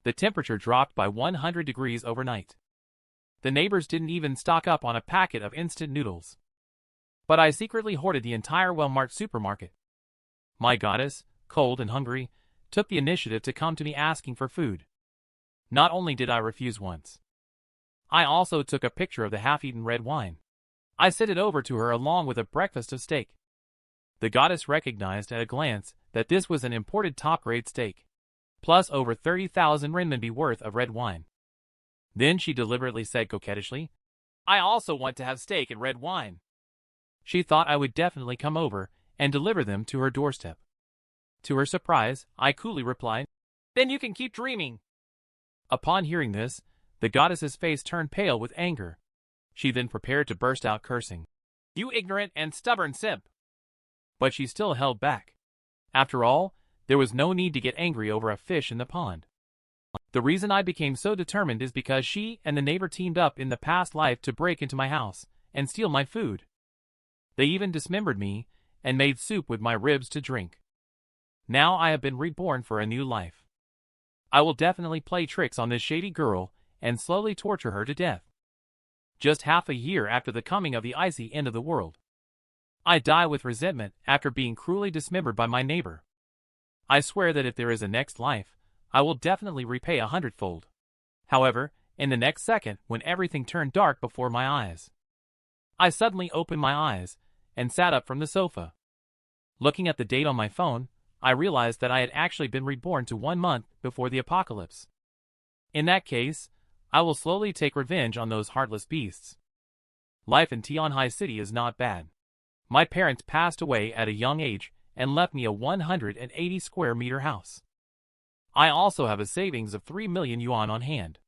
The temperature dropped by 100 degrees overnight. The neighbors didn't even stock up on a packet of instant noodles. But I secretly hoarded the entire Walmart supermarket. My goddess, cold and hungry, took the initiative to come to me asking for food. Not only did I refuse once, I also took a picture of the half-eaten red wine. I sent it over to her along with a breakfast of steak. The goddess recognized at a glance that this was an imported top-grade steak, plus over 30,000 renminbi worth of red wine. Then she deliberately said coquettishly, "I also want to have steak and red wine." She thought I would definitely come over and deliver them to her doorstep. To her surprise, I coolly replied, "Then you can keep dreaming." Upon hearing this, the goddess's face turned pale with anger. She then prepared to burst out cursing. "You ignorant and stubborn simp!" But she still held back. After all, there was no need to get angry over a fish in the pond. The reason I became so determined is because she and the neighbor teamed up in the past life to break into my house and steal my food. They even dismembered me and made soup with my ribs to drink. Now I have been reborn for a new life. I will definitely play tricks on this shady girl and slowly torture her to death. Just half a year after the coming of the icy end of the world, I die with resentment after being cruelly dismembered by my neighbor. I swear that if there is a next life, I will definitely repay 100-fold. However, in the next second, when everything turned dark before my eyes, I suddenly opened my eyes and sat up from the sofa. Looking at the date on my phone, I realized that I had actually been reborn to 1 month before the apocalypse. In that case, I will slowly take revenge on those heartless beasts. Life in Tianhai City is not bad. My parents passed away at a young age and left me a 180 square meter house. I also have a savings of 3 million yuan on hand.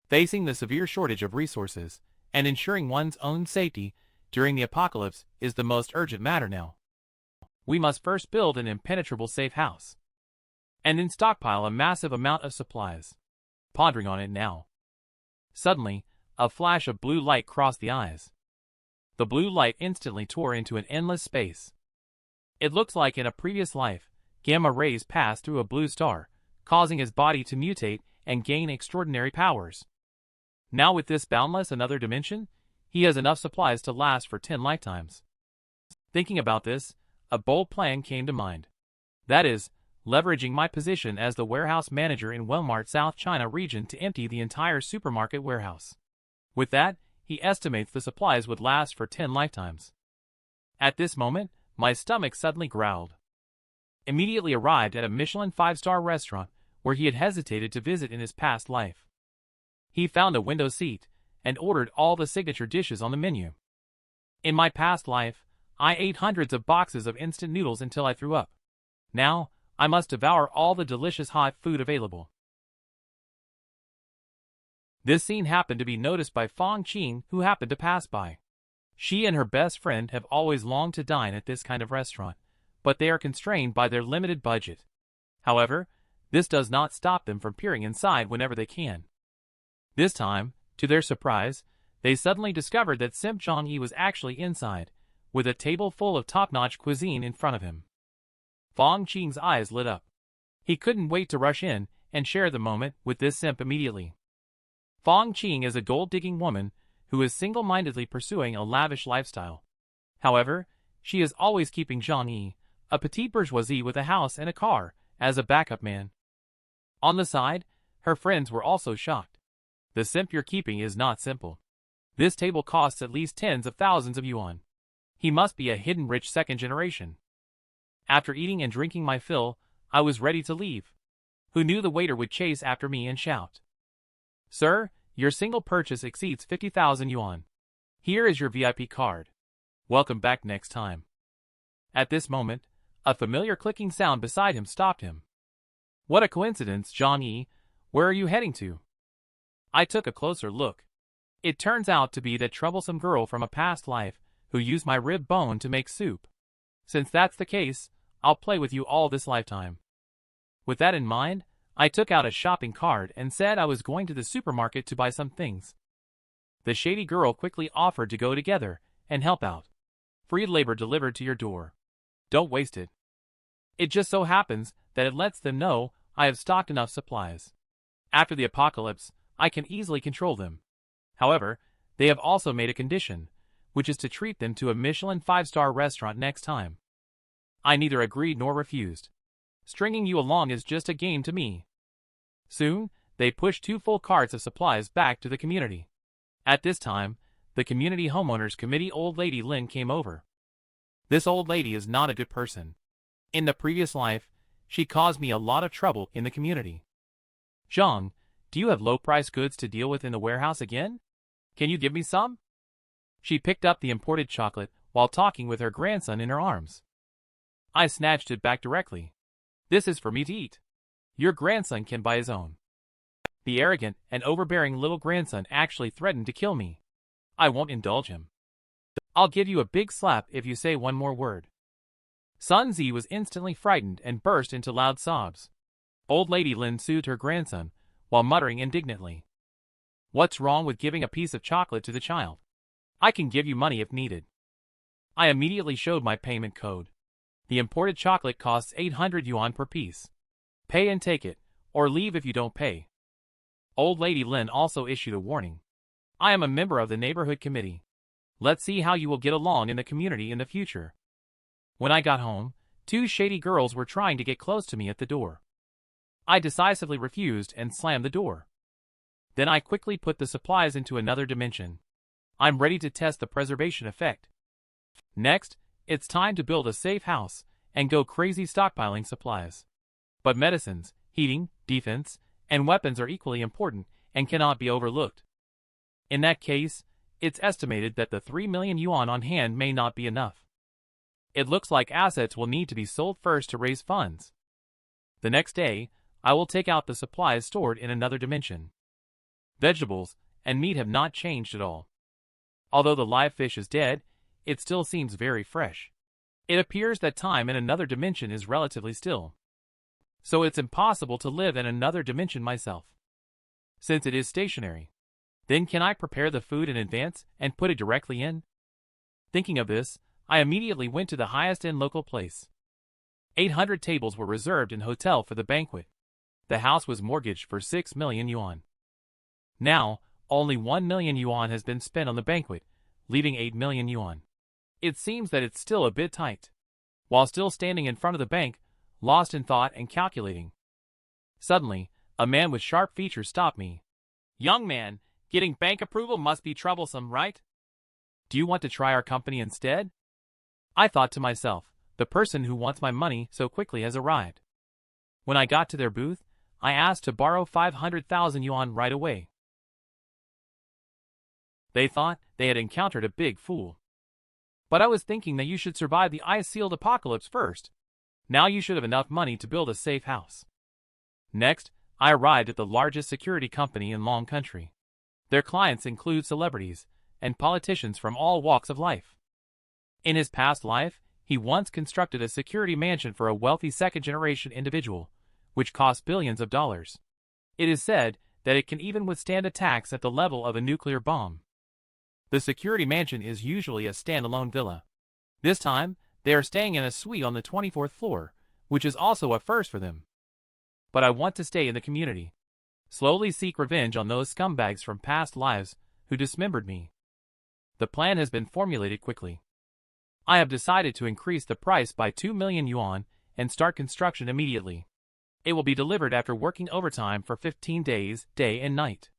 Facing the severe shortage of resources and ensuring one's own safety during the apocalypse is the most urgent matter now. We must first build an impenetrable safe house, and then stockpile a massive amount of supplies. Pondering on it now, suddenly, a flash of blue light crossed the eyes. The blue light instantly tore into an endless space. It looks like in a previous life, gamma rays passed through a blue star, causing his body to mutate and gain extraordinary powers. Now with this boundless another dimension, he has enough supplies to last for 10 lifetimes. Thinking about this, a bold plan came to mind. That is, leveraging my position as the warehouse manager in Walmart South China region to empty the entire supermarket warehouse. With that, he estimates the supplies would last for 10 lifetimes. At this moment, my stomach suddenly growled. Immediately arrived at a Michelin 5-star restaurant where he had hesitated to visit in his past life. He found a window seat and ordered all the signature dishes on the menu. In my past life, I ate hundreds of boxes of instant noodles until I threw up. Now, I must devour all the delicious hot food available. This scene happened to be noticed by Fong Qing, who happened to pass by. She and her best friend have always longed to dine at this kind of restaurant, but they are constrained by their limited budget. However, this does not stop them from peering inside whenever they can. This time, to their surprise, they suddenly discovered that Simp ZhangYi was actually inside, with a table full of top-notch cuisine in front of him. Fong Qing's eyes lit up. He couldn't wait to rush in and share the moment with this simp immediately. Fong Qing is a gold-digging woman who is single-mindedly pursuing a lavish lifestyle. However, she is always keeping ZhangYi, a petite bourgeoisie with a house and a car, as a backup man. On the side, her friends were also shocked. The simp you're keeping is not simple. This table costs at least tens of thousands of yuan. He must be a hidden rich second generation. After eating and drinking my fill, I was ready to leave. Who knew the waiter would chase after me and shout, "Sir, your single purchase exceeds 50,000 yuan. Here is your VIP card. Welcome back next time." At this moment, a familiar clicking sound beside him stopped him. What a coincidence, ZhangYi. Where are you heading to? I took a closer look. It turns out to be that troublesome girl from a past life who used my rib bone to make soup. Since that's the case, I'll play with you all this lifetime. With that in mind, I took out a shopping card and said I was going to the supermarket to buy some things. The shady girl quickly offered to go together and help out. Free labor delivered to your door. Don't waste it. It just so happens that it lets them know I have stocked enough supplies. After the apocalypse, I can easily control them. However, they have also made a condition, which is to treat them to a Michelin 5-star restaurant next time. I neither agreed nor refused. Stringing you along is just a game to me. Soon, they pushed 2 full carts of supplies back to the community. At this time, the community homeowners committee old lady Lin came over. This old lady is not a good person. In the previous life, she caused me a lot of trouble in the community. Zhang, do you have low-price goods to deal with in the warehouse again? Can you give me some? She picked up the imported chocolate while talking with her grandson in her arms. I snatched it back directly. This is for me to eat. Your grandson can buy his own. The arrogant and overbearing little grandson actually threatened to kill me. I won't indulge him. I'll give you a big slap if you say one more word. ZhangYi was instantly frightened and burst into loud sobs. Old lady Lin soothed her grandson while muttering indignantly. What's wrong with giving a piece of chocolate to the child? I can give you money if needed. I immediately showed my payment code. The imported chocolate costs 800 yuan per piece. Pay and take it, or leave if you don't pay. Old lady Lin also issued a warning. I am a member of the neighborhood committee. Let's see how you will get along in the community in the future. When I got home, 2 shady girls were trying to get close to me at the door. I decisively refused and slammed the door. Then I quickly put the supplies into another dimension. I'm ready to test the preservation effect. Next, it's time to build a safe house and go crazy stockpiling supplies. But medicines, heating, defense, and weapons are equally important and cannot be overlooked. In that case, it's estimated that the 3 million yuan on hand may not be enough. It looks like assets will need to be sold first to raise funds. The next day, I will take out the supplies stored in another dimension. Vegetables and meat have not changed at all. Although the live fish is dead, it still seems very fresh. It appears that time in another dimension is relatively still. So it's impossible to live in another dimension myself, since it is stationary. Then can I prepare the food in advance and put it directly in? Thinking of this, I immediately went to the highest-end local place. 800 tables were reserved in hotel for the banquet. The house was mortgaged for 6 million yuan. Now, only 1 million yuan has been spent on the banquet, leaving 8 million yuan. It seems that it's still a bit tight. While still standing in front of the bank, lost in thought and calculating, suddenly, a man with sharp features stopped me. Young man, getting bank approval must be troublesome, right? Do you want to try our company instead? I thought to myself, the person who wants my money so quickly has arrived. When I got to their booth, I asked to borrow 500,000 yuan right away. They thought they had encountered a big fool. But I was thinking that you should survive the ice-sealed apocalypse first. Now you should have enough money to build a safe house. Next, I arrived at the largest security company in Long Country. Their clients include celebrities and politicians from all walks of life. In his past life, he once constructed a security mansion for a wealthy second-generation individual, which cost billions of dollars. It is said that it can even withstand attacks at the level of a nuclear bomb. The security mansion is usually a standalone villa. This time, they are staying in a suite on the 24th floor, which is also a first for them. But I want to stay in the community. Slowly seek revenge on those scumbags from past lives who dismembered me. The plan has been formulated quickly. I have decided to increase the price by 2 million yuan and start construction immediately. It will be delivered after working overtime for 15 days, day and night.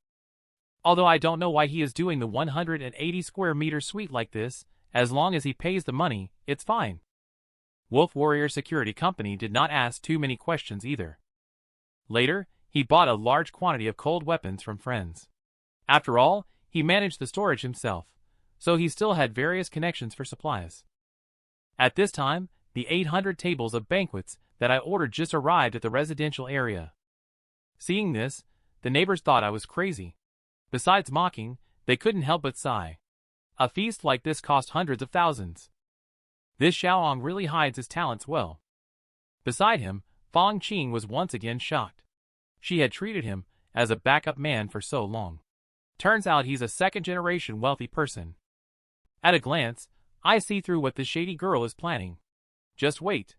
Although I don't know why he is doing the 180 square meter suite like this, as long as he pays the money, it's fine. Wolf Warrior Security Company did not ask too many questions either. Later, he bought a large quantity of cold weapons from friends. After all, he managed the storage himself, so he still had various connections for supplies. At this time, the 800 tables of banquets that I ordered just arrived at the residential area. Seeing this, the neighbors thought I was crazy. Besides mocking, they couldn't help but sigh. A feast like this cost hundreds of thousands. This Xiaoong really hides his talents well. Beside him, Fang Qing was once again shocked. She had treated him as a backup man for so long. Turns out he's a second-generation wealthy person. At a glance, I see through what this shady girl is planning. Just wait.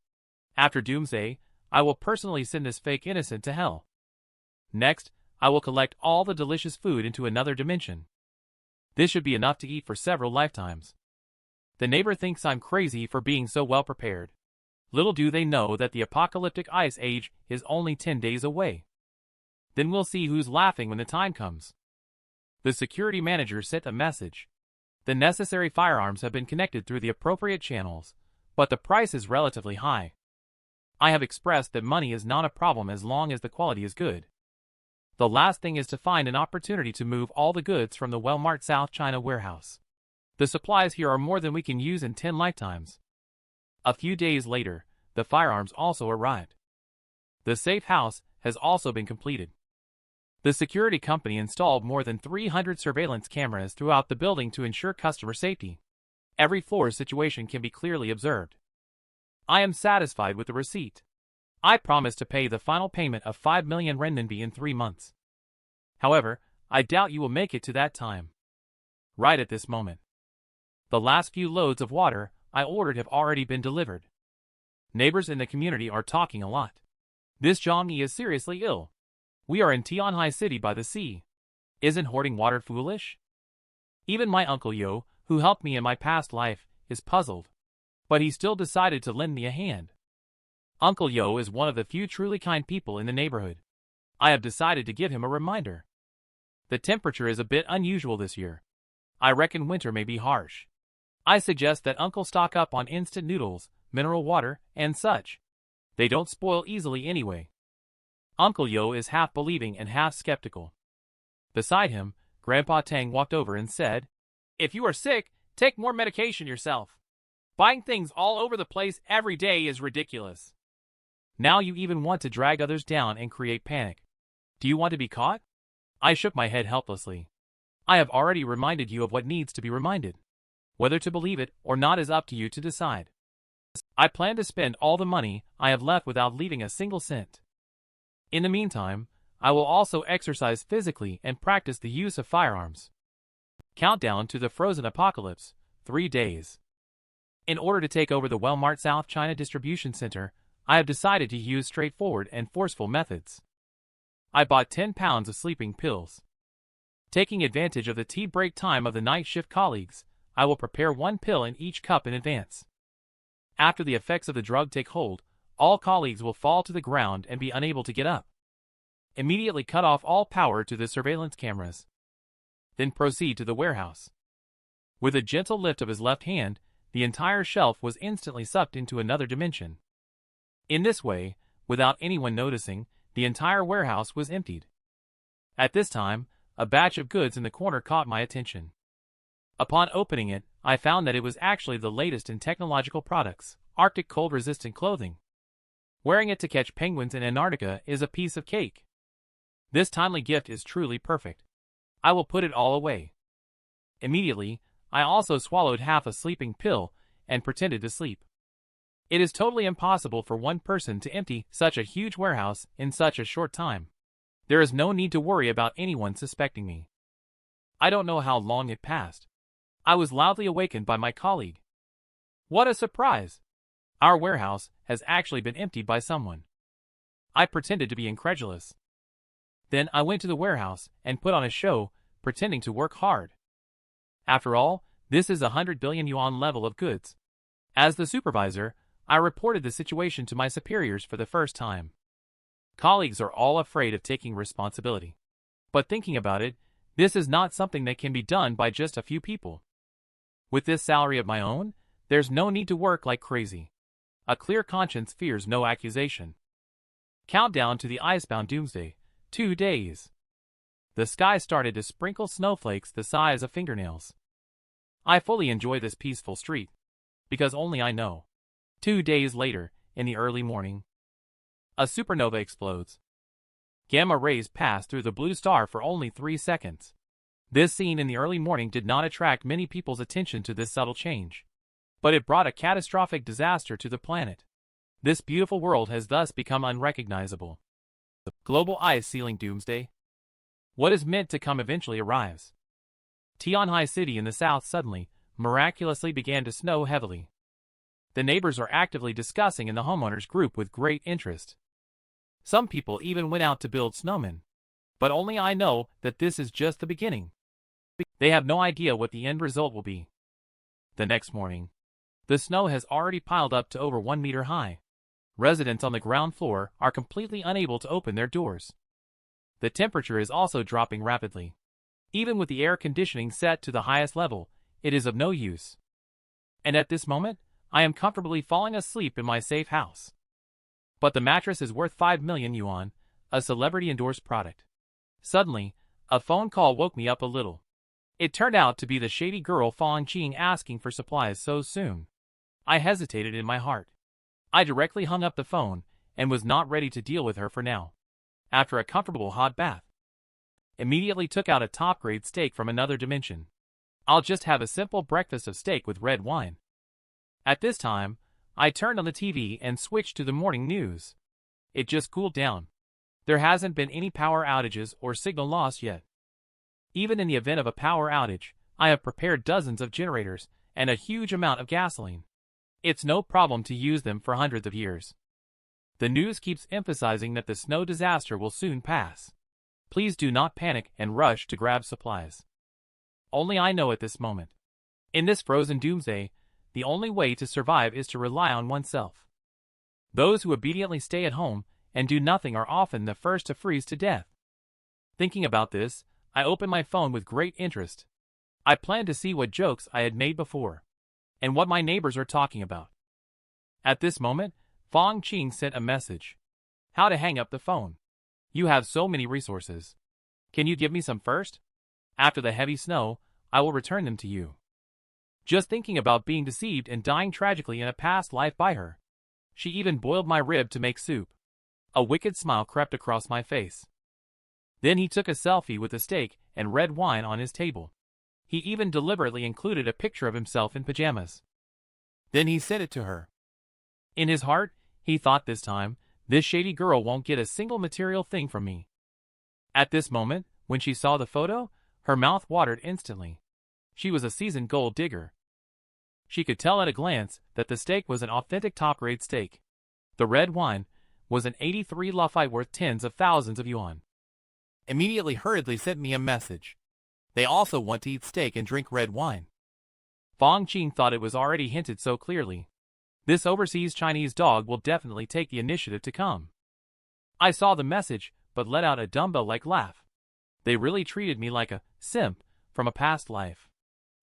After Doomsday, I will personally send this fake innocent to hell. Next, I will collect all the delicious food into another dimension. This should be enough to eat for several lifetimes. The neighbor thinks I'm crazy for being so well prepared. Little do they know that the apocalyptic ice age is only 10 days away. Then we'll see who's laughing when the time comes. The security manager sent a message. The necessary firearms have been connected through the appropriate channels, but the price is relatively high. I have expressed that money is not a problem as long as the quality is good. The last thing is to find an opportunity to move all the goods from the Walmart South China warehouse. The supplies here are more than we can use in 10 lifetimes. A few days later, the firearms also arrived. The safe house has also been completed. The security company installed more than 300 surveillance cameras throughout the building to ensure customer safety. Every floor's situation can be clearly observed. I am satisfied with the receipt. I promise to pay the final payment of 5 million renminbi in 3 months. However, I doubt you will make it to that time. Right at this moment. The last few loads of water I ordered have already been delivered. Neighbors in the community are talking a lot. This ZhangYi is seriously ill. We are in Tianhai City by the sea. Isn't hoarding water foolish? Even my Uncle Yo, who helped me in my past life, is puzzled. But he still decided to lend me a hand. Uncle Yo is one of the few truly kind people in the neighborhood. I have decided to give him a reminder. The temperature is a bit unusual this year. I reckon winter may be harsh. I suggest that Uncle stock up on instant noodles, mineral water, and such. They don't spoil easily anyway. Uncle Yo is half believing and half skeptical. Beside him, Grandpa Tang walked over and said, "If you are sick, take more medication yourself. Buying things all over the place every day is ridiculous. Now you even want to drag others down and create panic. Do you want to be caught?" I shook my head helplessly. I have already reminded you of what needs to be reminded. Whether to believe it or not is up to you to decide. I plan to spend all the money I have left without leaving a single cent. In the meantime, I will also exercise physically and practice the use of firearms. Countdown to the frozen apocalypse, 3 days. In order to take over the Walmart South China distribution center, I have decided to use straightforward and forceful methods. I bought 10 pounds of sleeping pills. Taking advantage of the tea break time of the night shift colleagues, I will prepare 1 pill in each cup in advance. After the effects of the drug take hold, all colleagues will fall to the ground and be unable to get up. Immediately cut off all power to the surveillance cameras. Then proceed to the warehouse. With a gentle lift of his left hand, the entire shelf was instantly sucked into another dimension. In this way, without anyone noticing, the entire warehouse was emptied. At this time, a batch of goods in the corner caught my attention. Upon opening it, I found that it was actually the latest in technological products, Arctic cold-resistant clothing. Wearing it to catch penguins in Antarctica is a piece of cake. This timely gift is truly perfect. I will put it all away. Immediately, I also swallowed half a sleeping pill and pretended to sleep. It is totally impossible for one person to empty such a huge warehouse in such a short time. There is no need to worry about anyone suspecting me. I don't know how long it passed. I was loudly awakened by my colleague. What a surprise! Our warehouse has actually been emptied by someone. I pretended to be incredulous. Then I went to the warehouse and put on a show, pretending to work hard. After all, this is 100 billion yuan level of goods. As the supervisor, I reported the situation to my superiors for the first time. Colleagues are all afraid of taking responsibility. But thinking about it, this is not something that can be done by just a few people. With this salary of my own, there's no need to work like crazy. A clear conscience fears no accusation. Countdown to the icebound doomsday, 2 days. The sky started to sprinkle snowflakes the size of fingernails. I fully enjoy this peaceful street, because only I know. 2 days later, in the early morning, a supernova explodes. Gamma rays pass through the blue star for only 3 seconds. This scene in the early morning did not attract many people's attention to this subtle change. But it brought a catastrophic disaster to the planet. This beautiful world has thus become unrecognizable. The global ice ceiling doomsday. What is meant to come eventually arrives. Tianhai City in the south suddenly, miraculously began to snow heavily. The neighbors are actively discussing in the homeowners group with great interest. Some people even went out to build snowmen. But only I know that this is just the beginning. They have no idea what the end result will be. The next morning, the snow has already piled up to over 1 meter high. Residents on the ground floor are completely unable to open their doors. The temperature is also dropping rapidly. Even with the air conditioning set to the highest level, it is of no use. And at this moment, I am comfortably falling asleep in my safe house. But the mattress is worth 5 million yuan, a celebrity-endorsed product. Suddenly, a phone call woke me up a little. It turned out to be the shady girl Fang Qing asking for supplies so soon. I hesitated in my heart. I directly hung up the phone and was not ready to deal with her for now. After a comfortable hot bath, immediately took out a top-grade steak from another dimension. I'll just have a simple breakfast of steak with red wine. At this time, I turned on the TV and switched to the morning news. It just cooled down. There hasn't been any power outages or signal loss yet. Even in the event of a power outage, I have prepared dozens of generators and a huge amount of gasoline. It's no problem to use them for hundreds of years. The news keeps emphasizing that the snow disaster will soon pass. Please do not panic and rush to grab supplies. Only I know at this moment. In this frozen doomsday, the only way to survive is to rely on oneself. Those who obediently stay at home and do nothing are often the first to freeze to death. Thinking about this, I opened my phone with great interest. I planned to see what jokes I had made before, and what my neighbors are talking about. At this moment, Fang Qing sent a message. How to hang up the phone. You have so many resources. Can you give me some first? After the heavy snow, I will return them to you. Just thinking about being deceived and dying tragically in a past life by her. She even boiled my rib to make soup. A wicked smile crept across my face. Then he took a selfie with the steak and red wine on his table. He even deliberately included a picture of himself in pajamas. Then he sent it to her. In his heart, he thought this time, this shady girl won't get a single material thing from me. At this moment, when she saw the photo, her mouth watered instantly. She was a seasoned gold digger. She could tell at a glance that the steak was an authentic top-grade steak. The red wine was an 83 Lafite worth tens of thousands of yuan. Immediately hurriedly sent me a message. They also want to eat steak and drink red wine. Fang Qing thought it was already hinted so clearly. This overseas Chinese dog will definitely take the initiative to come. I saw the message, but let out a dumbbell-like laugh. They really treated me like a simp from a past life.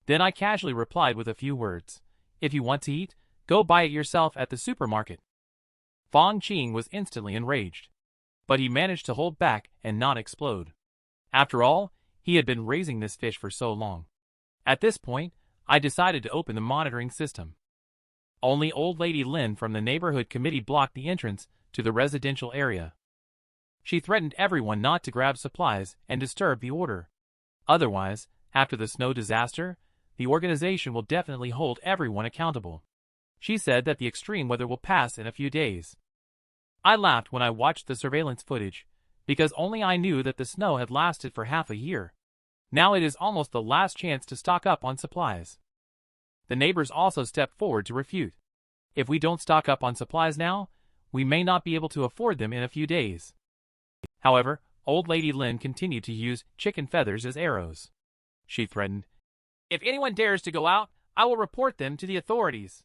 Then I casually replied with a few words. If you want to eat, go buy it yourself at the supermarket. Fang Qing was instantly enraged. But he managed to hold back and not explode. After all, he had been raising this fish for so long. At this point, I decided to open the monitoring system. Only old lady Lin from the neighborhood committee blocked the entrance to the residential area. She threatened everyone not to grab supplies and disturb the order. Otherwise, after the snow disaster, the organization will definitely hold everyone accountable. She said that the extreme weather will pass in a few days. I laughed when I watched the surveillance footage, because only I knew that the snow had lasted for half a year. Now it is almost the last chance to stock up on supplies. The neighbors also stepped forward to refute. If we don't stock up on supplies now, we may not be able to afford them in a few days. However, old lady Lin continued to use chicken feathers as arrows. She threatened, "If anyone dares to go out, I will report them to the authorities."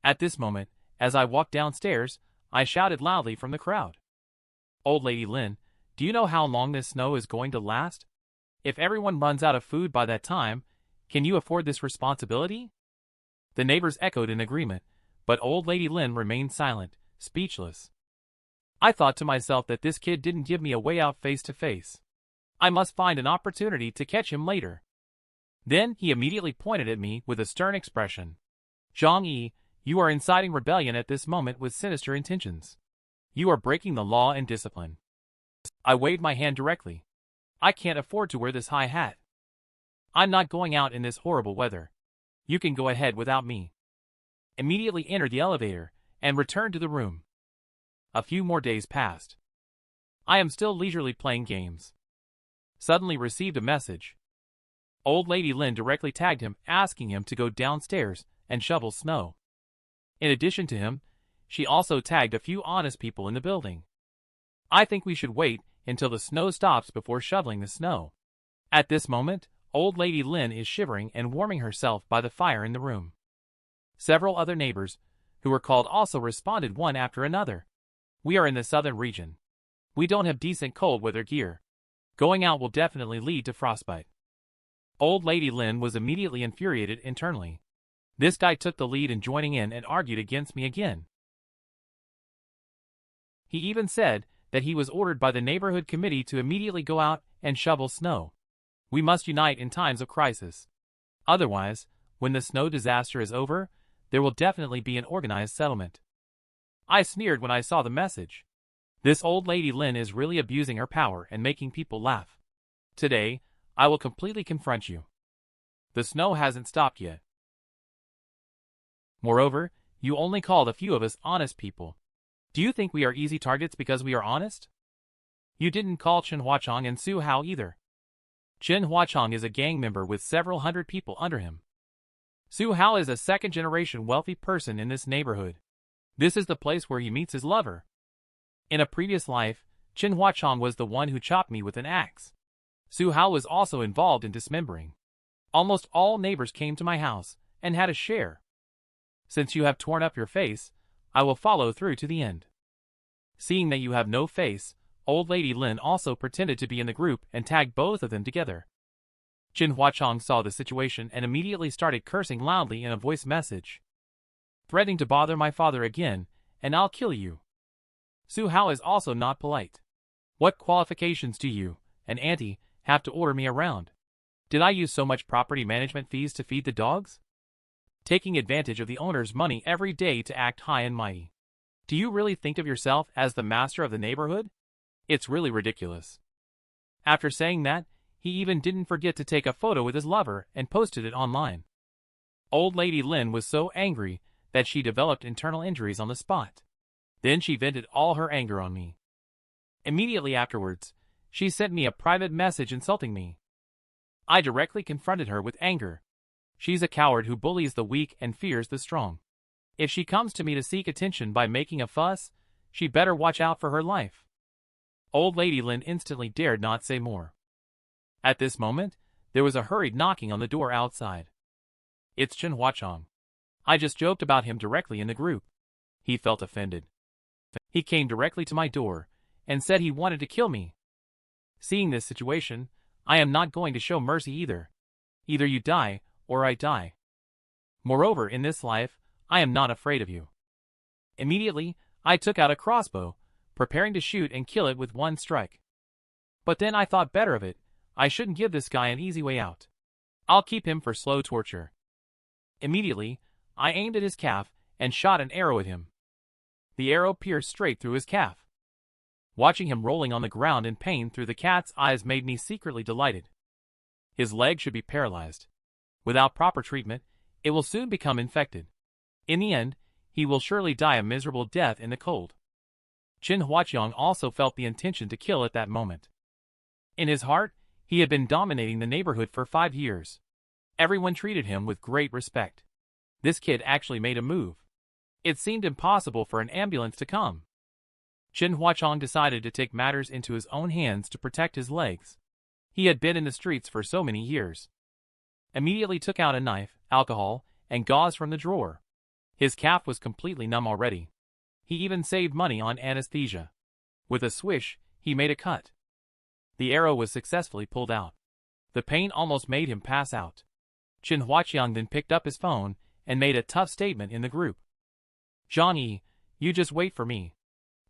At this moment, as I walked downstairs, I shouted loudly from the crowd. "Old lady Lin, do you know how long this snow is going to last? If everyone runs out of food by that time, can you afford this responsibility?" The neighbors echoed in agreement, but old lady Lin remained silent, speechless. I thought to myself that this kid didn't give me a way out face to face. I must find an opportunity to catch him later. Then he immediately pointed at me with a stern expression. "ZhangYi, you are inciting rebellion at this moment with sinister intentions. You are breaking the law and discipline." I waved my hand directly. "I can't afford to wear this high hat. I'm not going out in this horrible weather. You can go ahead without me." Immediately entered the elevator and returned to the room. A few more days passed. I am still leisurely playing games. Suddenly received a message. Old lady Lin directly tagged him, asking him to go downstairs and shovel snow. In addition to him, she also tagged a few honest people in the building. "I think we should wait until the snow stops before shoveling the snow. At this moment, old lady Lin is shivering and warming herself by the fire in the room. Several other neighbors, who were called, also responded one after another. We are in the southern region. We don't have decent cold weather gear. Going out will definitely lead to frostbite. Old lady Lin was immediately infuriated internally. This guy took the lead in joining in and argued against me again. He even said that he was ordered by the neighborhood committee to immediately go out and shovel snow. We must unite in times of crisis. Otherwise, when the snow disaster is over, there will definitely be an organized settlement. I sneered when I saw the message. This old lady Lin is really abusing her power and making people laugh. Today, I will completely confront you. The snow hasn't stopped yet. Moreover, you only called a few of us honest people. Do you think we are easy targets because we are honest? You didn't call Chen Huachong and Su Hao either. Chen Huachong is a gang member with several hundred people under him. Su Hao is a second-generation wealthy person in this neighborhood. This is the place where he meets his lover. In a previous life, Chen Huachong was the one who chopped me with an axe. Su Hao was also involved in dismembering. Almost all neighbors came to my house and had a share. Since you have torn up your face, I will follow through to the end. Seeing that you have no face, old lady Lin also pretended to be in the group and tagged both of them together. Chen Huachong saw the situation and immediately started cursing loudly in a voice message. Threatening to bother my father again, and I'll kill you. Su Hao is also not polite. What qualifications do you, an auntie, have to order me around? Did I use so much property management fees to feed the dogs? Taking advantage of the owner's money every day to act high and mighty. Do you really think of yourself as the master of the neighborhood? It's really ridiculous. After saying that, he even didn't forget to take a photo with his lover and posted it online. Old lady Lin was so angry that she developed internal injuries on the spot. Then she vented all her anger on me. Immediately afterwards, she sent me a private message insulting me. I directly confronted her with anger. She's a coward who bullies the weak and fears the strong. If she comes to me to seek attention by making a fuss, she better watch out for her life. Old lady Lin instantly dared not say more. At this moment, there was a hurried knocking on the door outside. It's Chen Huachong. I just joked about him directly in the group. He felt offended. He came directly to my door and said he wanted to kill me. Seeing this situation, I am not going to show mercy either. Either you die, or I die. Moreover, in this life, I am not afraid of you. Immediately, I took out a crossbow, preparing to shoot and kill it with one strike. But then I thought better of it. I shouldn't give this guy an easy way out. I'll keep him for slow torture. Immediately, I aimed at his calf and shot an arrow at him. The arrow pierced straight through his calf. Watching him rolling on the ground in pain through the cat's eyes made me secretly delighted. His leg should be paralyzed. Without proper treatment, it will soon become infected. In the end, he will surely die a miserable death in the cold. Chen Huachong also felt the intention to kill at that moment. In his heart, he had been dominating the neighborhood for 5 years. Everyone treated him with great respect. This kid actually made a move. It seemed impossible for an ambulance to come. Chen Huachong decided to take matters into his own hands to protect his legs. He had been in the streets for so many years. Immediately took out a knife, alcohol, and gauze from the drawer. His calf was completely numb already. He even saved money on anesthesia. With a swish, he made a cut. The arrow was successfully pulled out. The pain almost made him pass out. Chen Huachong then picked up his phone and made a tough statement in the group. ZhangYi, you just wait for me.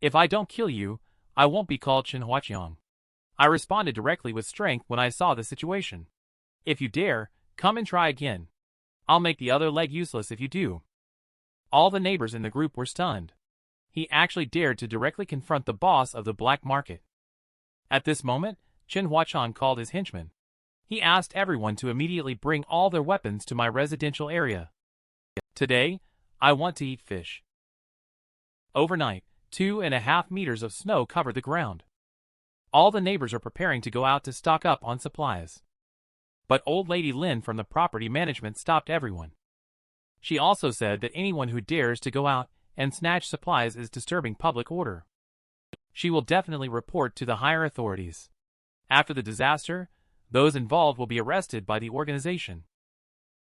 If I don't kill you, I won't be called Chen Huachong. I responded directly with strength when I saw the situation. If you dare, come and try again. I'll make the other leg useless if you do. All the neighbors in the group were stunned. He actually dared to directly confront the boss of the black market. At this moment, Chen Huachong called his henchmen. He asked everyone to immediately bring all their weapons to my residential area. Today, I want to eat fish. Overnight, 2.5 meters of snow covered the ground. All the neighbors are preparing to go out to stock up on supplies. But old lady Lin from the property management stopped everyone. She also said that anyone who dares to go out and snatch supplies is disturbing public order. She will definitely report to the higher authorities. After the disaster, those involved will be arrested by the organization.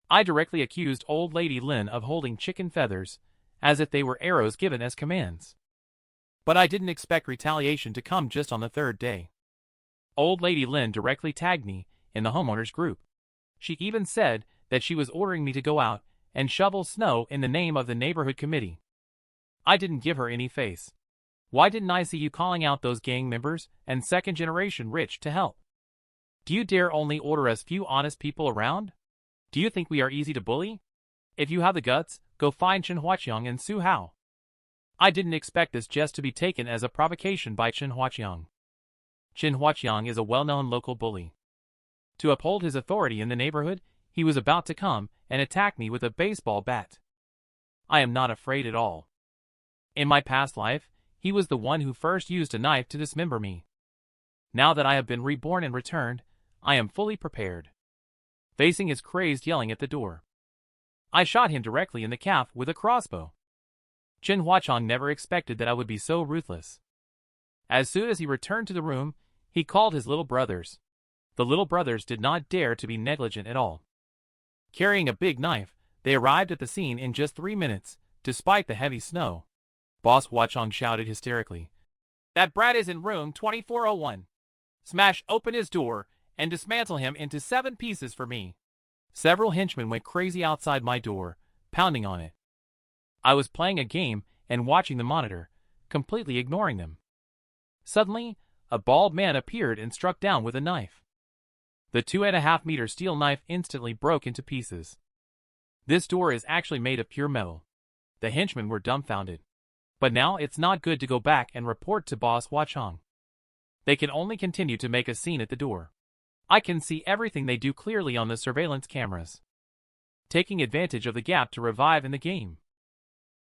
I directly accused Old Lady Lin of holding chicken feathers, as if they were arrows given as commands. But I didn't expect retaliation to come just on the third day. Old Lady Lin directly tagged me in the homeowners group. She even said that she was ordering me to go out and shovel snow in the name of the neighborhood committee. I didn't give her any face. Why didn't I see you calling out those gang members and second-generation rich to help? Do you dare only order us few honest people around? Do you think we are easy to bully? If you have the guts, go find Chen Huaqiang and Su Hao. I didn't expect this just to be taken as a provocation by Chen Huaqiang. Chen Huaqiang is a well-known local bully. To uphold his authority in the neighborhood, he was about to come and attack me with a baseball bat. I am not afraid at all. In my past life, he was the one who first used a knife to dismember me. Now that I have been reborn and returned, I am fully prepared. Facing his crazed yelling at the door, I shot him directly in the calf with a crossbow. Chen Huaqiang never expected that I would be so ruthless. As soon as he returned to the room, he called his little brothers. The little brothers did not dare to be negligent at all. Carrying a big knife, they arrived at the scene in just 3 minutes, despite the heavy snow. Boss Huaqiang shouted hysterically, "That brat is in room 2401. Smash open his door and dismantle him into 7 pieces for me." Several henchmen went crazy outside my door, pounding on it. I was playing a game and watching the monitor, completely ignoring them. Suddenly, a bald man appeared and struck down with a knife. The 2.5-meter steel knife instantly broke into pieces. This door is actually made of pure metal. The henchmen were dumbfounded. But now it's not good to go back and report to Boss Huaqiang. They can only continue to make a scene at the door. I can see everything they do clearly on the surveillance cameras. Taking advantage of the gap to revive in the game,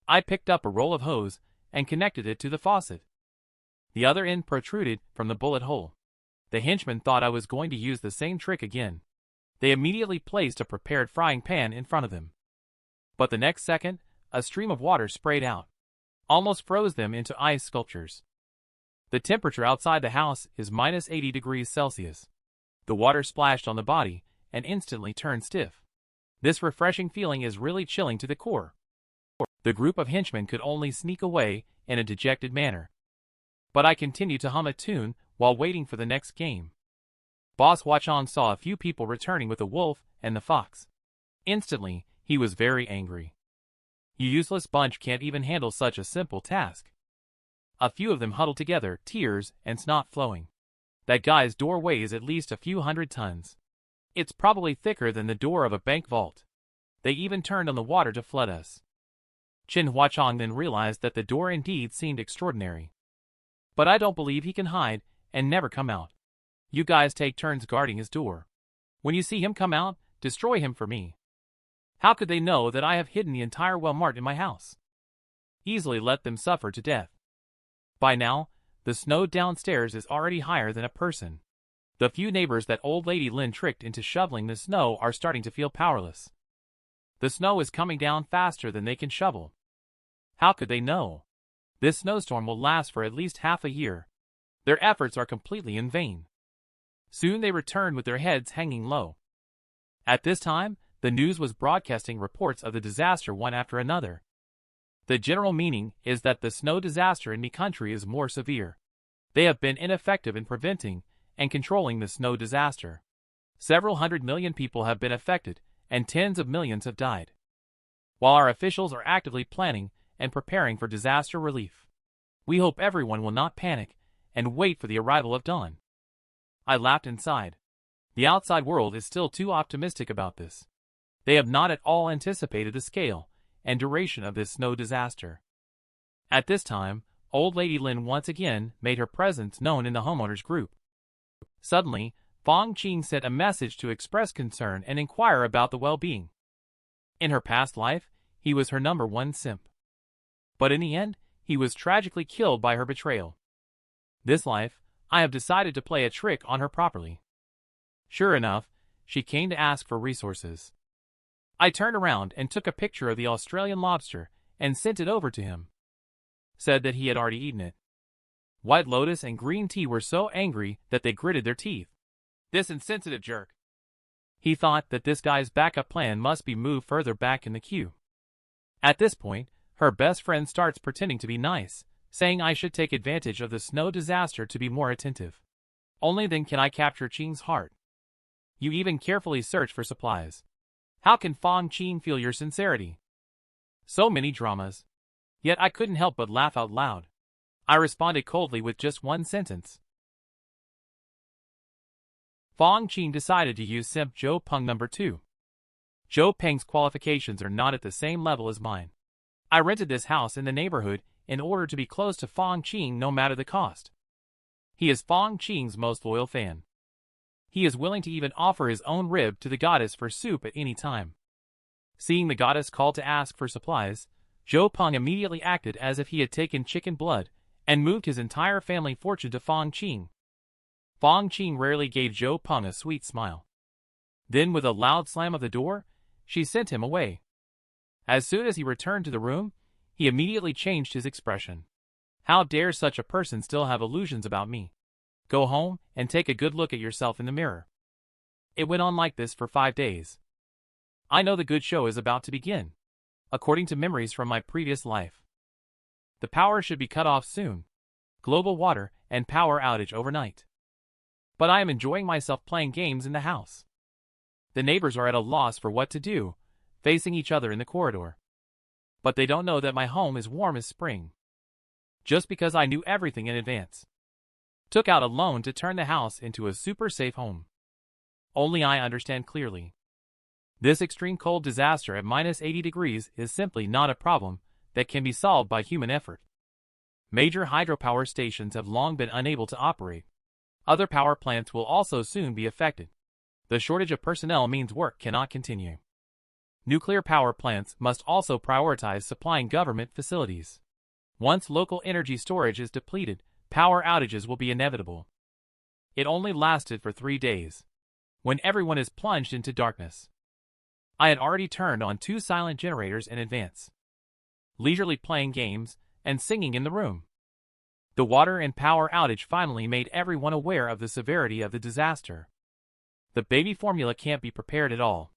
I picked up a roll of hose and connected it to the faucet. The other end protruded from the bullet hole. The henchmen thought I was going to use the same trick again. They immediately placed a prepared frying pan in front of them. But the next second, a stream of water sprayed out, almost froze them into ice sculptures. The temperature outside the house is minus 80 degrees Celsius. The water splashed on the body and instantly turned stiff. This refreshing feeling is really chilling to the core. The group of henchmen could only sneak away in a dejected manner. But I continued to hum a tune while waiting for the next game. Boss Huaqiang saw a few people returning with the wolf and the fox. Instantly, he was very angry. You useless bunch can't even handle such a simple task. A few of them huddled together, tears and snot flowing. That guy's door weighs at least a few hundred tons. It's probably thicker than the door of a bank vault. They even turned on the water to flood us. Chen Huaqiang then realized that the door indeed seemed extraordinary. But I don't believe he can hide and never come out. You guys take turns guarding his door. When you see him come out, destroy him for me. How could they know that I have hidden the entire Walmart in my house? Easily let them suffer to death. By now, the snow downstairs is already higher than a person. The few neighbors that Old Lady Lin tricked into shoveling the snow are starting to feel powerless. The snow is coming down faster than they can shovel. How could they know? This snowstorm will last for at least half a year. Their efforts are completely in vain. Soon they returned with their heads hanging low. At this time, the news was broadcasting reports of the disaster one after another. The general meaning is that the snow disaster in the country is more severe. They have been ineffective in preventing and controlling the snow disaster. Several 100 million people have been affected, and tens of millions have died. While our officials are actively planning and preparing for disaster relief, we hope everyone will not panic and wait for the arrival of dawn. I laughed inside. The outside world is still too optimistic about this. They have not at all anticipated the scale and duration of this snow disaster. At this time, Old Lady Lin once again made her presence known in the homeowners group. Suddenly, Fong Qing sent a message to express concern and inquire about the well-being. In her past life, he was her #1 simp. But in the end, he was tragically killed by her betrayal. This life, I have decided to play a trick on her properly. Sure enough, she came to ask for resources. I turned around and took a picture of the Australian lobster and sent it over to him. Said that he had already eaten it. White Lotus and green tea were so angry that they gritted their teeth. This insensitive jerk. He thought that this guy's backup plan must be moved further back in the queue. At this point, her best friend starts pretending to be nice, saying I should take advantage of the snow disaster to be more attentive. Only then can I capture Qing's heart. You even carefully search for supplies. How can Fong Qing feel your sincerity? So many dramas. Yet I couldn't help but laugh out loud. I responded coldly with just one sentence. Fong Qing decided to use simp Zhou Peng number 2. Zhou Peng's qualifications are not at the same level as mine. I rented this house in the neighborhood in order to be close to Fong Qing no matter the cost. He is Fong Qing's most loyal fan. He is willing to even offer his own rib to the goddess for soup at any time. Seeing the goddess call to ask for supplies, Zhou Peng immediately acted as if he had taken chicken blood and moved his entire family fortune to Fong Qing. Fong Qing rarely gave Zhou Peng a sweet smile. Then with a loud slam of the door, she sent him away. As soon as he returned to the room, he immediately changed his expression. How dare such a person still have illusions about me? Go home and take a good look at yourself in the mirror. It went on like this for 5 days. I know the good show is about to begin. According to memories from my previous life, the power should be cut off soon. Global water and power outage overnight. But I am enjoying myself playing games in the house. The neighbors are at a loss for what to do, facing each other in the corridor. But they don't know that my home is warm as spring. Just because I knew everything in advance. Took out a loan to turn the house into a super safe home. Only I understand clearly. This extreme cold disaster at -80 degrees is simply not a problem that can be solved by human effort. Major hydropower stations have long been unable to operate. Other power plants will also soon be affected. The shortage of personnel means work cannot continue. Nuclear power plants must also prioritize supplying government facilities. Once local energy storage is depleted, power outages will be inevitable. It only lasted for 3 days. When everyone is plunged into darkness. I had already turned on 2 silent generators in advance. Leisurely playing games and singing in the room. The water and power outage finally made everyone aware of the severity of the disaster. The baby formula can't be prepared at all.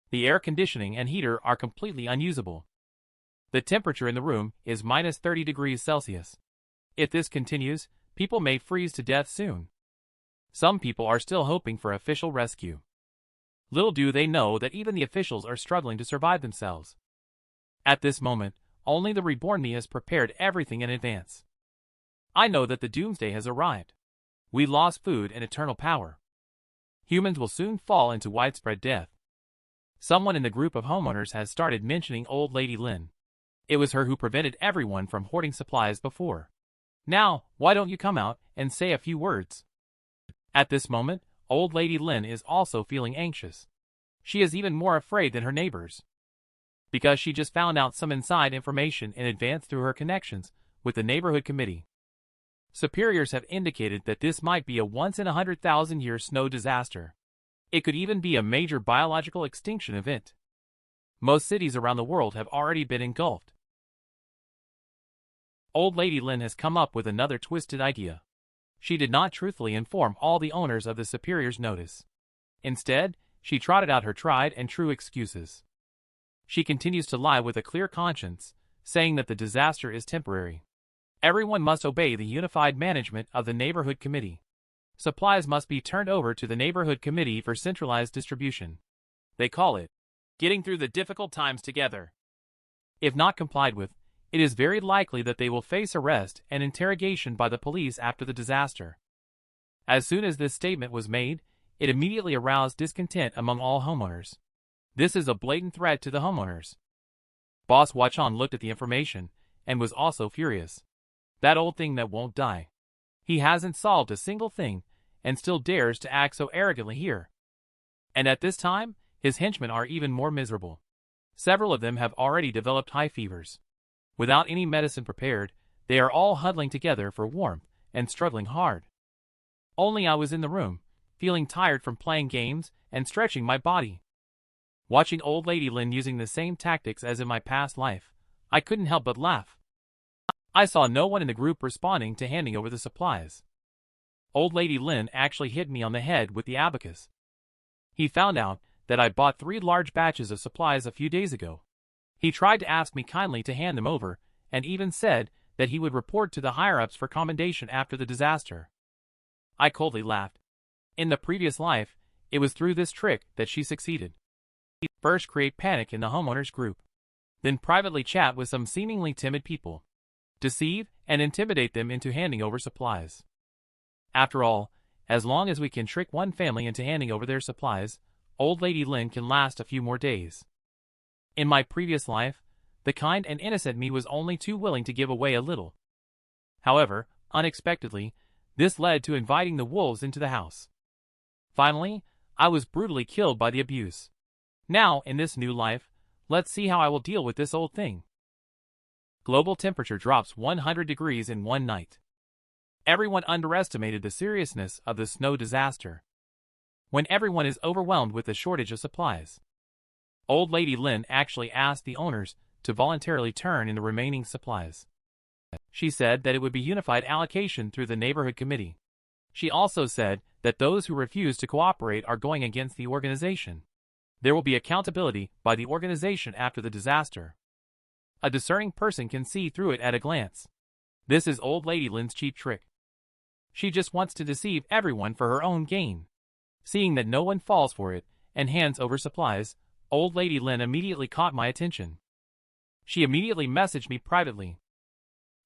The air conditioning and heater are completely unusable. The temperature in the room is -30 degrees Celsius. If this continues, people may freeze to death soon. Some people are still hoping for official rescue. Little do they know that even the officials are struggling to survive themselves. At this moment, only the reborn me has prepared everything in advance. I know that the doomsday has arrived. We lost food and eternal power. Humans will soon fall into widespread death. Someone in the group of homeowners has started mentioning Old Lady Lin. It was her who prevented everyone from hoarding supplies before. Now, why don't you come out and say a few words? At this moment, Old Lady Lin is also feeling anxious. She is even more afraid than her neighbors. Because she just found out some inside information in advance through her connections with the neighborhood committee. Superiors have indicated that this might be a once-in-100,000-year snow disaster. It could even be a major biological extinction event. Most cities around the world have already been engulfed. Old Lady Lin has come up with another twisted idea. She did not truthfully inform all the owners of the superior's notice. Instead, she trotted out her tried and true excuses. She continues to lie with a clear conscience, saying that the disaster is temporary. Everyone must obey the unified management of the neighborhood committee. Supplies must be turned over to the neighborhood committee for centralized distribution. They call it getting through the difficult times together. If not complied with, it is very likely that they will face arrest and interrogation by the police after the disaster. As soon as this statement was made, it immediately aroused discontent among all homeowners. This is a blatant threat to the homeowners. Boss Wachan looked at the information and was also furious. That old thing that won't die. He hasn't solved a single thing and still dares to act so arrogantly here. And at this time, his henchmen are even more miserable. Several of them have already developed high fevers. Without any medicine prepared, they are all huddling together for warmth and struggling hard. Only I was in the room, feeling tired from playing games and stretching my body. Watching Old Lady Lin using the same tactics as in my past life, I couldn't help but laugh. I saw no one in the group responding to handing over the supplies. Old Lady Lin actually hit me on the head with the abacus. He found out that I bought 3 large batches of supplies a few days ago. He tried to ask me kindly to hand them over, and even said that he would report to the higher-ups for commendation after the disaster. I coldly laughed. In the previous life, it was through this trick that she succeeded. First create panic in the homeowners group. Then privately chat with some seemingly timid people. Deceive and intimidate them into handing over supplies. After all, as long as we can trick one family into handing over their supplies, Old Lady Lin can last a few more days. In my previous life, the kind and innocent me was only too willing to give away a little. However, unexpectedly, this led to inviting the wolves into the house. Finally, I was brutally killed by the abuse. Now, in this new life, let's see how I will deal with this old thing. Global temperature drops 100 degrees in one night. Everyone underestimated the seriousness of the snow disaster. When everyone is overwhelmed with the shortage of supplies, Old Lady Lin actually asked the owners to voluntarily turn in the remaining supplies. She said that it would be unified allocation through the neighborhood committee. She also said that those who refuse to cooperate are going against the organization. There will be accountability by the organization after the disaster. A discerning person can see through it at a glance. This is Old Lady Lin's cheap trick. She just wants to deceive everyone for her own gain. Seeing that no one falls for it and hands over supplies, Old Lady Lin immediately caught my attention. She immediately messaged me privately.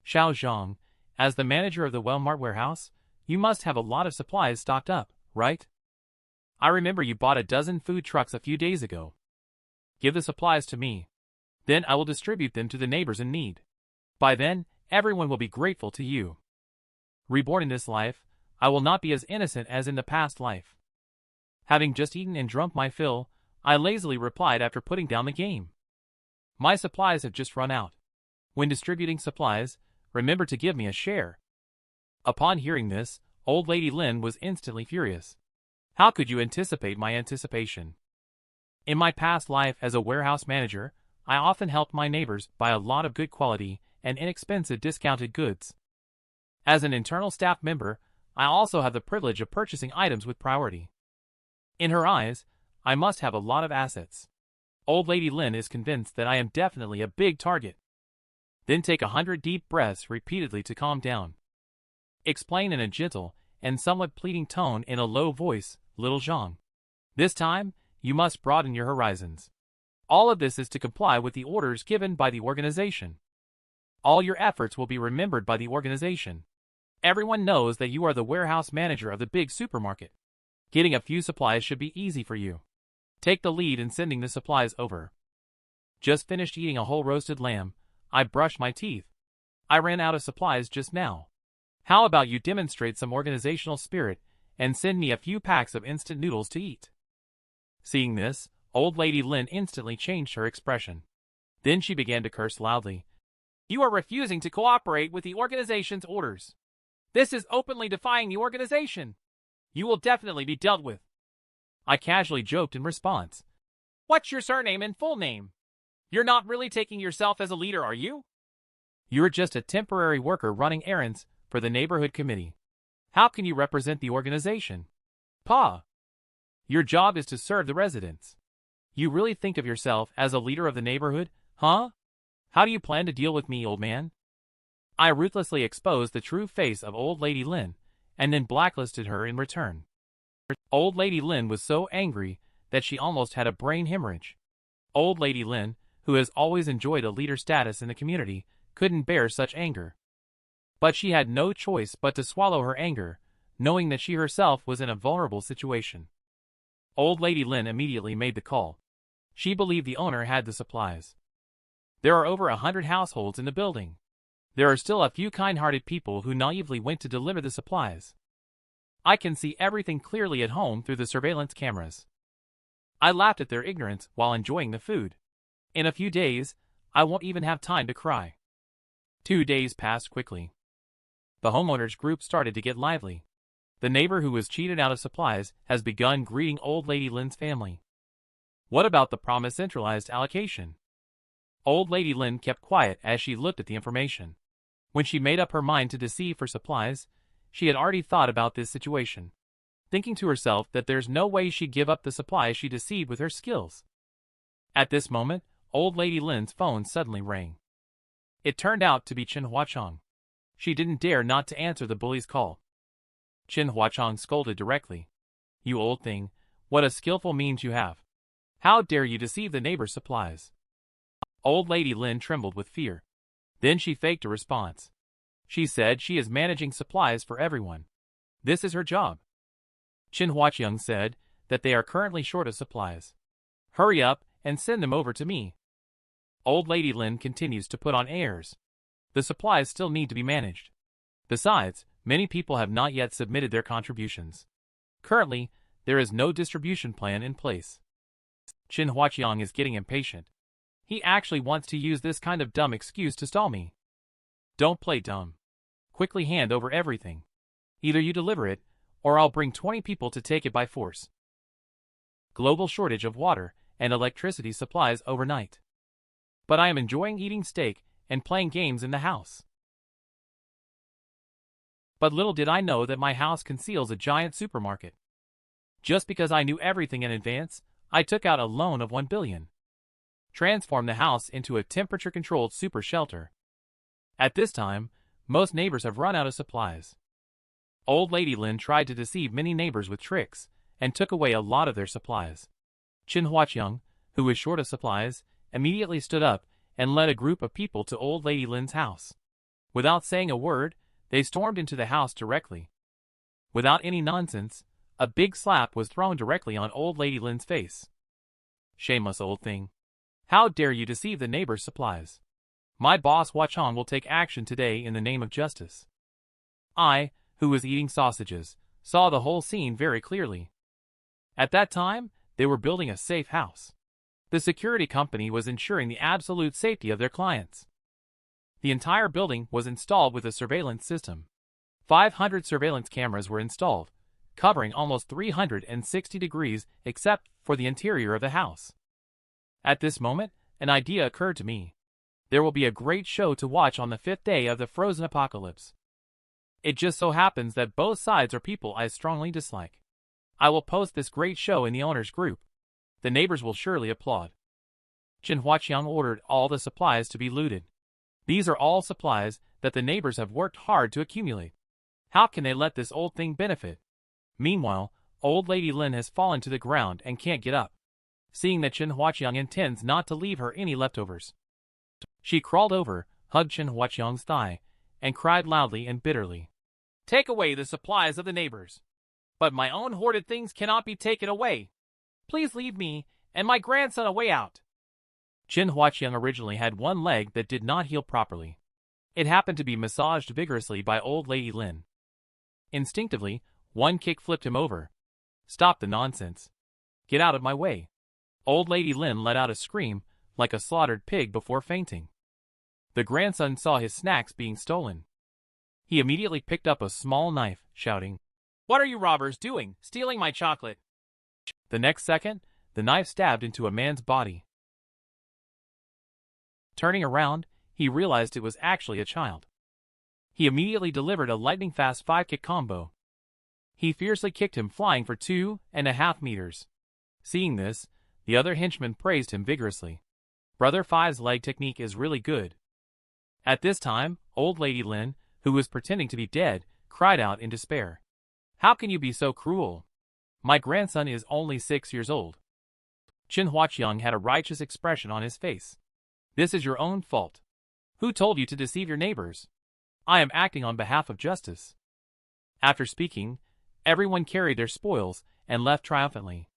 Xiao Zhang, as the manager of the Walmart warehouse, you must have a lot of supplies stocked up, right? I remember you bought a dozen food trucks a few days ago. Give the supplies to me. Then I will distribute them to the neighbors in need. By then, everyone will be grateful to you. Reborn in this life, I will not be as innocent as in the past life. Having just eaten and drunk my fill, I lazily replied after putting down the game. My supplies have just run out. When distributing supplies, remember to give me a share. Upon hearing this, Old Lady Lin was instantly furious. How could you anticipate my anticipation? In my past life as a warehouse manager, I often helped my neighbors buy a lot of good quality and inexpensive discounted goods. As an internal staff member, I also have the privilege of purchasing items with priority. In her eyes, I must have a lot of assets. Old Lady Lin is convinced that I am definitely a big target. Then take 100 deep breaths repeatedly to calm down. Explain in a gentle and somewhat pleading tone in a low voice, Little Zhang. This time, you must broaden your horizons. All of this is to comply with the orders given by the organization. All your efforts will be remembered by the organization. Everyone knows that you are the warehouse manager of the big supermarket. Getting a few supplies should be easy for you. Take the lead in sending the supplies over. Just finished eating a whole roasted lamb. I brushed my teeth. I ran out of supplies just now. How about you demonstrate some organizational spirit and send me a few packs of instant noodles to eat? Seeing this, Old Lady Lin instantly changed her expression. Then she began to curse loudly. You are refusing to cooperate with the organization's orders. This is openly defying the organization. You will definitely be dealt with. I casually joked in response. What's your surname and full name? You're not really taking yourself as a leader, are you? You're just a temporary worker running errands for the neighborhood committee. How can you represent the organization? Pa! Your job is to serve the residents. You really think of yourself as a leader of the neighborhood, huh? How do you plan to deal with me, old man? I ruthlessly exposed the true face of Old Lady Lin, and then blacklisted her in return. Old Lady Lin was so angry that she almost had a brain hemorrhage. Old Lady Lin, who has always enjoyed a leader status in the community, couldn't bear such anger. But she had no choice but to swallow her anger, knowing that she herself was in a vulnerable situation. Old Lady Lin immediately made the call. She believed the owner had the supplies. There are over 100 households in the building. There are still a few kind-hearted people who naively went to deliver the supplies. I can see everything clearly at home through the surveillance cameras. I laughed at their ignorance while enjoying the food. In a few days, I won't even have time to cry. 2 days passed quickly. The homeowners group started to get lively. The neighbor who was cheated out of supplies has begun greeting Old Lady Lin's family. What about the promised centralized allocation? Old Lady Lin kept quiet as she looked at the information. When she made up her mind to deceive for supplies, she had already thought about this situation, thinking to herself that there's no way she'd give up the supplies she deceived with her skills. At this moment, old lady Lin's phone suddenly rang. It turned out to be Chen Huachong. She didn't dare not to answer the bully's call. Chen Huachong scolded directly. You old thing, what a skillful means you have. How dare you deceive the neighbor's supplies? Old lady Lin trembled with fear. Then she faked a response. She said she is managing supplies for everyone. This is her job. Chen Huachong said that they are currently short of supplies. Hurry up and send them over to me. Old lady Lin continues to put on airs. The supplies still need to be managed. Besides, many people have not yet submitted their contributions. Currently, there is no distribution plan in place. Chen Huachong is getting impatient. He actually wants to use this kind of dumb excuse to stall me. Don't play dumb. Quickly hand over everything. Either you deliver it, or I'll bring 20 people to take it by force. Global shortage of water and electricity supplies overnight. But I am enjoying eating steak and playing games in the house. But little did I know that my house conceals a giant supermarket. Just because I knew everything in advance, I took out a loan of 1 billion. Transformed the house into a temperature-controlled super shelter. At this time, most neighbors have run out of supplies. Old lady Lin tried to deceive many neighbors with tricks, and took away a lot of their supplies. Chen Huachong, who was short of supplies, immediately stood up and led a group of people to old lady Lin's house. Without saying a word, they stormed into the house directly. Without any nonsense, a big slap was thrown directly on old lady Lin's face. Shameless old thing. How dare you deceive the neighbor's supplies? My boss Huachong will take action today in the name of justice. I, who was eating sausages, saw the whole scene very clearly. At that time, they were building a safe house. The security company was ensuring the absolute safety of their clients. The entire building was installed with a surveillance system. 500 surveillance cameras were installed, covering almost 360 degrees except for the interior of the house. At this moment, an idea occurred to me. There will be a great show to watch on the 5th day of the frozen apocalypse. It just so happens that both sides are people I strongly dislike. I will post this great show in the owner's group. The neighbors will surely applaud. Chen Huachong ordered all the supplies to be looted. These are all supplies that the neighbors have worked hard to accumulate. How can they let this old thing benefit? Meanwhile, old lady Lin has fallen to the ground and can't get up. Seeing that Chen Huachong intends not to leave her any leftovers, she crawled over, hugged Chen Huachong's thigh, and cried loudly and bitterly. Take away the supplies of the neighbors. But my own hoarded things cannot be taken away. Please leave me and my grandson a way out. Chen Huachong originally had one leg that did not heal properly. It happened to be massaged vigorously by old lady Lin. Instinctively, one kick flipped him over. Stop the nonsense. Get out of my way. Old lady Lin let out a scream, like a slaughtered pig before fainting. The grandson saw his snacks being stolen. He immediately picked up a small knife, shouting, What are you robbers doing, stealing my chocolate? The next second, the knife stabbed into a man's body. Turning around, he realized it was actually a child. He immediately delivered a lightning-fast 5-kick combo. He fiercely kicked him flying for 2.5 meters. Seeing this, the other henchman praised him vigorously. Brother Five's leg technique is really good. At this time, old lady Lin, who was pretending to be dead, cried out in despair. How can you be so cruel? My grandson is only 6 years old. Chen Huachong had a righteous expression on his face. This is your own fault. Who told you to deceive your neighbors? I am acting on behalf of justice. After speaking, everyone carried their spoils and left triumphantly.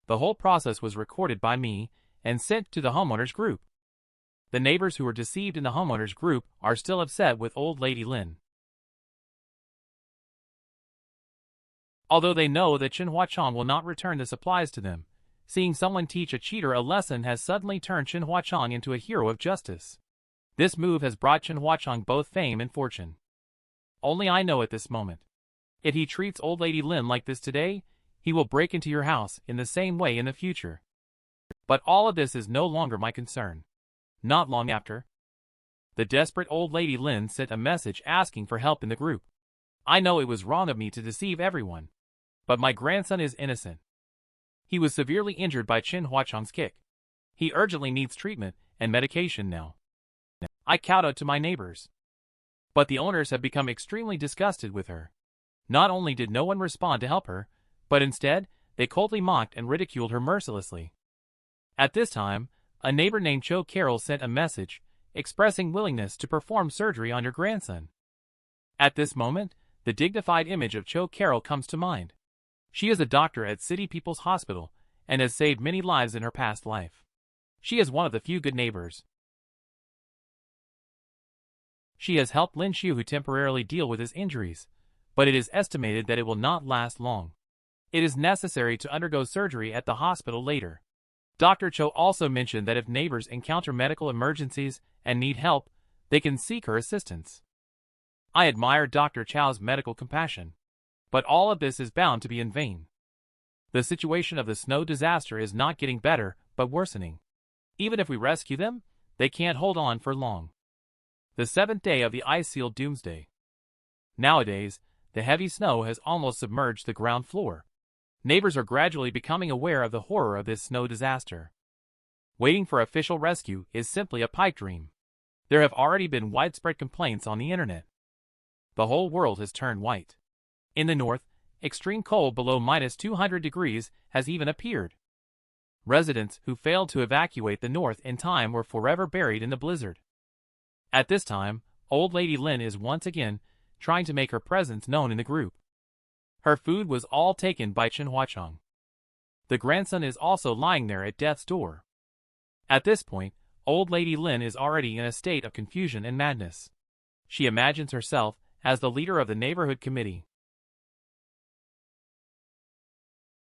The whole process was recorded by me and sent to the homeowners group. The neighbors who were deceived in the homeowners group are still upset with old lady Lin. Although they know that Chen Huachong will not return the supplies to them, seeing someone teach a cheater a lesson has suddenly turned Chen Huachong into a hero of justice. This move has brought Chen Huachong both fame and fortune. Only I know at this moment. If he treats old lady Lin like this today, he will break into your house in the same way in the future. But all of this is no longer my concern. Not long after, The desperate old lady Lin sent a message asking for help in the group. I know it was wrong of me to deceive everyone, but my grandson is innocent. He was severely injured by Qin Huachang's kick. He urgently needs treatment and medication now. I kowtowed to my neighbors. But the owners have become extremely disgusted with her. Not only did no one respond to help her, but instead, they coldly mocked and ridiculed her mercilessly. At this time, a neighbor named Cho Carroll sent a message expressing willingness to perform surgery on your grandson. At this moment, the dignified image of Cho Carroll comes to mind. She is a doctor at City People's Hospital and has saved many lives in her past life. She is one of the few good neighbors. She has helped Lin Xiu temporarily deal with his injuries, but it is estimated that it will not last long. It is necessary to undergo surgery at the hospital later. Dr. Cho also mentioned that if neighbors encounter medical emergencies and need help, they can seek her assistance. I admire Dr. Chow's medical compassion, but all of this is bound to be in vain. The situation of the snow disaster is not getting better, but worsening. Even if we rescue them, they can't hold on for long. The 7th day of the ice-sealed doomsday. Nowadays, the heavy snow has almost submerged the ground floor. Neighbors are gradually becoming aware of the horror of this snow disaster. Waiting for official rescue is simply a pipe dream. There have already been widespread complaints on the internet. The whole world has turned white. In the north, extreme cold below -200 degrees has even appeared. Residents who failed to evacuate the north in time were forever buried in the blizzard. At this time, old lady Lin is once again trying to make her presence known in the group. Her food was all taken by Qin Huachang. The grandson is also lying there at death's door. At this point, old lady Lin is already in a state of confusion and madness. She imagines herself as the leader of the neighborhood committee.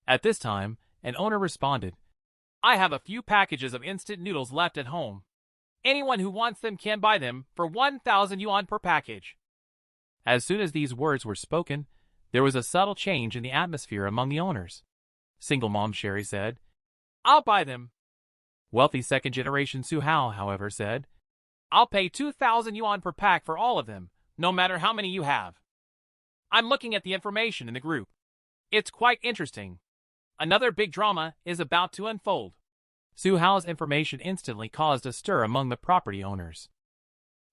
At this time, an owner responded, I have a few packages of instant noodles left at home. Anyone who wants them can buy them for 1,000 yuan per package. As soon as these words were spoken, there was a subtle change in the atmosphere among the owners. Single mom Sherry said, I'll buy them. Wealthy second-generation Su Hao, however, said, I'll pay 2,000 yuan per pack for all of them, no matter how many you have. I'm looking at the information in the group. It's quite interesting. Another big drama is about to unfold. Su Hao's information instantly caused a stir among the property owners.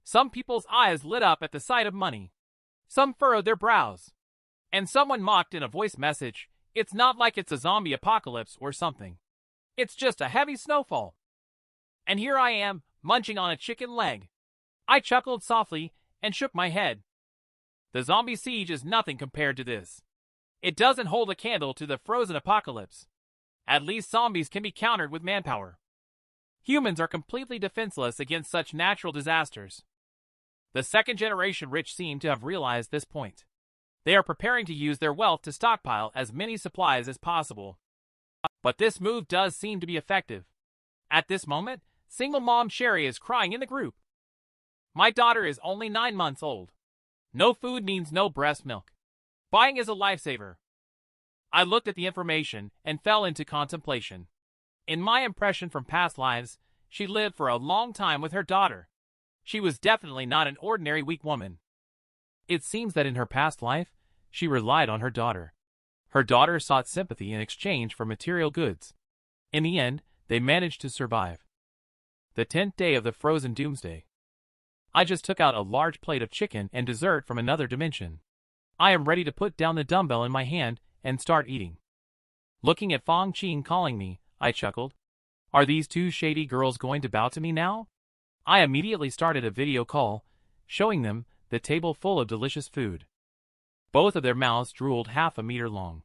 Some people's eyes lit up at the sight of money. Some furrowed their brows. And someone mocked in a voice message, it's not like it's a zombie apocalypse or something. It's just a heavy snowfall. And here I am, munching on a chicken leg. I chuckled softly and shook my head. The zombie siege is nothing compared to this. It doesn't hold a candle to the frozen apocalypse. At least zombies can be countered with manpower. Humans are completely defenseless against such natural disasters. The second-generation rich seem to have realized this point. They are preparing to use their wealth to stockpile as many supplies as possible. But this move does seem to be effective. At this moment, single mom Sherry is crying in the group. My daughter is only 9 months old. No food means no breast milk. Buying is a lifesaver. I looked at the information and fell into contemplation. In my impression from past lives, she lived for a long time with her daughter. She was definitely not an ordinary weak woman. It seems that in her past life, she relied on her daughter. Her daughter sought sympathy in exchange for material goods. In the end, they managed to survive. The 10th day of the frozen doomsday. I just took out a large plate of chicken and dessert from another dimension. I am ready to put down the dumbbell in my hand and start eating. Looking at Fong Qing calling me, I chuckled. Are these two shady girls going to bow to me now? I immediately started a video call, showing them the table full of delicious food. Both of their mouths drooled half a meter long.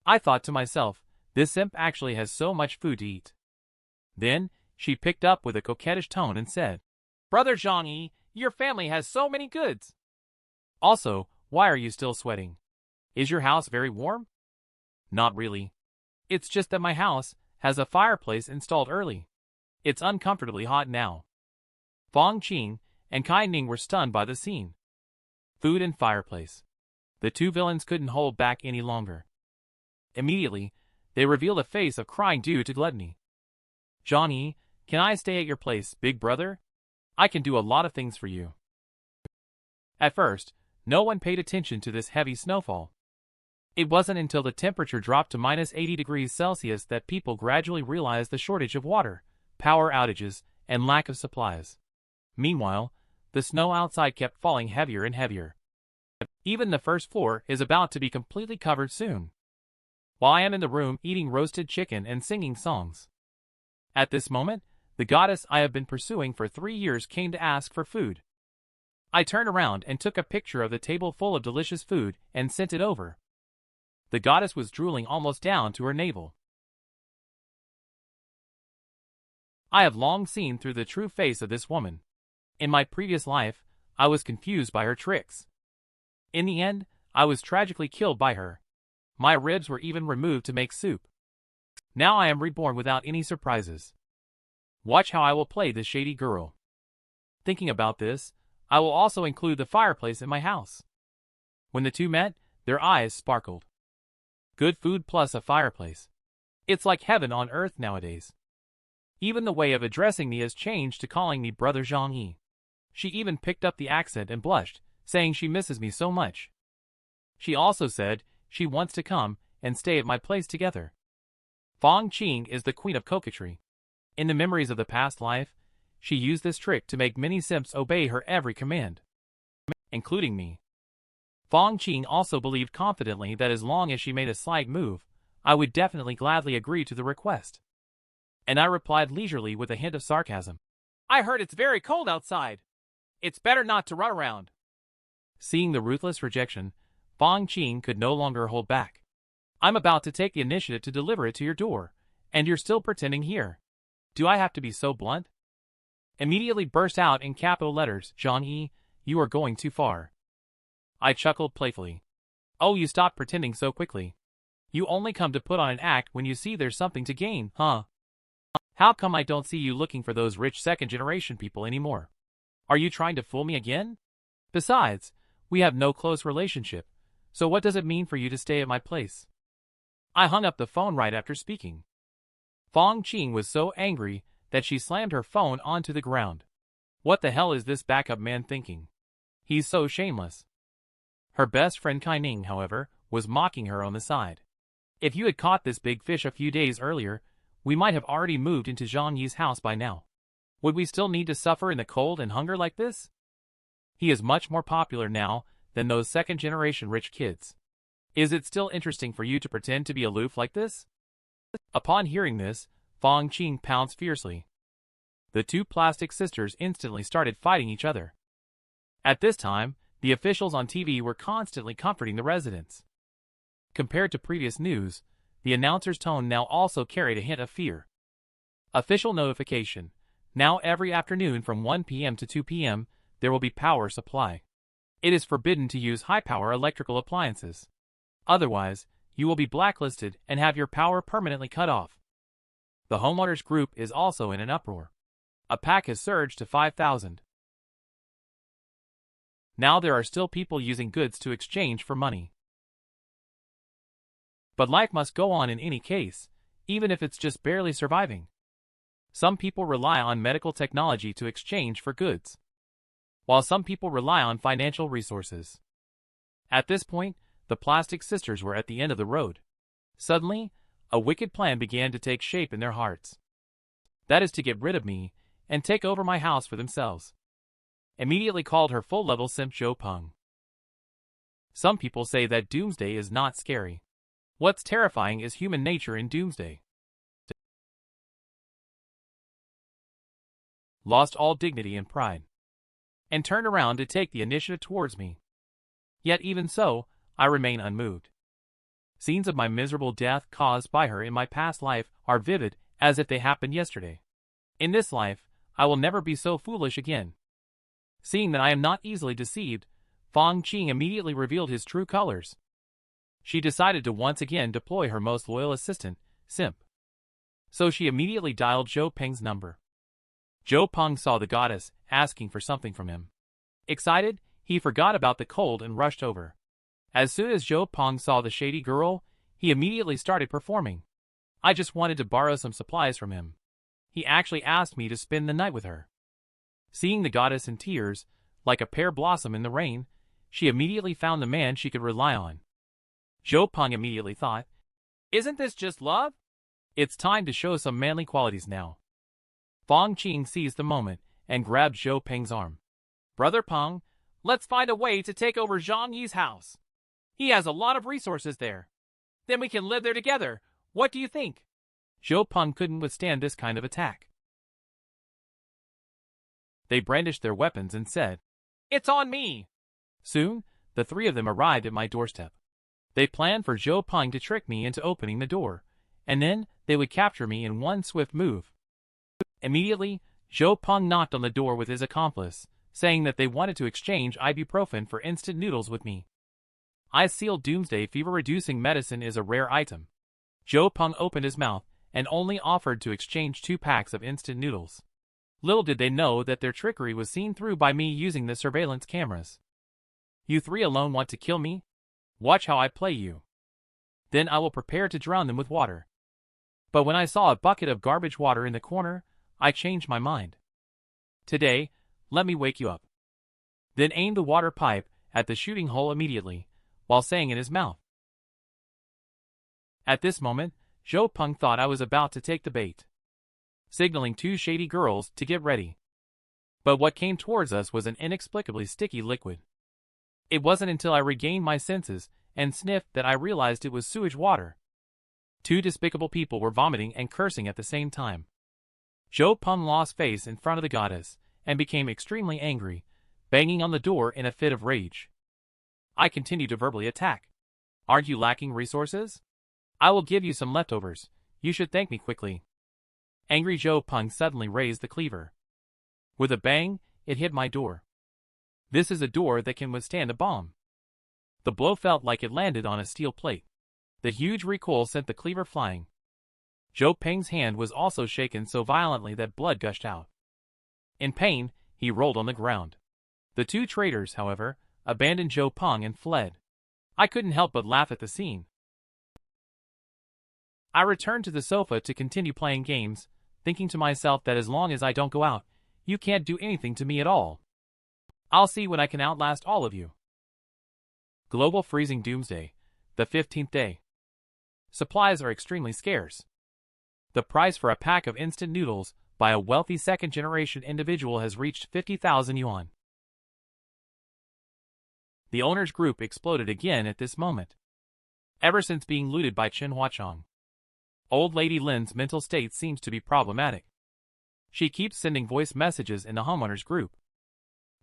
I thought to myself, this imp actually has so much food to eat. Then, she picked up with a coquettish tone and said, Brother ZhangYi, your family has so many goods. Also, why are you still sweating? Is your house very warm? Not really. It's just that my house has a fireplace installed early. It's uncomfortably hot now. Fong Qing and Kai Ning were stunned by the scene. Food and fireplace. The two villains couldn't hold back any longer. Immediately, they revealed a face of crying due to gluttony. ZhangYi, can I stay at your place, big brother? I can do a lot of things for you. At first, no one paid attention to this heavy snowfall. It wasn't until the temperature dropped to minus 80 degrees Celsius that people gradually realized the shortage of water, power outages, and lack of supplies. Meanwhile, the snow outside kept falling heavier and heavier. Even the first floor is about to be completely covered soon. While I am in the room eating roasted chicken and singing songs. At this moment, the goddess I have been pursuing for 3 years came to ask for food. I turned around and took a picture of the table full of delicious food and sent it over. The goddess was drooling almost down to her navel. I have long seen through the true face of this woman. In my previous life, I was confused by her tricks. In the end, I was tragically killed by her. My ribs were even removed to make soup. Now I am reborn without any surprises. Watch how I will play this shady girl. Thinking about this, I will also include the fireplace in my house. When the two met, their eyes sparkled. Good food plus a fireplace. It's like heaven on earth nowadays. Even the way of addressing me has changed to calling me Brother ZhangYi. She even picked up the accent and blushed, saying she misses me so much. She also said she wants to come and stay at my place together. Fong Qing is the queen of coquetry. In the memories of the past life, she used this trick to make many simps obey her every command, including me. Fong Qing also believed confidently that as long as she made a slight move, I would definitely gladly agree to the request. And I replied leisurely with a hint of sarcasm. I heard it's very cold outside. It's better not to run around. Seeing the ruthless rejection, Fong Qing could no longer hold back. I'm about to take the initiative to deliver it to your door, and you're still pretending here. Do I have to be so blunt? Immediately burst out in capital letters, ZhangYi, you are going too far. I chuckled playfully. Oh, you stopped pretending so quickly. You only come to put on an act when you see there's something to gain, huh? How come I don't see you looking for those rich second-generation people anymore? Are you trying to fool me again? Besides, we have no close relationship, so what does it mean for you to stay at my place? I hung up the phone right after speaking. Fong Qing was so angry that she slammed her phone onto the ground. What the hell is this backup man thinking? He's so shameless. Her best friend Kai Ning, however, was mocking her on the side. If you had caught this big fish a few days earlier, we might have already moved into ZhangYi's house by now. Would we still need to suffer in the cold and hunger like this? He is much more popular now than those second-generation rich kids. Is it still interesting for you to pretend to be aloof like this? Upon hearing this, Fong Qing pounced fiercely. The two plastic sisters instantly started fighting each other. At this time, the officials on TV were constantly comforting the residents. Compared to previous news, the announcer's tone now also carried a hint of fear. Official notification. Now every afternoon from 1 p.m. to 2 p.m., there will be power supply. It is forbidden to use high-power electrical appliances. Otherwise, you will be blacklisted and have your power permanently cut off. The homeowners group is also in an uproar. A pack has surged to 5,000. Now there are still people using goods to exchange for money. But life must go on in any case, even if it's just barely surviving. Some people rely on medical technology to exchange for goods, while some people rely on financial resources. At this point, the plastic sisters were at the end of the road. Suddenly, a wicked plan began to take shape in their hearts. That is to get rid of me and take over my house for themselves. Immediately called her full-level simp Zhou Peng. Some people say that Doomsday is not scary. What's terrifying is human nature in Doomsday. Lost all dignity and pride, and turned around to take the initiative towards me. Yet even so, I remain unmoved. Scenes of my miserable death caused by her in my past life are vivid as if they happened yesterday. In this life, I will never be so foolish again. Seeing that I am not easily deceived, Fong Qing immediately revealed his true colors. She decided to once again deploy her most loyal assistant, Simp. So she immediately dialed Zhou Peng's number. Zhou Peng saw the goddess asking for something from him. Excited, he forgot about the cold and rushed over. As soon as Zhou Peng saw the shady girl, he immediately started performing. I just wanted to borrow some supplies from him. He actually asked me to spend the night with her. Seeing the goddess in tears, like a pear blossom in the rain, she immediately found the man she could rely on. Zhou Peng immediately thought, "Isn't this just love? It's time to show some manly qualities now." Fang Qing seized the moment and grabbed Zhou Peng's arm. "Brother Peng, let's find a way to take over ZhangYi's house. He has a lot of resources there. Then we can live there together. What do you think?" Zhou Peng couldn't withstand this kind of attack. They brandished their weapons and said, "It's on me." Soon, the three of them arrived at my doorstep. They planned for Zhou Peng to trick me into opening the door, and then they would capture me in one swift move. Immediately, Zhou Peng knocked on the door with his accomplice, saying that they wanted to exchange ibuprofen for instant noodles with me. I sealed doomsday fever-reducing medicine is a rare item. Zhou Peng opened his mouth and only offered to exchange 2 packs of instant noodles. Little did they know that their trickery was seen through by me using the surveillance cameras. "You three alone want to kill me? Watch how I play you. Then I will prepare to drown them with water." But when I saw a bucket of garbage water in the corner, I changed my mind. "Today, let me wake you up." Then aimed the water pipe at the shooting hole immediately, while saying in his mouth. At this moment, Zhou Peng thought I was about to take the bait, signaling 2 shady girls to get ready. But what came towards us was an inexplicably sticky liquid. It wasn't until I regained my senses and sniffed that I realized it was sewage water. 2 despicable people were vomiting and cursing at the same time. Zhou Peng lost face in front of the goddess and became extremely angry, banging on the door in a fit of rage. I continued to verbally attack. "Aren't you lacking resources? I will give you some leftovers. You should thank me quickly." Angry Zhou Peng suddenly raised the cleaver. With a bang, it hit my door. This is a door that can withstand a bomb. The blow felt like it landed on a steel plate. The huge recoil sent the cleaver flying. Zhou Peng's hand was also shaken so violently that blood gushed out. In pain, he rolled on the ground. The 2 traitors, however, abandoned Zhou Peng and fled. I couldn't help but laugh at the scene. I returned to the sofa to continue playing games, thinking to myself that as long as I don't go out, you can't do anything to me at all. I'll see when I can outlast all of you. Global freezing doomsday, the 15th day. Supplies are extremely scarce. The price for a pack of instant noodles by a wealthy second-generation individual has reached 50,000 yuan. The owner's group exploded again at this moment. Ever since being looted by Chen Huachong, Old Lady Lin's mental state seems to be problematic. She keeps sending voice messages in the homeowner's group.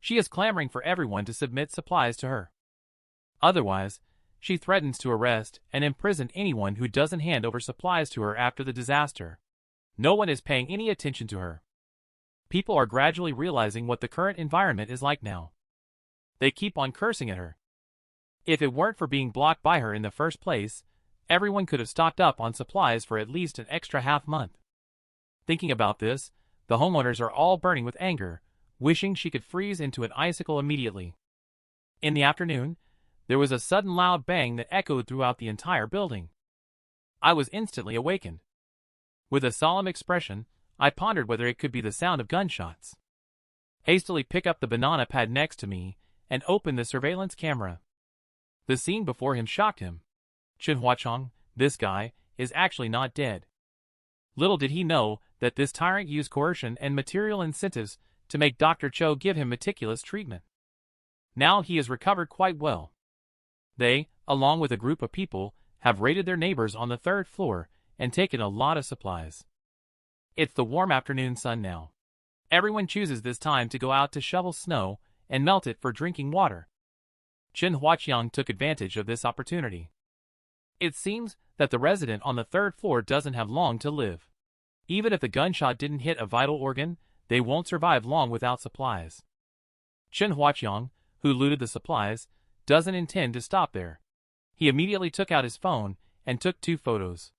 She is clamoring for everyone to submit supplies to her. Otherwise, she threatens to arrest and imprison anyone who doesn't hand over supplies to her after the disaster. No one is paying any attention to her. People are gradually realizing what the current environment is like now. They keep on cursing at her. If it weren't for being blocked by her in the first place, everyone could have stocked up on supplies for at least an extra half-month. Thinking about this, the homeowners are all burning with anger, wishing she could freeze into an icicle immediately. In the afternoon, there was a sudden loud bang that echoed throughout the entire building. I was instantly awakened. With a solemn expression, I pondered whether it could be the sound of gunshots. Hastily pick up the banana pad next to me and open the surveillance camera. The scene before him shocked him. Chen Huachong, this guy, is actually not dead. Little did he know that this tyrant used coercion and material incentives to make Dr. Cho give him meticulous treatment. Now he has recovered quite well. They, along with a group of people, have raided their neighbors on the 3rd floor and taken a lot of supplies. It's the warm afternoon sun now. Everyone chooses this time to go out to shovel snow and melt it for drinking water. Chen Huaqiang took advantage of this opportunity. It seems that the resident on the 3rd floor doesn't have long to live. Even if the gunshot didn't hit a vital organ, they won't survive long without supplies. Chen Huaqiang, who looted the supplies, doesn't intend to stop there. He immediately took out his phone and took 2 photos.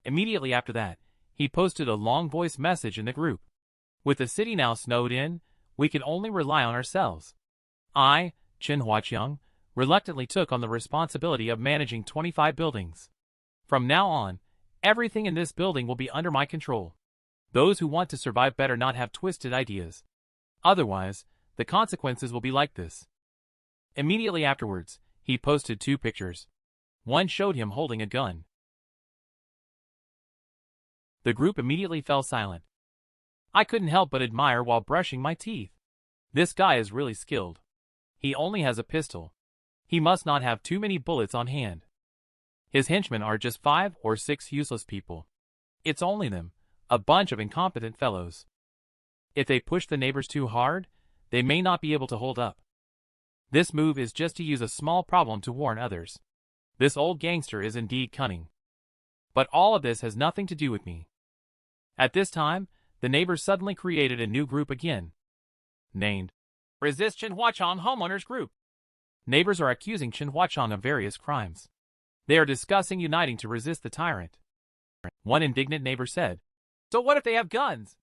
Immediately after that, he posted a long voice message in the group. With the city now snowed in, we can only rely on ourselves. I, Chen Huaqiang, reluctantly took on the responsibility of managing 25 buildings. From now on, everything in this building will be under my control. Those who want to survive better not have twisted ideas. Otherwise, the consequences will be like this. Immediately afterwards, he posted 2 pictures. One showed him holding a gun. The group immediately fell silent. I couldn't help but admire while brushing my teeth. This guy is really skilled. He only has a pistol. He must not have too many bullets on hand. His henchmen are just 5 or 6 useless people. It's only them, a bunch of incompetent fellows. If they push the neighbors too hard, they may not be able to hold up. This move is just to use a small problem to warn others. This old gangster is indeed cunning. But all of this has nothing to do with me. At this time, the neighbors suddenly created a new group again, named Resist Chinhuachong Homeowners Group. Neighbors are accusing Chinhuachong of various crimes. They are discussing uniting to resist the tyrant. One indignant neighbor said, "So what if they have guns?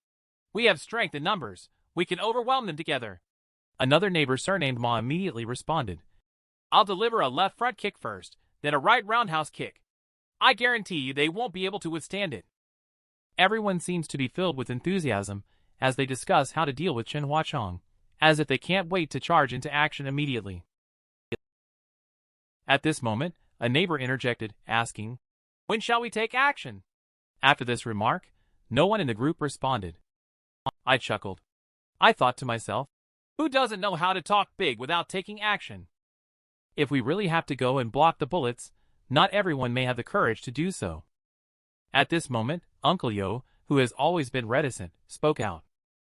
We have strength in numbers. We can overwhelm them together." Another neighbor surnamed Ma immediately responded, "I'll deliver a left front kick first, then a right roundhouse kick. I guarantee you they won't be able to withstand it." Everyone seems to be filled with enthusiasm as they discuss how to deal with Chinhuachong, as if they can't wait to charge into action immediately. At this moment, a neighbor interjected, asking, "When shall we take action?" After this remark, no one in the group responded. I chuckled. I thought to myself, who doesn't know how to talk big without taking action? If we really have to go and block the bullets, not everyone may have the courage to do so. At this moment, Uncle Yo, who has always been reticent, spoke out.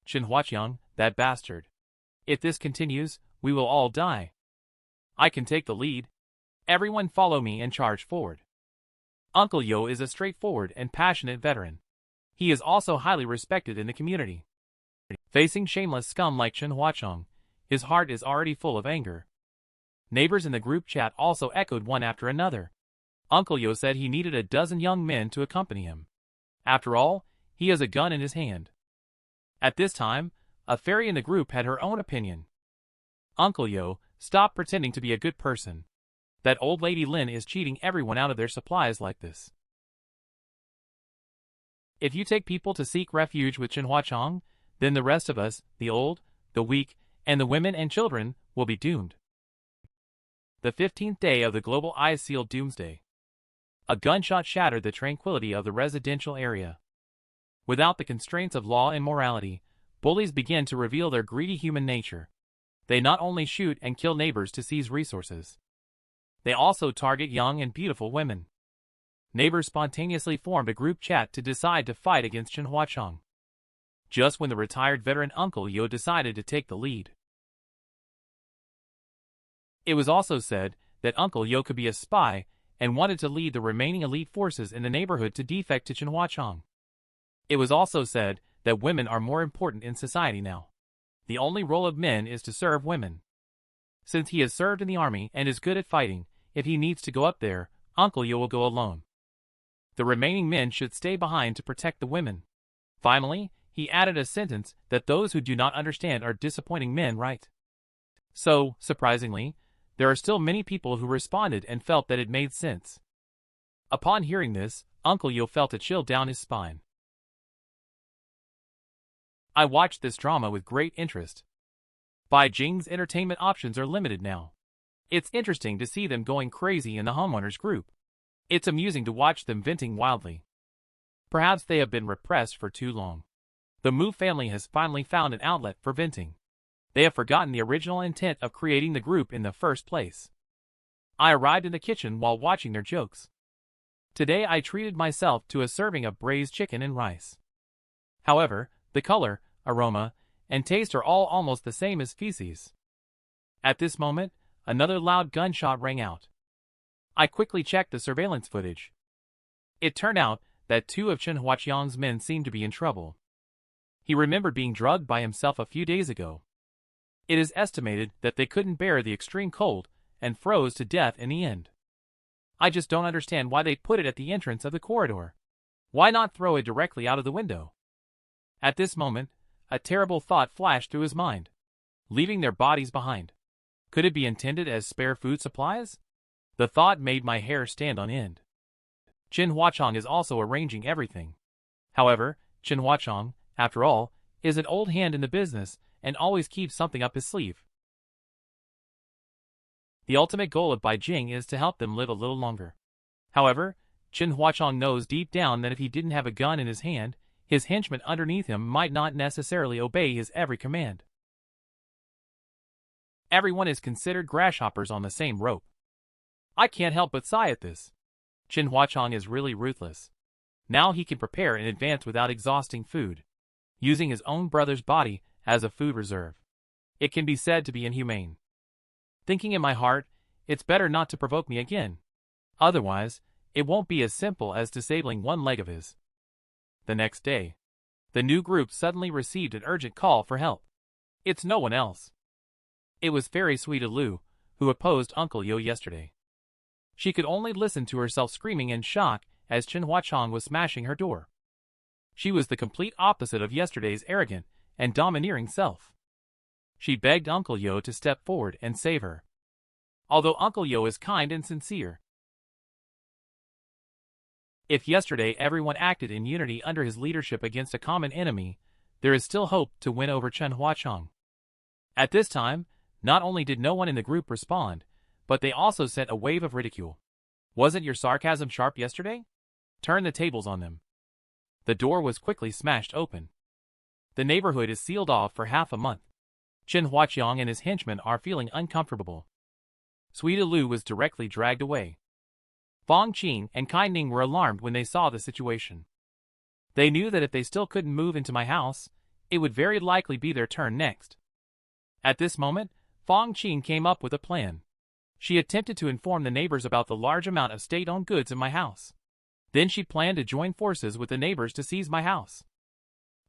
"Chinhuachong, that bastard. If this continues, we will all die. I can take the lead. Everyone follow me and charge forward." Uncle Yo is a straightforward and passionate veteran. He is also highly respected in the community. Facing shameless scum like Chinhuachong, his heart is already full of anger. Neighbors in the group chat also echoed one after another. Uncle Yo said he needed a dozen young men to accompany him. After all, he has a gun in his hand. At this time, a fairy in the group had her own opinion. "Uncle Yo, stop pretending to be a good person. That old lady Lin is cheating everyone out of their supplies like this. If you take people to seek refuge with Chinhuachong, then the rest of us, the old, the weak, and the women and children, will be doomed." The 15th day of the global ice-sealed doomsday. A gunshot shattered the tranquility of the residential area. Without the constraints of law and morality, bullies begin to reveal their greedy human nature. They not only shoot and kill neighbors to seize resources. They also target young and beautiful women. Neighbors spontaneously formed a group chat to decide to fight against Chinhuachong. Just when the retired veteran Uncle Yo decided to take the lead. It was also said that Uncle Yo could be a spy and wanted to lead the remaining elite forces in the neighborhood to defect to Chinhuachong. It was also said that women are more important in society now. The only role of men is to serve women. Since he has served in the army and is good at fighting, if he needs to go up there, Uncle Yo will go alone. The remaining men should stay behind to protect the women. Finally, he added a sentence that those who do not understand are disappointing men, right? So, surprisingly, there are still many people who responded and felt that it made sense. Upon hearing this, Uncle Yo felt a chill down his spine. I watched this drama with great interest. Beijing's entertainment options are limited now. It's interesting to see them going crazy in the homeowners group. It's amusing to watch them venting wildly. Perhaps they have been repressed for too long. The Mu family has finally found an outlet for venting. They have forgotten the original intent of creating the group in the first place. I arrived in the kitchen while watching their jokes. Today I treated myself to a serving of braised chicken and rice. However, the color, aroma, and taste are all almost the same as feces. At this moment, another loud gunshot rang out. I quickly checked the surveillance footage. It turned out that 2 of Chinhuachong's men seemed to be in trouble. He remembered being drugged by himself a few days ago. It is estimated that they couldn't bear the extreme cold and froze to death in the end. I just don't understand why they put it at the entrance of the corridor. Why not throw it directly out of the window? At this moment, a terrible thought flashed through his mind. Leaving their bodies behind. Could it be intended as spare food supplies? The thought made my hair stand on end. Chinhuachong is also arranging everything. However, Chinhuachong, after all, is an old hand in the business and always keeps something up his sleeve. The ultimate goal of Bai Jing is to help them live a little longer. However, Chen Huachong knows deep down that if he didn't have a gun in his hand, his henchmen underneath him might not necessarily obey his every command. Everyone is considered grasshoppers on the same rope. I can't help but sigh at this. Chen Huachong is really ruthless. Now he can prepare in advance without exhausting food, using his own brother's body as a food reserve. It can be said to be inhumane. Thinking in my heart, it's better not to provoke me again. Otherwise, it won't be as simple as disabling one leg of his. The next day, the new group suddenly received an urgent call for help. It's no one else. It was Fairy Sweet Lu, who opposed Uncle Yo yesterday. She could only listen to herself screaming in shock as Chen Huachong was smashing her door. She was the complete opposite of yesterday's arrogant and domineering self. She begged Uncle Yo to step forward and save her. Although Uncle Yo is kind and sincere. If yesterday everyone acted in unity under his leadership against a common enemy, there is still hope to win over Chen Huachong. At this time, not only did no one in the group respond, but they also sent a wave of ridicule. Wasn't your sarcasm sharp yesterday? Turn the tables on them. The door was quickly smashed open. The neighborhood is sealed off for half a month. Chen Huachong and his henchmen are feeling uncomfortable. Sweet Lu was directly dragged away. Fong Qing and Kai Ning were alarmed when they saw the situation. They knew that if they still couldn't move into my house, it would very likely be their turn next. At this moment, Fong Qing came up with a plan. She attempted to inform the neighbors about the large amount of state-owned goods in my house. Then she planned to join forces with the neighbors to seize my house.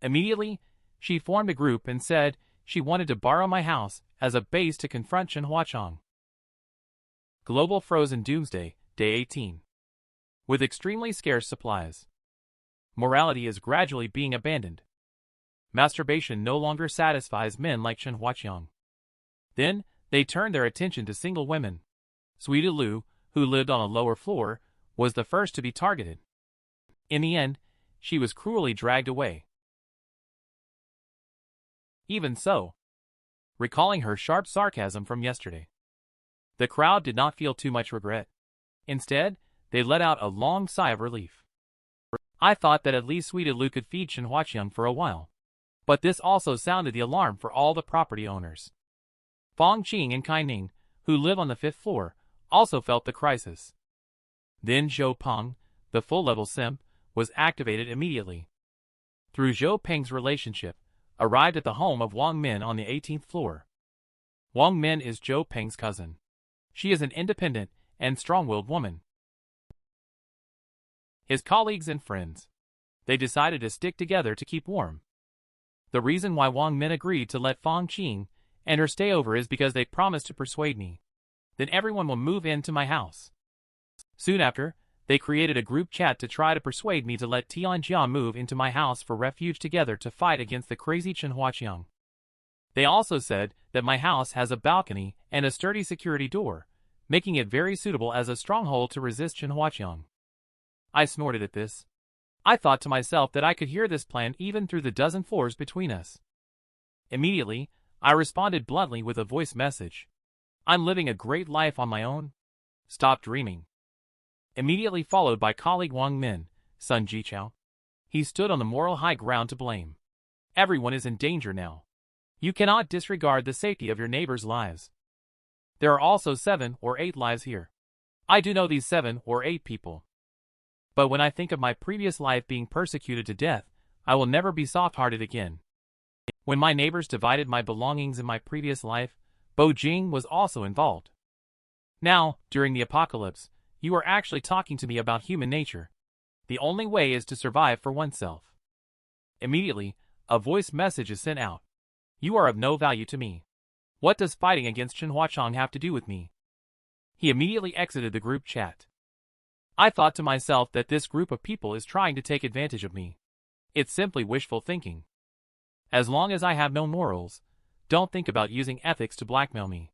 Immediately, she formed a group and said she wanted to borrow my house as a base to confront Chen Huachong. Global Frozen Doomsday, Day 18. With extremely scarce supplies, morality is gradually being abandoned. Masturbation no longer satisfies men like Chen Huachong. Then, they turned their attention to single women. Sweet Lu, who lived on a lower floor, was the first to be targeted. In the end, she was cruelly dragged away. Even so, recalling her sharp sarcasm from yesterday, the crowd did not feel too much regret. Instead, they let out a long sigh of relief. I thought that at least Sweet Lu could feed Chen Huachong for a while. But this also sounded the alarm for all the property owners. Fong Qing and Kai Ning, who live on the 5th floor, also felt the crisis. Then Zhou Peng, the full-level simp, was activated immediately. Through Zhou Peng's relationship, arrived at the home of Wang Min on the 18th floor. Wang Min is Zhou Peng's cousin. She is an independent and strong-willed woman. His colleagues and friends. They decided to stick together to keep warm. The reason why Wang Min agreed to let Fong Qing and her stay over is because they promised to persuade me. Then everyone will move into my house. Soon after, they created a group chat to try to persuade me to let Tianjia move into my house for refuge together to fight against the crazy Chen Huachong. They also said that my house has a balcony and a sturdy security door, making it very suitable as a stronghold to resist Chen Huachong. I snorted at this. I thought to myself that I could hear this plan even through the dozen floors between us. Immediately, I responded bluntly with a voice message. I'm living a great life on my own. Stop dreaming. Immediately followed by colleague Wang Min, Sun Jichao. He stood on the moral high ground to blame. Everyone is in danger now. You cannot disregard the safety of your neighbors' lives. There are also 7 or 8 lives here. I do know these 7 or 8 people. But when I think of my previous life being persecuted to death, I will never be soft-hearted again. When my neighbors divided my belongings in my previous life, Bo Jing was also involved. Now, during the apocalypse, you are actually talking to me about human nature. The only way is to survive for oneself. Immediately, a voice message is sent out. You are of no value to me. What does fighting against Chen Huachong have to do with me? He immediately exited the group chat. I thought to myself that this group of people is trying to take advantage of me. It's simply wishful thinking. As long as I have no morals, don't think about using ethics to blackmail me.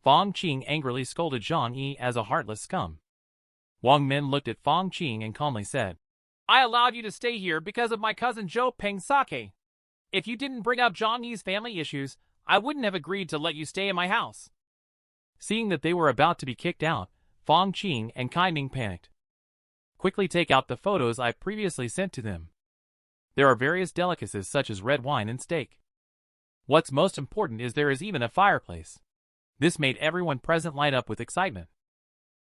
Fong Qing angrily scolded ZhangYi as a heartless scum. Wang Min looked at Fong Qing and calmly said, I allowed you to stay here because of my cousin Zhou Peng's sake. If you didn't bring up ZhangYi's family issues, I wouldn't have agreed to let you stay in my house. Seeing that they were about to be kicked out, Fong Qing and Kai Ning panicked. Quickly take out the photos I previously sent to them. There are various delicacies such as red wine and steak. What's most important is there is even a fireplace. This made everyone present light up with excitement.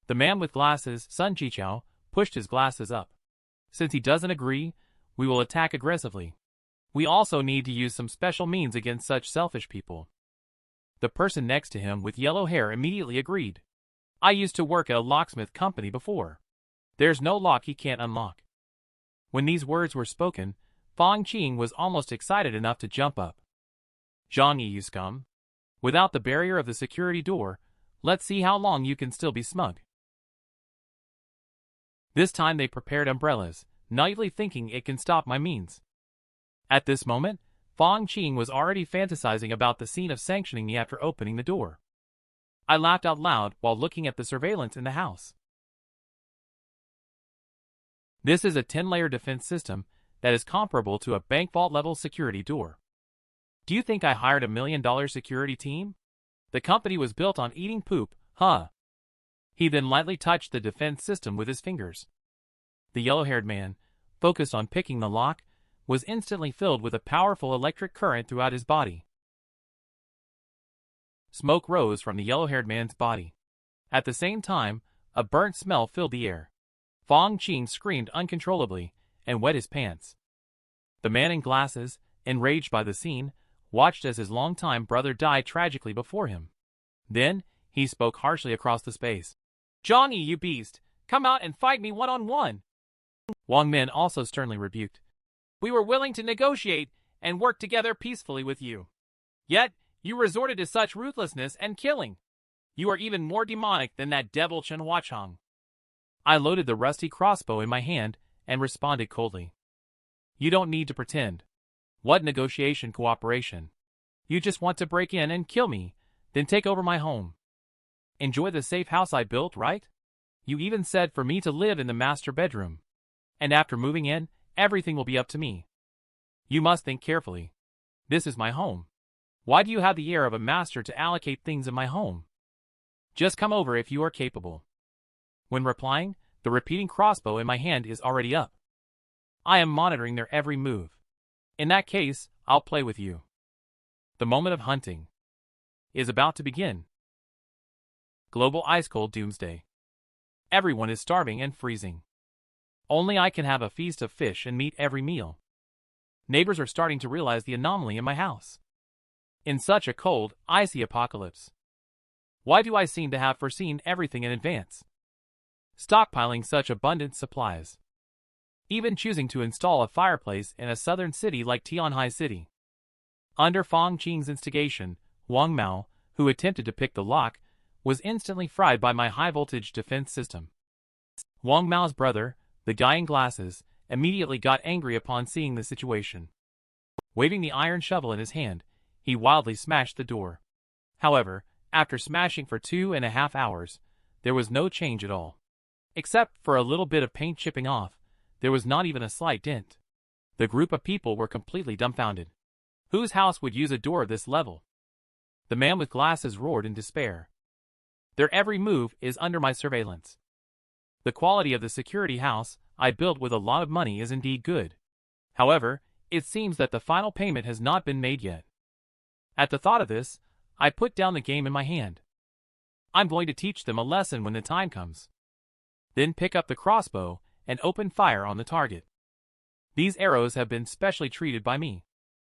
The man with glasses, Sun Chichao, pushed his glasses up. Since he doesn't agree, we will attack aggressively. We also need to use some special means against such selfish people. The person next to him with yellow hair immediately agreed. I used to work at a locksmith company before. There's no lock he can't unlock. When these words were spoken, Fong Qing was almost excited enough to jump up. ZhangYi, you scum. Without the barrier of the security door, let's see how long you can still be smug. This time they prepared umbrellas, naively thinking it can stop my means. At this moment, Fong Qing was already fantasizing about the scene of sanctioning me after opening the door. I laughed out loud while looking at the surveillance in the house. This is a 10-layer defense system that is comparable to a bank vault-level security door. Do you think I hired $1 million security team? The company was built on eating poop, huh? He then lightly touched the defense system with his fingers. The yellow-haired man, focused on picking the lock, was instantly filled with a powerful electric current throughout his body. Smoke rose from the yellow-haired man's body. At the same time, a burnt smell filled the air. Fong Qing screamed uncontrollably and wet his pants. The man in glasses, enraged by the scene, watched as his longtime brother died tragically before him. Then, he spoke harshly across the space. ZhangYi, you beast! Come out and fight me one-on-one! Wang Min also sternly rebuked. We were willing to negotiate and work together peacefully with you. Yet, you resorted to such ruthlessness and killing. You are even more demonic than that devil Chen Huachang. I loaded the rusty crossbow in my hand and responded coldly. You don't need to pretend. What negotiation cooperation? You just want to break in and kill me, then take over my home. Enjoy the safe house I built, right? You even said for me to live in the master bedroom. And after moving in, everything will be up to me. You must think carefully. This is my home. Why do you have the air of a master to allocate things in my home? Just come over if you are capable. When replying, the repeating crossbow in my hand is already up. I am monitoring their every move. In that case, I'll play with you. The moment of hunting is about to begin. Global ice-cold doomsday. Everyone is starving and freezing. Only I can have a feast of fish and meat every meal. Neighbors are starting to realize the anomaly in my house. In such a cold, icy apocalypse. Why do I seem to have foreseen everything in advance? Stockpiling such abundant supplies. Even choosing to install a fireplace in a southern city like Tianhai City. Under Fong Qing's instigation, Wang Mao, who attempted to pick the lock, was instantly fried by my high-voltage defense system. Wang Mao's brother, the guy in glasses, immediately got angry upon seeing the situation. Waving the iron shovel in his hand, he wildly smashed the door. However, after smashing for 2.5 hours, there was no change at all. Except for a little bit of paint chipping off, there was not even a slight dent. The group of people were completely dumbfounded. Whose house would use a door of this level? The man with glasses roared in despair. Their every move is under my surveillance. The quality of the security house I built with a lot of money is indeed good. However, it seems that the final payment has not been made yet. At the thought of this, I put down the game in my hand. I'm going to teach them a lesson when the time comes. Then pick up the crossbow and open fire on the target. These arrows have been specially treated by me.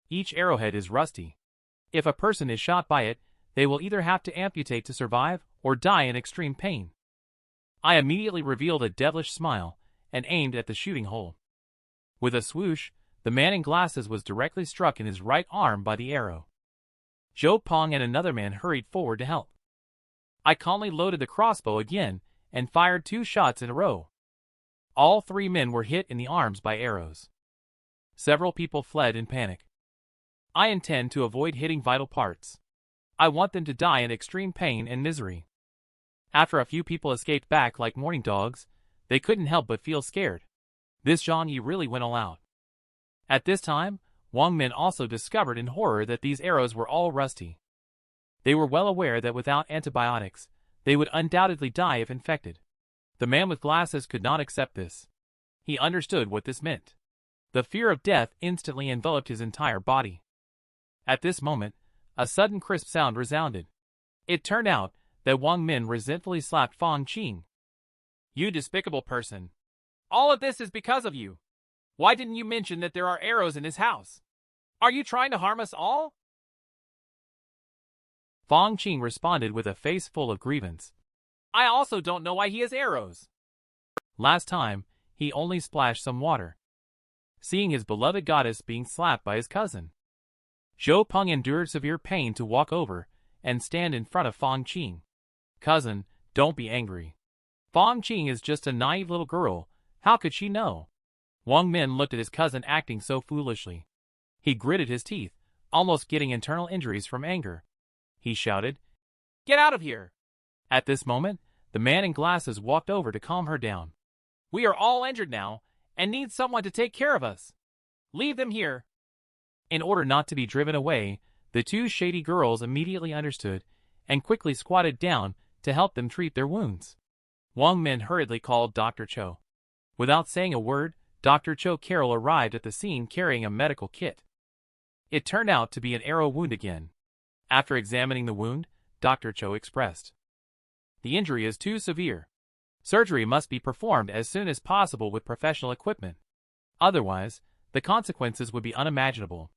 Each arrowhead is rusty. If a person is shot by it, they will either have to amputate to survive or die in extreme pain. I immediately revealed a devilish smile and aimed at the shooting hole. With a swoosh, the man in glasses was directly struck in his right arm by the arrow. Zhou Pong and another man hurried forward to help. I calmly loaded the crossbow again and fired 2 shots in a row. All 3 men were hit in the arms by arrows. Several people fled in panic. I intend to avoid hitting vital parts. I want them to die in extreme pain and misery. After a few people escaped back like mourning dogs, they couldn't help but feel scared. This ZhangYi really went all out. At this time, Wang Min also discovered in horror that these arrows were all rusty. They were well aware that without antibiotics, they would undoubtedly die if infected. The man with glasses could not accept this. He understood what this meant. The fear of death instantly enveloped his entire body. At this moment, a sudden crisp sound resounded. It turned out that Wang Min resentfully slapped Fang Qing. "You despicable person! All of this is because of you! Why didn't you mention that there are arrows in his house? Are you trying to harm us all?" Fang Qing responded with a face full of grievance. "I also don't know why he has arrows. Last time, he only splashed some water." Seeing his beloved goddess being slapped by his cousin, Zhou Peng endured severe pain to walk over and stand in front of Fang Qing. "Cousin, don't be angry. Fang Qing is just a naive little girl. How could she know?" Wang Min looked at his cousin acting so foolishly. He gritted his teeth, almost getting internal injuries from anger. He shouted, "Get out of here!" At this moment, the man in glasses walked over to calm her down. "We are all injured now, and need someone to take care of us. Leave them here." In order not to be driven away, the two shady girls immediately understood and quickly squatted down to help them treat their wounds. Wang Min hurriedly called Dr. Cho. Without saying a word, Dr. Cho Carol arrived at the scene carrying a medical kit. It turned out to be an arrow wound again. After examining the wound, Dr. Cho expressed, "The injury is too severe. Surgery must be performed as soon as possible with professional equipment. Otherwise, the consequences would be unimaginable."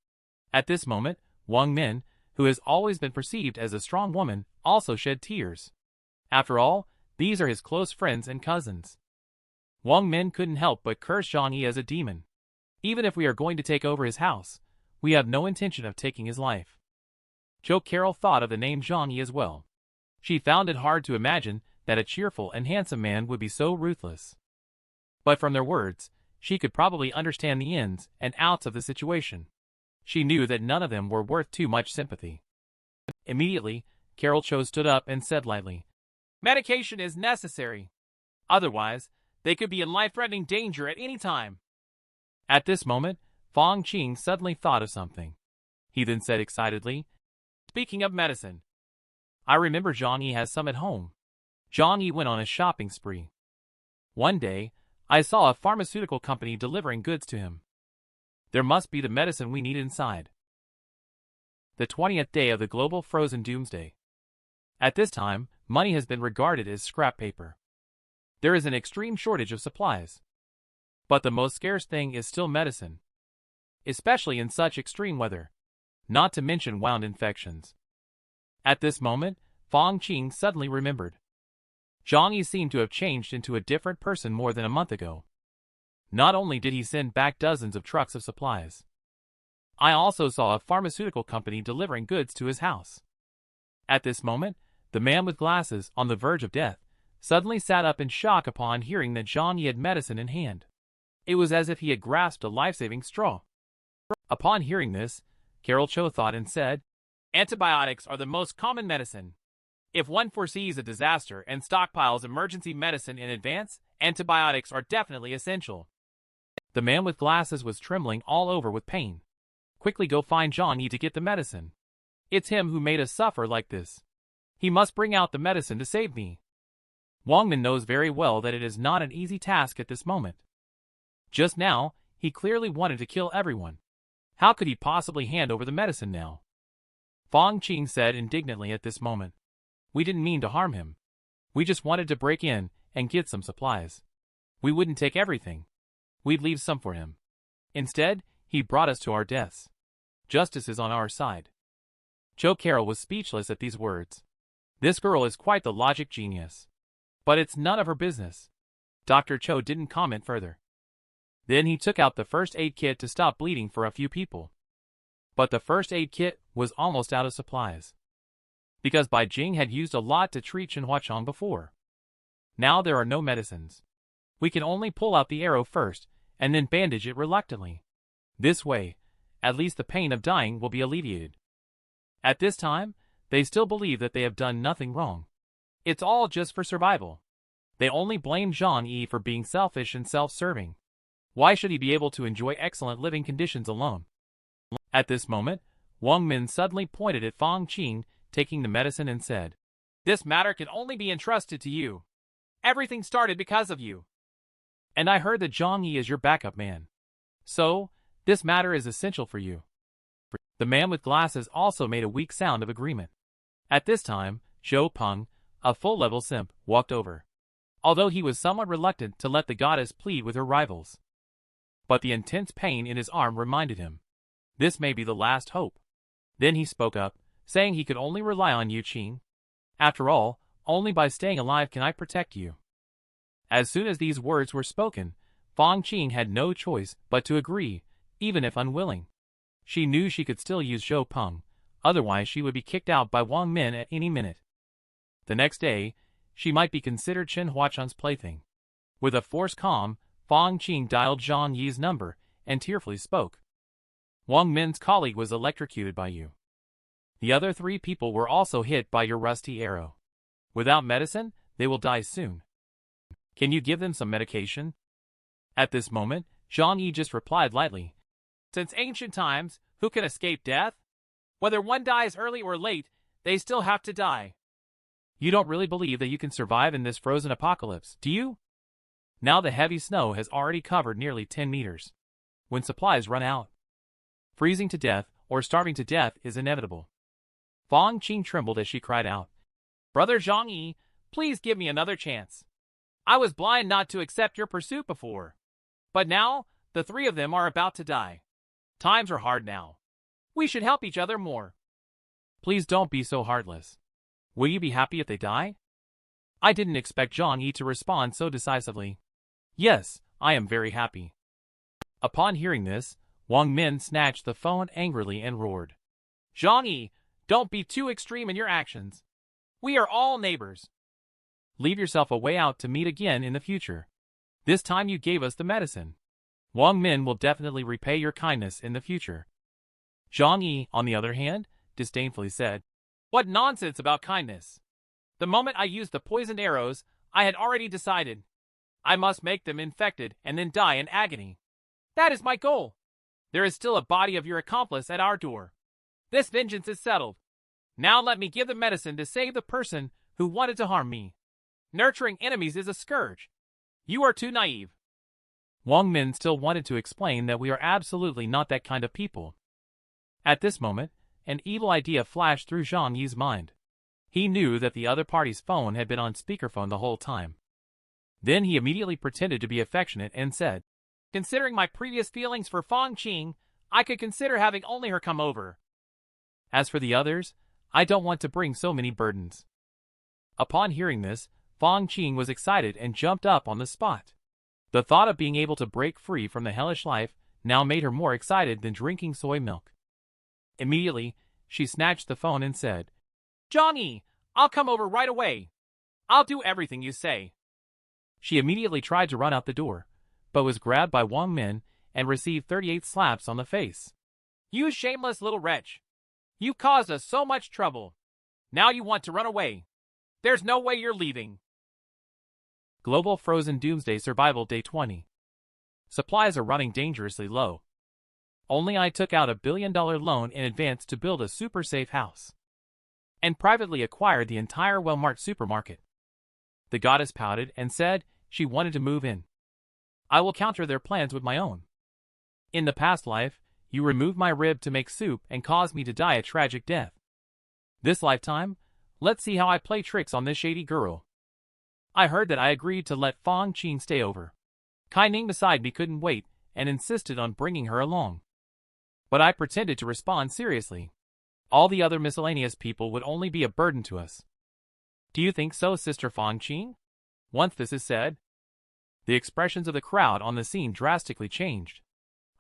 At this moment, Wang Min, who has always been perceived as a strong woman, also shed tears. After all, these are his close friends and cousins. Wang Min couldn't help but curse ZhangYi as a demon. "Even if we are going to take over his house, we have no intention of taking his life." Cho Carol thought of the name ZhangYi as well. She found it hard to imagine that a cheerful and handsome man would be so ruthless. But from their words, she could probably understand the ins and outs of the situation. She knew that none of them were worth too much sympathy. Immediately, Carol Cho stood up and said lightly, "Medication is necessary. Otherwise, they could be in life-threatening danger at any time." At this moment, Fang Qing suddenly thought of something. He then said excitedly, "Speaking of medicine, I remember ZhangYi has some at home." ZhangYi went on a shopping spree. "One day, I saw a pharmaceutical company delivering goods to him. There must be the medicine we need inside." The 20th day of the global frozen doomsday. At this time, money has been regarded as scrap paper. There is an extreme shortage of supplies. But the most scarce thing is still medicine. Especially in such extreme weather. Not to mention wound infections. At this moment, Fang Qing suddenly remembered. ZhangYi seemed to have changed into a different person more than a month ago. Not only did he send back dozens of trucks of supplies, I also saw a pharmaceutical company delivering goods to his house. At this moment, the man with glasses, on the verge of death, suddenly sat up in shock upon hearing that ZhangYi had medicine in hand. It was as if he had grasped a life-saving straw. Upon hearing this, Carol Cho thought and said, "Antibiotics are the most common medicine. If one foresees a disaster and stockpiles emergency medicine in advance, antibiotics are definitely essential." The man with glasses was trembling all over with pain. "Quickly go find ZhangYi to get the medicine. It's him who made us suffer like this. He must bring out the medicine to save me." Wang Min knows very well that it is not an easy task at this moment. Just now, he clearly wanted to kill everyone. How could he possibly hand over the medicine now? Fang Qing said indignantly at this moment, "We didn't mean to harm him. We just wanted to break in and get some supplies. We wouldn't take everything. We'd leave some for him. Instead, he brought us to our deaths. Justice is on our side." Cho Carol was speechless at these words. This girl is quite the logic genius. But it's none of her business. Dr. Cho didn't comment further. Then he took out the first aid kit to stop bleeding for a few people. But the first aid kit was almost out of supplies. Because Bai Jing had used a lot to treat Chen Huachong before. Now there are no medicines. We can only pull out the arrow first, and then bandage it reluctantly. This way, at least the pain of dying will be alleviated. At this time, they still believe that they have done nothing wrong. It's all just for survival. They only blame ZhangYi for being selfish and self-serving. Why should he be able to enjoy excellent living conditions alone? At this moment, Wang Min suddenly pointed at Fang Qing, taking the medicine, and said, "This matter can only be entrusted to you. Everything started because of you. And I heard that ZhangYi is your backup man. So, this matter is essential for you." The man with glasses also made a weak sound of agreement. At this time, Zhou Peng, a full-level simp, walked over. Although he was somewhat reluctant to let the goddess plead with her rivals. But the intense pain in his arm reminded him. This may be the last hope. Then he spoke up, saying he could only rely on you, Qing. After all, only by staying alive can I protect you. As soon as these words were spoken, Fang Qing had no choice but to agree, even if unwilling. She knew she could still use Zhou Peng, otherwise she would be kicked out by Wang Min at any minute. The next day, she might be considered Chen Huachan's plaything. With a forced calm, Fang Qing dialed ZhangYi's number and tearfully spoke. "Wang Min's colleague was electrocuted by you. The other 3 people were also hit by your rusty arrow. Without medicine, they will die soon. Can you give them some medication?" At this moment, ZhangYi just replied lightly, "Since ancient times, who can escape death? Whether one dies early or late, they still have to die. You don't really believe that you can survive in this frozen apocalypse, do you? Now the heavy snow has already covered nearly 10 meters. When supplies run out, freezing to death or starving to death is inevitable." Fang Qing trembled as she cried out, "Brother ZhangYi, please give me another chance. I was blind not to accept your pursuit before. But now, the 3 of them are about to die. Times are hard now. We should help each other more. Please don't be so heartless. Will you be happy if they die?" I didn't expect ZhangYi to respond so decisively. "Yes, I am very happy." Upon hearing this, Wang Min snatched the phone angrily and roared, "ZhangYi, don't be too extreme in your actions. We are all neighbors. Leave yourself a way out to meet again in the future. This time you gave us the medicine. Wang Min will definitely repay your kindness in the future." ZhangYi, on the other hand, disdainfully said, "What nonsense about kindness. The moment I used the poisoned arrows, I had already decided. I must make them infected and then die in agony. That is my goal. There is still a body of your accomplice at our door. This vengeance is settled. Now let me give the medicine to save the person who wanted to harm me. Nurturing enemies is a scourge. You are too naive." Wang Min still wanted to explain that we are absolutely not that kind of people. At this moment, an evil idea flashed through ZhangYi's mind. He knew that the other party's phone had been on speakerphone the whole time. Then he immediately pretended to be affectionate and said, "Considering my previous feelings for Fang Qing, I could consider having only her come over. As for the others, I don't want to bring so many burdens." Upon hearing this, Fang Qing was excited and jumped up on the spot. The thought of being able to break free from the hellish life now made her more excited than drinking soy milk. Immediately, she snatched the phone and said, "ZhangYi, I'll come over right away. I'll do everything you say." She immediately tried to run out the door, but was grabbed by Wang Min and received 38 slaps on the face. "You shameless little wretch. You caused us so much trouble. Now you want to run away. There's no way you're leaving." Global Frozen Doomsday Survival Day 20. Supplies are running dangerously low. Only I took out $1 billion loan in advance to build a super safe house. And privately acquired the entire Walmart supermarket. The goddess pouted and said she wanted to move in. I will counter their plans with my own. In the past life, you removed my rib to make soup and caused me to die a tragic death. This lifetime, let's see how I play tricks on this shady girl. I heard that I agreed to let Fang Qing stay over. Kai Ning beside me couldn't wait and insisted on bringing her along. But I pretended to respond seriously. All the other miscellaneous people would only be a burden to us. Do you think so, Sister Fang Qing? Once this is said, the expressions of the crowd on the scene drastically changed.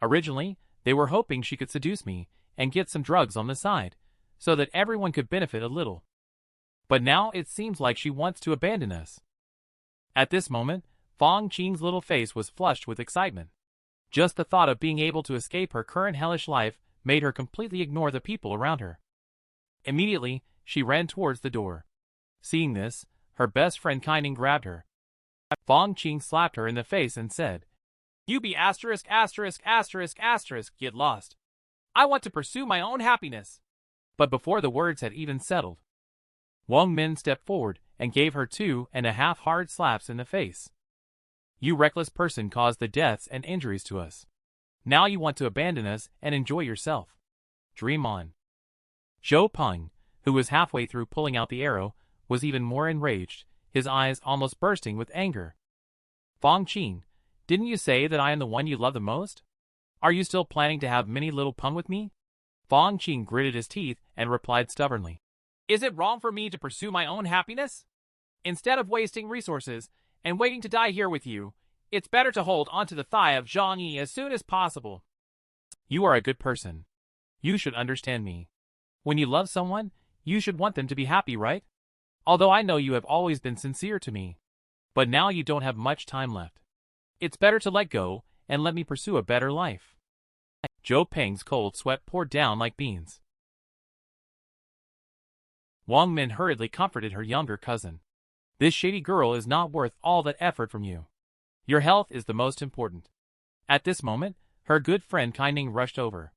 Originally, they were hoping she could seduce me and get some drugs on the side, so that everyone could benefit a little. But now it seems like she wants to abandon us. At this moment, Fang Qing's little face was flushed with excitement. Just the thought of being able to escape her current hellish life made her completely ignore the people around her. Immediately, she ran towards the door. Seeing this, her best friend Kai Ning grabbed her. Fang Qing slapped her in the face and said, "You be ********, get lost. I want to pursue my own happiness. But before the words had even settled, Wang Min stepped forward and gave her 2.5 hard slaps in the face. You reckless person caused the deaths and injuries to us. Now you want to abandon us and enjoy yourself. Dream on. Zhou Peng, who was halfway through pulling out the arrow, was even more enraged, his eyes almost bursting with anger. Fang Qing, didn't you say that I am the one you love the most? Are you still planning to have many little Peng with me? Fang Qing gritted his teeth and replied stubbornly. Is it wrong for me to pursue my own happiness? Instead of wasting resources and waiting to die here with you, it's better to hold onto the thigh of ZhangYi as soon as possible. You are a good person. You should understand me. When you love someone, you should want them to be happy, right? Although I know you have always been sincere to me. But now you don't have much time left. It's better to let go and let me pursue a better life. Zhou Peng's cold sweat poured down like beans. Wang Min hurriedly comforted her younger cousin. This shady girl is not worth all that effort from you. Your health is the most important. At this moment, her good friend Kai Ning rushed over.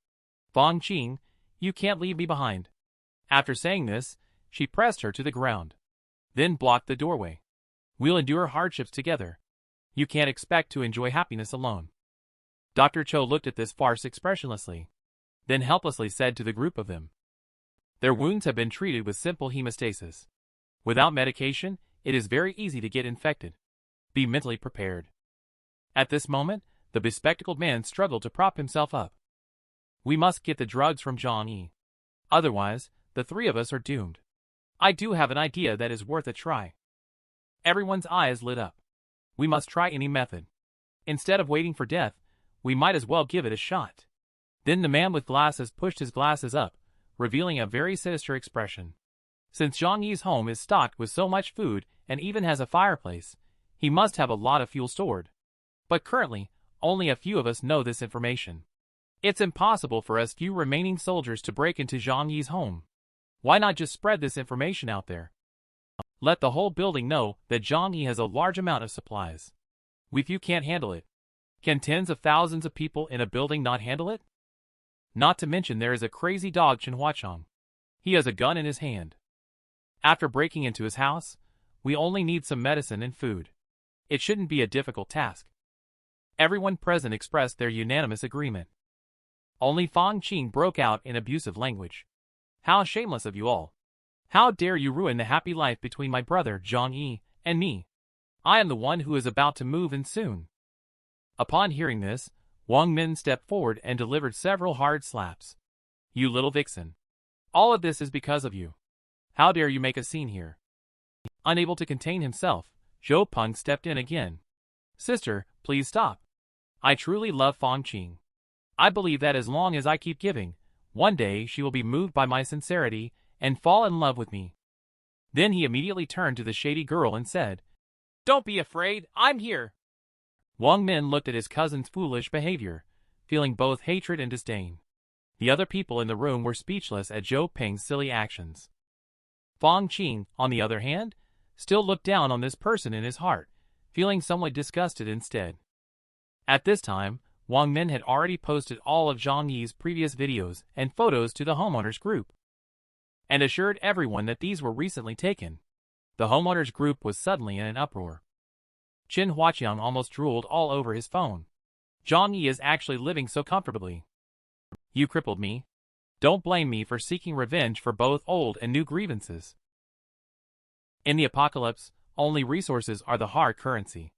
Fang Qing, you can't leave me behind. After saying this, she pressed her to the ground. Then blocked the doorway. We'll endure hardships together. You can't expect to enjoy happiness alone. Dr. Cho looked at this farce expressionlessly, then helplessly said to the group of them. Their wounds have been treated with simple hemostasis. Without medication, it is very easy to get infected. Be mentally prepared. At this moment, the bespectacled man struggled to prop himself up. We must get the drugs from ZhangYi. Otherwise, the three of us are doomed. I do have an idea that is worth a try. Everyone's eyes lit up. We must try any method. Instead of waiting for death, we might as well give it a shot. Then the man with glasses pushed his glasses up, revealing a very sinister expression. Since ZhangYi's home is stocked with so much food and even has a fireplace, he must have a lot of fuel stored. But currently, only a few of us know this information. It's impossible for us few remaining soldiers to break into ZhangYi's home. Why not just spread this information out there? Let the whole building know that ZhangYi has a large amount of supplies. We few can't handle it. Can tens of thousands of people in a building not handle it? Not to mention there is a crazy dog Chen Huachang. He has a gun in his hand. After breaking into his house, we only need some medicine and food. It shouldn't be a difficult task. Everyone present expressed their unanimous agreement. Only Fang Qing broke out in abusive language. How shameless of you all. How dare you ruin the happy life between my brother ZhangYi and me? I am the one who is about to move in soon. Upon hearing this, Wang Min stepped forward and delivered several hard slaps. You little vixen. All of this is because of you. How dare you make a scene here? Unable to contain himself, Zhou Peng stepped in again. Sister, please stop. I truly love Fang Qing. I believe that as long as I keep giving, one day she will be moved by my sincerity and fall in love with me. Then he immediately turned to the shady girl and said, Don't be afraid, I'm here. Wang Min looked at his cousin's foolish behavior, feeling both hatred and disdain. The other people in the room were speechless at Zhou Peng's silly actions. Fang Qing, on the other hand, still looked down on this person in his heart, feeling somewhat disgusted instead. At this time, Wang Min had already posted all of ZhangYi's previous videos and photos to the homeowners group, and assured everyone that these were recently taken. The homeowners group was suddenly in an uproar. Chen Huaqiang almost drooled all over his phone. ZhangYi is actually living so comfortably. You crippled me. Don't blame me for seeking revenge for both old and new grievances. In the apocalypse, only resources are the hard currency.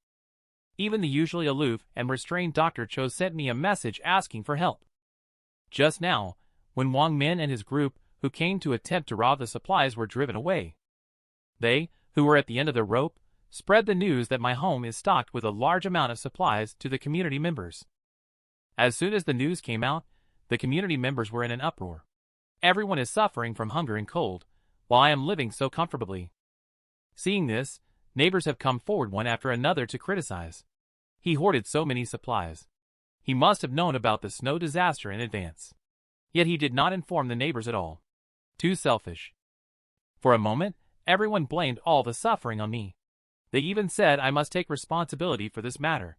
Even the usually aloof and restrained Dr. Cho sent me a message asking for help. Just now, when Wang Min and his group, who came to attempt to rob the supplies, were driven away, they, who were at the end of the rope, spread the news that my home is stocked with a large amount of supplies to the community members. As soon as the news came out, the community members were in an uproar. Everyone is suffering from hunger and cold, while I am living so comfortably. Seeing this, neighbors have come forward one after another to criticize. He hoarded so many supplies. He must have known about the snow disaster in advance. Yet he did not inform the neighbors at all. Too selfish. For a moment, everyone blamed all the suffering on me. They even said I must take responsibility for this matter.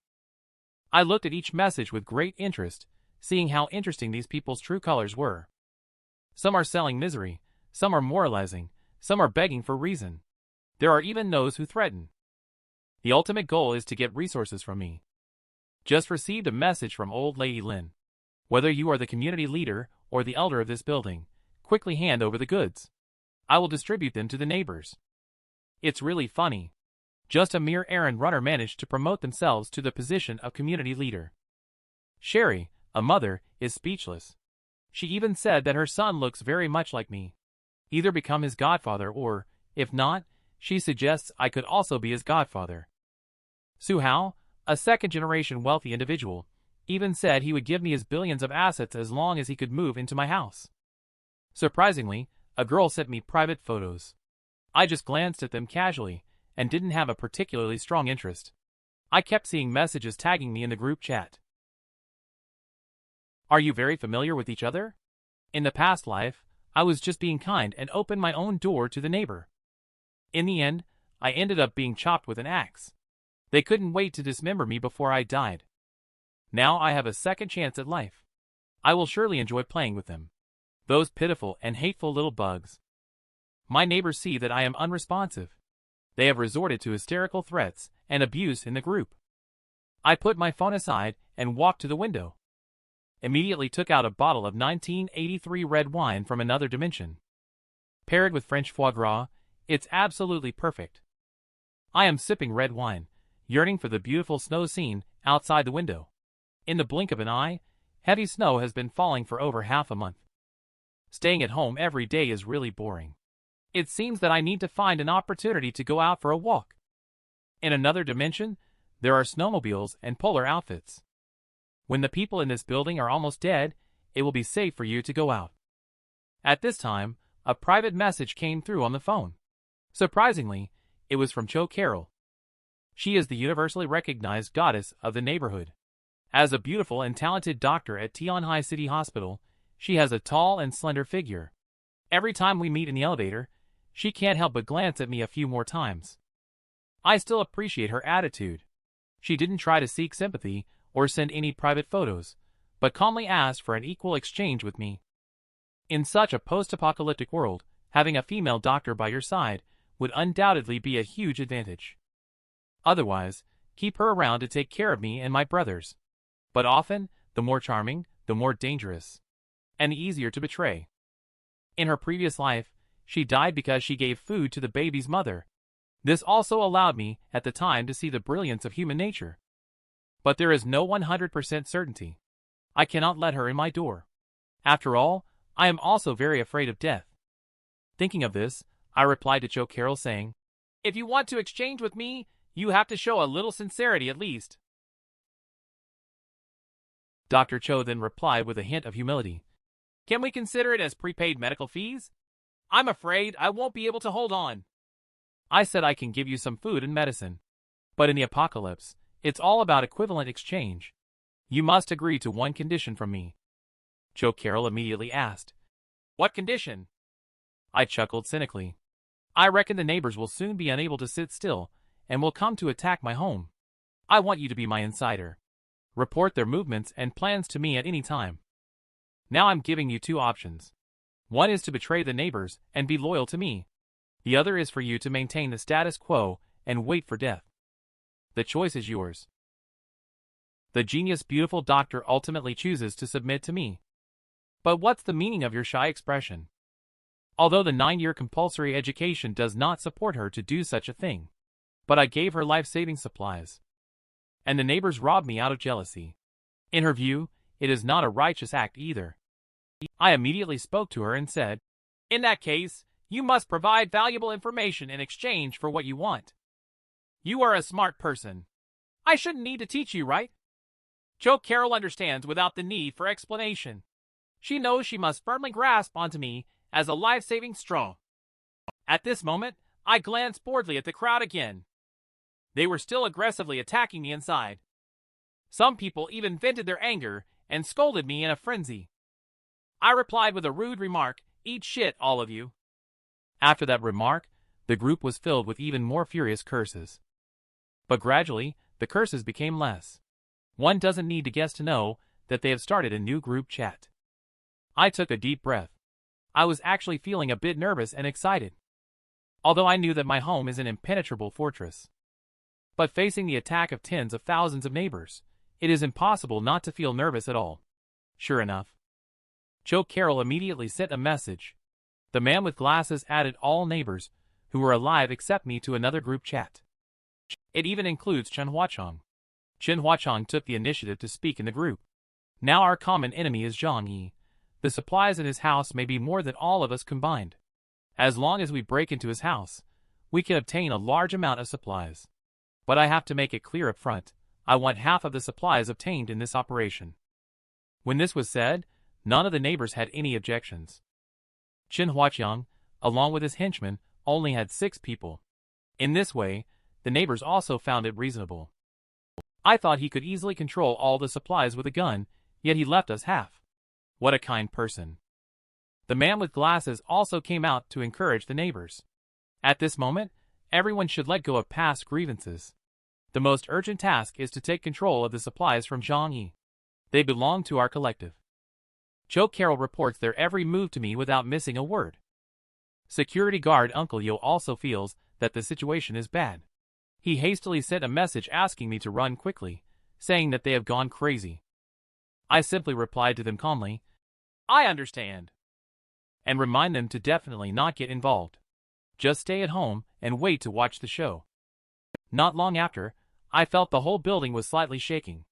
I looked at each message with great interest, seeing how interesting these people's true colors were. Some are selling misery, some are moralizing, some are begging for reason. There are even those who threaten. The ultimate goal is to get resources from me. Just received a message from old lady Lin. Whether you are the community leader or the elder of this building, quickly hand over the goods. I will distribute them to the neighbors. It's really funny. Just a mere errand runner managed to promote themselves to the position of community leader. Sherry, a mother, is speechless. She even said that her son looks very much like me. Either become his godfather or, if not, she suggests I could also be his godfather. Su Hao, a second-generation wealthy individual, even said he would give me his billions of assets as long as he could move into my house. Surprisingly, a girl sent me private photos. I just glanced at them casually and didn't have a particularly strong interest. I kept seeing messages tagging me in the group chat. Are you very familiar with each other? In the past life, I was just being kind and opened my own door to the neighbor. In the end, I ended up being chopped with an axe. They couldn't wait to dismember me before I died. Now I have a second chance at life. I will surely enjoy playing with them. Those pitiful and hateful little bugs. My neighbors see that I am unresponsive. They have resorted to hysterical threats and abuse in the group. I put my phone aside and walked to the window. Immediately took out a bottle of 1983 red wine from another dimension. Paired with French foie gras, it's absolutely perfect. I am sipping red wine, yearning for the beautiful snow scene outside the window. In the blink of an eye, heavy snow has been falling for over half a month. Staying at home every day is really boring. It seems that I need to find an opportunity to go out for a walk. In another dimension, there are snowmobiles and polar outfits. When the people in this building are almost dead, it will be safe for you to go out. At this time, a private message came through on the phone. Surprisingly, it was from Cho Carol. She is the universally recognized goddess of the neighborhood. As a beautiful and talented doctor at Tianhai City Hospital, she has a tall and slender figure. Every time we meet in the elevator, she can't help but glance at me a few more times. I still appreciate her attitude. She didn't try to seek sympathy or send any private photos, but calmly asked for an equal exchange with me. In such a post-apocalyptic world, having a female doctor by your side would undoubtedly be a huge advantage. Otherwise, keep her around to take care of me and my brothers. But often, the more charming, the more dangerous, and easier to betray. In her previous life, she died because she gave food to the baby's mother. This also allowed me, at the time, to see the brilliance of human nature. But there is no 100% certainty. I cannot let her in my door. After all, I am also very afraid of death. Thinking of this, I replied to Cho Carol saying, "If you want to exchange with me, you have to show a little sincerity at least." Dr. Cho then replied with a hint of humility, "Can we consider it as prepaid medical fees? I'm afraid I won't be able to hold on." I said I can give you some food and medicine. But in the apocalypse, it's all about equivalent exchange. You must agree to one condition from me. Cho Carol immediately asked, "What condition?" I chuckled cynically. "I reckon the neighbors will soon be unable to sit still and will come to attack my home. I want you to be my insider. Report their movements and plans to me at any time. Now I'm giving you two options. One is to betray the neighbors and be loyal to me. The other is for you to maintain the status quo and wait for death. The choice is yours." The genius beautiful doctor ultimately chooses to submit to me. But what's the meaning of your shy expression? Although the 9-year compulsory education does not support her to do such a thing. But I gave her life-saving supplies. And the neighbors robbed me out of jealousy. In her view, it is not a righteous act either. I immediately spoke to her and said, "In that case, you must provide valuable information in exchange for what you want. You are a smart person. I shouldn't need to teach you, right?" Cho Carol understands without the need for explanation. She knows she must firmly grasp onto me as a life-saving straw. At this moment, I glanced boredly at the crowd again. They were still aggressively attacking me inside. Some people even vented their anger and scolded me in a frenzy. I replied with a rude remark, "Eat shit, all of you." After that remark, the group was filled with even more furious curses. But gradually, the curses became less. One doesn't need to guess to know that they have started a new group chat. I took a deep breath. I was actually feeling a bit nervous and excited. Although I knew that my home is an impenetrable fortress. But facing the attack of tens of thousands of neighbors, it is impossible not to feel nervous at all. Sure enough, Joe Carroll immediately sent a message. The man with glasses added all neighbors who were alive except me to another group chat. It even includes Chen Huachong. Chen Huachong took the initiative to speak in the group. Now our common enemy is ZhangYi. The supplies in his house may be more than all of us combined. As long as we break into his house, we can obtain a large amount of supplies. But I have to make it clear up front, I want half of the supplies obtained in this operation. When this was said, none of the neighbors had any objections. Chen Huachong, along with his henchmen, only had 6 people. In this way, the neighbors also found it reasonable. I thought he could easily control all the supplies with a gun, yet he left us half. What a kind person. The man with glasses also came out to encourage the neighbors. At this moment, everyone should let go of past grievances. The most urgent task is to take control of the supplies from ZhangYi. They belong to our collective. Joe Carroll reports their every move to me without missing a word. Security guard Uncle Yo also feels that the situation is bad. He hastily sent a message asking me to run quickly, saying that they have gone crazy. I simply replied to them calmly, I understand, and remind them to definitely not get involved. Just stay at home and wait to watch the show. Not long after, I felt the whole building was slightly shaking.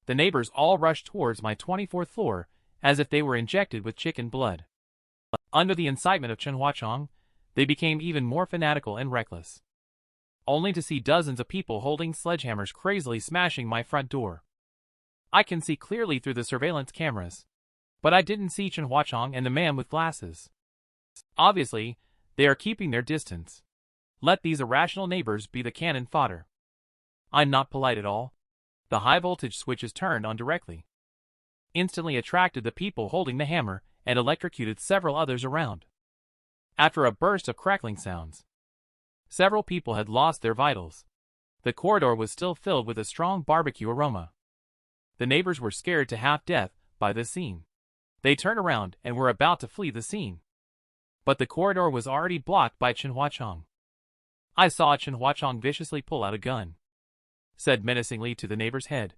The neighbors all rushed towards my 24th floor as if they were injected with chicken blood. Under the incitement of Chen Huachong, they became even more fanatical and reckless. Only to see dozens of people holding sledgehammers crazily smashing my front door. I can see clearly through the surveillance cameras. But I didn't see Chen Huachong and the man with glasses. Obviously, they are keeping their distance. Let these irrational neighbors be the cannon fodder. I'm not polite at all. The high voltage switch is turned on directly. Instantly attracted the people holding the hammer and electrocuted several others around. After a burst of crackling sounds, several people had lost their vitals. The corridor was still filled with a strong barbecue aroma. The neighbors were scared to half death by this scene. They turned around and were about to flee the scene. But the corridor was already blocked by Chen Huachong. I saw Chen Huachong viciously pull out a gun. Said menacingly to the neighbor's head,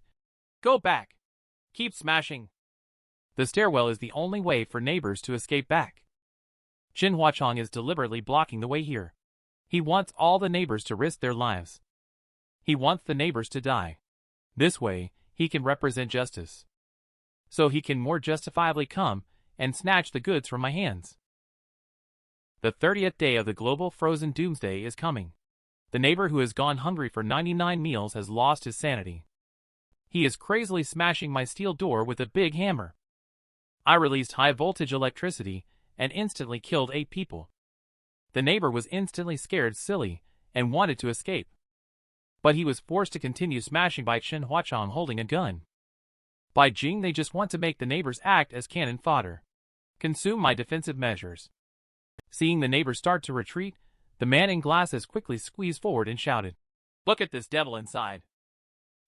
Go back! Keep smashing! The stairwell is the only way for neighbors to escape back. Chen Huachong is deliberately blocking the way here. He wants all the neighbors to risk their lives. He wants the neighbors to die. This way, he can represent justice. So he can more justifiably come and snatch the goods from my hands. The 30th day of the global frozen doomsday is coming. The neighbor who has gone hungry for 99 meals has lost his sanity. He is crazily smashing my steel door with a big hammer. I released high-voltage electricity and instantly killed 8 people. The neighbor was instantly scared silly and wanted to escape. But he was forced to continue smashing by Chen Huachong holding a gun. By Jing, they just want to make the neighbors act as cannon fodder. Consume my defensive measures. Seeing the neighbors start to retreat, the man in glasses quickly squeezed forward and shouted, Look at this devil inside.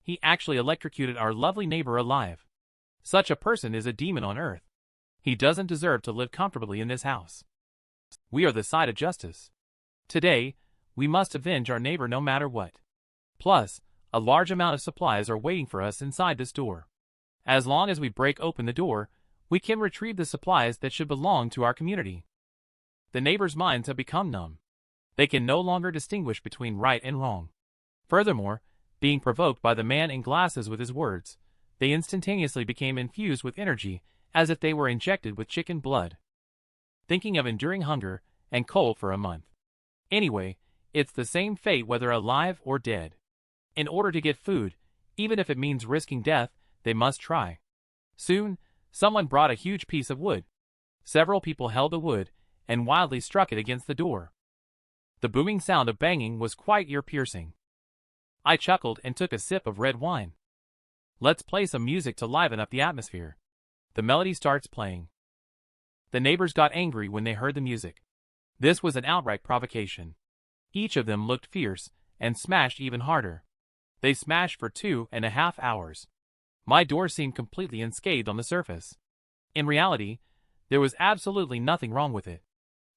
He actually electrocuted our lovely neighbor alive. Such a person is a demon on earth. He doesn't deserve to live comfortably in this house. We are the side of justice. Today, we must avenge our neighbor no matter what. Plus, a large amount of supplies are waiting for us inside this door. As long as we break open the door, we can retrieve the supplies that should belong to our community. The neighbors' minds have become numb. They can no longer distinguish between right and wrong. Furthermore, being provoked by the man in glasses with his words, they instantaneously became infused with energy as if they were injected with chicken blood. Thinking of enduring hunger and cold for a month. Anyway, it's the same fate whether alive or dead. In order to get food, even if it means risking death, they must try. Soon, someone brought a huge piece of wood. Several people held the wood and wildly struck it against the door. The booming sound of banging was quite ear-piercing. I chuckled and took a sip of red wine. Let's play some music to liven up the atmosphere. The melody starts playing. The neighbors got angry when they heard the music. This was an outright provocation. Each of them looked fierce and smashed even harder. They smashed for 2.5 hours. My door seemed completely unscathed on the surface. In reality, there was absolutely nothing wrong with it.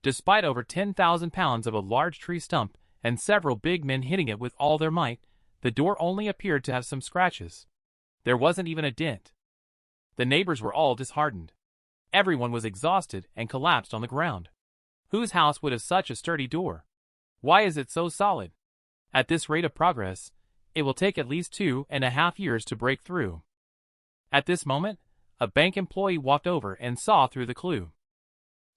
Despite over 10,000 pounds of a large tree stump and several big men hitting it with all their might, the door only appeared to have some scratches. There wasn't even a dent. The neighbors were all disheartened. Everyone was exhausted and collapsed on the ground. Whose house would have such a sturdy door? Why is it so solid? At this rate of progress, it will take at least 2.5 years to break through. At this moment, a bank employee walked over and saw through the clue.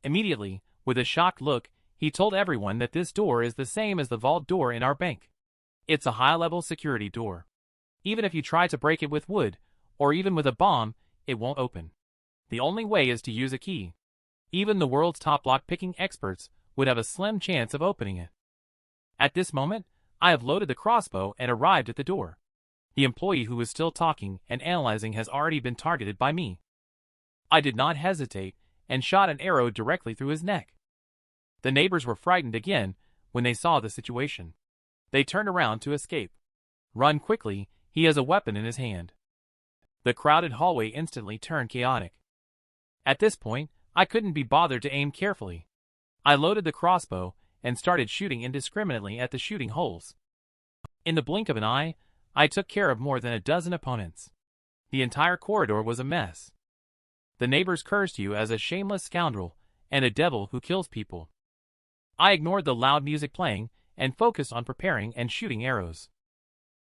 Immediately, with a shocked look, he told everyone that this door is the same as the vault door in our bank. It's a high-level security door. Even if you try to break it with wood, or even with a bomb, it won't open. The only way is to use a key. Even the world's top lock-picking experts would have a slim chance of opening it. At this moment, I have loaded the crossbow and arrived at the door. The employee who was still talking and analyzing has already been targeted by me. I did not hesitate and shot an arrow directly through his neck. The neighbors were frightened again when they saw the situation. They turned around to escape. Run quickly, he has a weapon in his hand. The crowded hallway instantly turned chaotic. At this point, I couldn't be bothered to aim carefully. I loaded the crossbow and started shooting indiscriminately at the shooting holes. In the blink of an eye, I took care of more than a dozen opponents. The entire corridor was a mess. The neighbors cursed you as a shameless scoundrel and a devil who kills people. I ignored the loud music playing and focused on preparing and shooting arrows.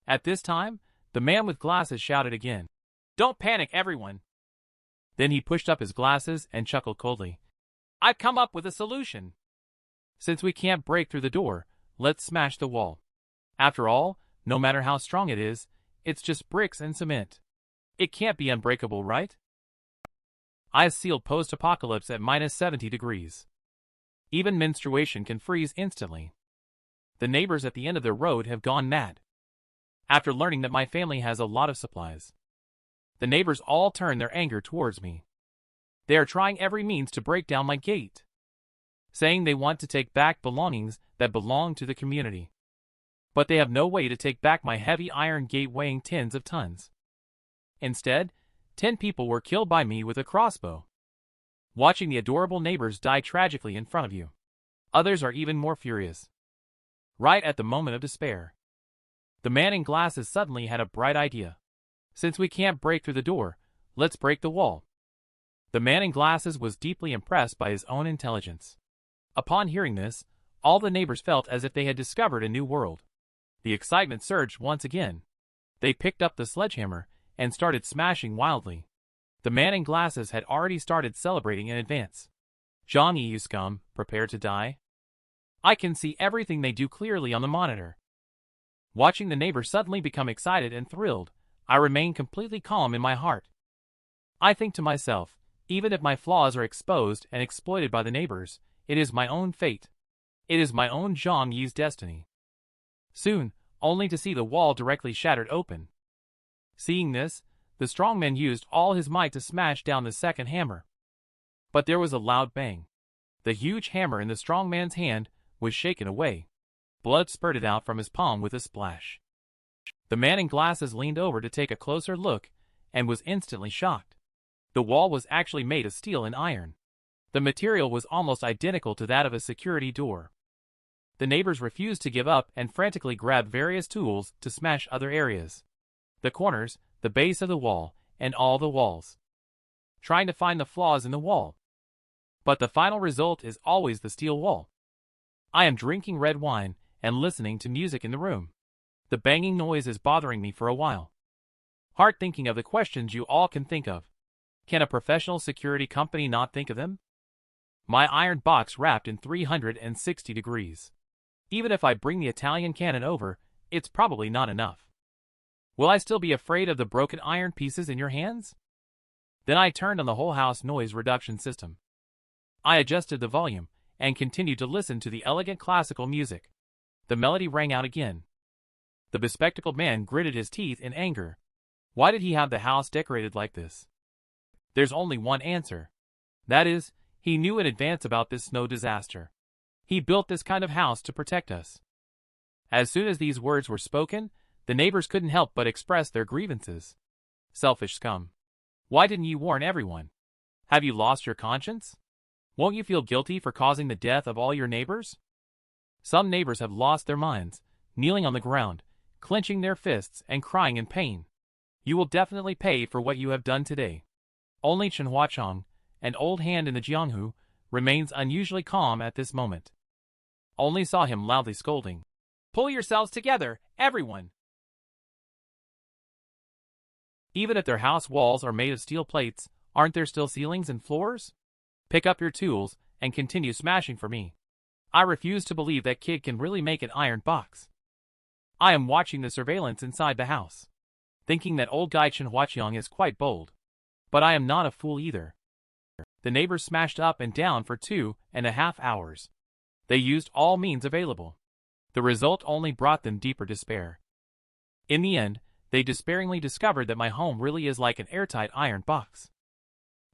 At this time, the man with glasses shouted again, "Don't panic, everyone!" Then he pushed up his glasses and chuckled coldly. "I've come up with a solution. Since we can't break through the door, let's smash the wall. After all, no matter how strong it is, it's just bricks and cement. It can't be unbreakable, right?" I sealed post-apocalypse at -70 degrees. Even menstruation can freeze instantly. The neighbors at the end of the road have gone mad. After learning that my family has a lot of supplies, the neighbors all turn their anger towards me. They are trying every means to break down my gate, saying they want to take back belongings that belong to the community. But they have no way to take back my heavy iron gate weighing tens of tons. Instead, 10 people were killed by me with a crossbow. Watching the adorable neighbors die tragically in front of you. Others are even more furious. Right at the moment of despair, the man in glasses suddenly had a bright idea. Since we can't break through the door, let's break the wall. The man in glasses was deeply impressed by his own intelligence. Upon hearing this, all the neighbors felt as if they had discovered a new world. The excitement surged once again. They picked up the sledgehammer and started smashing wildly. The man in glasses had already started celebrating in advance. "ZhangYi, you scum, prepare to die." I can see everything they do clearly on the monitor. Watching the neighbor suddenly become excited and thrilled, I remain completely calm in my heart. I think to myself, even if my flaws are exposed and exploited by the neighbors, it is my own fate. It is my own ZhangYi's destiny. Soon, only to see the wall directly shattered open. Seeing this, the strongman used all his might to smash down the second hammer. But there was a loud bang. The huge hammer in the strongman's hand was shaken away. Blood spurted out from his palm with a splash. The man in glasses leaned over to take a closer look and was instantly shocked. The wall was actually made of steel and iron. The material was almost identical to that of a security door. The neighbors refused to give up and frantically grabbed various tools to smash other areas. The corners, the base of the wall, and all the walls. Trying to find the flaws in the wall. But the final result is always the steel wall. I am drinking red wine and listening to music in the room. The banging noise is bothering me for a while. Hard thinking of the questions you all can think of. Can a professional security company not think of them? My iron box wrapped in 360 degrees. Even if I bring the Italian cannon over, it's probably not enough. Will I still be afraid of the broken iron pieces in your hands? Then I turned on the whole house noise reduction system. I adjusted the volume and continued to listen to the elegant classical music. The melody rang out again. The bespectacled man gritted his teeth in anger. Why did he have the house decorated like this? There's only one answer. That is, he knew in advance about this snow disaster. He built this kind of house to protect us. As soon as these words were spoken, the neighbors couldn't help but express their grievances. Selfish scum. Why didn't you warn everyone? Have you lost your conscience? Won't you feel guilty for causing the death of all your neighbors? Some neighbors have lost their minds, kneeling on the ground, clenching their fists and crying in pain. You will definitely pay for what you have done today. Only Chen Huachong, an old hand in the Jianghu, remains unusually calm at this moment. Only saw him loudly scolding. Pull yourselves together, everyone! Even if their house walls are made of steel plates, aren't there still ceilings and floors? Pick up your tools and continue smashing for me. I refuse to believe that kid can really make an iron box. I am watching the surveillance inside the house, thinking that old guy Chen Huaqiang is quite bold. But I am not a fool either. The neighbors smashed up and down for 2.5 hours. They used all means available. The result only brought them deeper despair. In the end, they despairingly discovered that my home really is like an airtight iron box.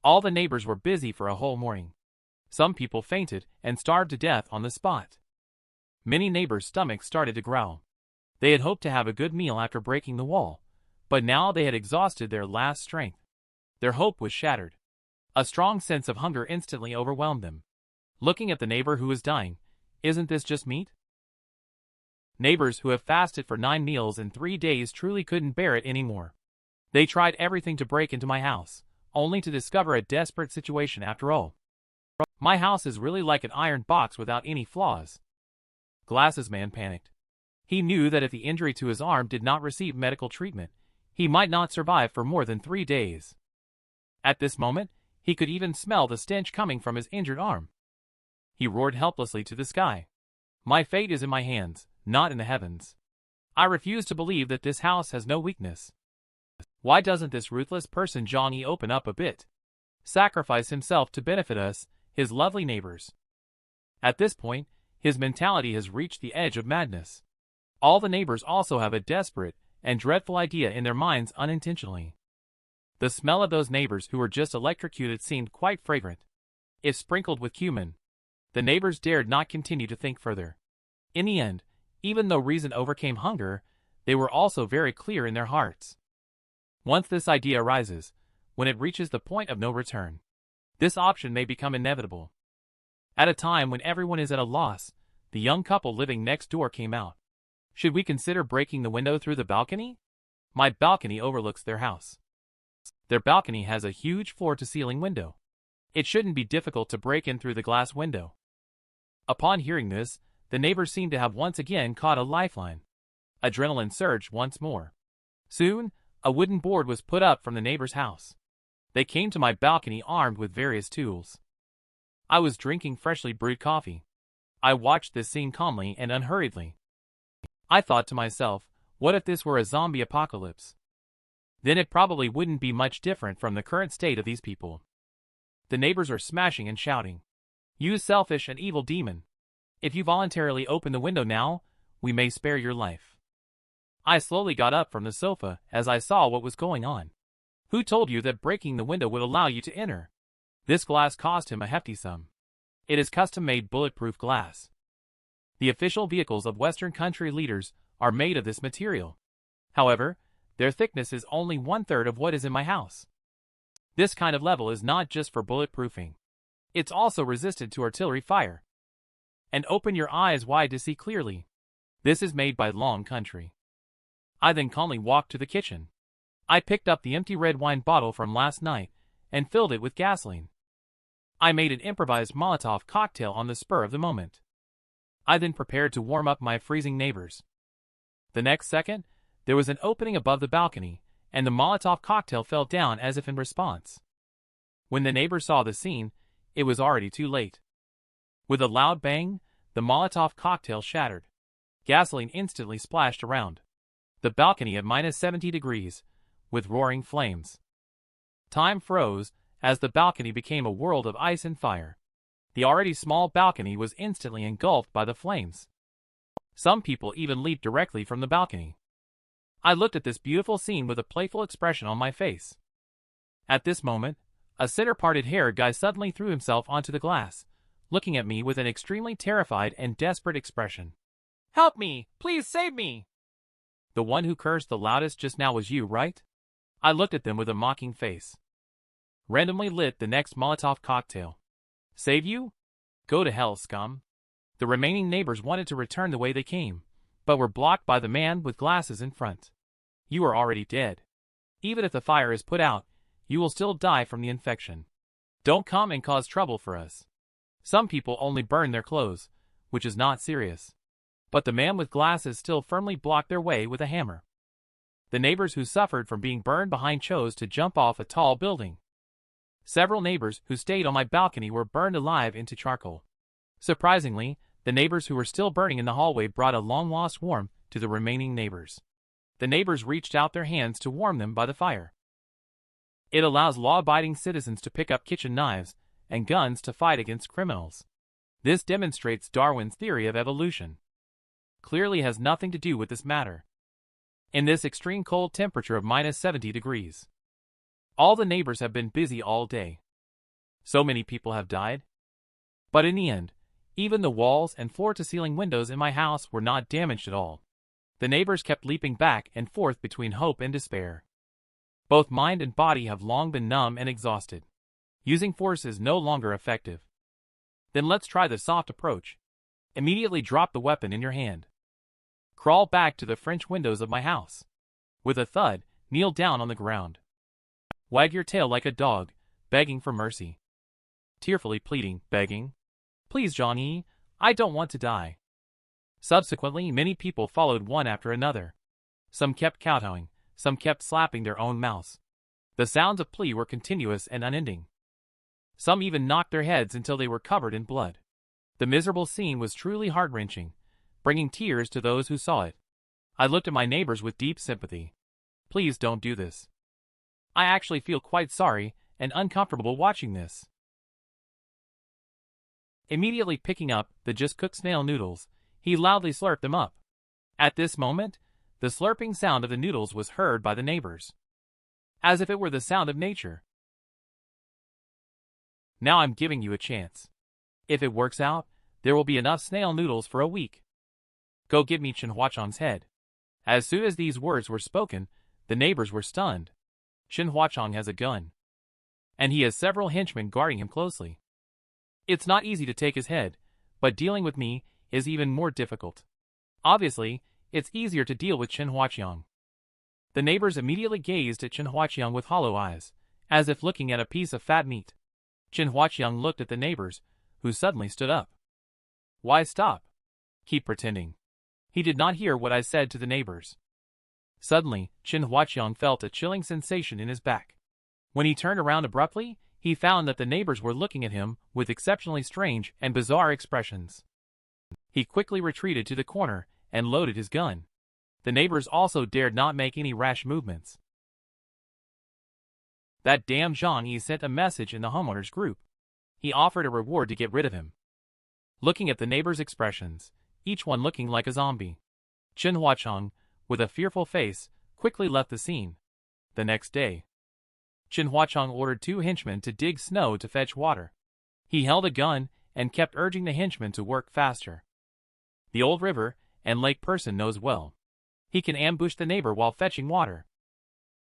All the neighbors were busy for a whole morning. Some people fainted and starved to death on the spot. Many neighbors' stomachs started to growl. They had hoped to have a good meal after breaking the wall, but now they had exhausted their last strength. Their hope was shattered. A strong sense of hunger instantly overwhelmed them. Looking at the neighbor who was dying, isn't this just meat? Neighbors who have fasted for 9 meals in 3 days truly couldn't bear it anymore. They tried everything to break into my house, only to discover a desperate situation after all. My house is really like an iron box without any flaws. Glasses Man panicked. He knew that if the injury to his arm did not receive medical treatment, he might not survive for more than 3 days. At this moment, he could even smell the stench coming from his injured arm. He roared helplessly to the sky. My fate is in my hands, not in the heavens. I refuse to believe that this house has no weakness. Why doesn't this ruthless person ZhangYi open up a bit? Sacrifice himself to benefit us, his lovely neighbors. At this point, his mentality has reached the edge of madness. All the neighbors also have a desperate and dreadful idea in their minds unintentionally. The smell of those neighbors who were just electrocuted seemed quite fragrant. If sprinkled with cumin, the neighbors dared not continue to think further. In the end, even though reason overcame hunger, they were also very clear in their hearts. Once this idea arises, when it reaches the point of no return, this option may become inevitable. At a time when everyone is at a loss, the young couple living next door came out. Should we consider breaking the window through the balcony? My balcony overlooks their house. Their balcony has a huge floor-to-ceiling window. It shouldn't be difficult to break in through the glass window. Upon hearing this, the neighbors seemed to have once again caught a lifeline. Adrenaline surged once more. Soon, a wooden board was put up from the neighbor's house. They came to my balcony armed with various tools. I was drinking freshly brewed coffee. I watched this scene calmly and unhurriedly. I thought to myself, what if this were a zombie apocalypse? Then it probably wouldn't be much different from the current state of these people. The neighbors are smashing and shouting. You selfish and evil demon. If you voluntarily open the window now, we may spare your life. I slowly got up from the sofa as I saw what was going on. Who told you that breaking the window would allow you to enter? This glass cost him a hefty sum. It is custom-made bulletproof glass. The official vehicles of Western country leaders are made of this material. However, their thickness is only 1/3 of what is in my house. This kind of level is not just for bulletproofing. It's also resistant to artillery fire. And open your eyes wide to see clearly. This is made by Long Country. I then calmly walked to the kitchen. I picked up the empty red wine bottle from last night and filled it with gasoline. I made an improvised Molotov cocktail on the spur of the moment. I then prepared to warm up my freezing neighbors. The next second, there was an opening above the balcony, and the Molotov cocktail fell down as if in response. When the neighbors saw the scene, it was already too late. With a loud bang, the Molotov cocktail shattered. Gasoline instantly splashed around the balcony at -70 degrees, with roaring flames. Time froze as the balcony became a world of ice and fire. The already small balcony was instantly engulfed by the flames. Some people even leaped directly from the balcony. I looked at this beautiful scene with a playful expression on my face. At this moment, a center-parted hair guy suddenly threw himself onto the glass, looking at me with an extremely terrified and desperate expression. Help me! Please save me! The one who cursed the loudest just now was you, right? I looked at them with a mocking face. Randomly lit the next Molotov cocktail. Save you? Go to hell, scum. The remaining neighbors wanted to return the way they came, but were blocked by the man with glasses in front. You are already dead. Even if the fire is put out, you will still die from the infection. Don't come and cause trouble for us. Some people only burn their clothes, which is not serious. But the man with glasses still firmly blocked their way with a hammer. The neighbors who suffered from being burned behind chose to jump off a tall building. Several neighbors who stayed on my balcony were burned alive into charcoal. Surprisingly, the neighbors who were still burning in the hallway brought a long-lost warmth to the remaining neighbors. The neighbors reached out their hands to warm them by the fire. It allows law-abiding citizens to pick up kitchen knives and guns to fight against criminals. This demonstrates Darwin's theory of evolution. Clearly has nothing to do with this matter. In this extreme cold temperature of -70 degrees. All the neighbors have been busy all day. So many people have died. But in the end, even the walls and floor-to-ceiling windows in my house were not damaged at all. The neighbors kept leaping back and forth between hope and despair. Both mind and body have long been numb and exhausted. Using force is no longer effective. Then let's try the soft approach. Immediately drop the weapon in your hand. Crawl back to the French windows of my house. With a thud, kneel down on the ground. Wag your tail like a dog, begging for mercy. Tearfully pleading, begging, "Please, ZhangYi, I don't want to die." Subsequently, many people followed one after another. Some kept kowtowing, some kept slapping their own mouths. The sounds of plea were continuous and unending. Some even knocked their heads until they were covered in blood. The miserable scene was truly heart-wrenching, bringing tears to those who saw it. I looked at my neighbors with deep sympathy. Please don't do this. I actually feel quite sorry and uncomfortable watching this. Immediately picking up the just-cooked snail noodles, he loudly slurped them up. At this moment, the slurping sound of the noodles was heard by the neighbors, as if it were the sound of nature. Now I'm giving you a chance. If it works out, there will be enough snail noodles for a week. Go give me Chenhuachang's head. As soon as these words were spoken, the neighbors were stunned. Chenhuachang has a gun, and he has several henchmen guarding him closely. It's not easy to take his head, but dealing with me is even more difficult. Obviously, it's easier to deal with Chenhuachang. The neighbors immediately gazed at Chenhuachang with hollow eyes, as if looking at a piece of fat meat. Chenhuachang looked at the neighbors, who suddenly stood up. Why stop? Keep pretending. He did not hear what I said to the neighbors. Suddenly, Chenhuachang felt a chilling sensation in his back. When he turned around abruptly, he found that the neighbors were looking at him with exceptionally strange and bizarre expressions. He quickly retreated to the corner and loaded his gun. The neighbors also dared not make any rash movements. That damn ZhangYi sent a message in the homeowners group. He offered a reward to get rid of him. Looking at the neighbors' expressions, each one looking like a zombie, Chenhuachang, with a fearful face, quickly left the scene. The next day, Chenhuachang ordered 2 henchmen to dig snow to fetch water. He held a gun and kept urging the henchmen to work faster. The old river and lake person knows well. He can ambush the neighbor while fetching water.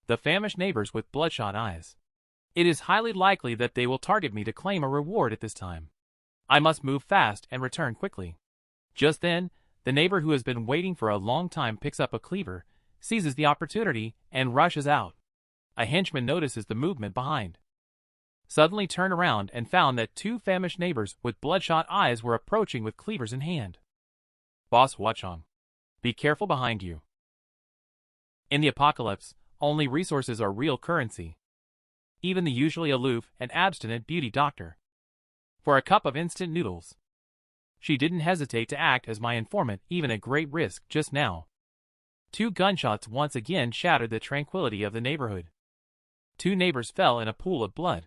The famished neighbors with bloodshot eyes. It is highly likely that they will target me to claim a reward at this time. I must move fast and return quickly. Just then, the neighbor who has been waiting for a long time picks up a cleaver, seizes the opportunity, and rushes out. A henchman notices the movement behind. Suddenly turned around and found that 2 famished neighbors with bloodshot eyes were approaching with cleavers in hand. Boss Huachang, be careful behind you. In the apocalypse, only resources are real currency. Even the usually aloof and abstinent beauty doctor. For a cup of instant noodles. She didn't hesitate to act as my informant even at great risk just now. 2 gunshots once again shattered the tranquility of the neighborhood. 2 neighbors fell in a pool of blood.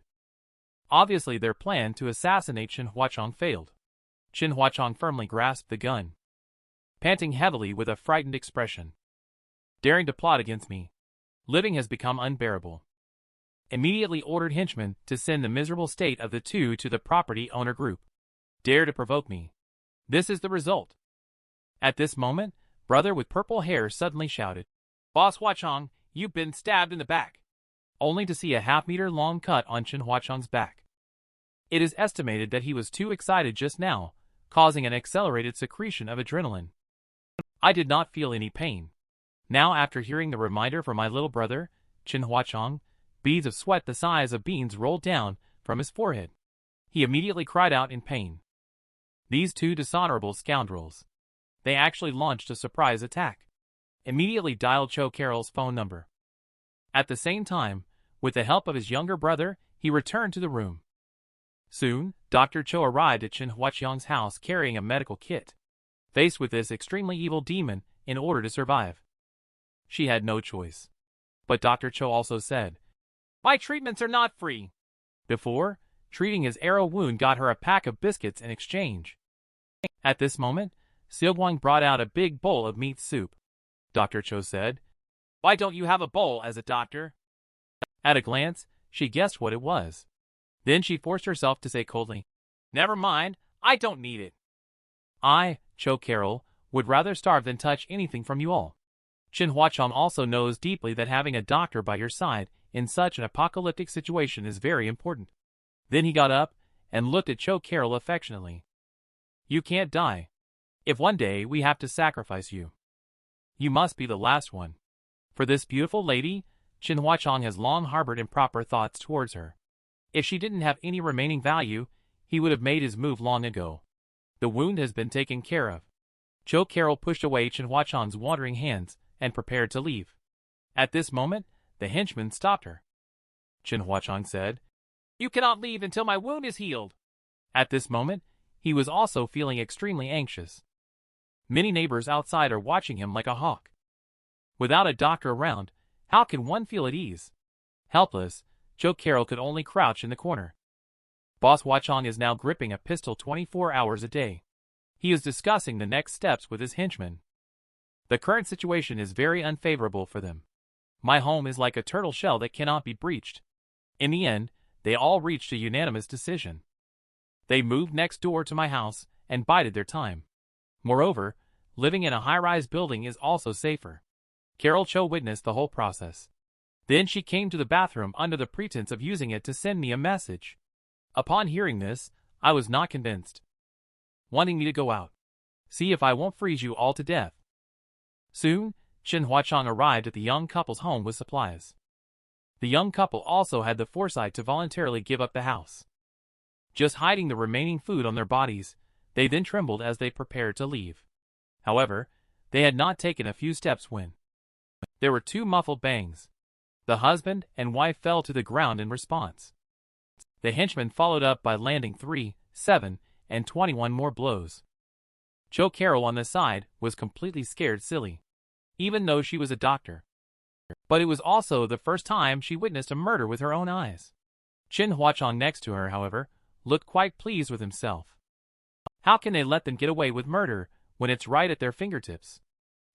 Obviously their plan to assassinate Chenhuachang failed. Chenhuachang firmly grasped the gun, panting heavily with a frightened expression. Daring to plot against me. Living has become unbearable. Immediately ordered henchmen to send the miserable state of the 2 to the property owner group. Dare to provoke me. This is the result. At this moment, brother with purple hair suddenly shouted, Boss Huachang, you've been stabbed in the back. only to see a half-meter-long cut on Chen Huachang's back. It is estimated that he was too excited just now, causing an accelerated secretion of adrenaline. I did not feel any pain. Now, after hearing the reminder from my little brother, Chen Huachang, beads of sweat the size of beans rolled down from his forehead. He immediately cried out in pain. These two dishonorable scoundrels. They actually launched a surprise attack. Immediately dialed Cho Carol's phone number. At the same time, with the help of his younger brother, he returned to the room. Soon, Dr. Cho arrived at Chen Huachang's house carrying a medical kit. Faced with this extremely evil demon in order to survive, she had no choice. But Dr. Cho also said, "My treatments are not free." Before, treating his arrow wound got her a pack of biscuits in exchange. At this moment, Xiaoguang brought out a big bowl of meat soup. Dr. Cho said, "Why don't you have a bowl as a doctor?" At a glance, she guessed what it was. Then she forced herself to say coldly, "Never mind, I don't need it." I, Cho Carol, would rather starve than touch anything from you all. Chen Huachang also knows deeply that having a doctor by your side in such an apocalyptic situation is very important. Then he got up and looked at Cho Carol affectionately. "You can't die. If one day we have to sacrifice you, you must be the last one." For this beautiful lady, Chen Huachang has long harbored improper thoughts towards her. If she didn't have any remaining value, he would have made his move long ago. The wound has been taken care of. Cho Carol pushed away Chen Huachang's wandering hands and prepared to leave. At this moment, the henchman stopped her. Chen Huachang said, "You cannot leave until my wound is healed." At this moment, he was also feeling extremely anxious. Many neighbors outside are watching him like a hawk. Without a doctor around, how can one feel at ease? Helpless, Cho Carol could only crouch in the corner. Boss Huachang is now gripping a pistol 24 hours a day. He is discussing the next steps with his henchmen. The current situation is very unfavorable for them. My home is like a turtle shell that cannot be breached. In the end, they all reached a unanimous decision. They moved next door to my house and bided their time. Moreover, living in a high-rise building is also safer. Carol Cho witnessed the whole process. Then she came to the bathroom under the pretense of using it to send me a message. Upon hearing this, I was not convinced. Wanting me to go out. See if I won't freeze you all to death. Soon, Chen Huachang arrived at the young couple's home with supplies. The young couple also had the foresight to voluntarily give up the house. Just hiding the remaining food on their bodies, they then trembled as they prepared to leave. However, they had not taken a few steps when there were two muffled bangs. The husband and wife fell to the ground in response. The henchman followed up by landing 3, 7, and 21 more blows. Cho Carol on the side was completely scared silly, even though she was a doctor. But it was also the first time she witnessed a murder with her own eyes. Chen Huachang next to her, however, looked quite pleased with himself. How can they let them get away with murder when it's right at their fingertips?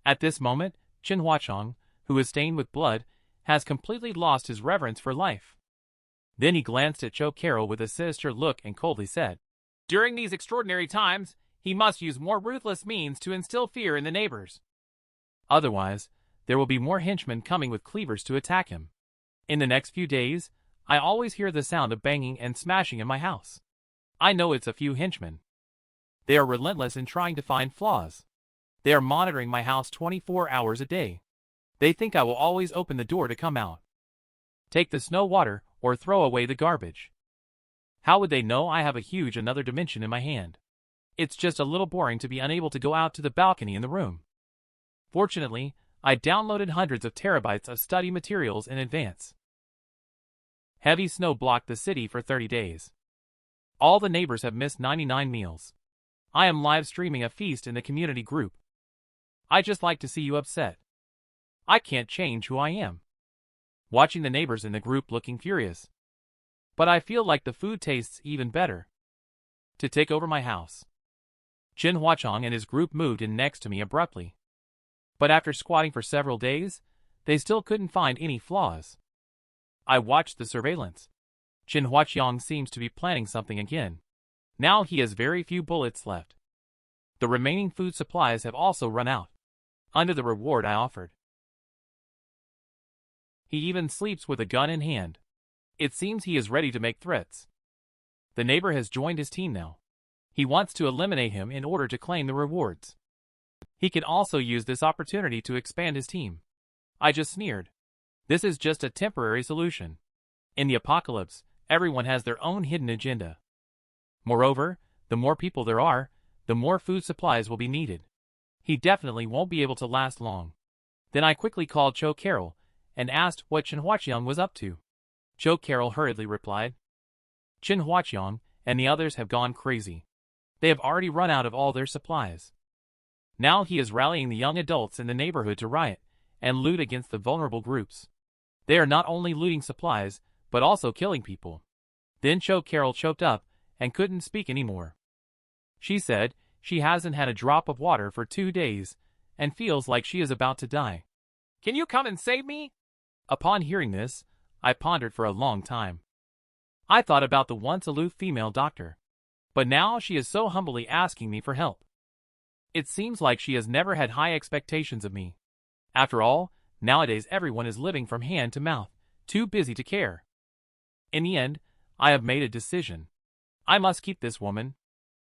At this moment, Chen Huachang, who is stained with blood, has completely lost his reverence for life. Then he glanced at Cho Carol with a sinister look and coldly said, "During these extraordinary times, he must use more ruthless means to instill fear in the neighbors. Otherwise, there will be more henchmen coming with cleavers to attack him. In the next few days, I always hear the sound of banging and smashing in my house. I know it's a few henchmen. They are relentless in trying to find flaws. They are monitoring my house 24 hours a day. They think I will always open the door to come out, take the snow water, or throw away the garbage. How would they know I have a huge another dimension in my hand? It's just a little boring to be unable to go out to the balcony in the room. Fortunately, I downloaded hundreds of terabytes of study materials in advance. Heavy snow blocked the city for 30 days. All the neighbors have missed 99 meals. I am live streaming a feast in the community group. I just like to see you upset. I can't change who I am." Watching the neighbors in the group looking furious. "But I feel like the food tastes even better." To take over my house. Chen Huachang and his group moved in next to me abruptly. But after squatting for several days, they still couldn't find any flaws. I watched the surveillance. Chen Huachang seems to be planning something again. Now he has very few bullets left. The remaining food supplies have also run out. Under the reward I offered, He even sleeps with a gun in hand. It seems he is ready to make threats. The neighbor has joined his team now. He wants to eliminate him in order to claim the rewards. He can also use this opportunity to expand his team. I just sneered. This is just a temporary solution. In the apocalypse, everyone has their own hidden agenda. Moreover, the more people there are, the more food supplies will be needed. He definitely won't be able to last long. Then I quickly called Cho Carol and asked what Chen Huaqiang was up to. Cho Carol hurriedly replied, Chen Huaqiang and the others have gone crazy. They have already run out of all their supplies. Now he is rallying the young adults in the neighborhood to riot and loot against the vulnerable groups. They are not only looting supplies, but also killing people. Then Cho Carol choked up and couldn't speak anymore. She said she hasn't had a drop of water for 2 days and feels like she is about to die. Can you come and save me? Upon hearing this, I pondered for a long time. I thought about the once aloof female doctor, but now she is so humbly asking me for help. It seems like she has never had high expectations of me. After all, nowadays everyone is living from hand to mouth, too busy to care. In the end, I have made a decision. I must keep this woman.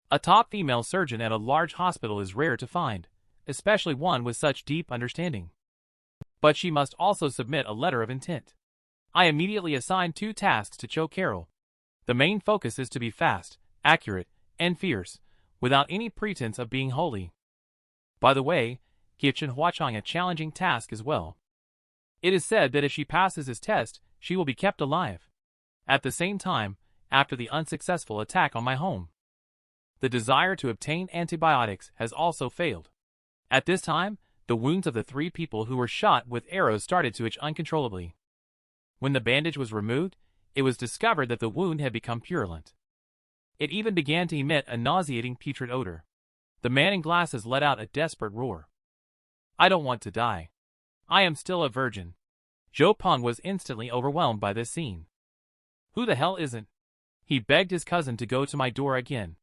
A top female surgeon at a large hospital is rare to find, especially one with such deep understanding. But she must also submit a letter of intent. I immediately assigned 2 tasks to Cho Carol. The main focus is to be fast, accurate, and fierce, without any pretense of being holy. By the way, give Chen Huaqiang a challenging task as well. It is said that if she passes his test, she will be kept alive. At the same time, after the unsuccessful attack on my home, the desire to obtain antibiotics has also failed. At this time, the wounds of the 3 people who were shot with arrows started to itch uncontrollably. When the bandage was removed, it was discovered that the wound had become purulent. It even began to emit a nauseating putrid odor. The man in glasses let out a desperate roar. I don't want to die. I am still a virgin. Zhou Peng was instantly overwhelmed by this scene. Who the hell isn't? He begged his cousin to go to my door again.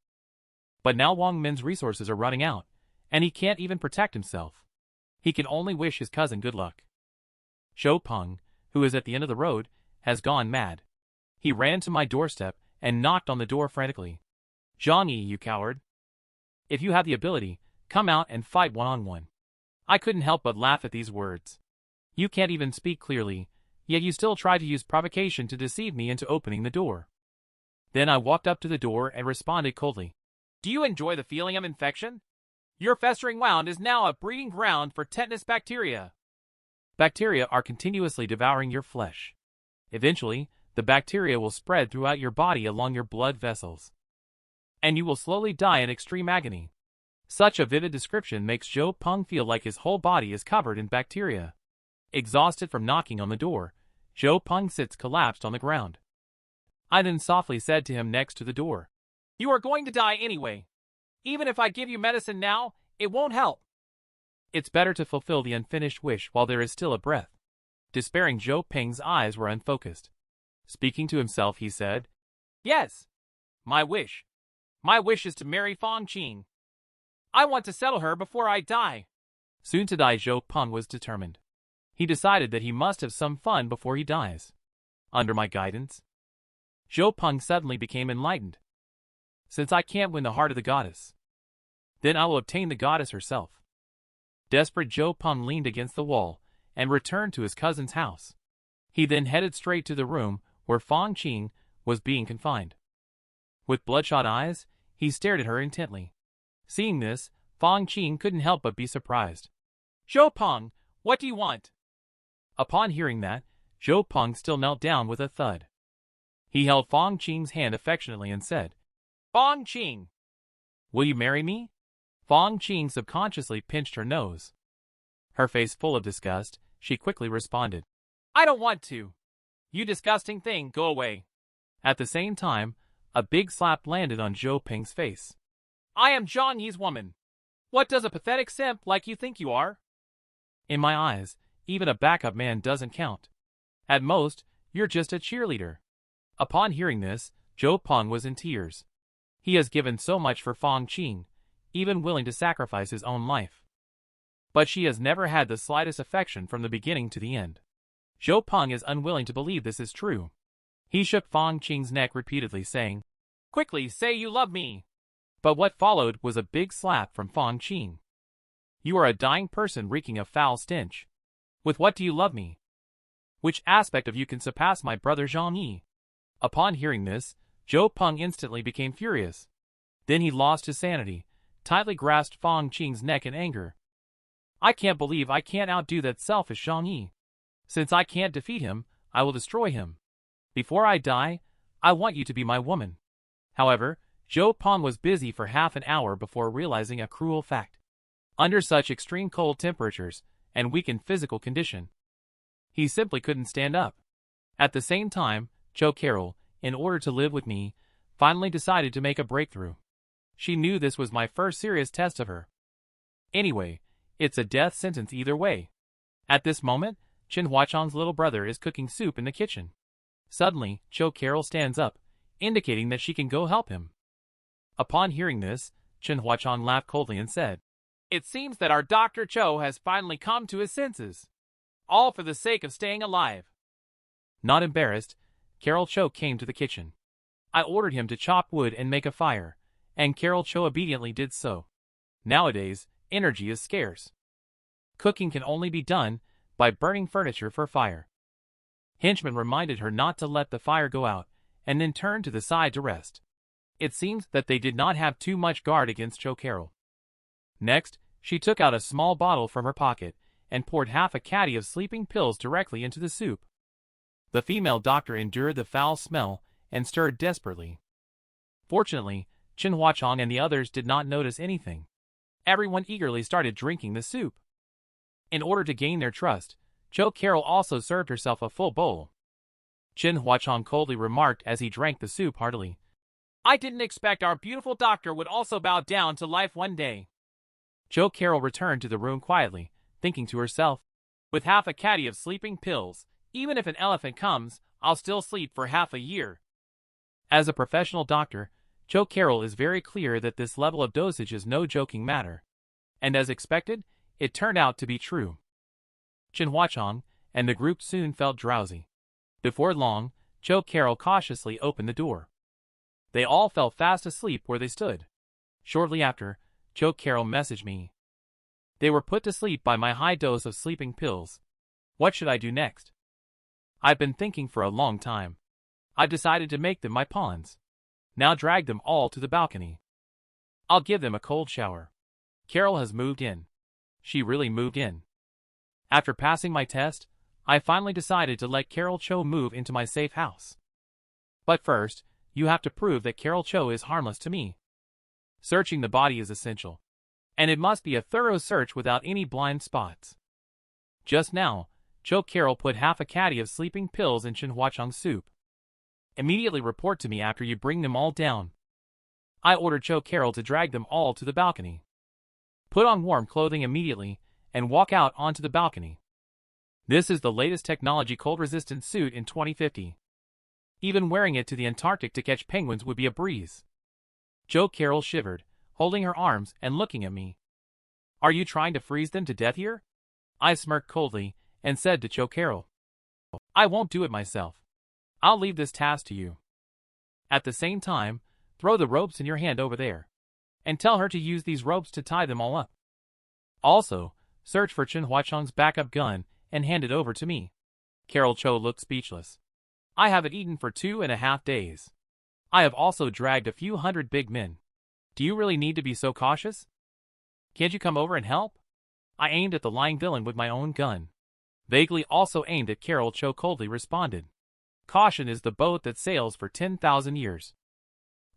But now Wang Min's resources are running out, and he can't even protect himself. He can only wish his cousin good luck. Zhou Peng, who is at the end of the road, has gone mad. He ran to my doorstep and knocked on the door frantically. ZhangYi, you coward. If you have the ability, come out and fight one-on-one. I couldn't help but laugh at these words. You can't even speak clearly, yet you still try to use provocation to deceive me into opening the door. Then I walked up to the door and responded coldly. Do you enjoy the feeling of infection? Your festering wound is now a breeding ground for tetanus bacteria. Bacteria are continuously devouring your flesh. Eventually, the bacteria will spread throughout your body along your blood vessels, and you will slowly die in extreme agony. Such a vivid description makes Zhou Peng feel like his whole body is covered in bacteria. Exhausted from knocking on the door, Zhou Peng sits collapsed on the ground. I then softly said to him next to the door, You are going to die anyway. Even if I give you medicine now, it won't help. It's better to fulfill the unfinished wish while there is still a breath. Despairing Zhou Peng's eyes were unfocused. Speaking to himself, he said, Yes, my wish. My wish is to marry Fang Qing. I want to settle her before I die. Soon to die, Zhou Peng was determined. He decided that he must have some fun before he dies. Under my guidance, Zhou Peng suddenly became enlightened. Since I can't win the heart of the goddess, then I will obtain the goddess herself. Desperate, Zhou Peng leaned against the wall and returned to his cousin's house. He then headed straight to the room where Fang Qing was being confined. With bloodshot eyes, he stared at her intently. Seeing this, Fang Qing couldn't help but be surprised. Zhou Peng, what do you want? Upon hearing that, Zhou Peng still knelt down with a thud. He held Fang Qing's hand affectionately and said, Fang Qing, will you marry me? Fang Qing subconsciously pinched her nose. Her face full of disgust, she quickly responded, I don't want to. You disgusting thing, go away. At the same time, a big slap landed on Zhou Peng's face. I am ZhangYi's woman. What does a pathetic simp like you think you are? In my eyes, even a backup man doesn't count. At most, you're just a cheerleader. Upon hearing this, Zhou Peng was in tears. He has given so much for Fang Qing, even willing to sacrifice his own life. But she has never had the slightest affection from the beginning to the end. Zhou Peng is unwilling to believe this is true. He shook Fang Qing's neck repeatedly, saying, "Quickly, say you love me!" But what followed was a big slap from Fang Qing. "You are a dying person reeking a foul stench. With what do you love me? Which aspect of you can surpass my brother ZhangYi?" Upon hearing this, Zhou Peng instantly became furious. Then he lost his sanity, tightly grasped Fang Qing's neck in anger. "I can't believe I can't outdo that selfish ZhangYi. Since I can't defeat him, I will destroy him. Before I die, I want you to be my woman." However, Zhou Peng was busy for half an hour before realizing a cruel fact. Under such extreme cold temperatures and weakened physical condition, he simply couldn't stand up. At the same time, Cho Carol, in order to live with me, finally decided to make a breakthrough. She knew this was my first serious test of her. Anyway, it's a death sentence either way. At this moment, Chen Huachang's little brother is cooking soup in the kitchen. Suddenly, Cho Carol stands up, indicating that she can go help him. Upon hearing this, Chen Huachang laughed coldly and said, "It seems that our Dr. Cho has finally come to his senses. All for the sake of staying alive." Not embarrassed, Carol Cho came to the kitchen. I ordered him to chop wood and make a fire, and Carol Cho obediently did so. Nowadays, energy is scarce. Cooking can only be done by burning furniture for fire. Henchman reminded her not to let the fire go out, and then turned to the side to rest. It seems that they did not have too much guard against Cho Carol. Next, she took out a small bottle from her pocket and poured half a caddy of sleeping pills directly into the soup. The female doctor endured the foul smell and stirred desperately. Fortunately, Chen Huachang and the others did not notice anything. Everyone eagerly started drinking the soup. In order to gain their trust, Cho Carol also served herself a full bowl. Chen Huachang coldly remarked as he drank the soup heartily, "I didn't expect our beautiful doctor would also bow down to life one day." Cho Carol returned to the room quietly, thinking to herself, "With half a caddy of sleeping pills, even if an elephant comes, I'll still sleep for half a year." As a professional doctor, Cho Carol is very clear that this level of dosage is no joking matter. And as expected, it turned out to be true. Chen Huachang and the group soon felt drowsy. Before long, Cho Carol cautiously opened the door. They all fell fast asleep where they stood. Shortly after, Cho Carol messaged me. They were put to sleep by my high dose of sleeping pills. What should I do next? I've been thinking for a long time. I decided to make them my pawns. Now drag them all to the balcony. I'll give them a cold shower. Carol has moved in. She really moved in. After passing my test, I finally decided to let Carol Cho move into my safe house. But first, you have to prove that Carol Cho is harmless to me. Searching the body is essential. And it must be a thorough search without any blind spots. Just now, Cho Carol put half a caddy of sleeping pills in Chen Huachang's soup. Immediately report to me after you bring them all down. I ordered Cho Carol to drag them all to the balcony. Put on warm clothing immediately and walk out onto the balcony. This is the latest technology cold-resistant suit in 2050. Even wearing it to the Antarctic to catch penguins would be a breeze. Cho Carol shivered, holding her arms and looking at me. Are you trying to freeze them to death here? I smirked coldly and said to Cho Carol, I won't do it myself. I'll leave this task to you. At the same time, throw the ropes in your hand over there. And tell her to use these ropes to tie them all up. Also, search for Chen Huachang's backup gun and hand it over to me. Carol Cho looked speechless. I haven't eaten for 2.5 days. I have also dragged a few hundred big men. Do you really need to be so cautious? Can't you come over and help? I aimed at the lying villain with my own gun. Vaguely also aimed at Carol Cho coldly responded. Caution is the boat that sails for 10,000 years.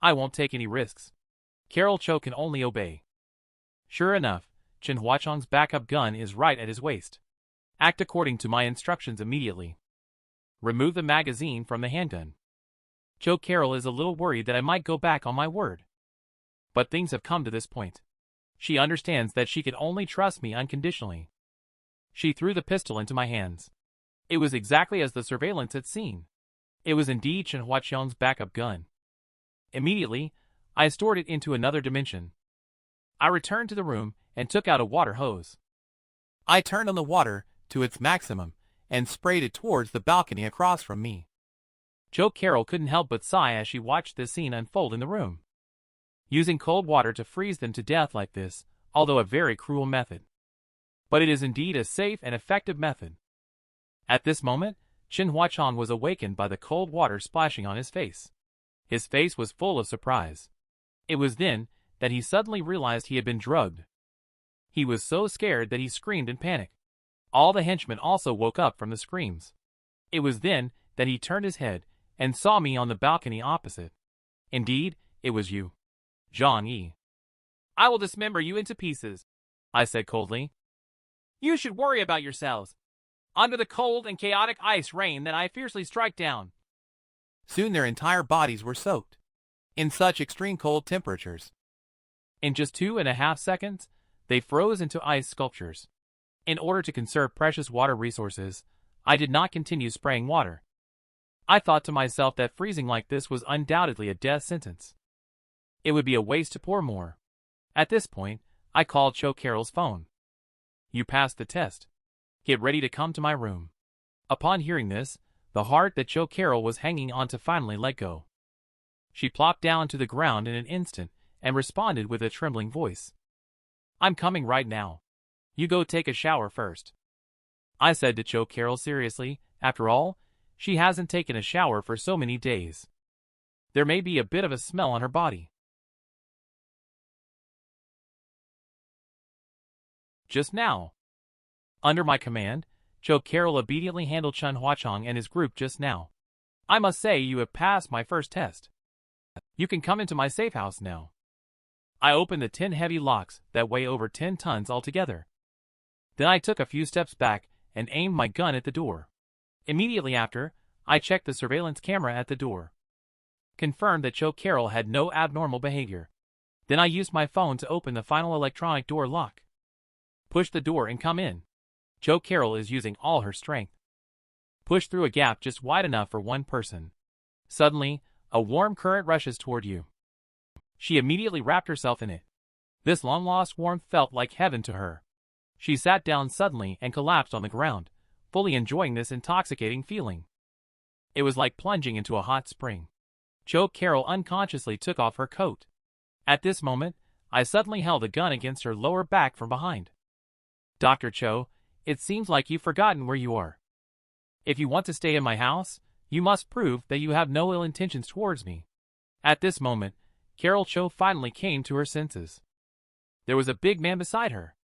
I won't take any risks. Carol Cho can only obey. Sure enough, Chen Huachang's backup gun is right at his waist. Act according to my instructions immediately. Remove the magazine from the handgun. Cho Carol is a little worried that I might go back on my word. But things have come to this point. She understands that she can only trust me unconditionally. She threw the pistol into my hands. It was exactly as the surveillance had seen. It was indeed Chen Huachang's backup gun. Immediately, I stored it into another dimension. I returned to the room and took out a water hose. I turned on the water to its maximum and sprayed it towards the balcony across from me. Joe Carroll couldn't help but sigh as she watched this scene unfold in the room. Using cold water to freeze them to death like this, although a very cruel method. But it is indeed a safe and effective method. At this moment, Chen Huachong was awakened by the cold water splashing on his face. His face was full of surprise. It was then that he suddenly realized he had been drugged. He was so scared that he screamed in panic. All the henchmen also woke up from the screams. It was then that he turned his head and saw me on the balcony opposite. Indeed, it was you, ZhangYi. I will dismember you into pieces, I said coldly. You should worry about yourselves. Under the cold and chaotic ice rain that I fiercely strike down. Soon their entire bodies were soaked in such extreme cold temperatures. In just 2.5 seconds, they froze into ice sculptures. In order to conserve precious water resources, I did not continue spraying water. I thought to myself that freezing like this was undoubtedly a death sentence. It would be a waste to pour more. At this point, I called Joe Carroll's phone. You passed the test. Get ready to come to my room. Upon hearing this, the heart that Joe Carroll was hanging on to finally let go. She plopped down to the ground in an instant and responded with a trembling voice. I'm coming right now. You go take a shower first. I said to Joe Carroll seriously, after all, she hasn't taken a shower for so many days. There may be a bit of a smell on her body. Just now. Under my command, Joe Carroll obediently handled Chen Huachong and his group just now. I must say you have passed my first test. You can come into my safe house now. I opened the 10 heavy locks that weigh over 10 tons altogether. Then I took a few steps back and aimed my gun at the door. Immediately after, I checked the surveillance camera at the door. Confirmed that Joe Carroll had no abnormal behavior. Then I used my phone to open the final electronic door lock. Push the door and come in. Joe Carroll is using all her strength. Push through a gap just wide enough for one person. Suddenly, a warm current rushes toward you. She immediately wrapped herself in it. This long-lost warmth felt like heaven to her. She sat down suddenly and collapsed on the ground, fully enjoying this intoxicating feeling. It was like plunging into a hot spring. Joe Carroll unconsciously took off her coat. At this moment, I suddenly held a gun against her lower back from behind. Dr. Cho, it seems like you've forgotten where you are. If you want to stay in my house, you must prove that you have no ill intentions towards me. At this moment, Carol Cho finally came to her senses. There was a big man beside her.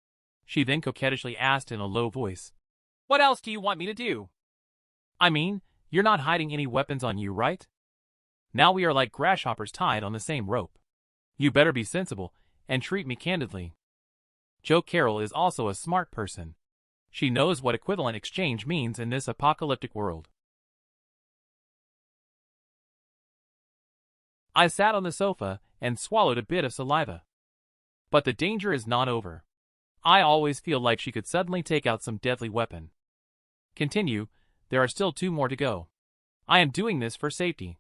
She then coquettishly asked in a low voice, What else do you want me to do? I mean, you're not hiding any weapons on you, right? Now we are like grasshoppers tied on the same rope. You better be sensible and treat me candidly. Joe Carroll is also a smart person. She knows what equivalent exchange means in this apocalyptic world. I sat on the sofa and swallowed a bit of saliva. But the danger is not over. I always feel like she could suddenly take out some deadly weapon. Continue, there are still 2 more to go. I am doing this for safety.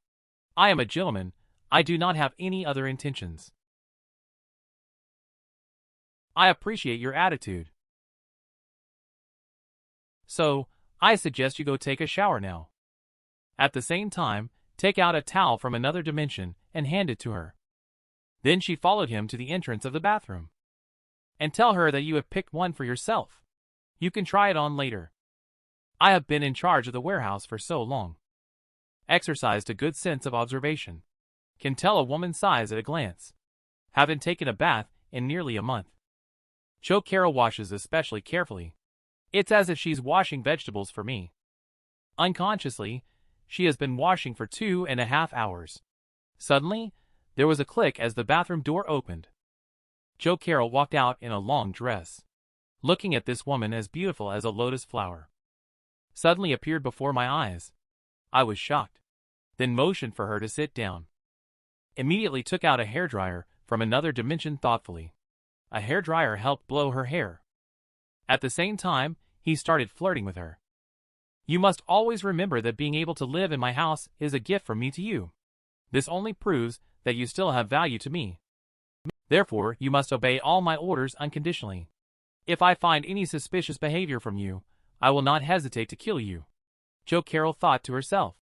I am a gentleman, I do not have any other intentions. I appreciate your attitude. So, I suggest you go take a shower now. At the same time, take out a towel from another dimension and hand it to her. Then she followed him to the entrance of the bathroom. And tell her that you have picked one for yourself. You can try it on later. I have been in charge of the warehouse for so long. Exercised a good sense of observation. Can tell a woman's size at a glance. Haven't taken a bath in nearly a month. Joe Carroll washes especially carefully. It's as if she's washing vegetables for me. Unconsciously, she has been washing for 2.5 hours. Suddenly, there was a click as the bathroom door opened. Joe Carroll walked out in a long dress. Looking at this woman as beautiful as a lotus flower. Suddenly appeared before my eyes. I was shocked. Then motioned for her to sit down. Immediately took out a hairdryer from another dimension thoughtfully. A hairdryer helped blow her hair. At the same time, he started flirting with her. You must always remember that being able to live in my house is a gift from me to you. This only proves that you still have value to me. Therefore, you must obey all my orders unconditionally. If I find any suspicious behavior from you, I will not hesitate to kill you. Jo Carol thought to herself.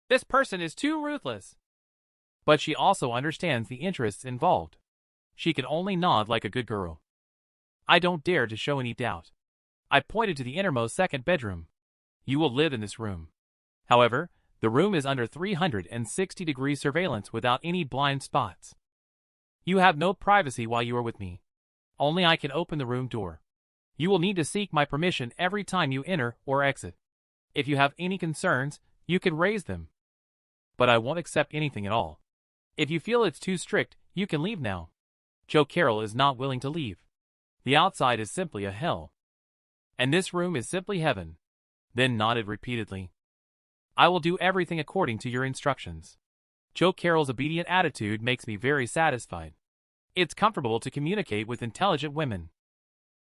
This person is too ruthless. But she also understands the interests involved. She can only nod like a good girl. I don't dare to show any doubt. I pointed to the innermost second bedroom. You will live in this room. However, the room is under 360-degree surveillance without any blind spots. You have no privacy while you are with me. Only I can open the room door. You will need to seek my permission every time you enter or exit. If you have any concerns, you can raise them. But I won't accept anything at all. If you feel it's too strict, you can leave now. Jo Carol is not willing to leave. The outside is simply a hell. And this room is simply heaven. Then nodded repeatedly. I will do everything according to your instructions. Jo Carol's obedient attitude makes me very satisfied. It's comfortable to communicate with intelligent women.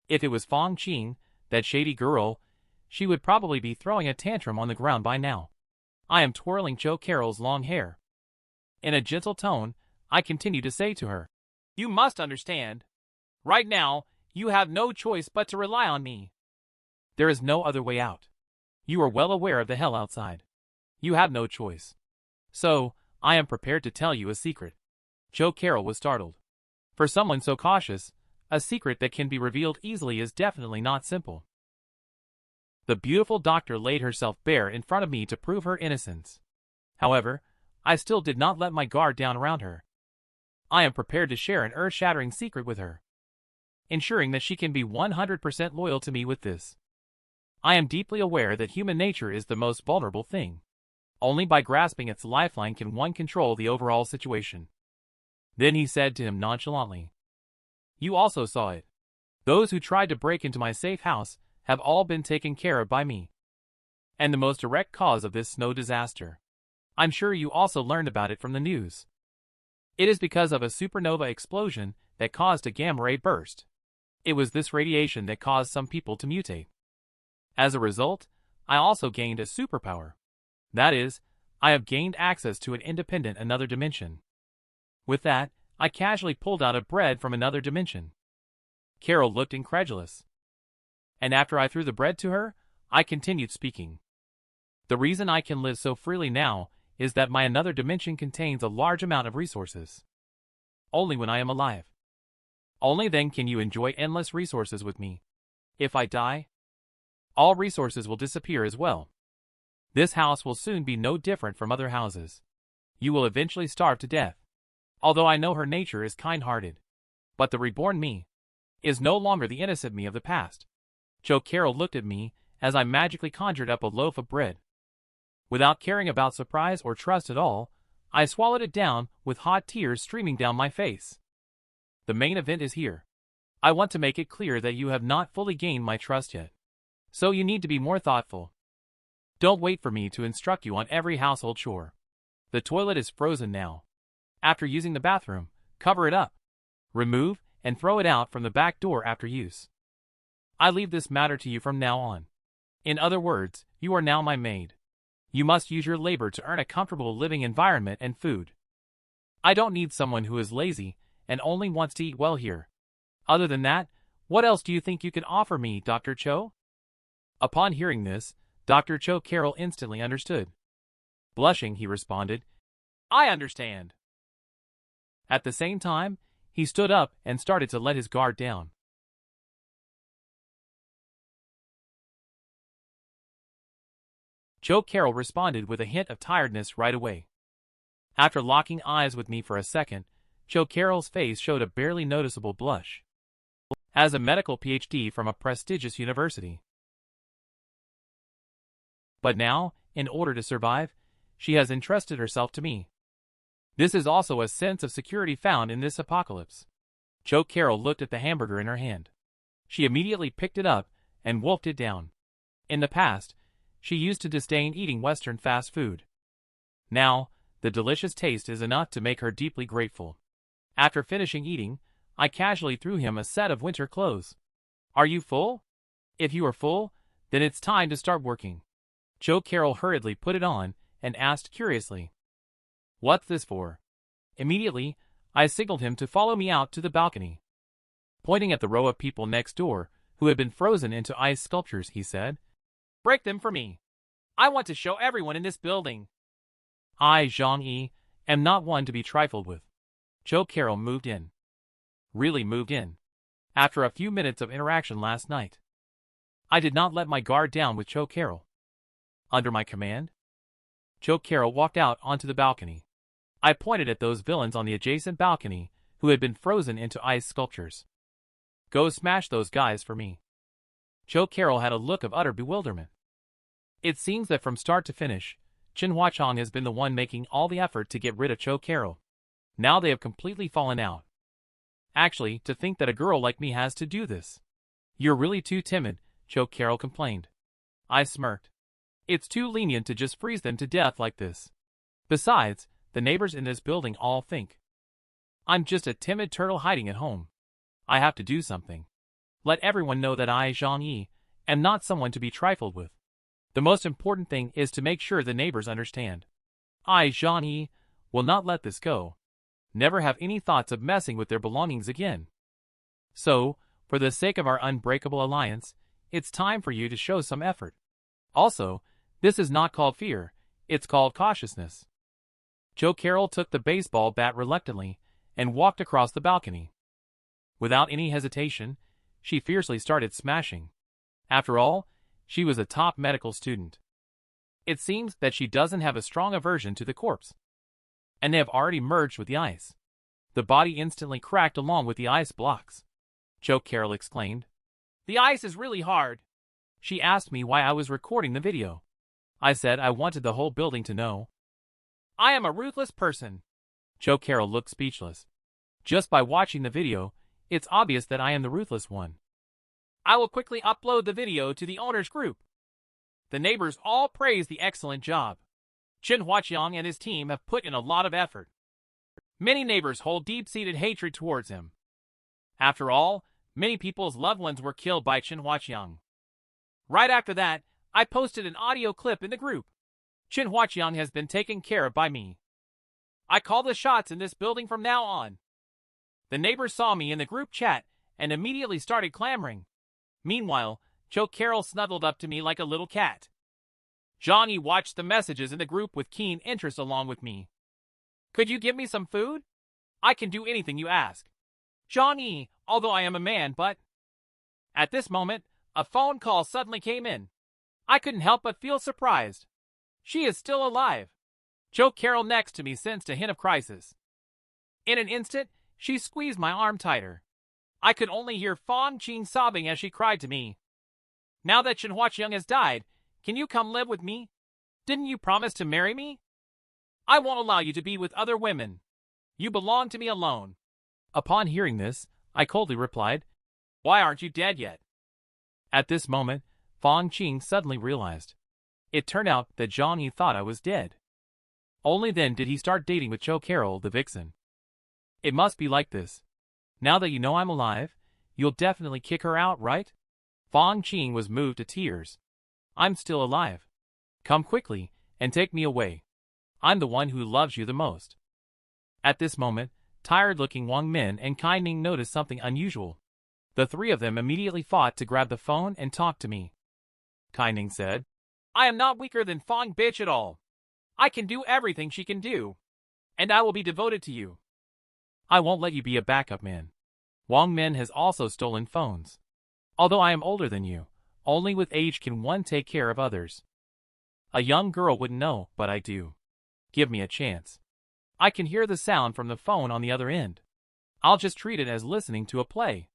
If it was Fong Qing, that shady girl, she would probably be throwing a tantrum on the ground by now. I am twirling Jo Carol's long hair. In a gentle tone, I continue to say to her, You must understand. Right now, you have no choice but to rely on me. There is no other way out. You are well aware of the hell outside. You have no choice. So, I am prepared to tell you a secret. Jo Carol was startled. For someone so cautious, a secret that can be revealed easily is definitely not simple. The beautiful doctor laid herself bare in front of me to prove her innocence. However, I still did not let my guard down around her. I am prepared to share an earth-shattering secret with her, ensuring that she can be 100% loyal to me with this. I am deeply aware that human nature is the most vulnerable thing. Only by grasping its lifeline can one control the overall situation. Then he said to him nonchalantly, You also saw it. Those who tried to break into my safe house have all been taken care of by me. And the most direct cause of this snow disaster. I'm sure you also learned about it from the news. It is because of a supernova explosion that caused a gamma ray burst. It was this radiation that caused some people to mutate. As a result, I also gained a superpower. That is, I have gained access to an independent another dimension. With that, I casually pulled out a bread from another dimension. Carol looked incredulous. And after I threw the bread to her, I continued speaking. The reason I can live so freely now is that my another dimension contains a large amount of resources. Only when I am alive. Only then can you enjoy endless resources with me. If I die, all resources will disappear as well. This house will soon be no different from other houses. You will eventually starve to death. Although I know her nature is kind-hearted. But the reborn me is no longer the innocent me of the past. Jo Carol looked at me as I magically conjured up a loaf of bread. Without caring about surprise or trust at all, I swallowed it down with hot tears streaming down my face. The main event is here. I want to make it clear that you have not fully gained my trust yet. So you need to be more thoughtful. Don't wait for me to instruct you on every household chore. The toilet is frozen now. After using the bathroom, cover it up. Remove and throw it out from the back door after use. I leave this matter to you from now on. In other words, you are now my maid. You must use your labor to earn a comfortable living environment and food. I don't need someone who is lazy and only wants to eat well here. Other than that, what else do you think you can offer me, Dr. Cho? Upon hearing this, Dr. Cho Carol instantly understood. Blushing, he responded, I understand. At the same time, he stood up and started to let his guard down. Jo Carol responded with a hint of tiredness right away. After locking eyes with me for a second, Jo Carol's face showed a barely noticeable blush. As a medical PhD from a prestigious university. But now, in order to survive, she has entrusted herself to me. This is also a sense of security found in this apocalypse. Jo Carol looked at the hamburger in her hand. She immediately picked it up and wolfed it down. In the past, she used to disdain eating Western fast food. Now, the delicious taste is enough to make her deeply grateful. After finishing eating, I casually threw him a set of winter clothes. Are you full? If you are full, then it's time to start working. Jo Carol hurriedly put it on and asked curiously, What's this for? Immediately, I signaled him to follow me out to the balcony. Pointing at the row of people next door, who had been frozen into ice sculptures, he said, Break them for me. I want to show everyone in this building. I, ZhangYi, am not one to be trifled with. Cho Carol moved in. Really moved in. After a few minutes of interaction last night. I did not let my guard down with Cho Carol. Under my command? Cho Carol walked out onto the balcony. I pointed at those villains on the adjacent balcony who had been frozen into ice sculptures. Go smash those guys for me. Cho Carol had a look of utter bewilderment. It seems that from start to finish, Xinhua Chang has been the one making all the effort to get rid of Cho Carol. Now they have completely fallen out. Actually, to think that a girl like me has to do this. You're really too timid, Cho Carol complained. I smirked. It's too lenient to just freeze them to death like this. Besides, the neighbors in this building all think I'm just a timid turtle hiding at home. I have to do something. Let everyone know that I, ZhangYi, am not someone to be trifled with. The most important thing is to make sure the neighbors understand. I, ZhangYi, will not let this go. Never have any thoughts of messing with their belongings again. So, for the sake of our unbreakable alliance, it's time for you to show some effort. Also, this is not called fear, it's called cautiousness. Cho Carol took the baseball bat reluctantly and walked across the balcony. Without any hesitation, she fiercely started smashing. After all, she was a top medical student. It seems that she doesn't have a strong aversion to the corpse. And they have already merged with the ice. The body instantly cracked along with the ice blocks. Cho Carol exclaimed. The ice is really hard. She asked me why I was recording the video. I said I wanted the whole building to know. I am a ruthless person. Cho Carol looked speechless. Just by watching the video, it's obvious that I am the ruthless one. I will quickly upload the video to the owners group. The neighbors all praise the excellent job. Xinhua Qiang and his team have put in a lot of effort. Many neighbors hold deep-seated hatred towards him. After all, many people's loved ones were killed by Xinhua Qiang. Right after that, I posted an audio clip in the group. Xinhua Qiang has been taken care of by me. I call the shots in this building from now on. The neighbors saw me in the group chat and immediately started clamoring. Meanwhile, Cho Carol snuggled up to me like a little cat. ZhangYi watched the messages in the group with keen interest along with me. Could you give me some food? I can do anything you ask. ZhangYi, although I am a man, but... At this moment, a phone call suddenly came in. I couldn't help but feel surprised. She is still alive. Cho Carol next to me sensed a hint of crisis. In an instant, she squeezed my arm tighter. I could only hear Fong Qing sobbing as she cried to me. Now that Xinhua Qiang has died, can you come live with me? Didn't you promise to marry me? I won't allow you to be with other women. You belong to me alone. Upon hearing this, I coldly replied, Why aren't you dead yet? At this moment, Fong Qing suddenly realized. It turned out that ZhangYi thought I was dead. Only then did he start dating with Cho Carol, the vixen. It must be like this. Now that you know I'm alive, you'll definitely kick her out, right? Fong Qing was moved to tears. I'm still alive. Come quickly and take me away. I'm the one who loves you the most. At this moment, tired-looking Wang Min and Kai Ning noticed something unusual. The three of them immediately fought to grab the phone and talk to me. Kai Ning said, I am not weaker than Fong bitch at all. I can do everything she can do. And I will be devoted to you. I won't let you be a backup man. Wang Min has also stolen phones. Although I am older than you, only with age can one take care of others. A young girl wouldn't know, but I do. Give me a chance. I can hear the sound from the phone on the other end. I'll just treat it as listening to a play.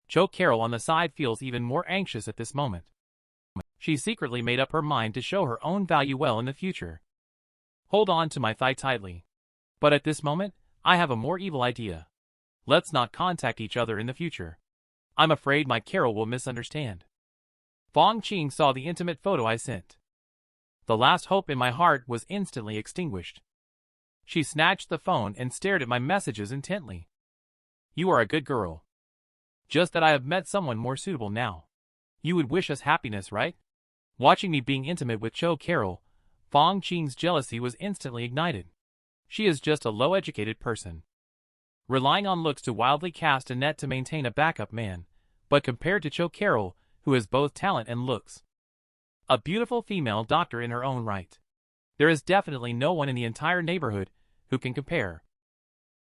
Cho Carol on the side feels even more anxious at this moment. She secretly made up her mind to show her own value well in the future. Hold on to my thigh tightly. But at this moment, I have a more evil idea. Let's not contact each other in the future. I'm afraid my Carol will misunderstand. Fong Qing saw the intimate photo I sent. The last hope in my heart was instantly extinguished. She snatched the phone and stared at my messages intently. You are a good girl. Just that I have met someone more suitable now. You would wish us happiness, right? Watching me being intimate with Cho Carol, Fong Qing's jealousy was instantly ignited. She is just a low-educated person, relying on looks to wildly cast a net to maintain a backup man, but compared to Cho Carol, who has both talent and looks, A beautiful female doctor in her own right. There is definitely no one in the entire neighborhood who can compare.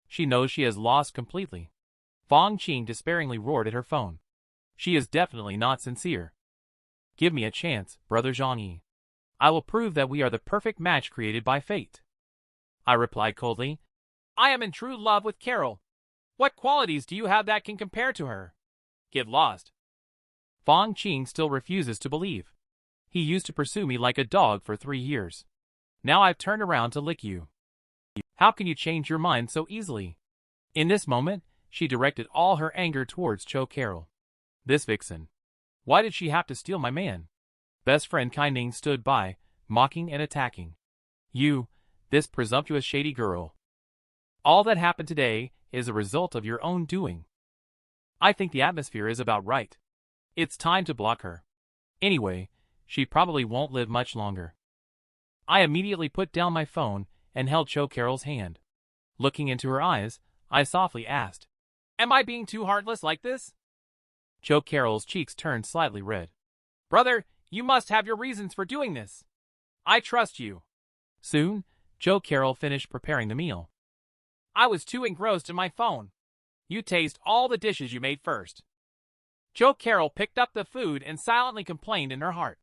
She knows she has lost completely. Fong Qing despairingly roared at her phone. She is definitely not sincere. Give me a chance, brother ZhangYi. I will prove that we are the perfect match created by fate. I replied coldly. I am in true love with Carol. What qualities do you have that can compare to her? Get lost. Fong Qing still refuses to believe. He used to pursue me like a dog for 3 years. Now I've turned around to lick you. How can you change your mind so easily? In this moment, she directed all her anger towards Cho Carol. This vixen. Why did she have to steal my man? Best friend Kai Ning stood by, mocking and attacking. You, this presumptuous shady girl. All that happened today is a result of your own doing. I think the atmosphere is about right. It's time to block her. Anyway, she probably won't live much longer. I immediately put down my phone and held Cho Carol's hand. Looking into her eyes, I softly asked, Am I being too heartless like this? Cho Carol's cheeks turned slightly red. Brother, you must have your reasons for doing this. I trust you. Soon, Cho Carol finished preparing the meal. I was too engrossed in my phone. You taste all the dishes you made first. Cho Carol picked up the food and silently complained in her heart.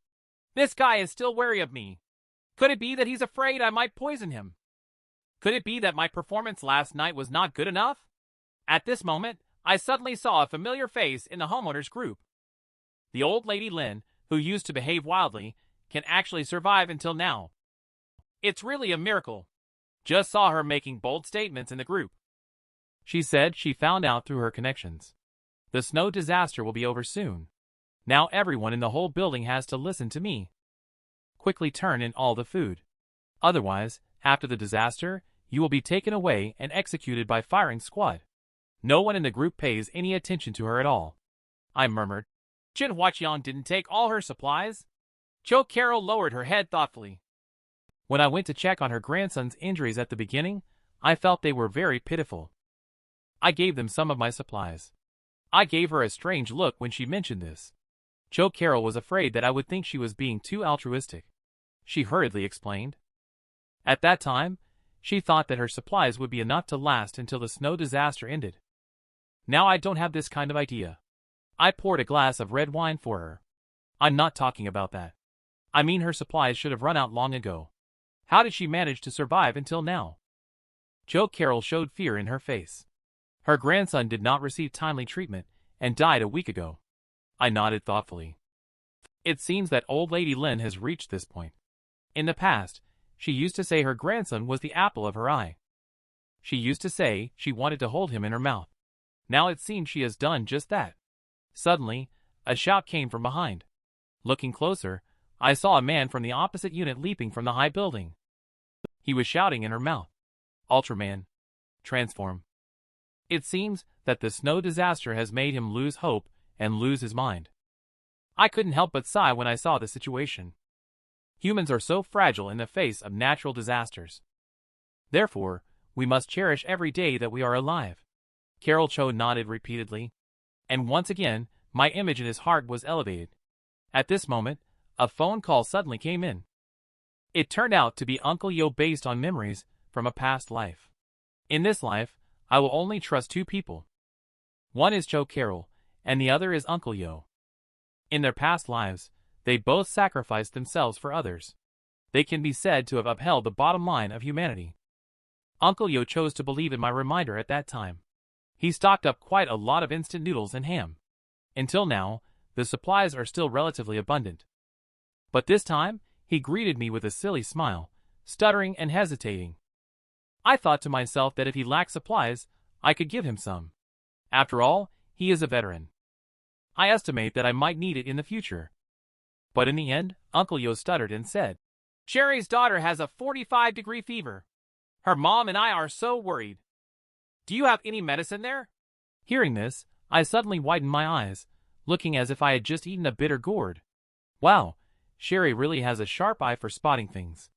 This guy is still wary of me. Could it be that he's afraid I might poison him? Could it be that my performance last night was not good enough? At this moment, I suddenly saw a familiar face in the homeowners group. The old lady Lin, who used to behave wildly, can actually survive until now. It's really a miracle. Just saw her making bold statements in the group. She said she found out through her connections. The snow disaster will be over soon. Now everyone in the whole building has to listen to me. Quickly turn in all the food. Otherwise, after the disaster, you will be taken away and executed by firing squad. No one in the group pays any attention to her at all. I murmured. Jin Huaqiang didn't take all her supplies? Cho Carol lowered her head thoughtfully. When I went to check on her grandson's injuries at the beginning, I felt they were very pitiful. I gave them some of my supplies. I gave her a strange look when she mentioned this. Cho Carol was afraid that I would think she was being too altruistic. She hurriedly explained. At that time, she thought that her supplies would be enough to last until the snow disaster ended. Now I don't have this kind of idea. I poured a glass of red wine for her. I'm not talking about that. I mean her supplies should have run out long ago. How did she manage to survive until now? Cho Carol showed fear in her face. Her grandson did not receive timely treatment and died a week ago. I nodded thoughtfully. It seems that old lady Lin has reached this point. In the past, she used to say her grandson was the apple of her eye. She used to say she wanted to hold him in her mouth. Now it seems she has done just that. Suddenly, a shout came from behind. Looking closer, I saw a man from the opposite unit leaping from the high building. He was shouting in her mouth. Ultraman. Transform. It seems that the snow disaster has made him lose hope and lose his mind. I couldn't help but sigh when I saw the situation. Humans are so fragile in the face of natural disasters. Therefore, we must cherish every day that we are alive. Carol Cho nodded repeatedly. And once again, my image in his heart was elevated. At this moment, a phone call suddenly came in. It turned out to be Uncle Yo based on memories from a past life. In this life, I will only trust 2 people. One is Cho Carol, and the other is Uncle Yo. In their past lives, they both sacrificed themselves for others. They can be said to have upheld the bottom line of humanity. Uncle Yo chose to believe in my reminder at that time. He stocked up quite a lot of instant noodles and ham. Until now, the supplies are still relatively abundant. But this time, he greeted me with a silly smile, stuttering and hesitating. I thought to myself that if he lacked supplies, I could give him some. After all, he is a veteran. I estimate that I might need it in the future. But in the end, Uncle Yo stuttered and said, Sherry's daughter has a 45-degree fever. Her mom and I are so worried. Do you have any medicine there? Hearing this, I suddenly widened my eyes, looking as if I had just eaten a bitter gourd. Wow, Sherry really has a sharp eye for spotting things.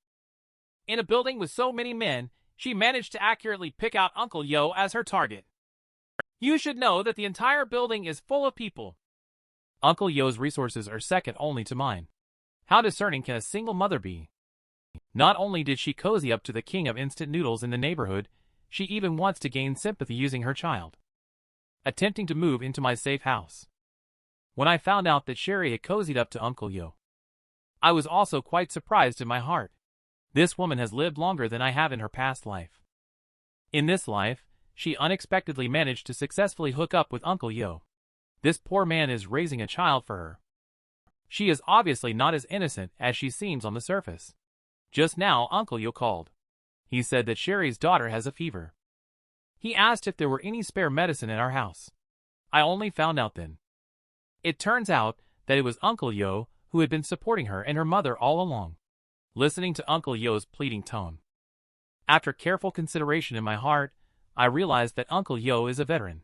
In a building with so many men, she managed to accurately pick out Uncle Yo as her target. You should know that the entire building is full of people. Uncle Yo's resources are second only to mine. How discerning can a single mother be? Not only did she cozy up to the king of instant noodles in the neighborhood, she even wants to gain sympathy using her child, attempting to move into my safe house. When I found out that Sherry had cozied up to Uncle Yo, I was also quite surprised in my heart. This woman has lived longer than I have in her past life. In this life, she unexpectedly managed to successfully hook up with Uncle Yo. This poor man is raising a child for her. She is obviously not as innocent as she seems on the surface. Just now, Uncle Yo called. He said that Sherry's daughter has a fever. He asked if there were any spare medicine in our house. I only found out then. It turns out that it was Uncle Yo who had been supporting her and her mother all along. Listening to Uncle Yo's pleading tone, after careful consideration in my heart, I realized that Uncle Yo is a veteran.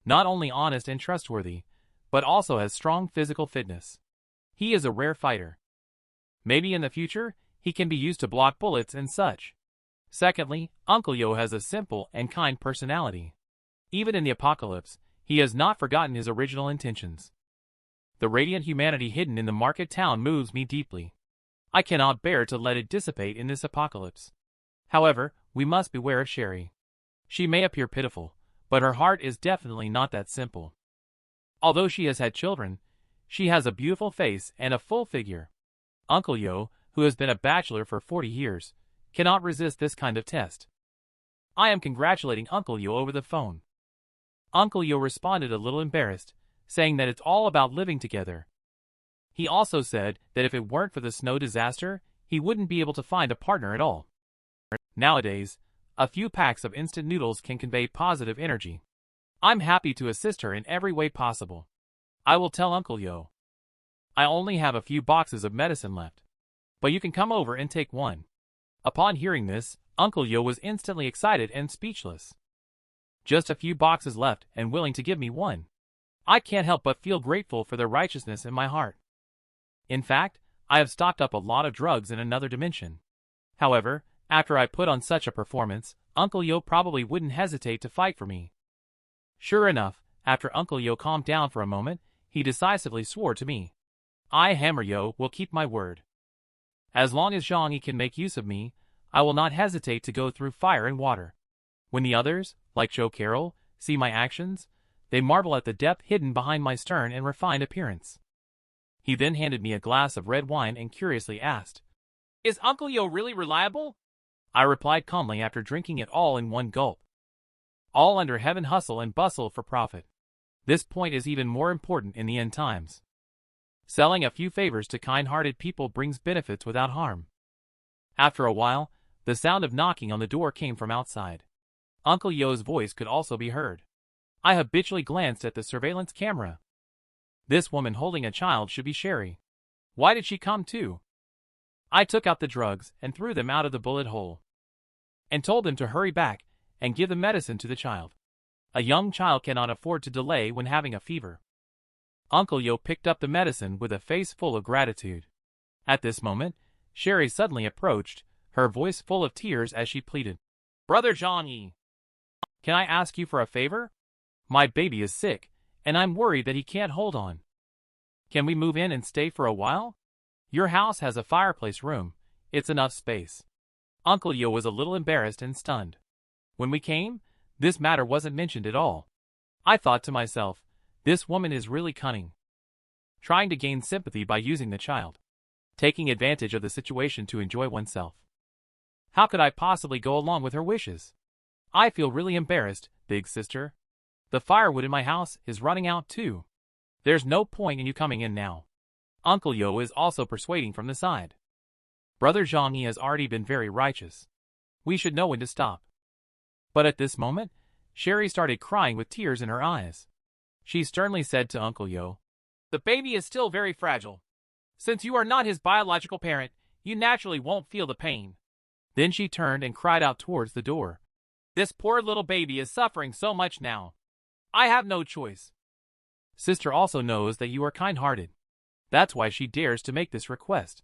Not only honest and trustworthy, but also has strong physical fitness. He is a rare fighter. Maybe in the future, he can be used to block bullets and such. Secondly, Uncle Yo has a simple and kind personality. Even in the apocalypse, he has not forgotten his original intentions. The radiant humanity hidden in the market town moves me deeply. I cannot bear to let it dissipate in this apocalypse. However, we must beware of Sherry. She may appear pitiful, but her heart is definitely not that simple. Although she has had children, she has a beautiful face and a full figure. Uncle Yo, who has been a bachelor for 40 years, cannot resist this kind of test. I am congratulating Uncle Yo over the phone. Uncle Yo responded a little embarrassed, saying that it's all about living together. He also said that if it weren't for the snow disaster, he wouldn't be able to find a partner at all. Nowadays, a few packs of instant noodles can convey positive energy. I'm happy to assist her in every way possible. I will tell Uncle Yo. I only have a few boxes of medicine left, but you can come over and take one. Upon hearing this, Uncle Yo was instantly excited and speechless. Just a few boxes left and willing to give me one. I can't help but feel grateful for the righteousness in my heart. In fact, I have stocked up a lot of drugs in another dimension. However, after I put on such a performance, Uncle Yo probably wouldn't hesitate to fight for me. Sure enough, after Uncle Yo calmed down for a moment, he decisively swore to me. I, Hammer Yo, will keep my word. As long as ZhangYi can make use of me, I will not hesitate to go through fire and water. When the others, like Cho Carol, see my actions, they marvel at the depth hidden behind my stern and refined appearance. He then handed me a glass of red wine and curiously asked, "Is Uncle Yo really reliable?" I replied calmly after drinking it all in one gulp. All under heaven hustle and bustle for profit. This point is even more important in the end times. Selling a few favors to kind-hearted people brings benefits without harm. After a while, the sound of knocking on the door came from outside. Uncle Yo's voice could also be heard. I habitually glanced at the surveillance camera. This woman holding a child should be Sherry. Why did she come too? I took out the drugs and threw them out of the bullet hole, and told them to hurry back and give the medicine to the child. A young child cannot afford to delay when having a fever. Uncle Yo picked up the medicine with a face full of gratitude. At this moment, Sherry suddenly approached, her voice full of tears as she pleaded, "Brother ZhangYi, can I ask you for a favor? My baby is sick, and I'm worried that he can't hold on. Can we move in and stay for a while? Your house has a fireplace room. It's enough space." Uncle Yo was a little embarrassed and stunned. When we came, this matter wasn't mentioned at all. I thought to myself, this woman is really cunning, trying to gain sympathy by using the child, taking advantage of the situation to enjoy oneself. How could I possibly go along with her wishes? I feel really embarrassed, big sister. The firewood in my house is running out too. There's no point in you coming in now. Uncle Yo is also persuading from the side. Brother ZhangYi has already been very righteous. We should know when to stop. But at this moment, Sherry started crying with tears in her eyes. She sternly said to Uncle Yo, "The baby is still very fragile. Since you are not his biological parent, you naturally won't feel the pain." Then she turned and cried out towards the door. "This poor little baby is suffering so much now. I have no choice." Sister also knows that you are kind-hearted. That's why she dares to make this request.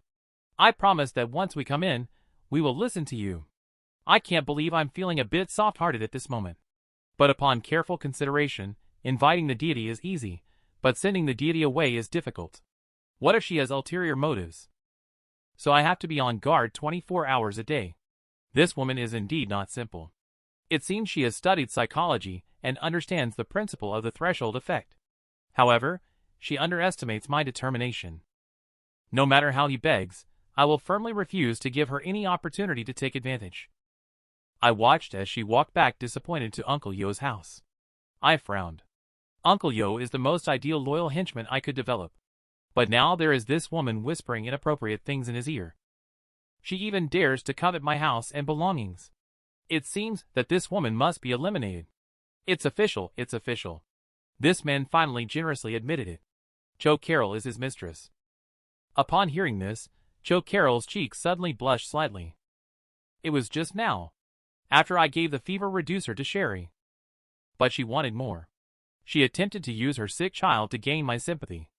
I promise that once we come in, we will listen to you. I can't believe I'm feeling a bit soft-hearted at this moment. But upon careful consideration, inviting the deity is easy, but sending the deity away is difficult. What if she has ulterior motives? So I have to be on guard 24 hours a day. This woman is indeed not simple. It seems she has studied psychology and understands the principle of the threshold effect. However, she underestimates my determination. No matter how he begs, I will firmly refuse to give her any opportunity to take advantage. I watched as she walked back disappointed to Uncle Yo's house. I frowned. Uncle Yo is the most ideal loyal henchman I could develop. But now there is this woman whispering inappropriate things in his ear. She even dares to covet my house and belongings. It seems that this woman must be eliminated. It's official, it's official. This man finally generously admitted it. Cho Carol is his mistress. Upon hearing this, Cho Carol's cheeks suddenly blushed slightly. It was just now, after I gave the fever reducer to Sherry. But she wanted more. She attempted to use her sick child to gain my sympathy.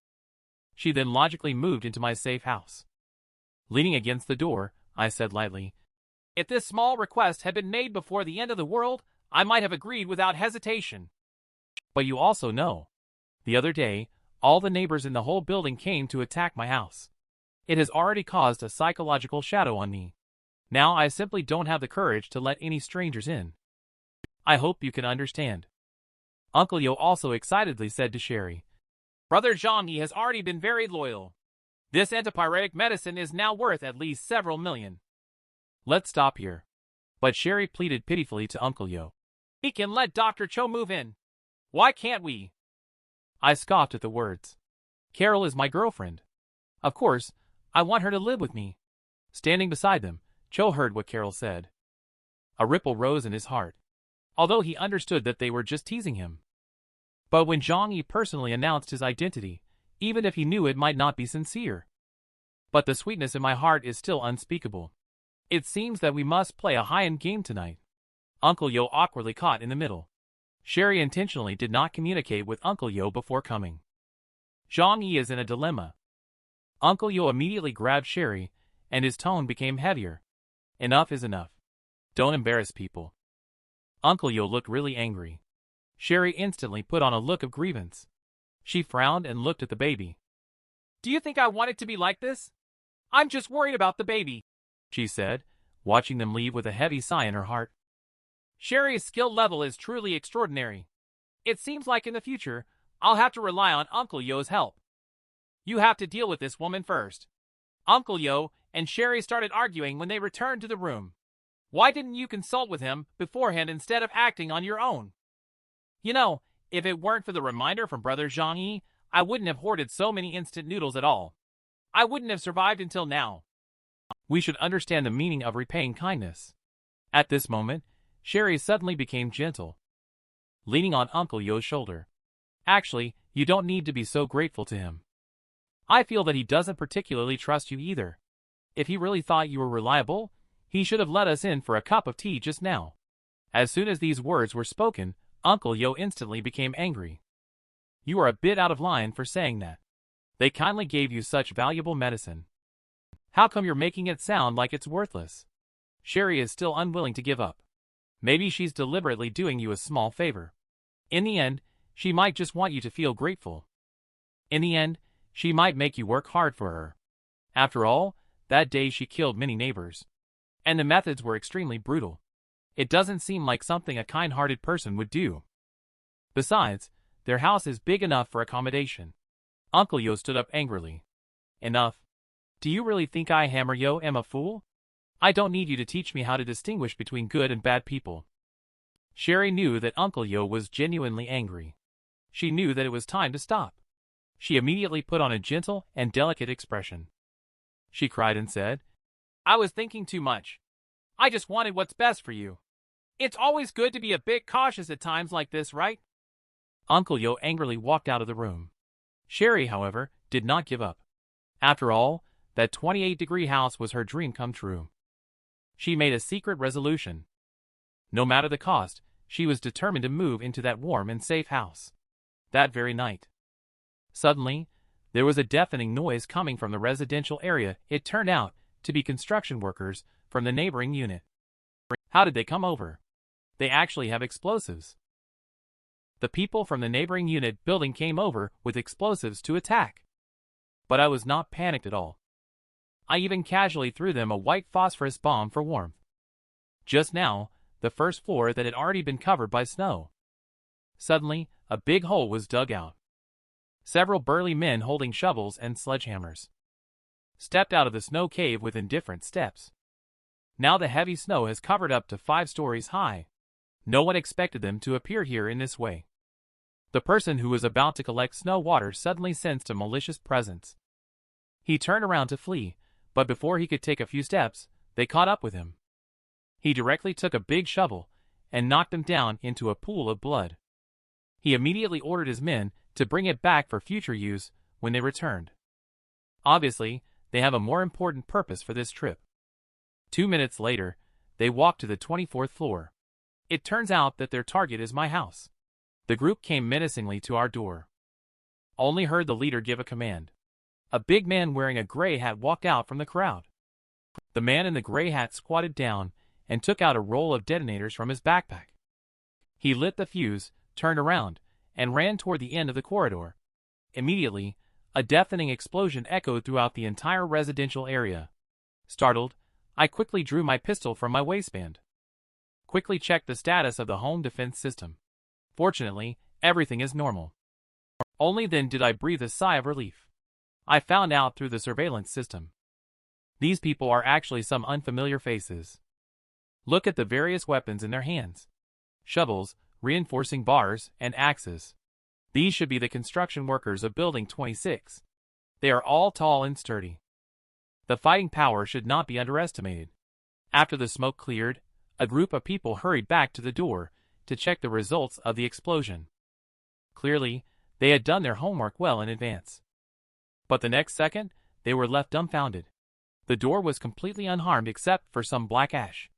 She then logically moved into my safe house. Leaning against the door, I said lightly, "If this small request had been made before the end of the world, I might have agreed without hesitation. But you also know, the other day, all the neighbors in the whole building came to attack my house. It has already caused a psychological shadow on me. Now I simply don't have the courage to let any strangers in. I hope you can understand." Uncle Yo also excitedly said to Sherry, "Brother ZhangYi has already been very loyal. This antipyretic medicine is now worth at least several million. Let's stop here." But Sherry pleaded pitifully to Uncle Yo. "He can let Dr. Cho move in. Why can't we?" I scoffed at the words. Carol is my girlfriend. Of course, I want her to live with me. Standing beside them, Cho heard what Carol said. A ripple rose in his heart, although he understood that they were just teasing him. But when ZhangYi personally announced his identity, even if he knew it might not be sincere. But the sweetness in my heart is still unspeakable. It seems that we must play a high-end game tonight. Uncle Yo awkwardly caught in the middle. Sherry intentionally did not communicate with Uncle Yo before coming. ZhangYi is in a dilemma. Uncle Yo immediately grabbed Sherry, and his tone became heavier. "Enough is enough. Don't embarrass people." Uncle Yo looked really angry. Sherry instantly put on a look of grievance. She frowned and looked at the baby. "Do you think I want it to be like this? I'm just worried about the baby," she said, watching them leave with a heavy sigh in her heart. "Sherry's skill level is truly extraordinary. It seems like in the future, I'll have to rely on Uncle Yo's help. You have to deal with this woman first." Uncle Yo and Sherry started arguing when they returned to the room. "Why didn't you consult with him beforehand instead of acting on your own? You know, if it weren't for the reminder from Brother ZhangYi, I wouldn't have hoarded so many instant noodles at all. I wouldn't have survived until now." We should understand the meaning of repaying kindness. At this moment, Sherry suddenly became gentle, leaning on Uncle Yo's shoulder. "Actually, you don't need to be so grateful to him. I feel that he doesn't particularly trust you either. If he really thought you were reliable, he should have let us in for a cup of tea just now." As soon as these words were spoken, Uncle Yo instantly became angry. "You are a bit out of line for saying that. They kindly gave you such valuable medicine. How come you're making it sound like it's worthless?" Sherry is still unwilling to give up. Maybe she's deliberately doing you a small favor. In the end, she might just want you to feel grateful. In the end, she might make you work hard for her. After all, that day she killed many neighbors. And the methods were extremely brutal. It doesn't seem like something a kind-hearted person would do. Besides, their house is big enough for accommodation. Uncle Yo stood up angrily. "Enough. Do you really think I Hammer Yo am a fool? I don't need you to teach me how to distinguish between good and bad people." Sherry knew that Uncle Yo was genuinely angry. She knew that it was time to stop. She immediately put on a gentle and delicate expression. She cried and said, "I was thinking too much. I just wanted what's best for you. It's always good to be a bit cautious at times like this, right?" Uncle Yo angrily walked out of the room. Sherry, however, did not give up. After all, that 28-degree house was her dream come true. She made a secret resolution. No matter the cost, she was determined to move into that warm and safe house. That very night. Suddenly, there was a deafening noise coming from the residential area. It turned out to be construction workers from the neighboring unit. How did they come over? They actually have explosives. The people from the neighboring unit building came over with explosives to attack. But I was not panicked at all. I even casually threw them a white phosphorus bomb for warmth. Just now, the first floor that had already been covered by snow. Suddenly, a big hole was dug out. Several burly men holding shovels and sledgehammers stepped out of the snow cave with indifferent steps. Now the heavy snow has covered up to 5 stories high. No one expected them to appear here in this way. The person who was about to collect snow water suddenly sensed a malicious presence. He turned around to flee, but before he could take a few steps, they caught up with him. He directly took a big shovel and knocked him down into a pool of blood. He immediately ordered his men to bring it back for future use when they returned. Obviously, they have a more important purpose for this trip. 2 minutes later, they walked to the 24th floor. It turns out that their target is my house. The group came menacingly to our door. Only heard the leader give a command. A big man wearing a gray hat walked out from the crowd. The man in the gray hat squatted down and took out a roll of detonators from his backpack. He lit the fuse, turned around, and ran toward the end of the corridor. Immediately, a deafening explosion echoed throughout the entire residential area. Startled, I quickly drew my pistol from my waistband. Quickly checked the status of the home defense system. Fortunately, everything is normal. Only then did I breathe a sigh of relief. I found out through the surveillance system. These people are actually some unfamiliar faces. Look at the various weapons in their hands. Shovels, reinforcing bars, and axes. These should be the construction workers of Building 26. They are all tall and sturdy. The fighting power should not be underestimated. After the smoke cleared, a group of people hurried back to the door to check the results of the explosion. Clearly, they had done their homework well in advance. But the next second, they were left dumbfounded. The door was completely unharmed except for some black ash.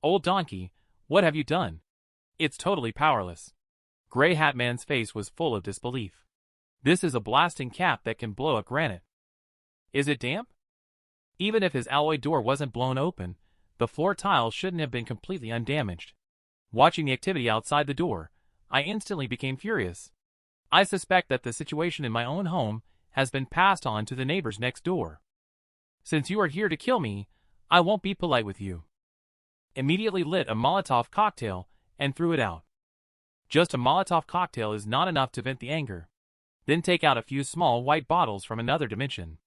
Old donkey, what have you done? It's totally powerless. Gray Hat Man's face was full of disbelief. This is a blasting cap that can blow up granite. Is it damp? Even if his alloy door wasn't blown open, the floor tiles shouldn't have been completely undamaged. Watching the activity outside the door, I instantly became furious. I suspect that the situation in my own home has been passed on to the neighbors next door. Since you are here to kill me, I won't be polite with you. Immediately lit a Molotov cocktail and threw it out. Just a Molotov cocktail is not enough to vent the anger. Then take out a few small white bottles from another dimension.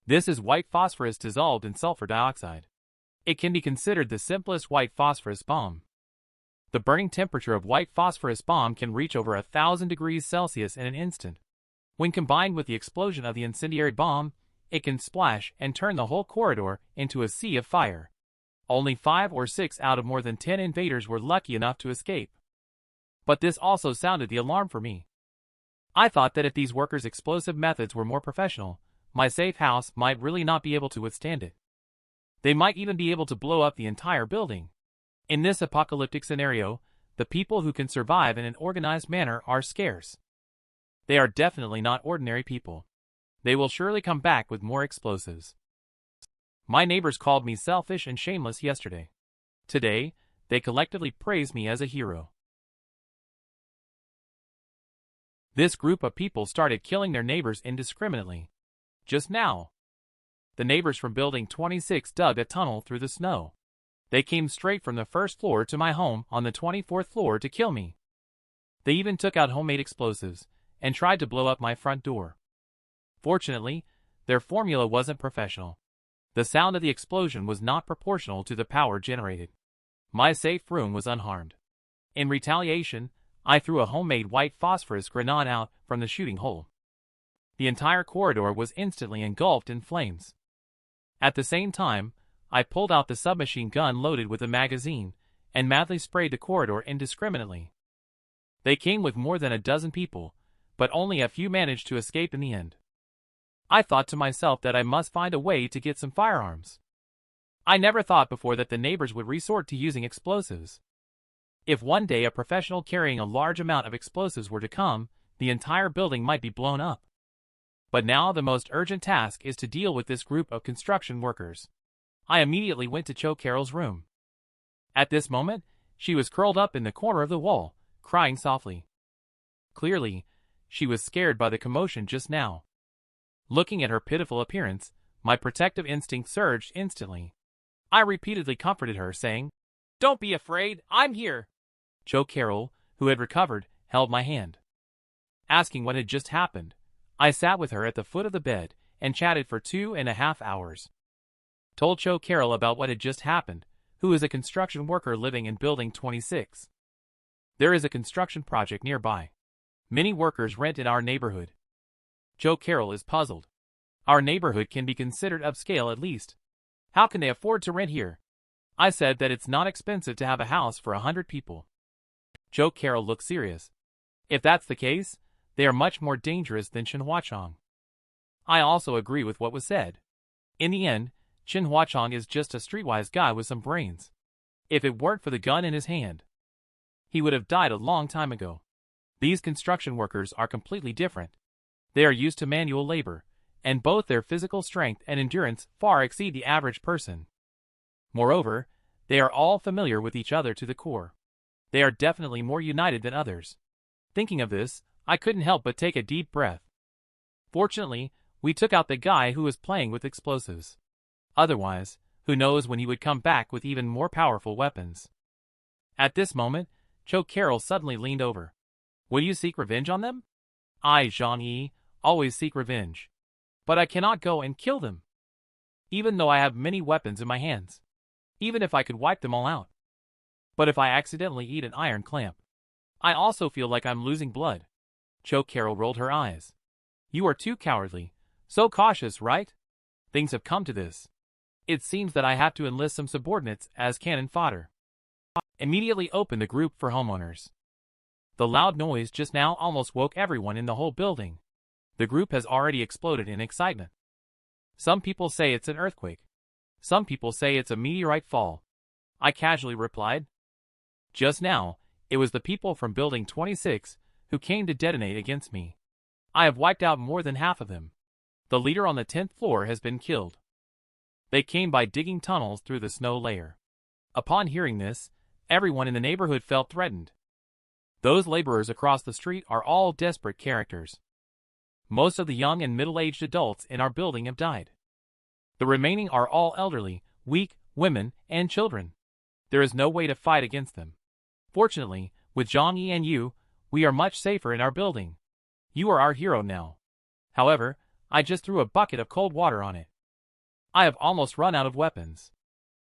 This is white phosphorus dissolved in sulfur dioxide. It can be considered the simplest white phosphorus bomb. The burning temperature of white phosphorus bomb can reach over 1,000 degrees Celsius in an instant. When combined with the explosion of the incendiary bomb, it can splash and turn the whole corridor into a sea of fire. Only 5 or 6 out of more than 10 invaders were lucky enough to escape. But this also sounded the alarm for me. I thought that if these workers' explosive methods were more professional, my safe house might really not be able to withstand it. They might even be able to blow up the entire building. In this apocalyptic scenario, the people who can survive in an organized manner are scarce. They are definitely not ordinary people. They will surely come back with more explosives. My neighbors called me selfish and shameless yesterday. Today, they collectively praise me as a hero. This group of people started killing their neighbors indiscriminately. Just now, the neighbors from Building 26 dug a tunnel through the snow. They came straight from the first floor to my home on the 24th floor to kill me. They even took out homemade explosives and tried to blow up my front door. Fortunately, their formula wasn't professional. The sound of the explosion was not proportional to the power generated. My safe room was unharmed. In retaliation, I threw a homemade white phosphorus grenade out from the shooting hole. The entire corridor was instantly engulfed in flames. At the same time, I pulled out the submachine gun loaded with a magazine and madly sprayed the corridor indiscriminately. They came with more than a dozen people, but only a few managed to escape in the end. I thought to myself that I must find a way to get some firearms. I never thought before that the neighbors would resort to using explosives. If one day a professional carrying a large amount of explosives were to come, the entire building might be blown up. But now the most urgent task is to deal with this group of construction workers. I immediately went to Cho Carol's room. At this moment, she was curled up in the corner of the wall, crying softly. Clearly, she was scared by the commotion just now. Looking at her pitiful appearance, my protective instinct surged instantly. I repeatedly comforted her, saying, "Don't be afraid, I'm here." Joe Carroll, who had recovered, held my hand. Asking what had just happened, I sat with her at the foot of the bed and chatted for 2.5 hours. Told Joe Carroll about what had just happened, who is a construction worker living in Building 26. There is a construction project nearby. Many workers rent in our neighborhood. Joe Carroll is puzzled. Our neighborhood can be considered upscale at least. How can they afford to rent here? I said that it's not expensive to have a house for 100 people. Joe Carroll looked serious. If that's the case, they are much more dangerous than Cheng. I also agree with what was said. In the end, Cheng is just a streetwise guy with some brains. If it weren't for the gun in his hand, he would have died a long time ago. These construction workers are completely different. They are used to manual labor, and both their physical strength and endurance far exceed the average person. Moreover, they are all familiar with each other to the core. They are definitely more united than others. Thinking of this, I couldn't help but take a deep breath. Fortunately, we took out the guy who was playing with explosives. Otherwise, who knows when he would come back with even more powerful weapons. At this moment, Joe Carroll suddenly leaned over. "Will you seek revenge on them?" "I, ZhangYi, always seek revenge. But I cannot go and kill them. Even though I have many weapons in my hands. Even if I could wipe them all out. But if I accidentally eat an iron clamp, I also feel like I'm losing blood." Joe Carroll rolled her eyes. "You are too cowardly. So cautious, right? Things have come to this. It seems that I have to enlist some subordinates as cannon fodder. Immediately open the group for homeowners." The loud noise just now almost woke everyone in the whole building. The group has already exploded in excitement. Some people say it's an earthquake. Some people say it's a meteorite fall. I casually replied. Just now, it was the people from Building 26 who came to detonate against me. I have wiped out more than half of them. The leader on the 10th floor has been killed. They came by digging tunnels through the snow layer. Upon hearing this, everyone in the neighborhood felt threatened. Those laborers across the street are all desperate characters. Most of the young and middle-aged adults in our building have died. The remaining are all elderly, weak, women, and children. There is no way to fight against them. Fortunately, with ZhangYi and you, we are much safer in our building. You are our hero now. However, I just threw a bucket of cold water on it. I have almost run out of weapons.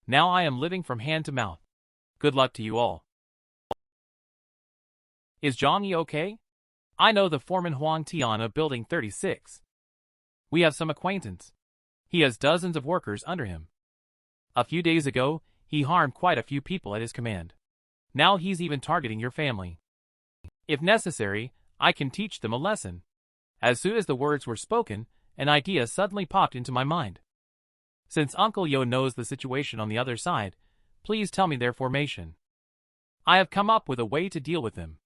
Now I am living from hand to mouth. Good luck to you all. Is ZhangYi okay? I know the foreman Huang Tian of Building 36. We have some acquaintance. He has dozens of workers under him. A few days ago, he harmed quite a few people at his command. Now he's even targeting your family. If necessary, I can teach them a lesson. As soon as the words were spoken, an idea suddenly popped into my mind. Since Uncle Yo knows the situation on the other side, please tell me their formation. I have come up with a way to deal with them.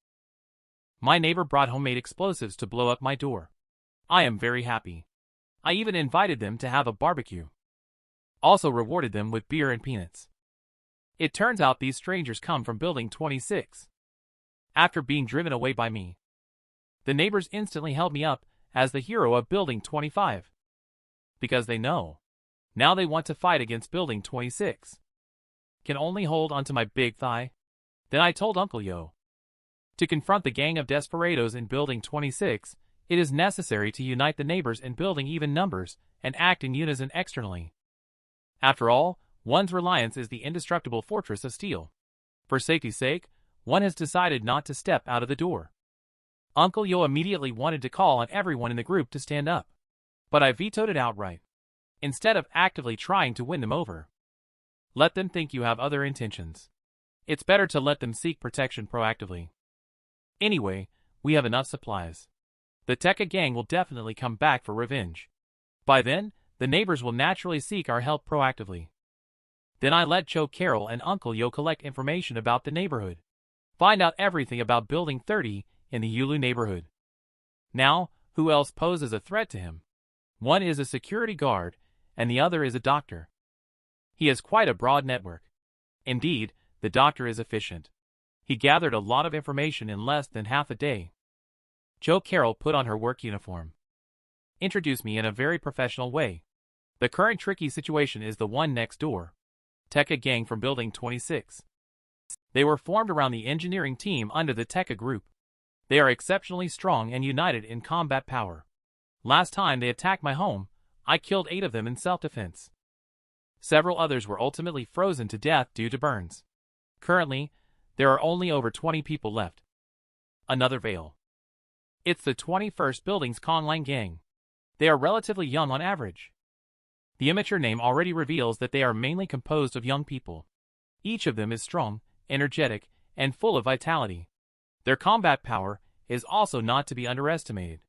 My neighbor brought homemade explosives to blow up my door. I am very happy. I even invited them to have a barbecue. Also rewarded them with beer and peanuts. It turns out these strangers come from Building 26. After being driven away by me, the neighbors instantly held me up as the hero of Building 25. Because they know. Now they want to fight against Building 26. Can only hold onto my big thigh. Then I told Uncle Yo. To confront the gang of desperados in Building 26, it is necessary to unite the neighbors in building even numbers and act in unison externally. After all, one's reliance is the indestructible fortress of steel. For safety's sake, one has decided not to step out of the door. Uncle Yo immediately wanted to call on everyone in the group to stand up. But I vetoed it outright. Instead of actively trying to win them over. Let them think you have other intentions. It's better to let them seek protection proactively. Anyway, we have enough supplies. The Tekka gang will definitely come back for revenge. By then, the neighbors will naturally seek our help proactively. Then I let Joe Carroll and Uncle Yo collect information about the neighborhood. Find out everything about Building 30 in the Yulu neighborhood. Now, who else poses a threat to him? One is a security guard, and the other is a doctor. He has quite a broad network. Indeed, the doctor is efficient. He gathered a lot of information in less than half a day. Joe Carroll put on her work uniform. introduced me in a very professional way. The current tricky situation is the one next door. Tekka gang from Building 26. They were formed around the engineering team under the Tekka group. They are exceptionally strong and united in combat power. Last time they attacked my home, I killed 8 of them in self-defense. Several others were ultimately frozen to death due to burns. Currently, there are only over 20 people left. Another veil. It's the 21st Building's Konglang gang. They are relatively young on average. The immature name already reveals that they are mainly composed of young people. Each of them is strong, energetic, and full of vitality. Their combat power is also not to be underestimated.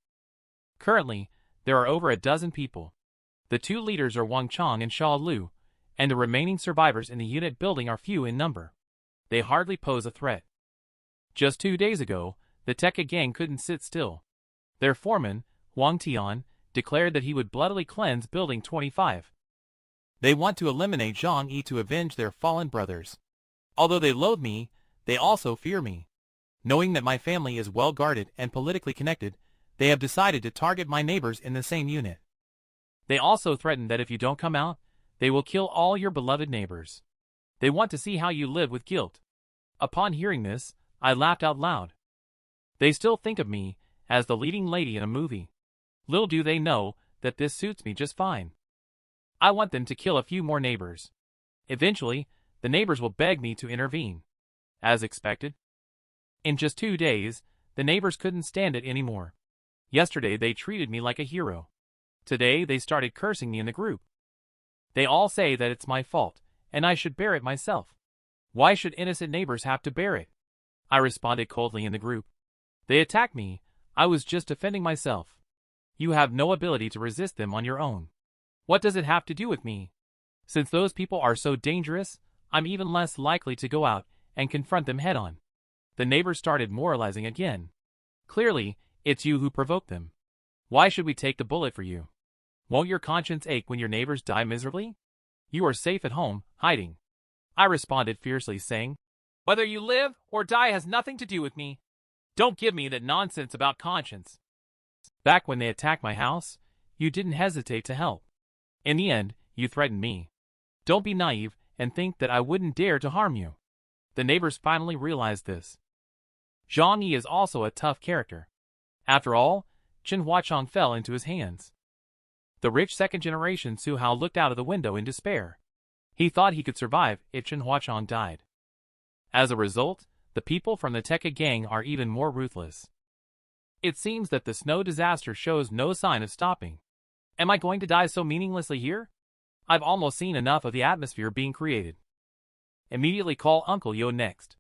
Currently, there are over a dozen people. The 2 leaders are Wang Chong and Xia Lu, and the remaining survivors in the unit building are few in number. They hardly pose a threat. Just 2 days ago, the Tekka gang couldn't sit still. Their foreman, Wang Tian, declared that he would bloodily cleanse Building 25. They want to eliminate ZhangYi to avenge their fallen brothers. Although they loathe me, they also fear me. Knowing that my family is well guarded and politically connected, they have decided to target my neighbors in the same unit. They also threaten that if you don't come out, they will kill all your beloved neighbors. They want to see how you live with guilt. Upon hearing this, I laughed out loud. They still think of me as the leading lady in a movie. Little do they know that this suits me just fine. I want them to kill a few more neighbors. Eventually, the neighbors will beg me to intervene. As expected. In just 2 days, the neighbors couldn't stand it anymore. Yesterday they treated me like a hero. Today they started cursing me in the group. They all say that it's my fault, and I should bear it myself. Why should innocent neighbors have to bear it? I responded coldly in the group. They attacked me, I was just defending myself. You have no ability to resist them on your own. What does it have to do with me? Since those people are so dangerous, I'm even less likely to go out and confront them head-on. The neighbors started moralizing again. Clearly, it's you who provoked them. Why should we take the bullet for you? Won't your conscience ache when your neighbors die miserably? You are safe at home, hiding. I responded fiercely, saying, whether you live or die has nothing to do with me. Don't give me that nonsense about conscience. Back when they attacked my house, you didn't hesitate to help. In the end, you threatened me. Don't be naive and think that I wouldn't dare to harm you. The neighbors finally realized this. ZhangYi is also a tough character. After all, Chen Huachong fell into his hands. The rich second-generation Su Hao looked out of the window in despair. He thought he could survive if Chen Huachong died. As a result, the people from the Tekka gang are even more ruthless. It seems that the snow disaster shows no sign of stopping. Am I going to die so meaninglessly here? I've almost seen enough of the atmosphere being created. Immediately call Uncle Yo next.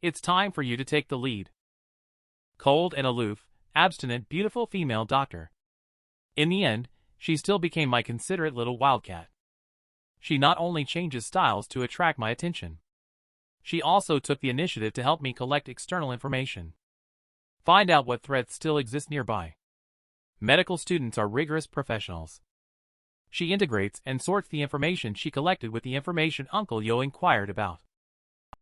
It's time for you to take the lead. Cold and aloof, abstinent, beautiful female doctor. In the end, she still became my considerate little wildcat. She not only changes styles to attract my attention. She also took the initiative to help me collect external information. Find out what threats still exist nearby. Medical students are rigorous professionals. She integrates and sorts the information she collected with the information Uncle Yo inquired about.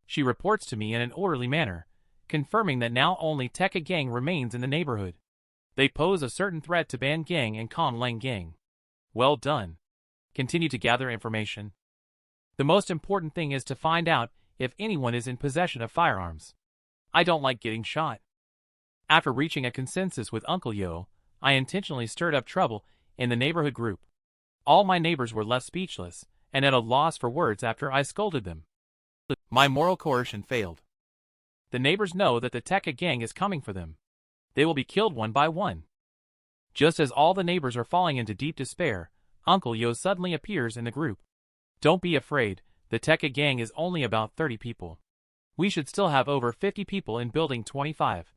She reports to me in an orderly manner, confirming that now only Tekka gang remains in the neighborhood. They pose a certain threat to Ban gang and Konglang gang. Well done. Continue to gather information. The most important thing is to find out if anyone is in possession of firearms. I don't like getting shot. After reaching a consensus with Uncle Yo, I intentionally stirred up trouble in the neighborhood group. All my neighbors were left speechless and at a loss for words after I scolded them. My moral coercion failed. The neighbors know that the Tekka gang is coming for them. They will be killed one by one. Just as all the neighbors are falling into deep despair, Uncle Yo suddenly appears in the group. Don't be afraid, the Tekka gang is only about 30 people. We should still have over 50 people in Building 25.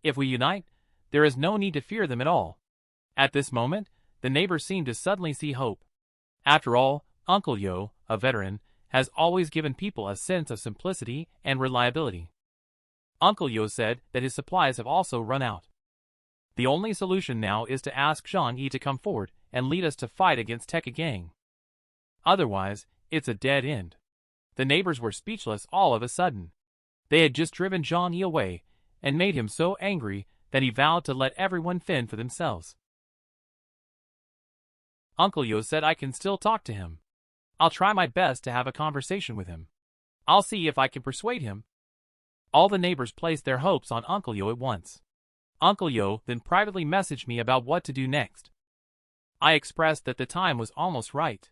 If we unite, there is no need to fear them at all. At this moment, the neighbors seem to suddenly see hope. After all, Uncle Yo, a veteran, has always given people a sense of simplicity and reliability. Uncle Yo said that his supplies have also run out. The only solution now is to ask ZhangYi to come forward and lead us to fight against Tekka gang. Otherwise, it's a dead end. The neighbors were speechless all of a sudden. They had just driven ZhangYi away and made him so angry that he vowed to let everyone fend for themselves. Uncle Yo said I can still talk to him. I'll try my best to have a conversation with him. I'll see if I can persuade him. All the neighbors placed their hopes on Uncle Yo at once. Uncle Yo then privately messaged me about what to do next. I expressed that the time was almost right.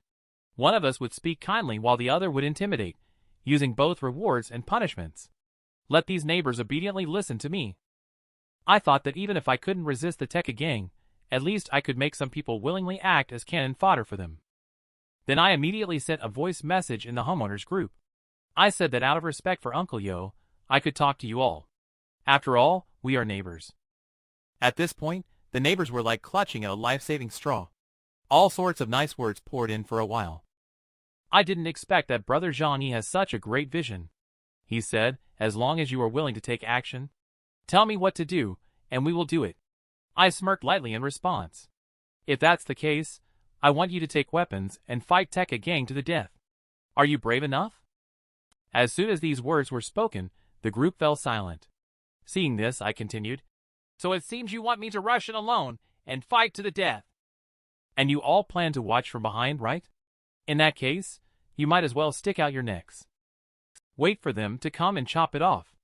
One of us would speak kindly while the other would intimidate, using both rewards and punishments. Let these neighbors obediently listen to me. I thought that even if I couldn't resist the Tekka gang, at least I could make some people willingly act as cannon fodder for them. Then I immediately sent a voice message in the homeowners group. I said that out of respect for Uncle Yo, I could talk to you all. After all, we are neighbors. At this point, the neighbors were like clutching at a life-saving straw. All sorts of nice words poured in for a while. I didn't expect that Brother ZhangYi has such a great vision. He said, as long as you are willing to take action, tell me what to do, and we will do it. I smirked lightly in response. If that's the case, I want you to take weapons and fight Tekka gang to the death. Are you brave enough? As soon as these words were spoken, the group fell silent. Seeing this, I continued. So it seems you want me to rush in alone and fight to the death. And you all plan to watch from behind, right? In that case, you might as well stick out your necks. Wait for them to come and chop it off.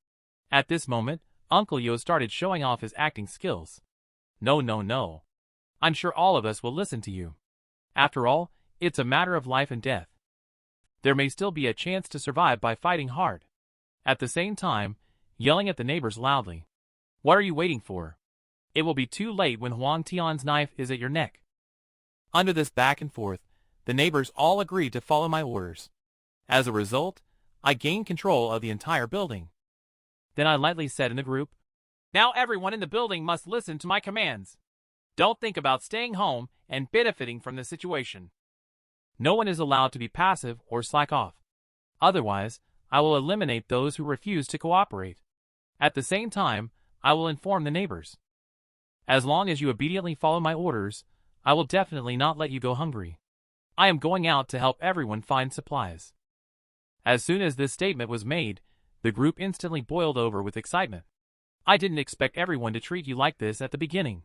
At this moment, Uncle Yo started showing off his acting skills. No, no, no. I'm sure all of us will listen to you. After all, it's a matter of life and death. There may still be a chance to survive by fighting hard. At the same time, yelling at the neighbors loudly. What are you waiting for? It will be too late when Huang Tian's knife is at your neck. Under this back and forth, the neighbors all agreed to follow my orders. As a result, I gained control of the entire building. Then I lightly said in the group, now everyone in the building must listen to my commands. Don't think about staying home and benefiting from the situation. No one is allowed to be passive or slack off. Otherwise, I will eliminate those who refuse to cooperate. At the same time, I will inform the neighbors. As long as you obediently follow my orders, I will definitely not let you go hungry. I am going out to help everyone find supplies. As soon as this statement was made, the group instantly boiled over with excitement. I didn't expect everyone to treat you like this at the beginning.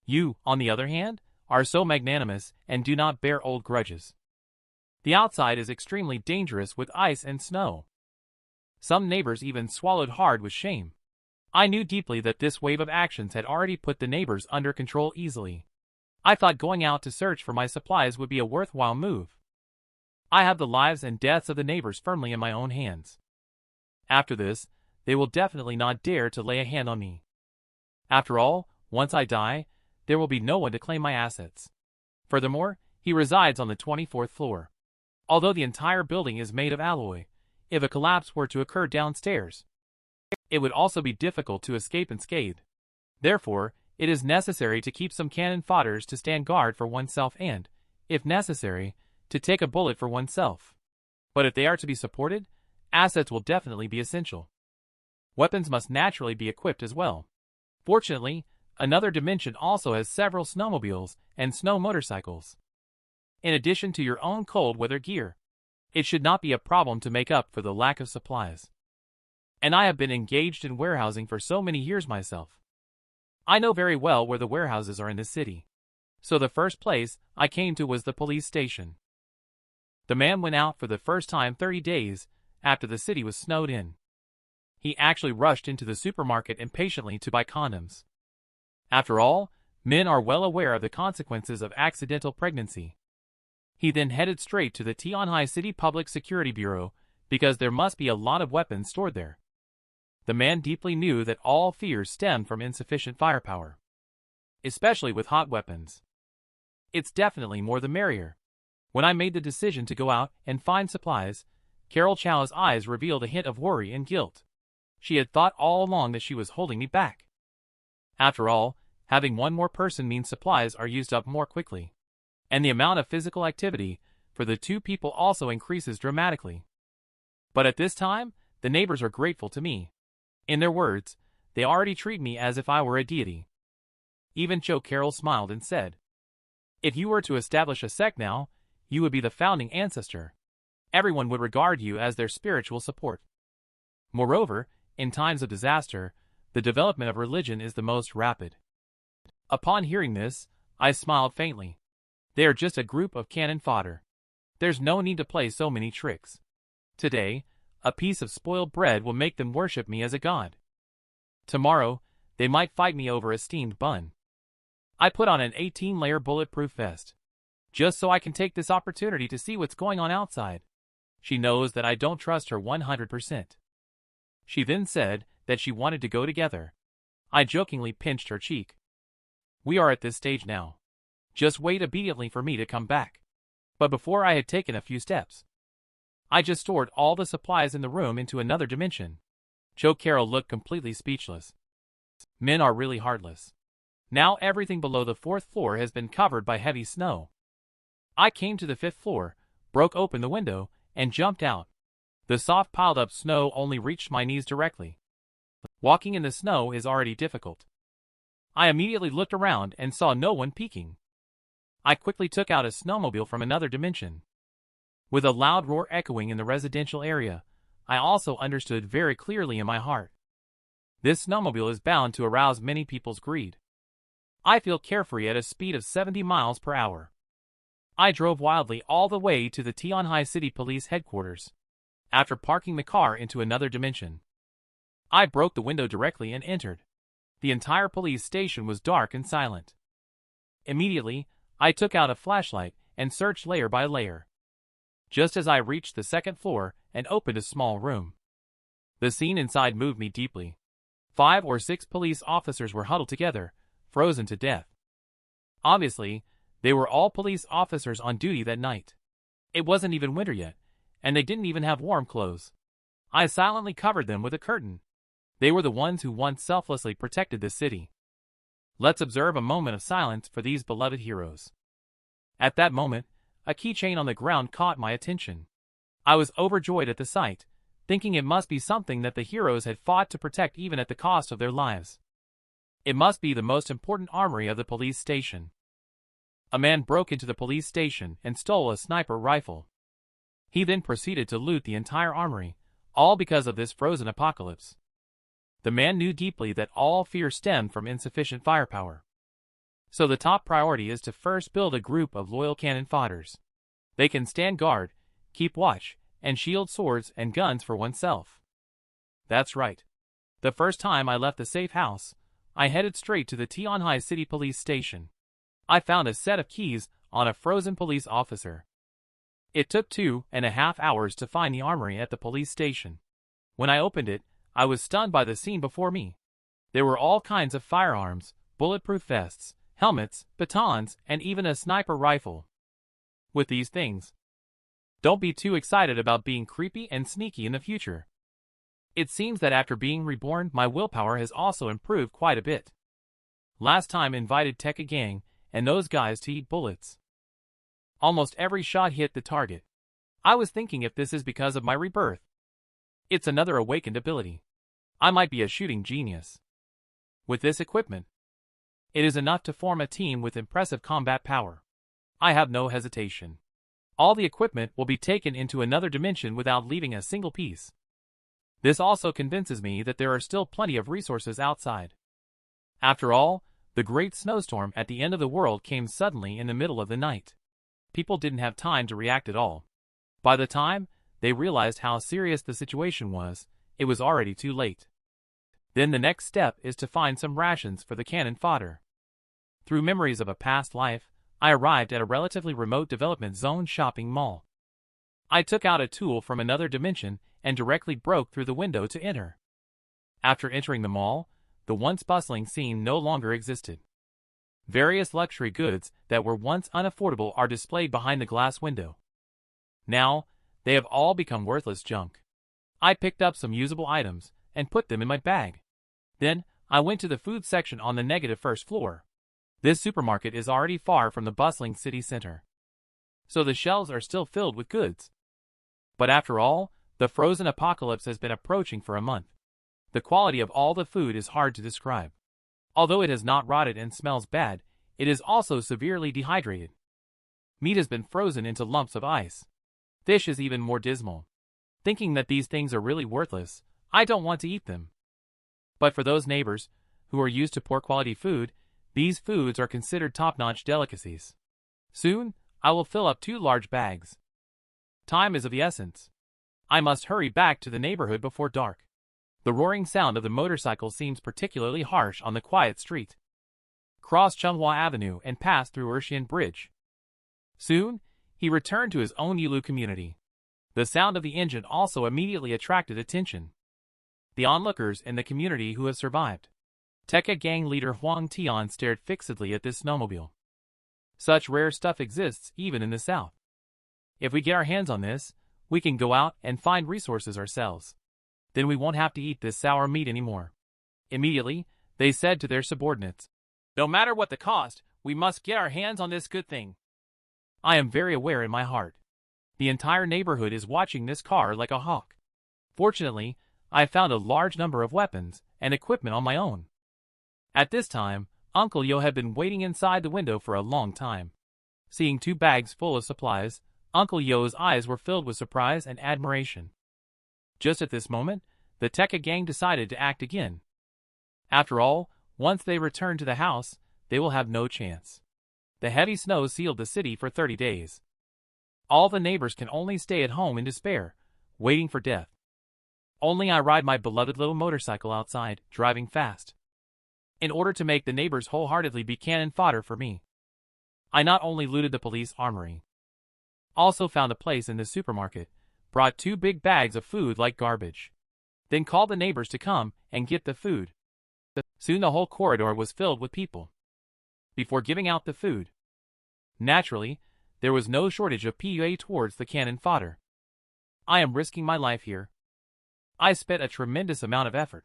You, on the other hand, are so magnanimous and do not bear old grudges. The outside is extremely dangerous with ice and snow. Some neighbors even swallowed hard with shame. I knew deeply that this wave of actions had already put the neighbors under control easily. I thought going out to search for my supplies would be a worthwhile move. I have the lives and deaths of the neighbors firmly in my own hands. After this, they will definitely not dare to lay a hand on me. After all, once I die, there will be no one to claim my assets. Furthermore, he resides on the 24th floor. Although the entire building is made of alloy, if a collapse were to occur downstairs, it would also be difficult to escape unscathed. Therefore, it is necessary to keep some cannon fodders to stand guard for oneself and, if necessary, to take a bullet for oneself. But if they are to be supported, assets will definitely be essential. Weapons must naturally be equipped as well. Fortunately, another dimension also has several snowmobiles and snow motorcycles. In addition to your own cold weather gear, it should not be a problem to make up for the lack of supplies. And I have been engaged in warehousing for so many years myself. I know very well where the warehouses are in the city. So the first place I came to was the police station. The man went out for the first time 30 days after the city was snowed in. He actually rushed into the supermarket impatiently to buy condoms. After all, men are well aware of the consequences of accidental pregnancy. He then headed straight to the Tianhai City Public Security Bureau because there must be a lot of weapons stored there. The man deeply knew that all fears stemmed from insufficient firepower, especially with hot weapons. It's definitely more the merrier. When I made the decision to go out and find supplies, Carol Chow's eyes revealed a hint of worry and guilt. She had thought all along that she was holding me back. After all, having one more person means supplies are used up more quickly. And the amount of physical activity for the two people also increases dramatically. But at this time, the neighbors are grateful to me. In their words, they already treat me as if I were a deity. Even Cho Carol smiled and said, if you were to establish a sect now, you would be the founding ancestor. Everyone would regard you as their spiritual support. Moreover, in times of disaster, the development of religion is the most rapid. Upon hearing this, I smiled faintly. They are just a group of cannon fodder. There's no need to play so many tricks. Today, a piece of spoiled bread will make them worship me as a god. Tomorrow, they might fight me over a steamed bun. I put on an 18-layer bulletproof vest, just so I can take this opportunity to see what's going on outside. She knows that I don't trust her 100%. She then said that she wanted to go together. I jokingly pinched her cheek. We are at this stage now. Just wait obediently for me to come back. But before I had taken a few steps, I just stored all the supplies in the room into another dimension. Joe Carroll looked completely speechless. Men are really heartless. Now everything below the 4th floor has been covered by heavy snow. I came to the 5th floor, broke open the window, and jumped out. The soft piled-up snow only reached my knees directly. Walking in the snow is already difficult. I immediately looked around and saw no one peeking. I quickly took out a snowmobile from another dimension. With a loud roar echoing in the residential area, I also understood very clearly in my heart. This snowmobile is bound to arouse many people's greed. I feel carefree at a speed of 70 miles per hour. I drove wildly all the way to the ZhangYi City Police Headquarters. After parking the car into another dimension, I broke the window directly and entered. The entire police station was dark and silent. Immediately, I took out a flashlight and searched layer by layer. Just as I reached the 2nd floor and opened a small room, the scene inside moved me deeply. 5 or 6 police officers were huddled together, frozen to death. Obviously, they were all police officers on duty that night. It wasn't even winter yet, and they didn't even have warm clothes. I silently covered them with a curtain. They were the ones who once selflessly protected this city. Let's observe a moment of silence for these beloved heroes. At that moment, a keychain on the ground caught my attention. I was overjoyed at the sight, thinking it must be something that the heroes had fought to protect even at the cost of their lives. It must be the most important armory of the police station. A man broke into the police station and stole a sniper rifle. He then proceeded to loot the entire armory, all because of this frozen apocalypse. The man knew deeply that all fear stemmed from insufficient firepower. So the top priority is to first build a group of loyal cannon fodders. They can stand guard, keep watch, and shield swords and guns for oneself. That's right. The first time I left the safe house, I headed straight to the ZhangYi City Police Station. I found a set of keys on a frozen police officer. It took 2.5 hours to find the armory at the police station. When I opened it, I was stunned by the scene before me. There were all kinds of firearms, bulletproof vests, helmets, batons, and even a sniper rifle. With these things, don't be too excited about being creepy and sneaky in the future. It seems that after being reborn, my willpower has also improved quite a bit. Last time invited Tekka Gang and those guys to eat bullets. Almost every shot hit the target. I was thinking if this is because of my rebirth. It's another awakened ability. I might be a shooting genius. With this equipment, it is enough to form a team with impressive combat power. I have no hesitation. All the equipment will be taken into another dimension without leaving a single piece. This also convinces me that there are still plenty of resources outside. After all, the great snowstorm at the end of the world came suddenly in the middle of the night. People didn't have time to react at all. By the time they realized how serious the situation was, it was already too late. Then the next step is to find some rations for the cannon fodder. Through memories of a past life, I arrived at a relatively remote development zone shopping mall. I took out a tool from another dimension and directly broke through the window to enter. After entering the mall, the once bustling scene no longer existed. Various luxury goods that were once unaffordable are displayed behind the glass window. Now, they have all become worthless junk. I picked up some usable items and put them in my bag. Then, I went to the food section on the negative first floor. This supermarket is already far from the bustling city center, so the shelves are still filled with goods. But after all, the frozen apocalypse has been approaching for a month. The quality of all the food is hard to describe. Although it has not rotted and smells bad, it is also severely dehydrated. Meat has been frozen into lumps of ice. Fish is even more dismal. Thinking that these things are really worthless, I don't want to eat them. But for those neighbors who are used to poor quality food, these foods are considered top-notch delicacies. Soon, I will fill up 2 large bags. Time is of the essence. I must hurry back to the neighborhood before dark. The roaring sound of the motorcycle seems particularly harsh on the quiet street. Cross Changhua Avenue and pass through Urshian Bridge. Soon, he returned to his own Yulu community. The sound of the engine also immediately attracted attention. The onlookers in the community who have survived. Tekka gang leader Huang Tian stared fixedly at this snowmobile. Such rare stuff exists even in the south. If we get our hands on this, we can go out and find resources ourselves. Then we won't have to eat this sour meat anymore. Immediately, they said to their subordinates, "No matter what the cost, we must get our hands on this good thing." I am very aware in my heart. The entire neighborhood is watching this car like a hawk. Fortunately, I found a large number of weapons and equipment on my own. At this time, Uncle Yo had been waiting inside the window for a long time. Seeing 2 bags full of supplies, Uncle Yo's eyes were filled with surprise and admiration. Just at this moment, the Tekka gang decided to act again. After all, once they return to the house, they will have no chance. The heavy snow sealed the city for 30 days. All the neighbors can only stay at home in despair, waiting for death. Only I ride my beloved little motorcycle outside, driving fast. In order to make the neighbors wholeheartedly be cannon fodder for me. I not only looted the police armory, also found a place in the supermarket, brought 2 big bags of food like garbage. Then called the neighbors to come and get the food. Soon the whole corridor was filled with people. Before giving out the food, naturally, there was no shortage of PUA towards the cannon fodder. I am risking my life here. I spent a tremendous amount of effort.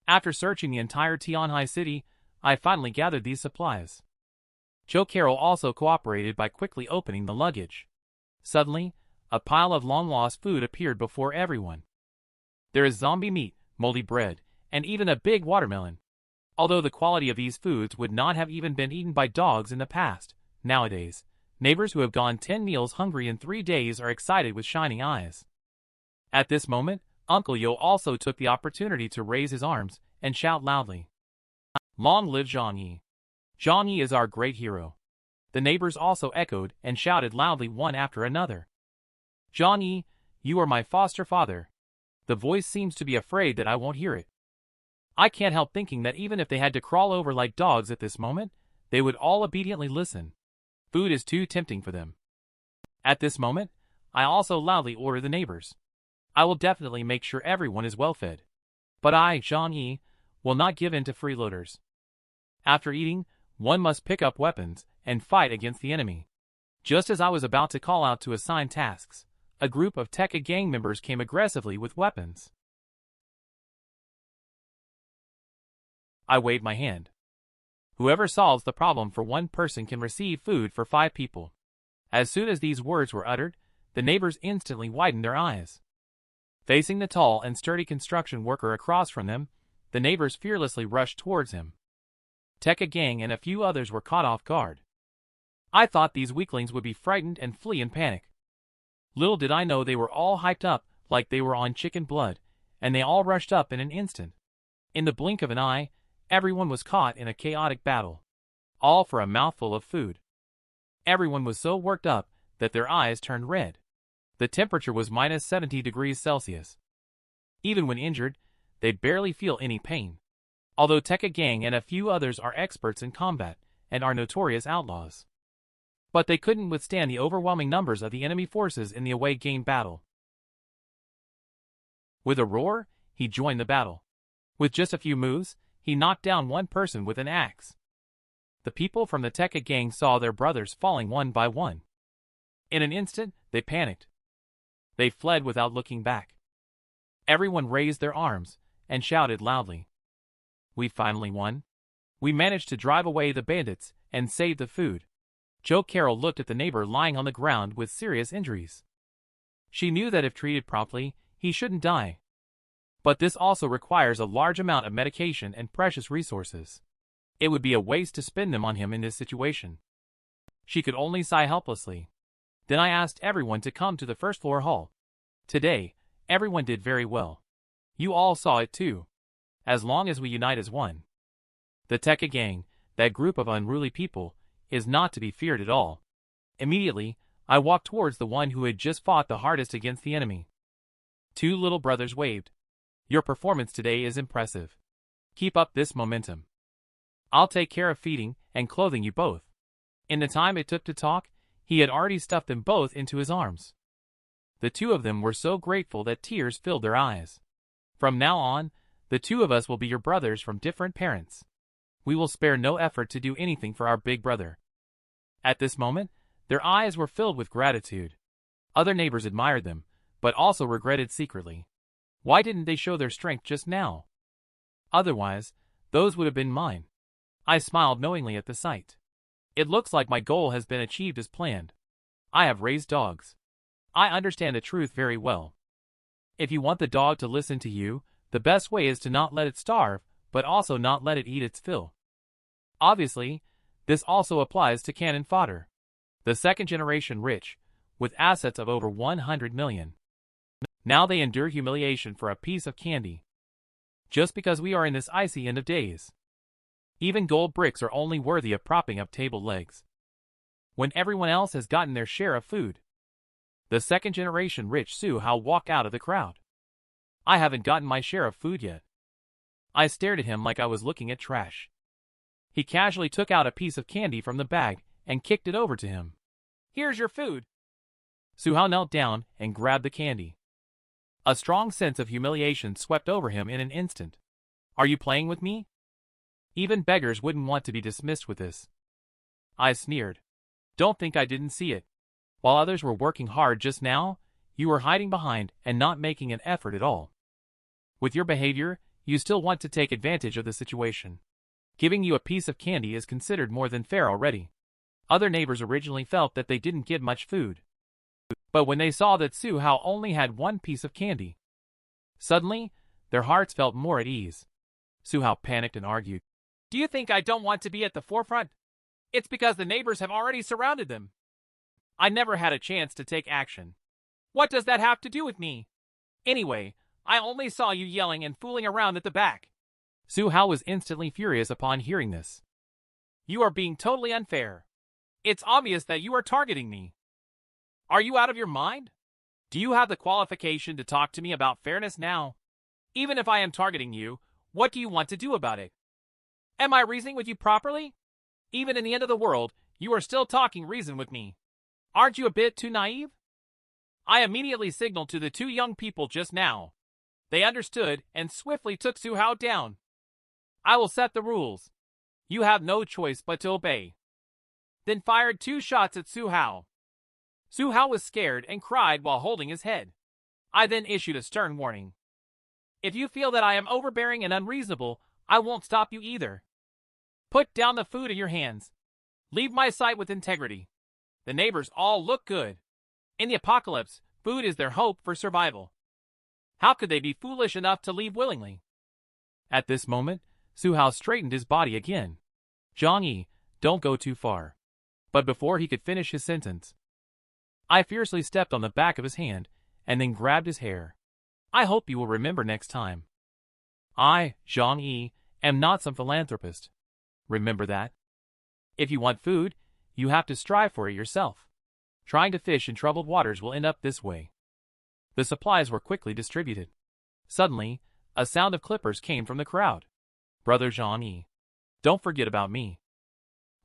After searching the entire Tianhai city, I finally gathered these supplies. Joe Carroll also cooperated by quickly opening the luggage. Suddenly, a pile of long-lost food appeared before everyone. There is zombie meat, moldy bread, and even a big watermelon. Although the quality of these foods would not have even been eaten by dogs in the past, nowadays, neighbors who have gone 10 meals hungry in 3 days are excited with shining eyes. At this moment, Uncle Yo also took the opportunity to raise his arms and shout loudly, "Long live ZhangYi! ZhangYi is our great hero!" The neighbors also echoed and shouted loudly one after another, "ZhangYi, you are my foster father." The voice seems to be afraid that I won't hear it. I can't help thinking that even if they had to crawl over like dogs at this moment, they would all obediently listen. Food is too tempting for them. At this moment, I also loudly order the neighbors. I will definitely make sure everyone is well fed. But I, ZhangYi, will not give in to freeloaders. After eating, one must pick up weapons and fight against the enemy. Just as I was about to call out to assign tasks, a group of Tekka gang members came aggressively with weapons. I waved my hand. Whoever solves the problem for 1 person can receive food for 5 people. As soon as these words were uttered, the neighbors instantly widened their eyes. Facing the tall and sturdy construction worker across from them, the neighbors fearlessly rushed towards him. Tekka gang and a few others were caught off guard. I thought these weaklings would be frightened and flee in panic. Little did I know they were all hyped up like they were on chicken blood, and they all rushed up in an instant. In the blink of an eye, everyone was caught in a chaotic battle. All for a mouthful of food. Everyone was so worked up that their eyes turned red. The temperature was minus 70 degrees Celsius. Even when injured, they barely feel any pain. Although Tekka gang and a few others are experts in combat and are notorious outlaws. But they couldn't withstand the overwhelming numbers of the enemy forces in the away game battle. With a roar, he joined the battle. With just a few moves, he knocked down 1 person with an axe. The people from the Tekka gang saw their brothers falling one by one. In an instant, they panicked. They fled without looking back. Everyone raised their arms and shouted loudly, "We finally won. We managed to drive away the bandits and save the food." Joe Carroll looked at the neighbor lying on the ground with serious injuries. She knew that if treated promptly, he shouldn't die. But this also requires a large amount of medication and precious resources. It would be a waste to spend them on him in this situation. She could only sigh helplessly. Then I asked everyone to come to the first floor hall. Today, everyone did very well. You all saw it too. As long as we unite as one. The Tekka gang, that group of unruly people, is not to be feared at all. Immediately, I walked towards the one who had just fought the hardest against the enemy. Two little brothers waved. Your performance today is impressive. Keep up this momentum. I'll take care of feeding and clothing you both. In the time it took to talk, he had already stuffed them both into his arms. The two of them were so grateful that tears filled their eyes. From now on, the two of us will be your brothers from different parents. We will spare no effort to do anything for our big brother. At this moment, their eyes were filled with gratitude. Other neighbors admired them, but also regretted secretly. Why didn't they show their strength just now? Otherwise, those would have been mine. I smiled knowingly at the sight. It looks like my goal has been achieved as planned. I have raised dogs. I understand the truth very well. If you want the dog to listen to you, the best way is to not let it starve, but also not let it eat its fill. Obviously, this also applies to cannon fodder. The second generation rich, with assets of over 100 million. Now they endure humiliation for a piece of candy. Just because we are in this icy end of days. Even gold bricks are only worthy of propping up table legs. When everyone else has gotten their share of food. The second generation rich Su Hao walked out of the crowd. I haven't gotten my share of food yet. I stared at him like I was looking at trash. He casually took out a piece of candy from the bag and kicked it over to him. Here's your food. Su Hao knelt down and grabbed the candy. A strong sense of humiliation swept over him in an instant. Are you playing with me? Even beggars wouldn't want to be dismissed with this. I sneered. Don't think I didn't see it. While others were working hard just now, you were hiding behind and not making an effort at all. With your behavior, you still want to take advantage of the situation. Giving you a piece of candy is considered more than fair already. Other neighbors originally felt that they didn't get much food. But when they saw that Su Hao only had one piece of candy, suddenly, their hearts felt more at ease. Su Hao panicked and argued. Do you think I don't want to be at the forefront? It's because the neighbors have already surrounded them. I never had a chance to take action. What does that have to do with me? Anyway, I only saw you yelling and fooling around at the back. Su Hao was instantly furious upon hearing this. You are being totally unfair. It's obvious that you are targeting me. Are you out of your mind? Do you have the qualification to talk to me about fairness now? Even if I am targeting you, what do you want to do about it? Am I reasoning with you properly? Even in the end of the world, you are still talking reason with me. Aren't you a bit too naive? I immediately signaled to the two young people just now. They understood and swiftly took Su Hao down. I will set the rules. You have no choice but to obey. Then fired 2 shots at Su Hao. Su Hao was scared and cried while holding his head. I then issued a stern warning. If you feel that I am overbearing and unreasonable, I won't stop you either. Put down the food in your hands. Leave my sight with integrity. The neighbors all look good. In the apocalypse, food is their hope for survival. How could they be foolish enough to leave willingly? At this moment, Su Hao straightened his body again. ZhangYi, don't go too far. But before he could finish his sentence, I fiercely stepped on the back of his hand and then grabbed his hair. I hope you will remember next time. I, ZhangYi, am not some philanthropist. Remember that. If you want food, you have to strive for it yourself. Trying to fish in troubled waters will end up this way. The supplies were quickly distributed. Suddenly, a sound of clippers came from the crowd. Brother ZhangYi, don't forget about me.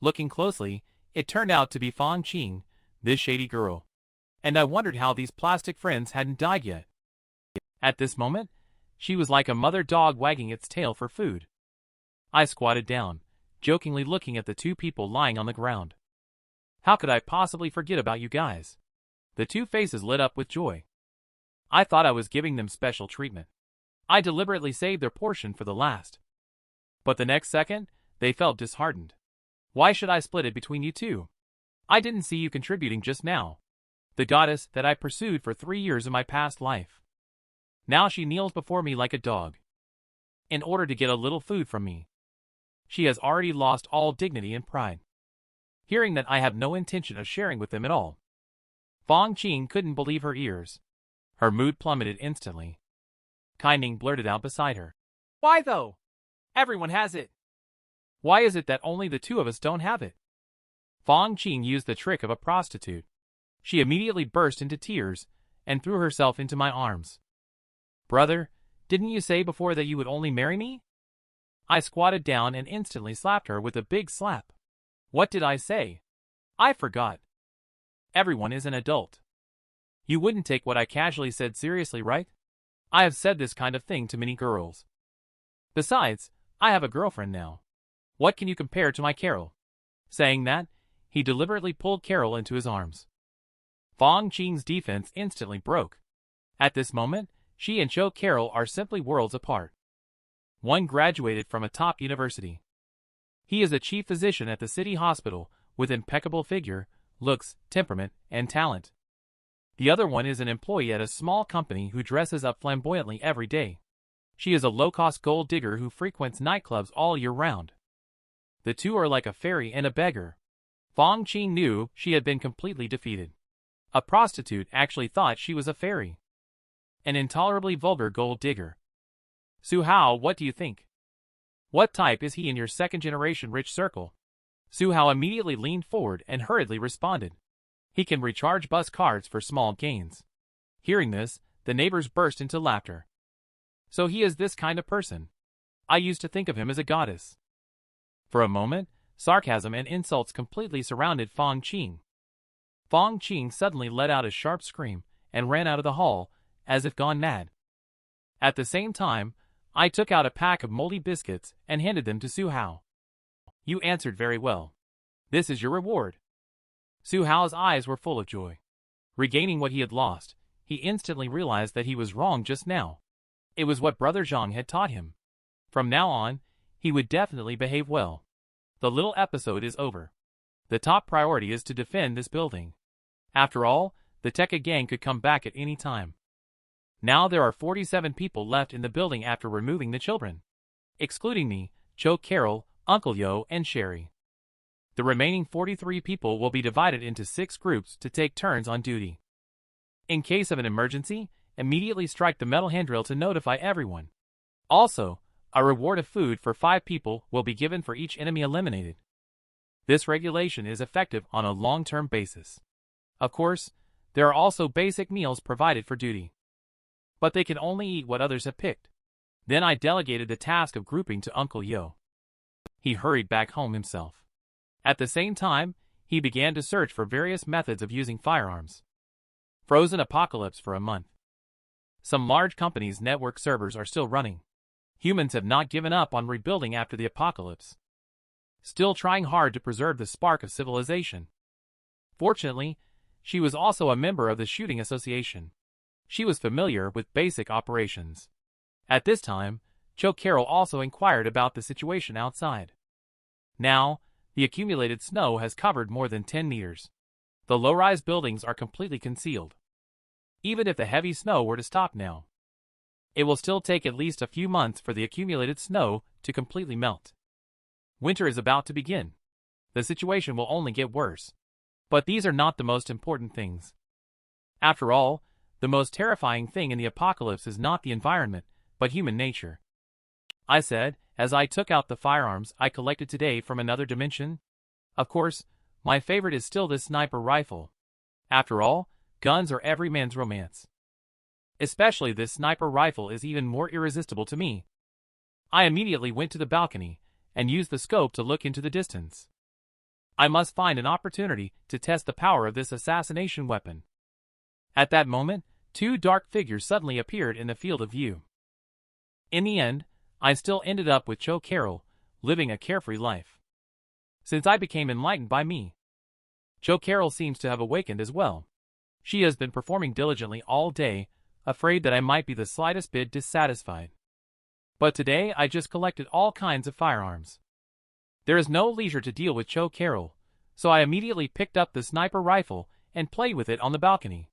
Looking closely, it turned out to be Fang Qing, this shady girl. And I wondered how these plastic friends hadn't died yet. At this moment, she was like a mother dog wagging its tail for food. I squatted down, jokingly looking at the two people lying on the ground. How could I possibly forget about you guys? The two faces lit up with joy. I thought I was giving them special treatment. I deliberately saved their portion for the last. But the next second, they felt disheartened. Why should I split it between you two? I didn't see you contributing just now. The goddess that I pursued for 3 years in my past life. Now she kneels before me like a dog. In order to get a little food from me. She has already lost all dignity and pride. Hearing that I have no intention of sharing with them at all. Fang Qing couldn't believe her ears. Her mood plummeted instantly. Kaining blurted out beside her. Why though? Everyone has it. Why is it that only the two of us don't have it? Fong Qing used the trick of a prostitute. She immediately burst into tears and threw herself into my arms. Brother, didn't you say before that you would only marry me? I squatted down and instantly slapped her with a big slap. What did I say? I forgot. Everyone is an adult. You wouldn't take what I casually said seriously, right? I have said this kind of thing to many girls. Besides, I have a girlfriend now. What can you compare to my Carol? Saying that, he deliberately pulled Carol into his arms. Fong Qing's defense instantly broke. At this moment, she and Cho Carol are simply worlds apart. One graduated from a top university. He is a chief physician at the city hospital with impeccable figure, looks, temperament, and talent. The other one is an employee at a small company who dresses up flamboyantly every day. She is a low-cost gold digger who frequents nightclubs all year round. The two are like a fairy and a beggar. Fong Qing knew she had been completely defeated. A prostitute actually thought she was a fairy. An intolerably vulgar gold digger. Su Hao, what do you think? What type is he in your second-generation rich circle? Su Hao immediately leaned forward and hurriedly responded. He can recharge bus cards for small gains. Hearing this, the neighbors burst into laughter. So he is this kind of person. I used to think of him as a goddess. For a moment, sarcasm and insults completely surrounded Fong Qing. Fong Qing suddenly let out a sharp scream and ran out of the hall, as if gone mad. At the same time, I took out a pack of moldy biscuits and handed them to Su Hao. You answered very well. This is your reward. Su Hao's eyes were full of joy. Regaining what he had lost, he instantly realized that he was wrong just now. It was what Brother Zhang had taught him. From now on, he would definitely behave well. The little episode is over. The top priority is to defend this building. After all, the Tekka gang could come back at any time. Now there are 47 people left in the building after removing the children. Excluding me, Cho Carol, Uncle Yo, and Sherry. The remaining 43 people will be divided into 6 groups to take turns on duty. In case of an emergency, immediately strike the metal handrail to notify everyone. Also, a reward of food for 5 people will be given for each enemy eliminated. This regulation is effective on a long-term basis. Of course, there are also basic meals provided for duty. But they can only eat what others have picked. Then I delegated the task of grouping to Uncle Yo. He hurried back home himself. At the same time, he began to search for various methods of using firearms. Frozen apocalypse for a month. Some large companies' network servers are still running. Humans have not given up on rebuilding after the apocalypse. Still trying hard to preserve the spark of civilization. Fortunately, she was also a member of the shooting association. She was familiar with basic operations. At this time, Cho Carol also inquired about the situation outside. Now, the accumulated snow has covered more than 10 meters. The low-rise buildings are completely concealed. Even if the heavy snow were to stop now, it will still take at least a few months for the accumulated snow to completely melt. Winter is about to begin. The situation will only get worse. But these are not the most important things. After all, the most terrifying thing in the apocalypse is not the environment, but human nature. I said, as I took out the firearms I collected today from another dimension. Of course, my favorite is still this sniper rifle. After all, guns are every man's romance. Especially this sniper rifle is even more irresistible to me. I immediately went to the balcony and used the scope to look into the distance. I must find an opportunity to test the power of this assassination weapon. At that moment, 2 dark figures suddenly appeared in the field of view. In the end, I still ended up with Cho Carol, living a carefree life. Since I became enlightened by me, Cho Carol seems to have awakened as well. She has been performing diligently all day, afraid that I might be the slightest bit dissatisfied. But today I just collected all kinds of firearms. There is no leisure to deal with Cho Carol, so I immediately picked up the sniper rifle and played with it on the balcony.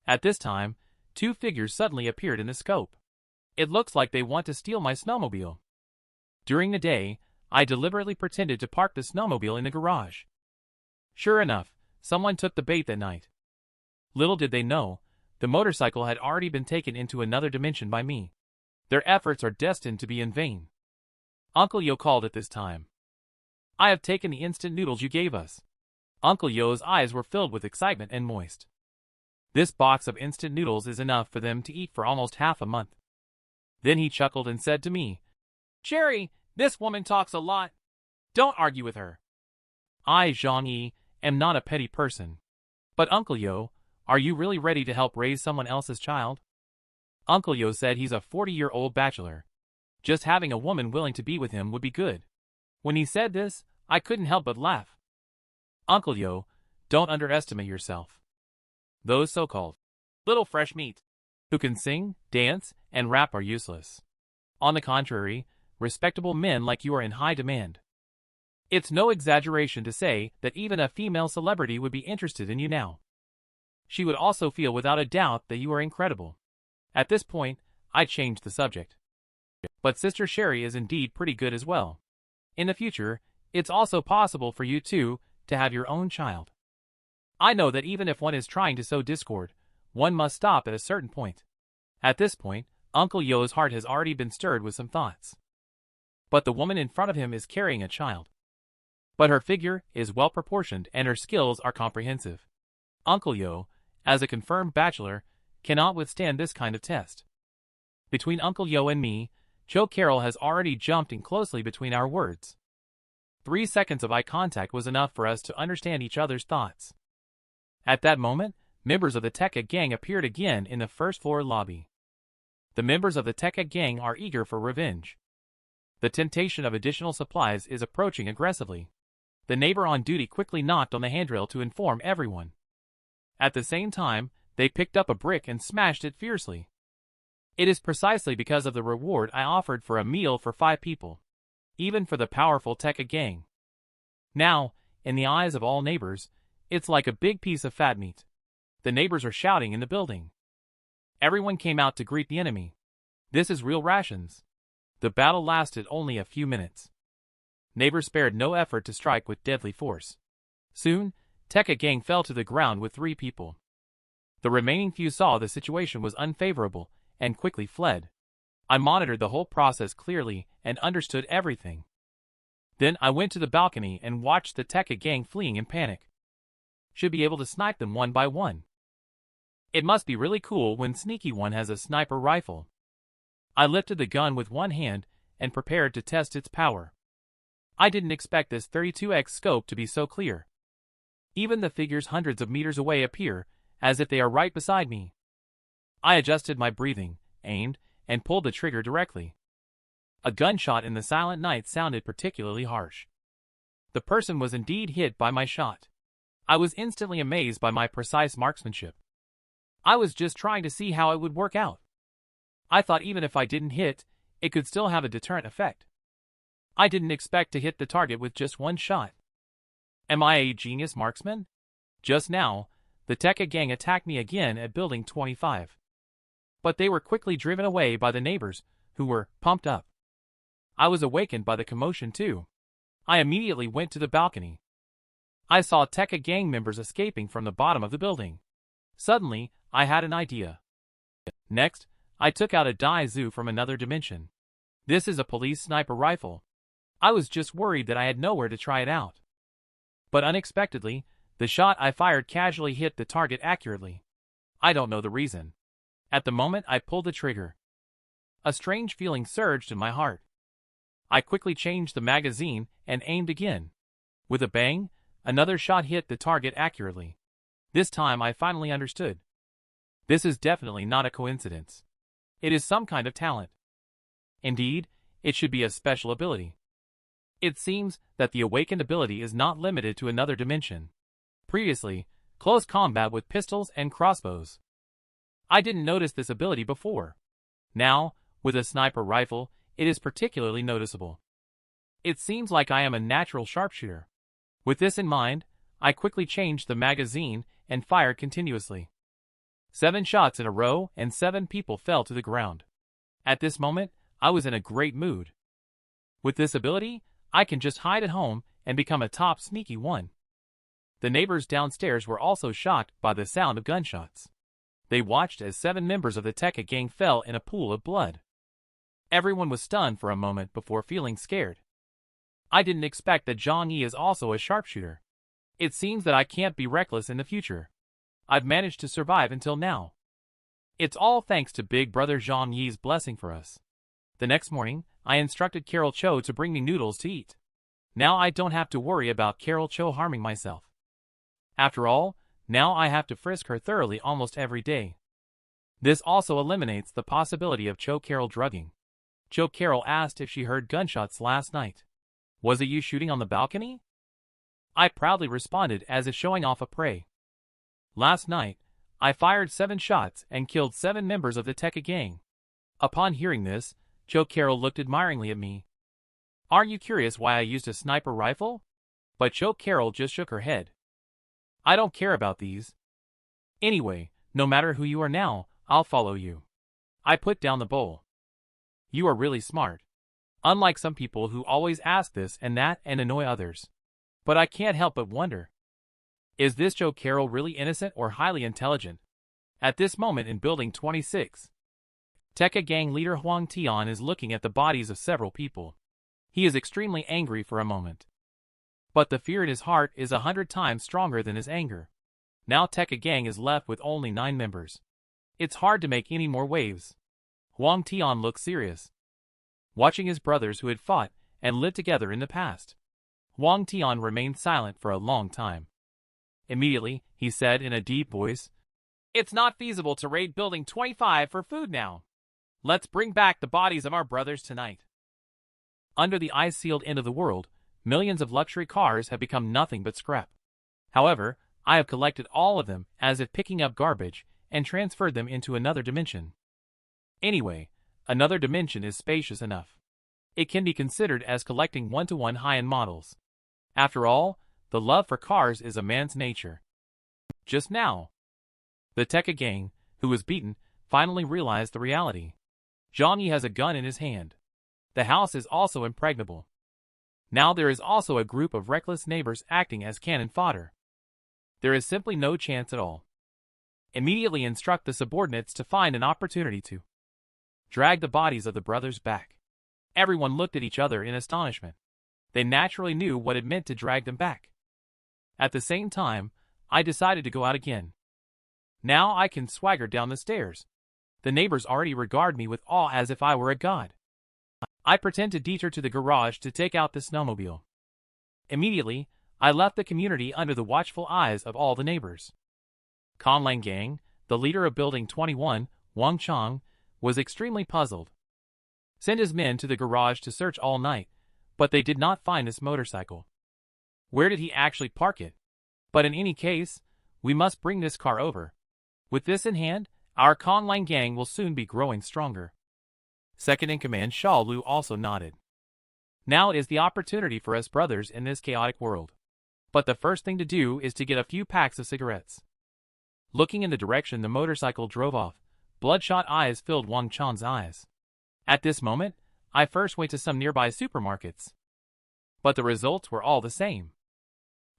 At this time, 2 figures suddenly appeared in the scope. It looks like they want to steal my snowmobile. During the day, I deliberately pretended to park the snowmobile in the garage. Sure enough, someone took the bait that night. Little did they know, the motorcycle had already been taken into another dimension by me. Their efforts are destined to be in vain. Uncle Yo called at this time. I have taken the instant noodles you gave us. Uncle Yo's eyes were filled with excitement and moist. This box of instant noodles is enough for them to eat for almost half a month. Then he chuckled and said to me, "Cherry, this woman talks a lot. Don't argue with her." I, ZhangYi, am not a petty person. But Uncle Yo, are you really ready to help raise someone else's child? Uncle Yo said he's a 40-year-old bachelor. Just having a woman willing to be with him would be good. When he said this, I couldn't help but laugh. Uncle Yo, don't underestimate yourself. Those so-called little fresh meat who can sing, dance, and rap are useless. On the contrary, respectable men like you are in high demand. It's no exaggeration to say that even a female celebrity would be interested in you now. She would also feel without a doubt that you are incredible. At this point, I changed the subject. But Sister Sherry is indeed pretty good as well. In the future, it's also possible for you two to have your own child. I know that even if one is trying to sow discord, one must stop at a certain point. At this point, Uncle Yo's heart has already been stirred with some thoughts. But the woman in front of him is carrying a child. But her figure is well proportioned and her skills are comprehensive. Uncle Yo, as a confirmed bachelor, cannot withstand this kind of test. Between Uncle Yo and me, Cho Carol has already jumped in closely between our words. 3 seconds of eye contact was enough for us to understand each other's thoughts. At that moment, members of the Tekka gang appeared again in the first-floor lobby. The members of the Tekka gang are eager for revenge. The temptation of additional supplies is approaching aggressively. The neighbor on duty quickly knocked on the handrail to inform everyone. At the same time, they picked up a brick and smashed it fiercely. It is precisely because of the reward I offered for a meal for 5 people. Even for the powerful Tekka gang. Now, in the eyes of all neighbors, it's like a big piece of fat meat. The neighbors are shouting in the building. Everyone came out to greet the enemy. This is real rations. The battle lasted only a few minutes. Neighbors spared no effort to strike with deadly force. Soon, Tekka gang fell to the ground with 3 people. The remaining few saw the situation was unfavorable and quickly fled. I monitored the whole process clearly and understood everything. Then I went to the balcony and watched the Tekka gang fleeing in panic. Should be able to snipe them one by one. It must be really cool when Sneaky One has a sniper rifle. I lifted the gun with one hand and prepared to test its power. I didn't expect this 32x scope to be so clear. Even the figures hundreds of meters away appear, as if they are right beside me. I adjusted my breathing, aimed, and pulled the trigger directly. A gunshot in the silent night sounded particularly harsh. The person was indeed hit by my shot. I was instantly amazed by my precise marksmanship. I was just trying to see how it would work out. I thought even if I didn't hit, it could still have a deterrent effect. I didn't expect to hit the target with just one shot. Am I a genius marksman? Just now, the Tekka gang attacked me again at Building 25. But they were quickly driven away by the neighbors, who were pumped up. I was awakened by the commotion too. I immediately went to the balcony. I saw Tekka gang members escaping from the bottom of the building. Suddenly, I had an idea. Next, I took out a Daizu from another dimension. This is a police sniper rifle. I was just worried that I had nowhere to try it out. But unexpectedly, the shot I fired casually hit the target accurately. I don't know the reason. At the moment I pulled the trigger, a strange feeling surged in my heart. I quickly changed the magazine and aimed again. With a bang, another shot hit the target accurately. This time I finally understood. This is definitely not a coincidence. It is some kind of talent. Indeed, it should be a special ability. It seems that the awakened ability is not limited to another dimension. Previously, close combat with pistols and crossbows. I didn't notice this ability before. Now, with a sniper rifle, it is particularly noticeable. It seems like I am a natural sharpshooter. With this in mind, I quickly changed the magazine and fired continuously. 7 shots in a row and 7 people fell to the ground. At this moment, I was in a great mood. With this ability, I can just hide at home and become a top sneaky one. The neighbors downstairs were also shocked by the sound of gunshots. They watched as 7 members of the Tekka gang fell in a pool of blood. Everyone was stunned for a moment before feeling scared. I didn't expect that ZhangYi is also a sharpshooter. It seems that I can't be reckless in the future. I've managed to survive until now. It's all thanks to Big Brother ZhangYi's blessing for us. The next morning, I instructed Carol Cho to bring me noodles to eat. Now I don't have to worry about Carol Cho harming myself. After all, now I have to frisk her thoroughly almost every day. This also eliminates the possibility of Cho Carol drugging. Cho Carol asked if she heard gunshots last night. Was it you shooting on the balcony? I proudly responded as if showing off a prey. Last night, I fired 7 shots and killed 7 members of the Tekka gang. Upon hearing this, Cho Carol looked admiringly at me. Aren't you curious why I used a sniper rifle? But Cho Carol just shook her head. I don't care about these. Anyway, no matter who you are now, I'll follow you. I put down the bowl. You are really smart. Unlike some people who always ask this and that and annoy others. But I can't help but wonder. Is this Cho Carol really innocent or highly intelligent? At this moment in Building 26, Tekka gang leader Hwang Tian is looking at the bodies of several people. He is extremely angry for a moment. But the fear in his heart is 100 times stronger than his anger. Now Tekka gang is left with only 9 members. It's hard to make any more waves. Hwang Tian looks serious. Watching his brothers who had fought and lived together in the past. Hwang Tian remained silent for a long time. Immediately, he said in a deep voice, "It's not feasible to raid Building 25 for food now. Let's bring back the bodies of our brothers tonight." Under the ice-sealed end of the world, millions of luxury cars have become nothing but scrap. However, I have collected all of them as if picking up garbage and transferred them into another dimension. Anyway, another dimension is spacious enough. It can be considered as collecting one-to-one high-end models. After all, the love for cars is a man's nature. Just now, the Tekka gang, who was beaten, finally realized the reality. ZhangYi has a gun in his hand. The house is also impregnable. Now there is also a group of reckless neighbors acting as cannon fodder. There is simply no chance at all. Immediately instruct the subordinates to find an opportunity to drag the bodies of the brothers back. Everyone looked at each other in astonishment. They naturally knew what it meant to drag them back. At the same time, I decided to go out again. Now I can swagger down the stairs. The neighbors already regard me with awe as if I were a god. I pretend to detour to the garage to take out the snowmobile. Immediately, I left the community under the watchful eyes of all the neighbors. Conlang Gang, the leader of Building 21, Wang Chang, was extremely puzzled. Sent his men to the garage to search all night, but they did not find his motorcycle. Where did he actually park it? But in any case, we must bring this car over. With this in hand, our Conlang Gang will soon be growing stronger. Second-in-command Sha Lu also nodded. Now is the opportunity for us brothers in this chaotic world. But the first thing to do is to get a few packs of cigarettes. Looking in the direction the motorcycle drove off, bloodshot eyes filled Wang Chang's eyes. At this moment, I first went to some nearby supermarkets. But the results were all the same.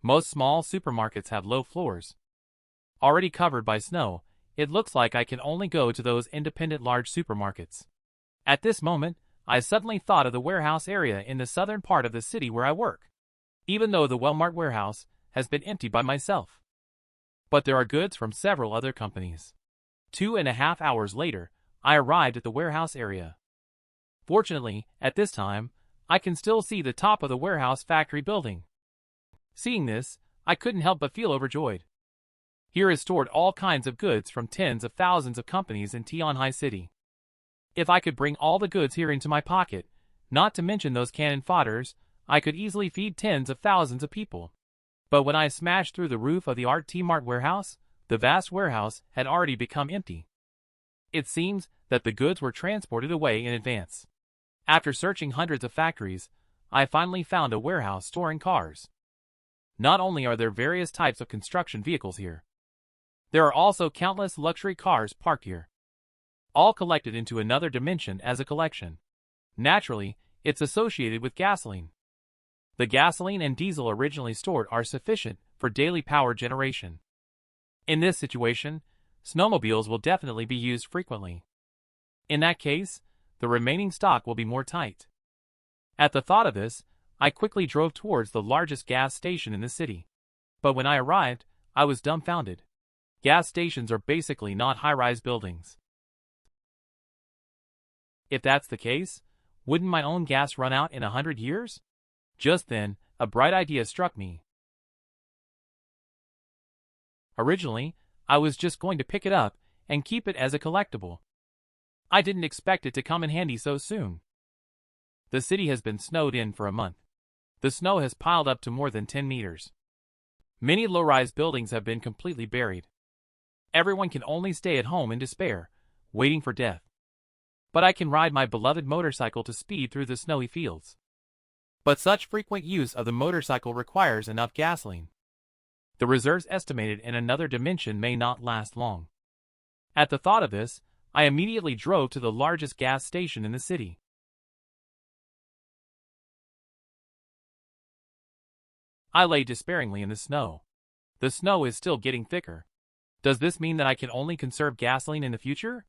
Most small supermarkets have low floors. Already covered by snow, it looks like I can only go to those independent large supermarkets. At this moment, I suddenly thought of the warehouse area in the southern part of the city where I work. Even though the Walmart warehouse has been emptied by myself. But there are goods from several other companies. 2.5 hours later, I arrived at the warehouse area. Fortunately, at this time, I can still see the top of the warehouse factory building. Seeing this, I couldn't help but feel overjoyed. Here is stored all kinds of goods from tens of thousands of companies in Tianhai City. If I could bring all the goods here into my pocket, not to mention those cannon fodders, I could easily feed tens of thousands of people. But when I smashed through the roof of the Art T-Mart warehouse, the vast warehouse had already become empty. It seems that the goods were transported away in advance. After searching hundreds of factories, I finally found a warehouse storing cars. Not only are there various types of construction vehicles here, there are also countless luxury cars parked here. All collected into another dimension as a collection. Naturally, it's associated with gasoline. The gasoline and diesel originally stored are sufficient for daily power generation. In this situation, snowmobiles will definitely be used frequently. In that case, the remaining stock will be more tight. At the thought of this, I quickly drove towards the largest gas station in the city. But when I arrived, I was dumbfounded. Gas stations are basically not high-rise buildings. If that's the case, wouldn't my own gas run out in 100 years? Just then, a bright idea struck me. Originally, I was just going to pick it up and keep it as a collectible. I didn't expect it to come in handy so soon. The city has been snowed in for a month. The snow has piled up to more than 10 meters. Many low-rise buildings have been completely buried. Everyone can only stay at home in despair, waiting for death. But I can ride my beloved motorcycle to speed through the snowy fields. But such frequent use of the motorcycle requires enough gasoline. The reserves estimated in another dimension may not last long. At the thought of this, I immediately drove to the largest gas station in the city. I lay despairingly in the snow. The snow is still getting thicker. Does this mean that I can only conserve gasoline in the future?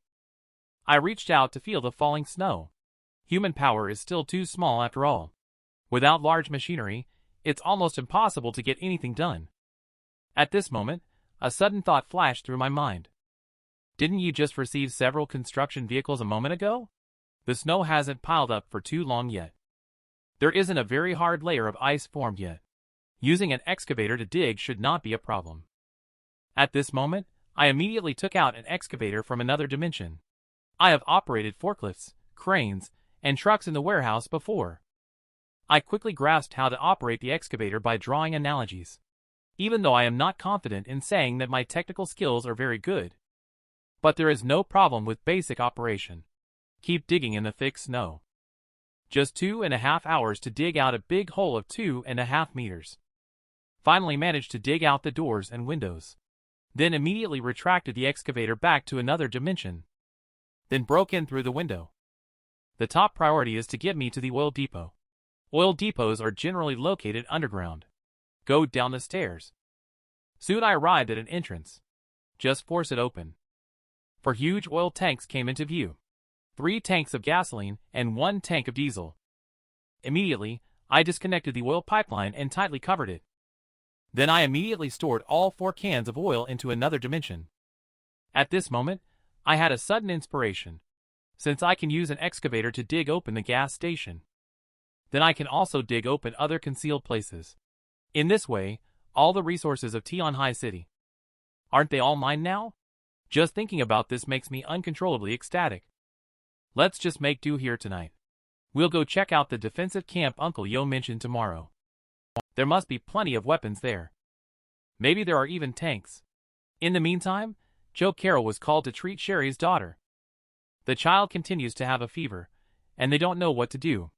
I reached out to feel the falling snow. Human power is still too small after all. Without large machinery, it's almost impossible to get anything done. At this moment, a sudden thought flashed through my mind. Didn't you just receive several construction vehicles a moment ago? The snow hasn't piled up for too long yet. There isn't a very hard layer of ice formed yet. Using an excavator to dig should not be a problem. At this moment, I immediately took out an excavator from another dimension. I have operated forklifts, cranes, and trucks in the warehouse before. I quickly grasped how to operate the excavator by drawing analogies. Even though I am not confident in saying that my technical skills are very good. But there is no problem with basic operation. Keep digging in the thick snow. Just 2.5 hours to dig out a big hole of 2.5 meters. Finally managed to dig out the doors and windows. Then immediately retracted the excavator back to another dimension. Then broke in through the window. The top priority is to get me to the oil depot. Oil depots are generally located underground. Go down the stairs. Soon I arrived at an entrance. Just force it open. 4 huge oil tanks came into view. 3 tanks of gasoline and 1 tank of diesel. Immediately, I disconnected the oil pipeline and tightly covered it. Then I immediately stored all 4 cans of oil into another dimension. At this moment, I had a sudden inspiration. Since I can use an excavator to dig open the gas station, then I can also dig open other concealed places. In this way, all the resources of Tianhai City. Aren't they all mine now? Just thinking about this makes me uncontrollably ecstatic. Let's just make do here tonight. We'll go check out the defensive camp Uncle Yo mentioned tomorrow. There must be plenty of weapons there. Maybe there are even tanks. In the meantime, Joe Carroll was called to treat Sherry's daughter. The child continues to have a fever, and they don't know what to do.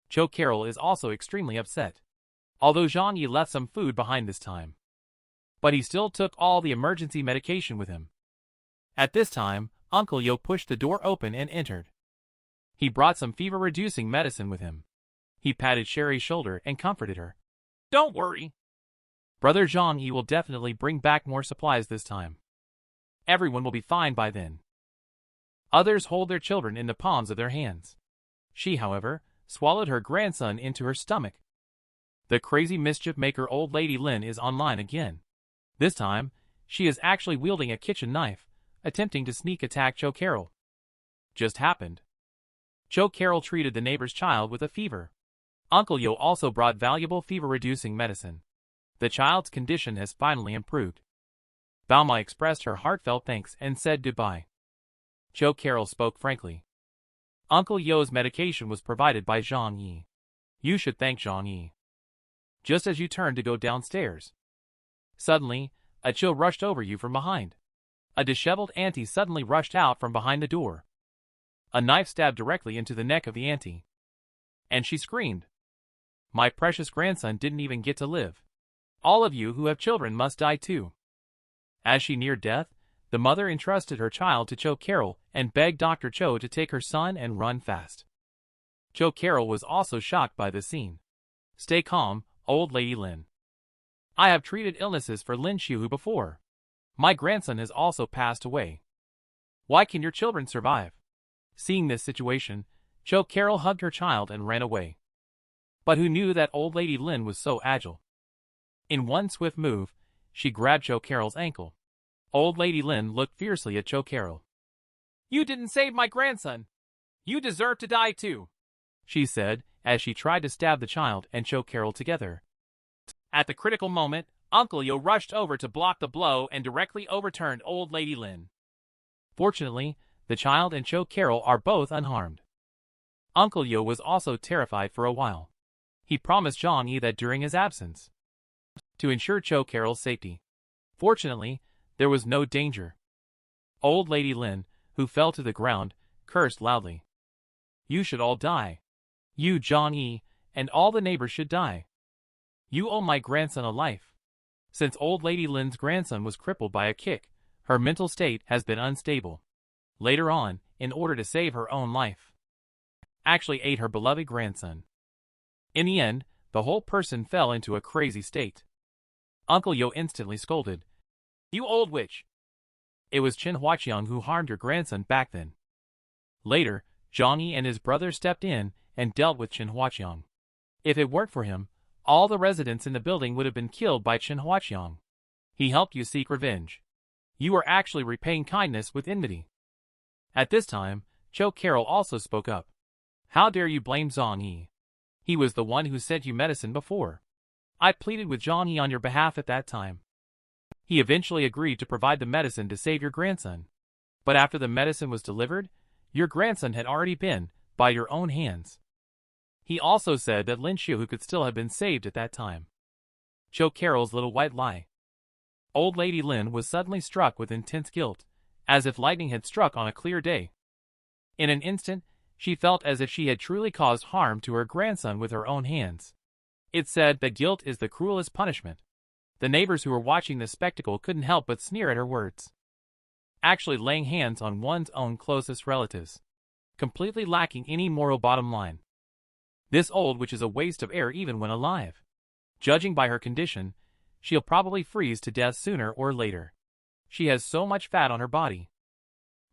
Joe Carroll is also extremely upset. Although ZhangYi left some food behind this time. But he still took all the emergency medication with him. At this time, Uncle Yo pushed the door open and entered. He brought some fever-reducing medicine with him. He patted Sherry's shoulder and comforted her. Don't worry. Brother ZhangYi will definitely bring back more supplies this time. Everyone will be fine by then. Others hold their children in the palms of their hands. She, however, swallowed her grandson into her stomach. The crazy mischief-maker old lady Lin is online again. This time, she is actually wielding a kitchen knife, attempting to sneak attack Joe Carroll. Just happened. Joe Carroll treated the neighbor's child with a fever. Uncle Yo also brought valuable fever-reducing medicine. The child's condition has finally improved. Baoma expressed her heartfelt thanks and said goodbye. Joe Carroll spoke frankly. Uncle Yo's medication was provided by ZhangYi. You should thank ZhangYi. Just as you turned to go downstairs. Suddenly, a chill rushed over you from behind. A disheveled auntie suddenly rushed out from behind the door. A knife stabbed directly into the neck of the auntie. And she screamed. My precious grandson didn't even get to live. All of you who have children must die too. As she neared death, the mother entrusted her child to Joe Carroll and begged Dr. Cho to take her son and run fast. Joe Carroll was also shocked by the scene. Stay calm, old lady Lin. I have treated illnesses for Lin Xiuhu before. My grandson has also passed away. Why can your children survive? Seeing this situation, Joe Carroll hugged her child and ran away. But who knew that old lady Lin was so agile? In one swift move, she grabbed Cho Carol's ankle. Old Lady Lin looked fiercely at Cho Carol. "You didn't save my grandson. You deserve to die too," she said as she tried to stab the child and Cho Carol together. At the critical moment, Uncle Yo rushed over to block the blow and directly overturned Old Lady Lin. Fortunately, the child and Cho Carol are both unharmed. Uncle Yo was also terrified for a while. He promised ZhangYi that during his absence, to ensure Cho Carol's safety. Fortunately, there was no danger. Old Lady Lin, who fell to the ground, cursed loudly. "You should all die. You, ZhangYi, and all the neighbors should die. You owe my grandson a life." Since Old Lady Lin's grandson was crippled by a kick, her mental state has been unstable. Later on, in order to save her own life, actually ate her beloved grandson. In the end, the whole person fell into a crazy state. Uncle Yo instantly scolded, "You old witch!" It was Chen Huaqiang who harmed your grandson back then. Later, ZhangYi and his brother stepped in and dealt with Chen Huaqiang. If it weren't for him, all the residents in the building would have been killed by Chen Huaqiang. He helped you seek revenge. You are actually repaying kindness with enmity. At this time, Cho Carol also spoke up. "How dare you blame ZhangYi? He was the one who sent you medicine before. I pleaded with ZhangYi on your behalf at that time. He eventually agreed to provide the medicine to save your grandson. But after the medicine was delivered, your grandson had already been, by your own hands. He also said that Lin Xiu could still have been saved at that time." Cho Carol's little white lie. Old Lady Lin was suddenly struck with intense guilt, as if lightning had struck on a clear day. In an instant, she felt as if she had truly caused harm to her grandson with her own hands. It's said that guilt is the cruelest punishment. The neighbors who were watching this spectacle couldn't help but sneer at her words. Actually laying hands on one's own closest relatives. Completely lacking any moral bottom line. This old witch is a waste of air even when alive. Judging by her condition, she'll probably freeze to death sooner or later. She has so much fat on her body.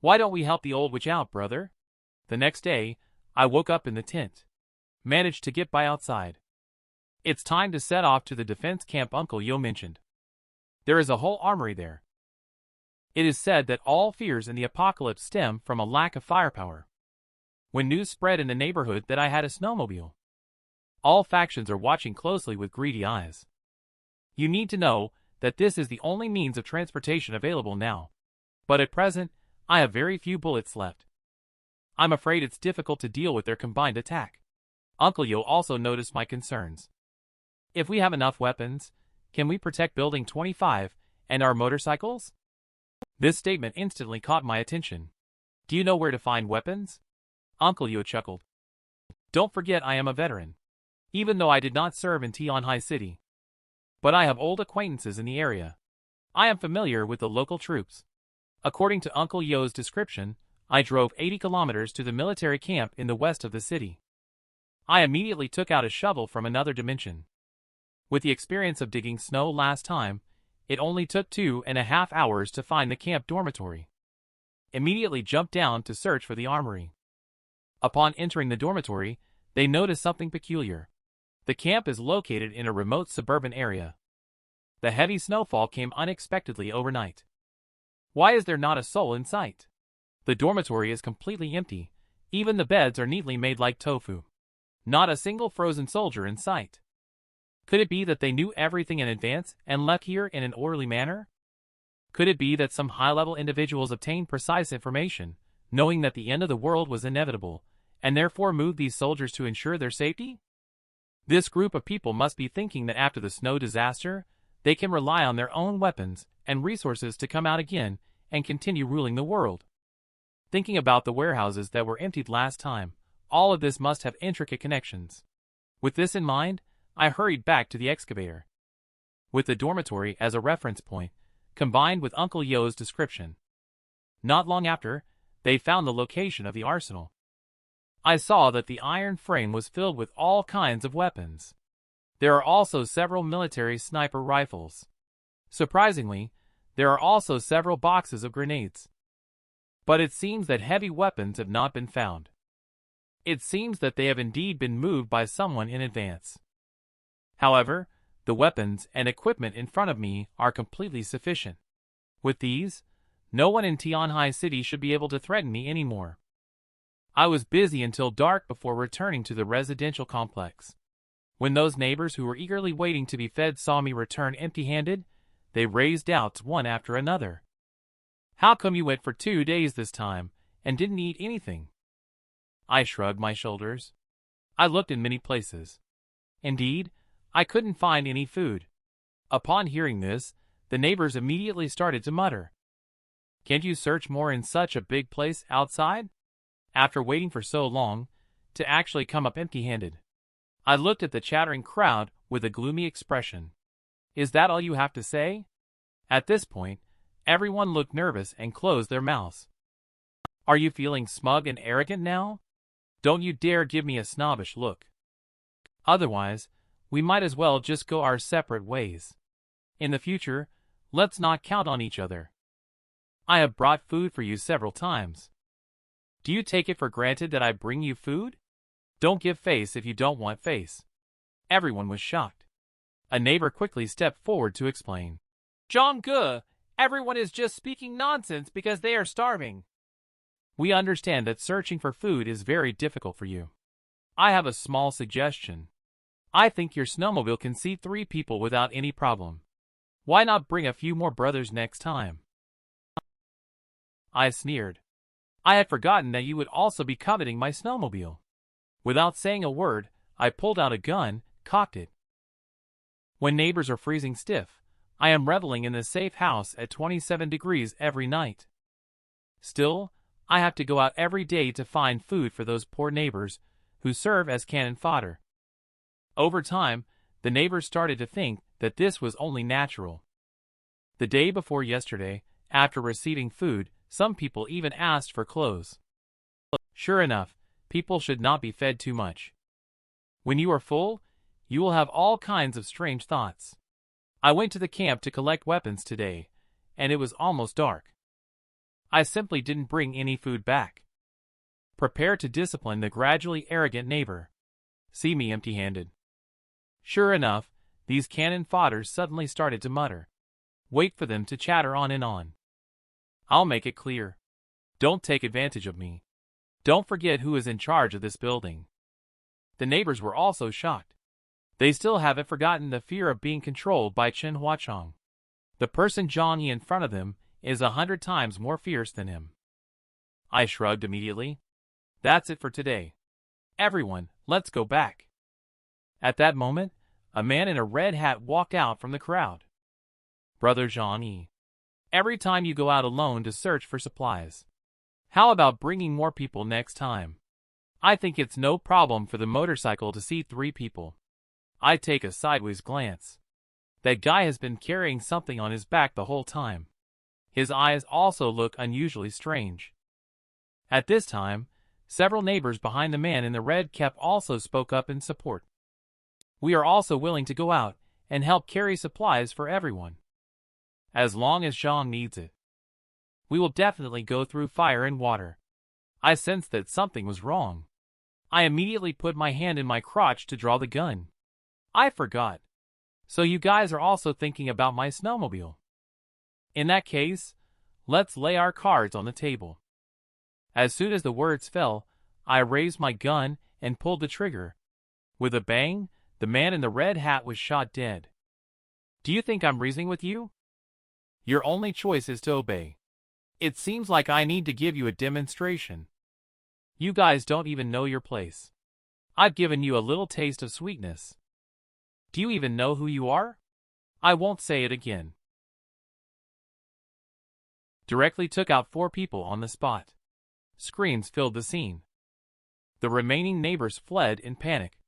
Why don't we help the old witch out, brother? The next day, I woke up in the tent. Managed to get by outside. It's time to set off to the defense camp Uncle Yo mentioned. There is a whole armory there. It is said that all fears in the apocalypse stem from a lack of firepower. When news spread in the neighborhood that I had a snowmobile, all factions are watching closely with greedy eyes. You need to know that this is the only means of transportation available now. But at present, I have very few bullets left. I'm afraid it's difficult to deal with their combined attack. Uncle Yo also noticed my concerns. If we have enough weapons, can we protect Building 25 and our motorcycles? This statement instantly caught my attention. Do you know where to find weapons? Uncle Yo chuckled. Don't forget I am a veteran. Even though I did not serve in Tianhai City. But I have old acquaintances in the area. I am familiar with the local troops. According to Uncle Yo's description, I drove 80 kilometers to the military camp in the west of the city. I immediately took out a shovel from another dimension. With the experience of digging snow last time, it only took 2.5 hours to find the camp dormitory. Immediately jumped down to search for the armory. Upon entering the dormitory, they noticed something peculiar. The camp is located in a remote suburban area. The heavy snowfall came unexpectedly overnight. Why is there not a soul in sight? The dormitory is completely empty. Even the beds are neatly made like tofu. Not a single frozen soldier in sight. Could it be that they knew everything in advance and left here in an orderly manner? Could it be that some high-level individuals obtained precise information, knowing that the end of the world was inevitable, and therefore moved these soldiers to ensure their safety? This group of people must be thinking that after the snow disaster, they can rely on their own weapons and resources to come out again and continue ruling the world. Thinking about the warehouses that were emptied last time, all of this must have intricate connections. With this in mind, I hurried back to the excavator. With the dormitory as a reference point, combined with Uncle Yo's description. Not long after, they found the location of the arsenal. I saw that the iron frame was filled with all kinds of weapons. There are also several military sniper rifles. Surprisingly, there are also several boxes of grenades. But it seems that heavy weapons have not been found. It seems that they have indeed been moved by someone in advance. However, The weapons and equipment in front of me are completely sufficient. With these, no one in Tianhai City should be able to threaten me anymore. I was busy until dark before returning to the residential complex. When those neighbors who were eagerly waiting to be fed saw me return empty-handed, they raised doubts one after another. How come you went for 2 days this time and didn't eat anything? I shrugged my shoulders. I looked in many places. Indeed, I couldn't find any food. Upon hearing this, the neighbors immediately started to mutter. Can't you search more in such a big place outside? After waiting for so long, to actually come up empty-handed. I looked at the chattering crowd with a gloomy expression. Is that all you have to say? At this point, everyone looked nervous and closed their mouths. Are you feeling smug and arrogant now? Don't you dare give me a snobbish look. Otherwise, we might as well just go our separate ways. In the future, let's not count on each other. I have brought food for you several times. Do you take it for granted that I bring you food? Don't give face if you don't want face. Everyone was shocked. A neighbor quickly stepped forward to explain. ZhangYi, everyone is just speaking nonsense because they are starving. We understand that searching for food is very difficult for you. I have a small suggestion. I think your snowmobile can seat 3 people without any problem. Why not bring a few more brothers next time? I sneered. I had forgotten that you would also be coveting my snowmobile. Without saying a word, I pulled out a gun, cocked it. When neighbors are freezing stiff, I am reveling in the safe house at 27 degrees every night. Still, I have to go out every day to find food for those poor neighbors who serve as cannon fodder. Over time, the neighbors started to think that this was only natural. The day before yesterday, after receiving food, some people even asked for clothes. Sure enough, people should not be fed too much. When you are full, you will have all kinds of strange thoughts. I went to the camp to collect weapons today, and it was almost dark. I simply didn't bring any food back. Prepare to discipline the gradually arrogant neighbor. See me empty-handed. Sure enough, these cannon fodders suddenly started to mutter. Wait for them to chatter on and on. I'll make it clear. Don't take advantage of me. Don't forget who is in charge of this building. The neighbors were also shocked. They still haven't forgotten the fear of being controlled by Chen Huachong. The person ZhangYi in front of them is 100 times more fierce than him. I shrugged immediately. That's it for today. Everyone, let's go back. At that moment, a man in a red hat walked out from the crowd. Brother ZhangYi, every time you go out alone to search for supplies, how about bringing more people next time? I think it's no problem for the motorcycle to seat 3 people. I take a sideways glance. That guy has been carrying something on his back the whole time. His eyes also look unusually strange. At this time, several neighbors behind the man in the red cap also spoke up in support. We are also willing to go out and help carry supplies for everyone. As long as Zhang needs it. We will definitely go through fire and water. I sensed that something was wrong. I immediately put my hand in my crotch to draw the gun. I forgot. So you guys are also thinking about my snowmobile. In that case, let's lay our cards on the table. As soon as the words fell, I raised my gun and pulled the trigger. With a bang, the man in the red hat was shot dead. Do you think I'm reasoning with you? Your only choice is to obey. It seems like I need to give you a demonstration. You guys don't even know your place. I've given you a little taste of sweetness. Do you even know who you are? I won't say it again. Directly took out 4 people on the spot. Screams filled the scene. The remaining neighbors fled in panic.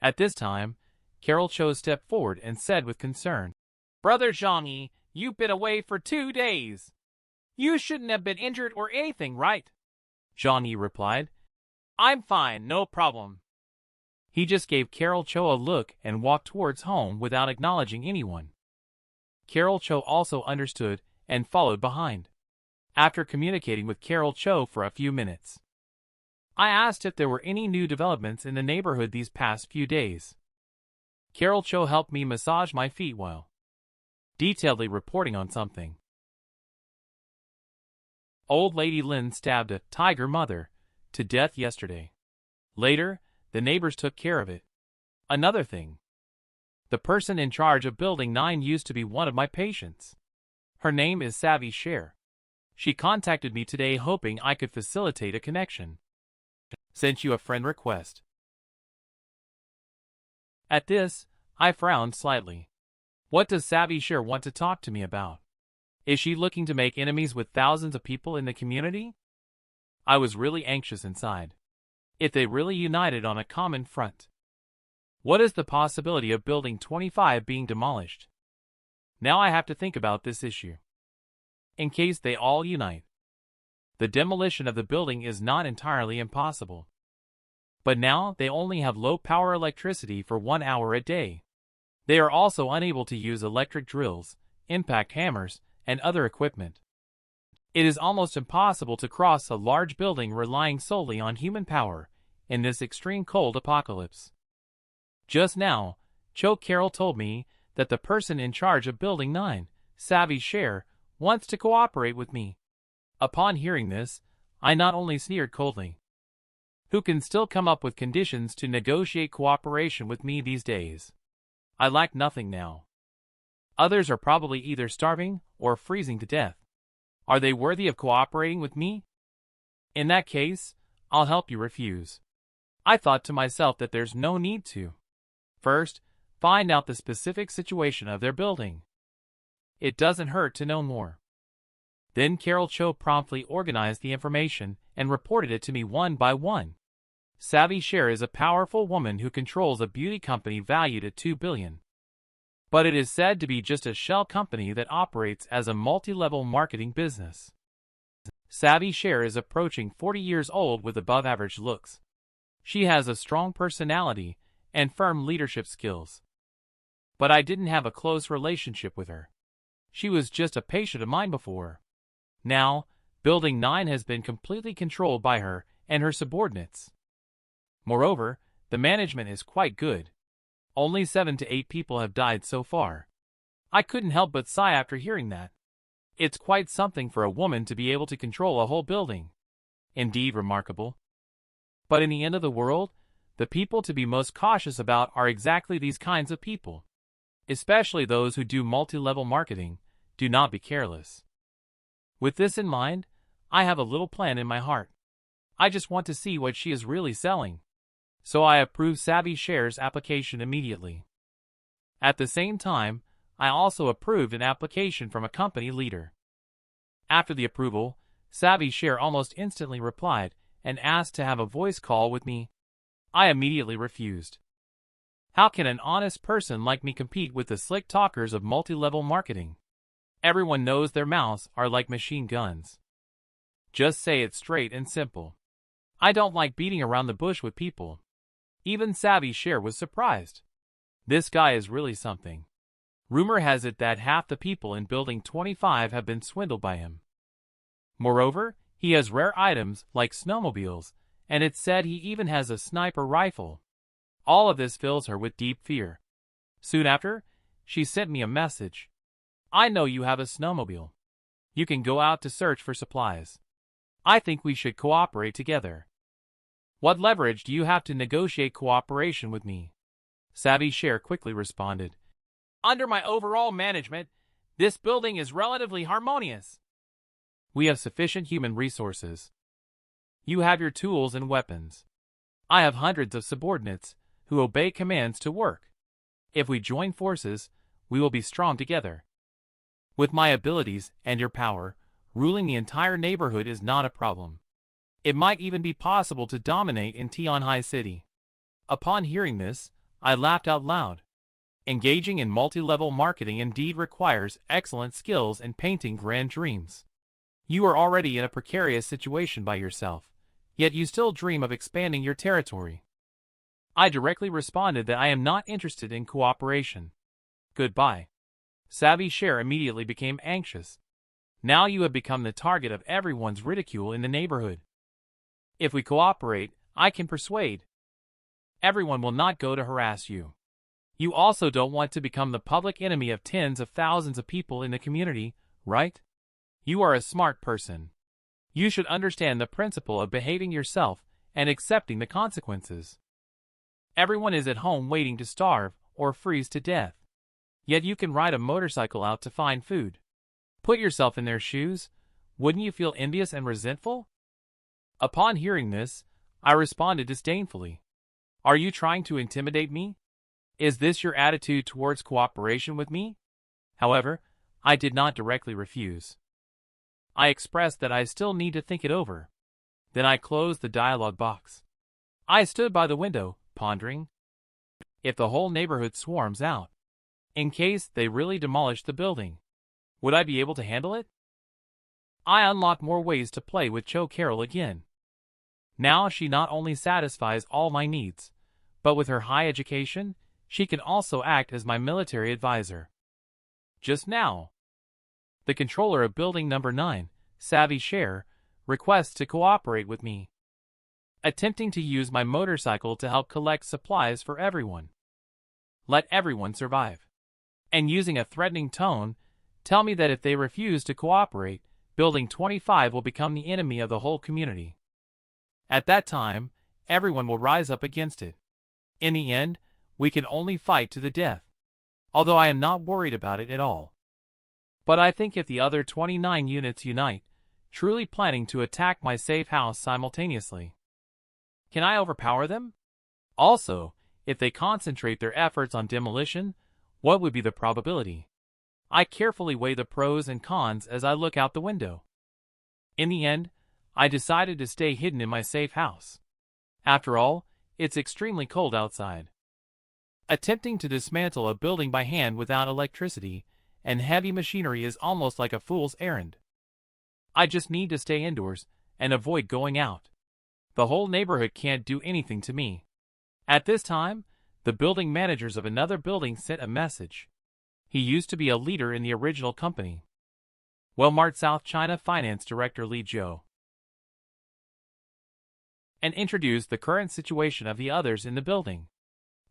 At this time, Carol Cho stepped forward and said with concern, Brother ZhangYi, you've been away for 2 days. You shouldn't have been injured or anything, right? ZhangYi replied, I'm fine, no problem. He just gave Carol Cho a look and walked towards home without acknowledging anyone. Carol Cho also understood and followed behind. After communicating with Carol Cho for a few minutes, I asked if there were any new developments in the neighborhood these past few days. Carol Cho helped me massage my feet while detailedly reporting on something. Old Lady Lin stabbed a tiger mother to death yesterday. Later, the neighbors took care of it. Another thing. The person in charge of Building 9 used to be one of my patients. Her name is Savvy Share. She contacted me today hoping I could facilitate a connection. Sent you a friend request. At this, I frowned slightly. What does Savvy Share want to talk to me about? Is she looking to make enemies with thousands of people in the community? I was really anxious inside. If they really united on a common front. What is the possibility of Building 25 being demolished? Now I have to think about this issue. In case they all unite. The demolition of the building is not entirely impossible. But now they only have low-power electricity for 1 hour a day. They are also unable to use electric drills, impact hammers, and other equipment. It is almost impossible to cross a large building relying solely on human power in this extreme cold apocalypse. Just now, Cho Carol told me that the person in charge of Building 9, Savvy Share, wants to cooperate with me. Upon hearing this, I not only sneered coldly. Who can still come up with conditions to negotiate cooperation with me these days? I lack nothing now. Others are probably either starving or freezing to death. Are they worthy of cooperating with me? In that case, I'll help you refuse. I thought to myself that there's no need to. First, find out the specific situation of their building. It doesn't hurt to know more. Then Carol Cho promptly organized the information and reported it to me one by one. Savvy Share is a powerful woman who controls a beauty company valued at $2 billion. But it is said to be just a shell company that operates as a multi-level marketing business. Savvy Share is approaching 40 years old with above-average looks. She has a strong personality and firm leadership skills. But I didn't have a close relationship with her. She was just a patient of mine before. Now, Building 9 has been completely controlled by her and her subordinates. Moreover, the management is quite good. Only 7 to 8 people have died so far. I couldn't help but sigh after hearing that. It's quite something for a woman to be able to control a whole building. Indeed remarkable. But in the end of the world, the people to be most cautious about are exactly these kinds of people. Especially those who do multi-level marketing. Do not be careless. With this in mind, I have a little plan in my heart. I just want to see what she is really selling. So I approved Savvy Share's application immediately. At the same time, I also approved an application from a company leader. After the approval, Savvy Share almost instantly replied and asked to have a voice call with me. I immediately refused. How can an honest person like me compete with the slick talkers of multi-level marketing? Everyone knows their mouths are like machine guns. Just say it straight and simple. I don't like beating around the bush with people. Even Savvy Share was surprised. This guy is really something. Rumor has it that half the people in Building 25 have been swindled by him. Moreover, he has rare items like snowmobiles, and it's said he even has a sniper rifle. All of this fills her with deep fear. Soon after, she sent me a message. I know you have a snowmobile. You can go out to search for supplies. I think we should cooperate together. What leverage do you have to negotiate cooperation with me? Savvy Share quickly responded. Under my overall management, this building is relatively harmonious. We have sufficient human resources. You have your tools and weapons. I have hundreds of subordinates who obey commands to work. If we join forces, we will be strong together. With my abilities and your power, ruling the entire neighborhood is not a problem. It might even be possible to dominate in Tianhai City. Upon hearing this, I laughed out loud. Engaging in multi-level marketing indeed requires excellent skills and painting grand dreams. You are already in a precarious situation by yourself, yet you still dream of expanding your territory. I directly responded that I am not interested in cooperation. Goodbye. Savvy Share immediately became anxious. Now you have become the target of everyone's ridicule in the neighborhood. If we cooperate, I can persuade. Everyone will not go to harass you. You also don't want to become the public enemy of tens of thousands of people in the community, right? You are a smart person. You should understand the principle of behaving yourself and accepting the consequences. Everyone is at home waiting to starve or freeze to death. Yet you can ride a motorcycle out to find food. Put yourself in their shoes. Wouldn't you feel envious and resentful? Upon hearing this, I responded disdainfully. Are you trying to intimidate me? Is this your attitude towards cooperation with me? However, I did not directly refuse. I expressed that I still need to think it over. Then I closed the dialogue box. I stood by the window, pondering. If the whole neighborhood swarms out, in case they really demolish the building, would I be able to handle it? I unlocked more ways to play with Cho Carol again. Now she not only satisfies all my needs, but with her high education, she can also act as my military advisor. Just now, the controller of building number 9, Savvy Share, requests to cooperate with me, attempting to use my motorcycle to help collect supplies for everyone. Let everyone survive. And using a threatening tone, tell me that if they refuse to cooperate, Building 25 will become the enemy of the whole community. At that time, everyone will rise up against it. In the end, we can only fight to the death. Although I am not worried about it at all. But I think if the other 29 units unite, truly planning to attack my safe house simultaneously, can I overpower them? Also, if they concentrate their efforts on demolition, what would be the probability? I carefully weigh the pros and cons as I look out the window. In the end, I decided to stay hidden in my safe house. After all, it's extremely cold outside. Attempting to dismantle a building by hand without electricity and heavy machinery is almost like a fool's errand. I just need to stay indoors and avoid going out. The whole neighborhood can't do anything to me. At this time, the building managers of another building sent a message. He used to be a leader in the original company. Walmart South China Finance Director Li Zhou. And introduced the current situation of the others in the building.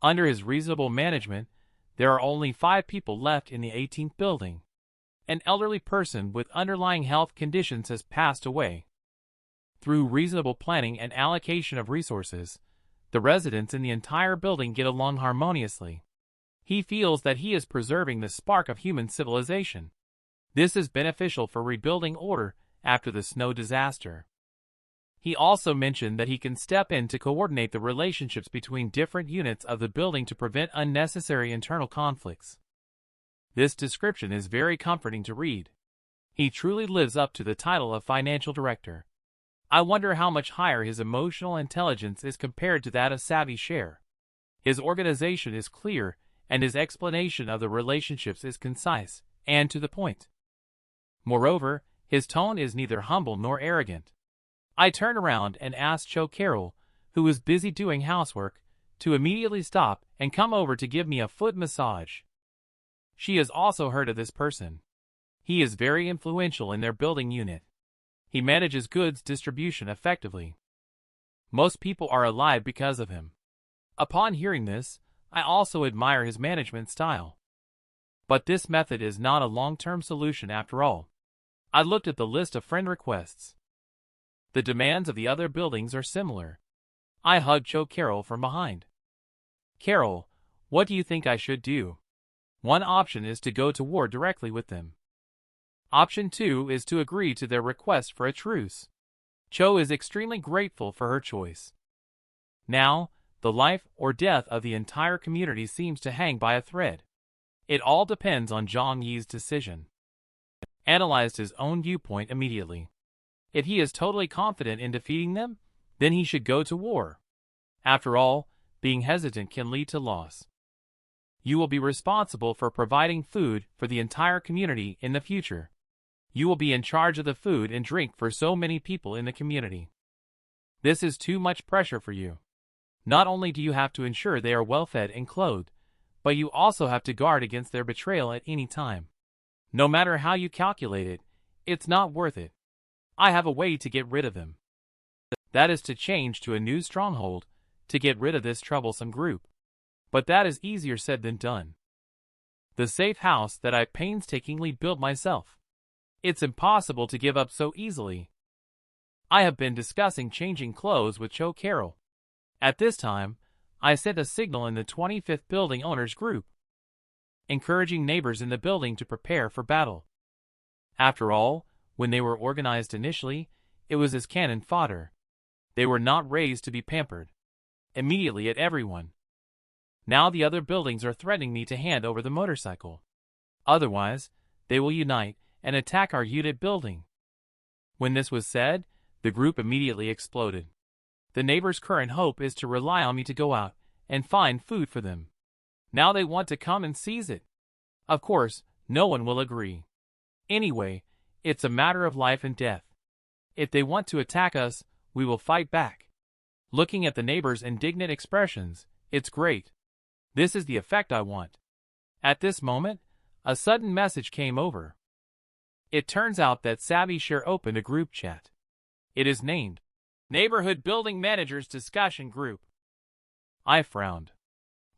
Under his reasonable management, there are only 5 people left in the 18th building. An elderly person with underlying health conditions has passed away. Through reasonable planning and allocation of resources, the residents in the entire building get along harmoniously. He feels that he is preserving the spark of human civilization. This is beneficial for rebuilding order after the snow disaster. He also mentioned that he can step in to coordinate the relationships between different units of the building to prevent unnecessary internal conflicts. This description is very comforting to read. He truly lives up to the title of financial director. I wonder how much higher his emotional intelligence is compared to that of Savvy Share. His organization is clear, and his explanation of the relationships is concise and to the point. Moreover, his tone is neither humble nor arrogant. I turn around and ask Cho Carol, who was busy doing housework, to immediately stop and come over to give me a foot massage. She has also heard of this person. He is very influential in their building unit. He manages goods distribution effectively. Most people are alive because of him. Upon hearing this, I also admire his management style. But this method is not a long-term solution after all. I looked at the list of friend requests. The demands of the other buildings are similar. I hugged Cho Carol from behind. Carol, what do you think I should do? One option is to go to war directly with them. Option 2 is to agree to their request for a truce. Cho is extremely grateful for her choice. Now, the life or death of the entire community seems to hang by a thread. It all depends on ZhangYi's decision. Analyzed his own viewpoint immediately. If he is totally confident in defeating them, then he should go to war. After all, being hesitant can lead to loss. You will be responsible for providing food for the entire community in the future. You will be in charge of the food and drink for so many people in the community. This is too much pressure for you. Not only do you have to ensure they are well fed and clothed, but you also have to guard against their betrayal at any time. No matter how you calculate it, it's not worth it. I have a way to get rid of them. That is to change to a new stronghold, to get rid of this troublesome group. But that is easier said than done. The safe house that I painstakingly built myself. It's impossible to give up so easily. I have been discussing changing clothes with Cho Carol. At this time, I sent a signal in the 25th building owners group, encouraging neighbors in the building to prepare for battle. After all, when they were organized initially, it was as cannon fodder. They were not raised to be pampered immediately at everyone. Now the other buildings are threatening me to hand over the motorcycle. Otherwise, they will unite and attack our unit building. When this was said, the group immediately exploded. The neighbors' current hope is to rely on me to go out and find food for them. Now they want to come and seize it. Of course, no one will agree. Anyway, it's a matter of life and death. If they want to attack us, we will fight back. Looking at the neighbors' indignant expressions, it's great. This is the effect I want. At this moment, a sudden message came over. It turns out that Savvy Share opened a group chat. It is named Neighborhood Building Managers Discussion Group. I frowned.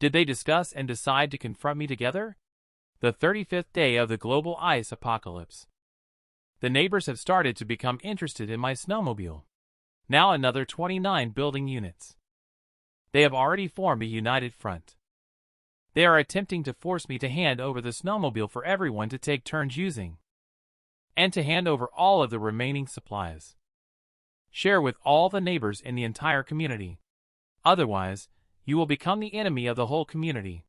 Did they discuss and decide to confront me together? The 35th day of the global ice apocalypse. The neighbors have started to become interested in my snowmobile. Now another 29 building units. They have already formed a united front. They are attempting to force me to hand over the snowmobile for everyone to take turns using, and to hand over all of the remaining supplies. Share with all the neighbors in the entire community. Otherwise, you will become the enemy of the whole community.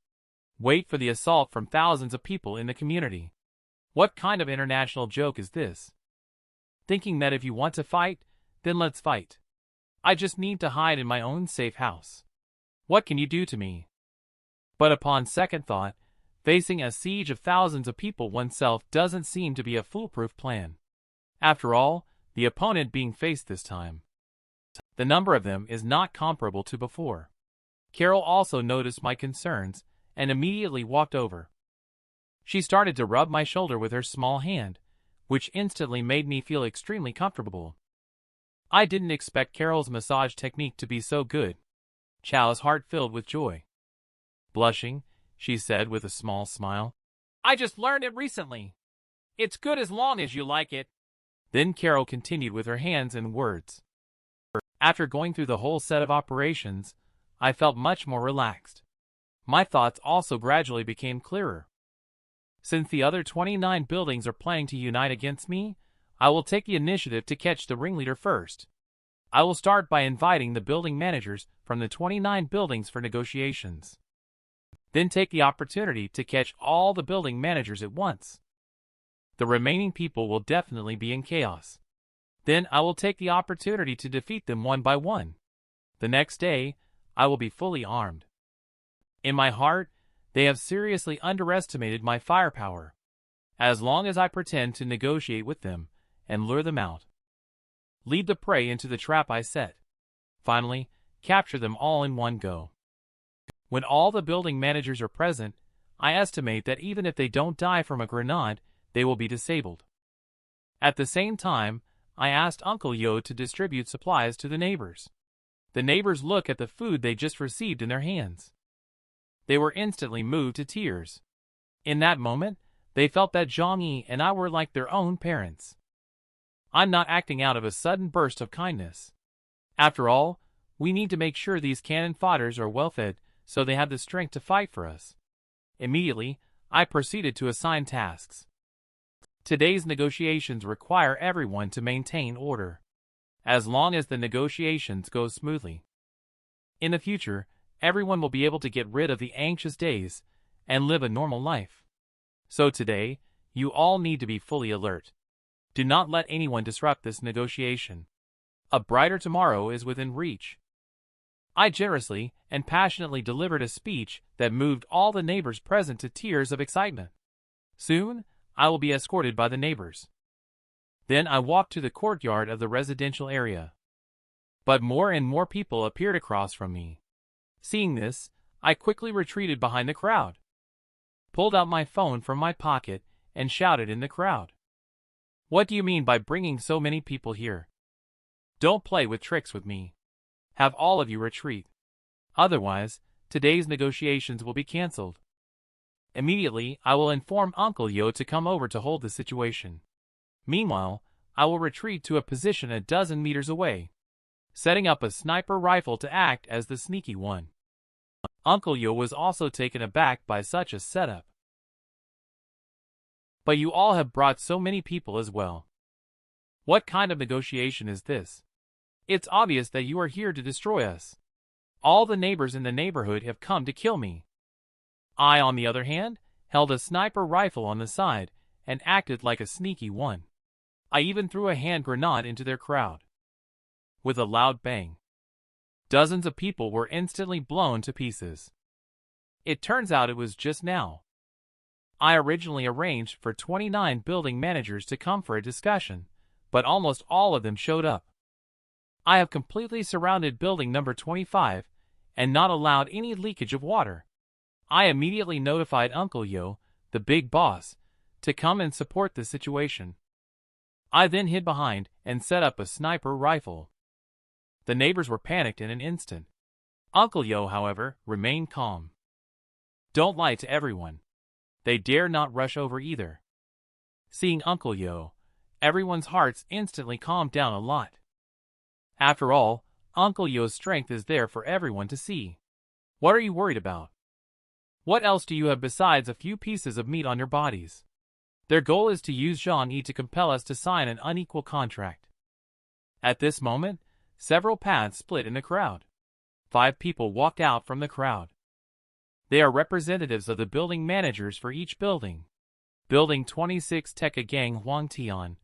Wait for the assault from thousands of people in the community. What kind of international joke is this? Thinking that if you want to fight, then let's fight. I just need to hide in my own safe house. What can you do to me? But upon second thought, facing a siege of thousands of people oneself doesn't seem to be a foolproof plan. After all, the opponent being faced this time, the number of them is not comparable to before. Carol also noticed my concerns and immediately walked over. She started to rub my shoulder with her small hand, which instantly made me feel extremely comfortable. I didn't expect Carol's massage technique to be so good. Chow's heart filled with joy. Blushing, she said with a small smile, "I just learned it recently. It's good as long as you like it." Then Carol continued with her hands and words. After going through the whole set of operations, I felt much more relaxed. My thoughts also gradually became clearer. Since the other 29 buildings are planning to unite against me, I will take the initiative to catch the ringleader first. I will start by inviting the building managers from the 29 buildings for negotiations. Then take the opportunity to catch all the building managers at once. The remaining people will definitely be in chaos. Then I will take the opportunity to defeat them one by one. The next day, I will be fully armed. In my heart, they have seriously underestimated my firepower. As long as I pretend to negotiate with them and lure them out, lead the prey into the trap I set. Finally, capture them all in one go. When all the building managers are present, I estimate that even if they don't die from a grenade, they will be disabled. At the same time, I asked Uncle Yo to distribute supplies to the neighbors. The neighbors look at the food they just received in their hands. They were instantly moved to tears. In that moment, they felt that ZhangYi and I were like their own parents. I'm not acting out of a sudden burst of kindness. After all, we need to make sure these cannon fodders are well fed so they have the strength to fight for us. Immediately, I proceeded to assign tasks. Today's negotiations require everyone to maintain order, as long as the negotiations go smoothly. In the future, everyone will be able to get rid of the anxious days and live a normal life. So today, you all need to be fully alert. Do not let anyone disrupt this negotiation. A brighter tomorrow is within reach. I generously and passionately delivered a speech that moved all the neighbors present to tears of excitement. Soon, I will be escorted by the neighbors. Then I walked to the courtyard of the residential area. But more and more people appeared across from me. Seeing this, I quickly retreated behind the crowd, pulled out my phone from my pocket, and shouted in the crowd, "What do you mean by bringing so many people here? Don't play with tricks with me. Have all of you retreat. Otherwise, today's negotiations will be cancelled. Immediately, I will inform Uncle Yo to come over to hold the situation. Meanwhile, I will retreat to a position a dozen meters away, setting up a sniper rifle to act as the sneaky one. Uncle Yo was also taken aback by such a setup. But you all have brought so many people as well. What kind of negotiation is this? It's obvious that you are here to destroy us. All the neighbors in the neighborhood have come to kill me. I, on the other hand, held a sniper rifle on the side and acted like a sneaky one. I even threw a hand grenade into their crowd. With a loud bang, dozens of people were instantly blown to pieces. It turns out it was just now. I originally arranged for 29 building managers to come for a discussion, but almost all of them showed up. I have completely surrounded building number 25 and not allowed any leakage of water. I immediately notified Uncle Yo, the big boss, to come and support the situation. I then hid behind and set up a sniper rifle. The neighbors were panicked in an instant. Uncle Yo, however, remained calm. Don't lie to everyone. They dare not rush over either. Seeing Uncle Yo, everyone's hearts instantly calmed down a lot. After all, Uncle Yo's strength is there for everyone to see. What are you worried about? What else do you have besides a few pieces of meat on your bodies? Their goal is to use ZhangYi to compel us to sign an unequal contract. At this moment, several paths split in the crowd. 5 people walked out from the crowd. They are representatives of the building managers for each building. Building 26 Tekka Gang Huang Tian,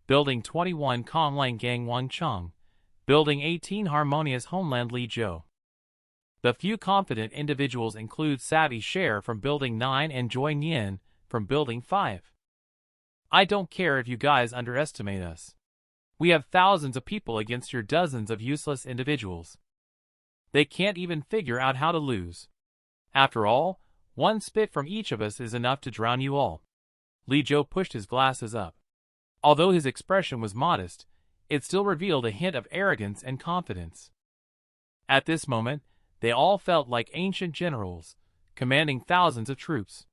Building 21 Konglang Gang Wang Cheng, Building 18 Harmonious Homeland Li Zhou. The few confident individuals include Savvy Share from Building 9 and Joy Nian from Building 5. I don't care if you guys underestimate us. We have thousands of people against your dozens of useless individuals. They can't even figure out how to lose. After all, one spit from each of us is enough to drown you all. Li Zhou pushed his glasses up. Although his expression was modest, it still revealed a hint of arrogance and confidence. At this moment, they all felt like ancient generals, commanding thousands of troops.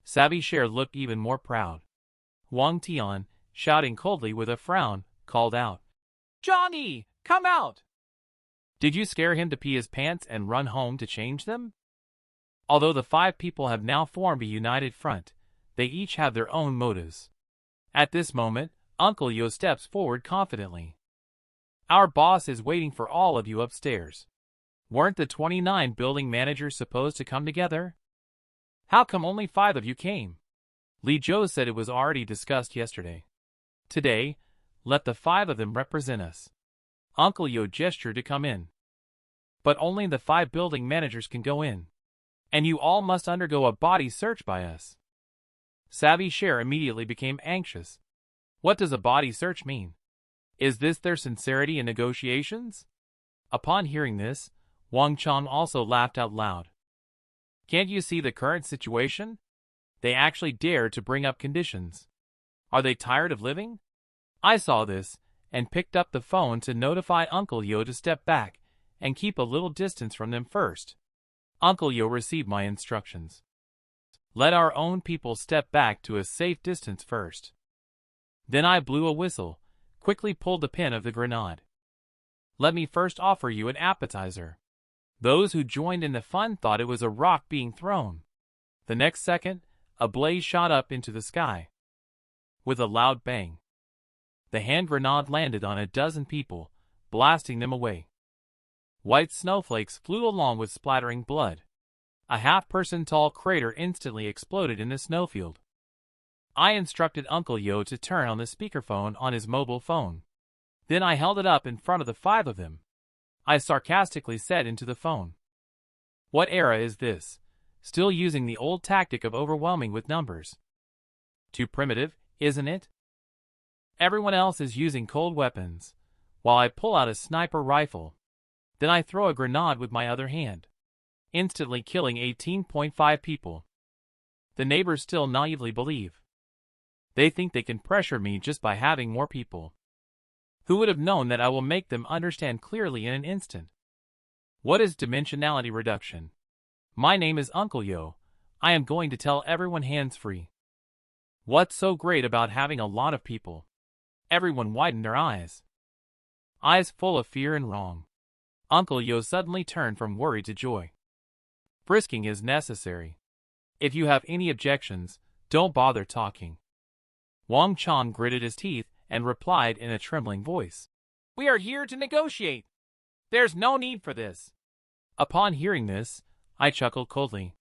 Savvy Share looked even more proud. Wang Tian, shouting coldly with a frown, called out, "ZhangYi, come out!" Did you scare him to pee his pants and run home to change them? Although the 5 people have now formed a united front, they each have their own motives. At this moment, Uncle Yo steps forward confidently. Our boss is waiting for all of you upstairs. Weren't the 29 building managers supposed to come together? How come only 5 of you came? Li Zhou said it was already discussed yesterday. Today, let the 5 of them represent us. Uncle Yo gestured to come in. But only the 5 building managers can go in. And you all must undergo a body search by us. Savvy Share immediately became anxious. What does a body search mean? Is this their sincerity in negotiations? Upon hearing this, Wang Cheng also laughed out loud. Can't you see the current situation? They actually dare to bring up conditions. Are they tired of living? I saw this, and picked up the phone to notify Uncle Yo to step back and keep a little distance from them first. Uncle Yo received my instructions. Let our own people step back to a safe distance first. Then I blew a whistle, quickly pulled the pin of the grenade. Let me first offer you an appetizer. Those who joined in the fun thought it was a rock being thrown. The next second, a blaze shot up into the sky. With a loud bang, the hand grenade landed on a dozen people, blasting them away. White snowflakes flew along with splattering blood. A half-person tall crater instantly exploded in the snowfield. I instructed Uncle Yo to turn on the speakerphone on his mobile phone. Then I held it up in front of the 5 of them. I sarcastically said into the phone, "What era is this? Still using the old tactic of overwhelming with numbers. Too primitive, isn't it? Everyone else is using cold weapons, while I pull out a sniper rifle. Then I throw a grenade with my other hand, instantly killing 18.5 people. The neighbors still naively believe. They think they can pressure me just by having more people. Who would have known that I will make them understand clearly in an instant? What is dimensionality reduction? My name is Uncle Yo. I am going to tell everyone hands-free. What's so great about having a lot of people? Everyone widened their eyes. Eyes full of fear and wrong. Uncle Yo suddenly turned from worry to joy. Frisking is necessary. If you have any objections, don't bother talking. Wang Chong gritted his teeth and replied in a trembling voice. We are here to negotiate. There's no need for this. Upon hearing this, I chuckled coldly.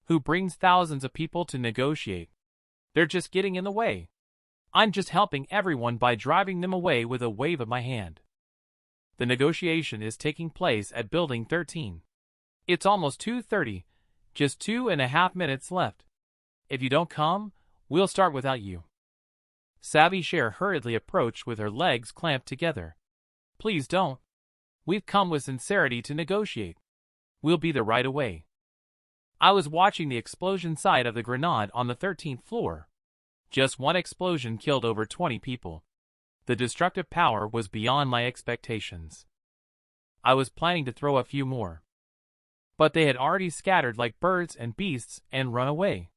Who brings thousands of people to negotiate? They're just getting in the way. I'm just helping everyone by driving them away with a wave of my hand. The negotiation is taking place at Building 13. It's almost 2:30, just 2.5 minutes left. If you don't come, we'll start without you. Savvy Cher hurriedly approached with her legs clamped together. Please don't. We've come with sincerity to negotiate. We'll be there right away. I was watching the explosion site of the grenade on the 13th floor. Just one explosion killed over 20 people. The destructive power was beyond my expectations. I was planning to throw a few more, but they had already scattered like birds and beasts and run away.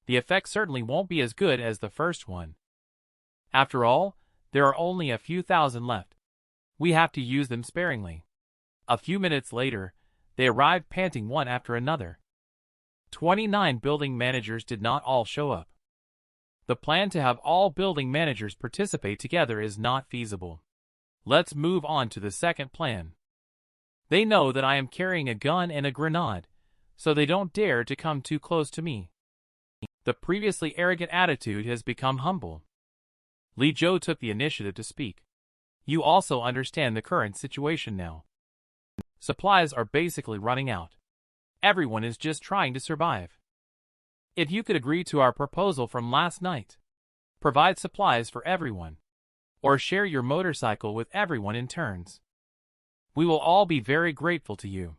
The effect certainly won't be as good as the first one. After all, there are only a few thousand left. We have to use them sparingly. A few minutes later, they arrived panting one after another. 29 building managers did not all show up. The plan to have all building managers participate together is not feasible. Let's move on to the second plan. They know that I am carrying a gun and a grenade, so they don't dare to come too close to me. The previously arrogant attitude has become humble. Li Zhou took the initiative to speak. You also understand the current situation now. Supplies are basically running out. Everyone is just trying to survive. If you could agree to our proposal from last night, provide supplies for everyone, or share your motorcycle with everyone in turns, we will all be very grateful to you.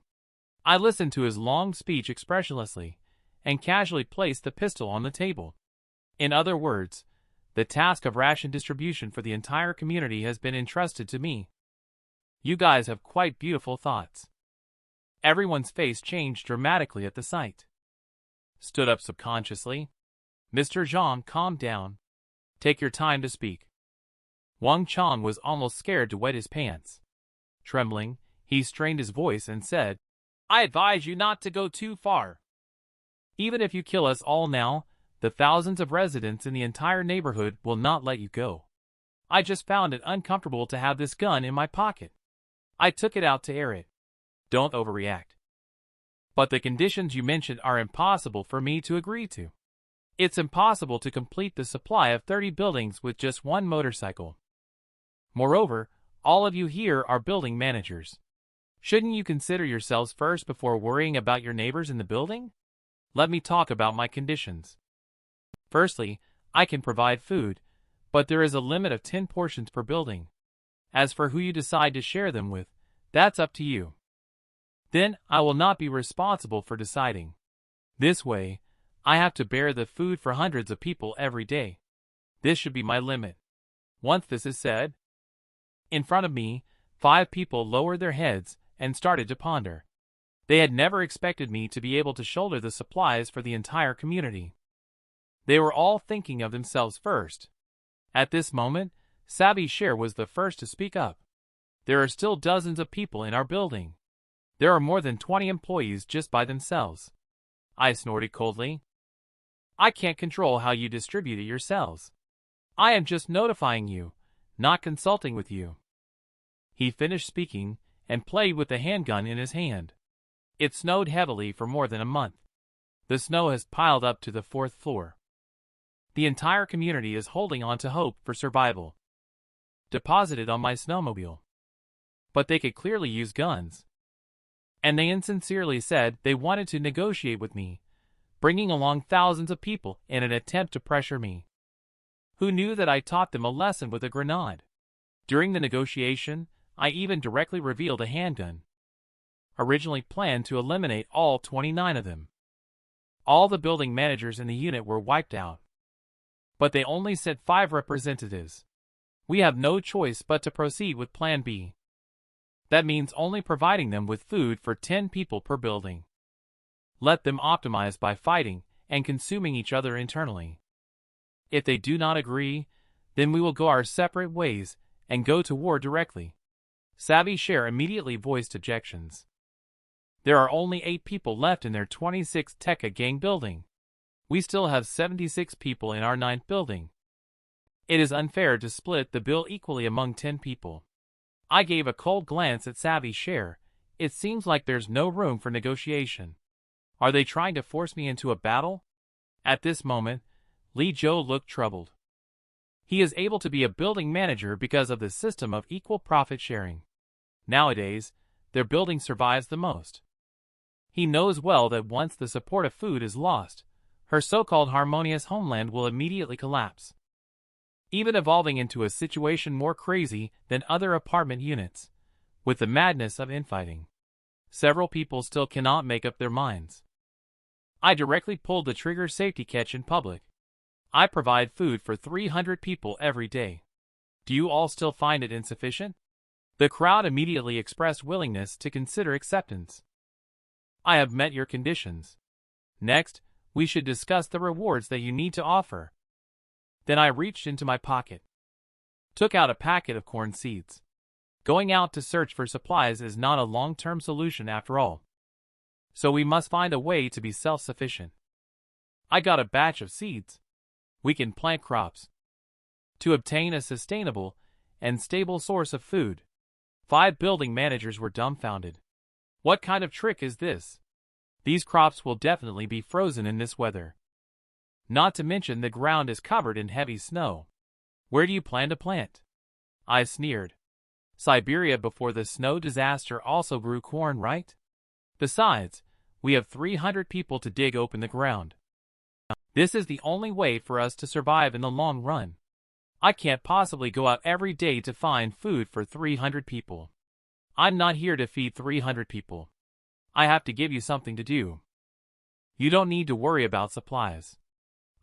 I listened to his long speech expressionlessly, and casually placed the pistol on the table. In other words, the task of ration distribution for the entire community has been entrusted to me. You guys have quite beautiful thoughts. Everyone's face changed dramatically at the sight. Stood up subconsciously. Mr. Zhang, calm down. Take your time to speak. Wang Chong was almost scared to wet his pants. Trembling, he strained his voice and said, I advise you not to go too far. Even if you kill us all now, the thousands of residents in the entire neighborhood will not let you go. I just found it uncomfortable to have this gun in my pocket. I took it out to air it. Don't overreact. But the conditions you mentioned are impossible for me to agree to. It's impossible to complete the supply of 30 buildings with just one motorcycle. Moreover, all of you here are building managers. Shouldn't you consider yourselves first before worrying about your neighbors in the building? Let me talk about my conditions. Firstly, I can provide food, but there is a limit of 10 portions per building. As for who you decide to share them with, that's up to you. Then I will not be responsible for deciding. This way, I have to bear the food for hundreds of people every day. This should be my limit. Once this is said, in front of me, 5 people lowered their heads and started to ponder. They had never expected me to be able to shoulder the supplies for the entire community. They were all thinking of themselves first. At this moment, Savvy Cher was the first to speak up. There are still dozens of people in our building. There are more than 20 employees just by themselves. I snorted coldly. I can't control how you distribute it yourselves. I am just notifying you, not consulting with you. He finished speaking and played with the handgun in his hand. It snowed heavily for more than a month. The snow has piled up to the 4th floor. The entire community is holding on to hope for survival. Deposited on my snowmobile. But they could clearly use guns. And they insincerely said they wanted to negotiate with me, bringing along thousands of people in an attempt to pressure me. Who knew that I taught them a lesson with a grenade? During the negotiation, I even directly revealed a handgun. Originally planned to eliminate all 29 of them. All the building managers in the unit were wiped out. But they only sent 5 representatives. We have no choice but to proceed with Plan B. That means only providing them with food for 10 people per building. Let them optimize by fighting and consuming each other internally. If they do not agree, then we will go our separate ways and go to war directly. Savvy Share immediately voiced objections. There are only 8 people left in their 26th Tekka gang building. We still have 76 people in our 9th building. It is unfair to split the bill equally among 10 people. I gave a cold glance at Savvy Share. It seems like there's no room for negotiation. Are they trying to force me into a battle? At this moment, Li Zhou looked troubled. He is able to be a building manager because of the system of equal profit sharing. Nowadays, their building survives the most. He knows well that once the support of food is lost, her so-called harmonious homeland will immediately collapse, even evolving into a situation more crazy than other apartment units, with the madness of infighting. Several people still cannot make up their minds. I directly pulled the trigger safety catch in public. I provide food for 300 people every day. Do you all still find it insufficient? The crowd immediately expressed willingness to consider acceptance. I have met your conditions. Next, we should discuss the rewards that you need to offer. Then I reached into my pocket, took out a packet of corn seeds. Going out to search for supplies is not a long-term solution after all. So we must find a way to be self-sufficient. I got a batch of seeds. We can plant crops to obtain a sustainable and stable source of food. 5 building managers were dumbfounded. What kind of trick is this? These crops will definitely be frozen in this weather. Not to mention the ground is covered in heavy snow. Where do you plan to plant? I sneered. Siberia before the snow disaster also grew corn, right? Besides, we have 300 people to dig open the ground. This is the only way for us to survive in the long run. I can't possibly go out every day to find food for 300 people. I'm not here to feed 300 people. I have to give you something to do. You don't need to worry about supplies.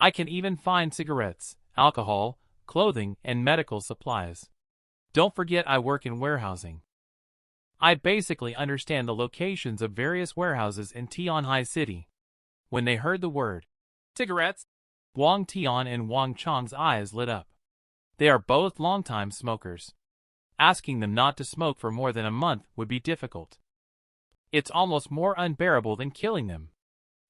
I can even find cigarettes, alcohol, clothing, and medical supplies. Don't forget I work in warehousing. I basically understand the locations of various warehouses in Tianhai City. When they heard the word cigarettes, Wang Tian and Wang Chang's eyes lit up. They are both longtime smokers. Asking them not to smoke for more than a month would be difficult. It's almost more unbearable than killing them.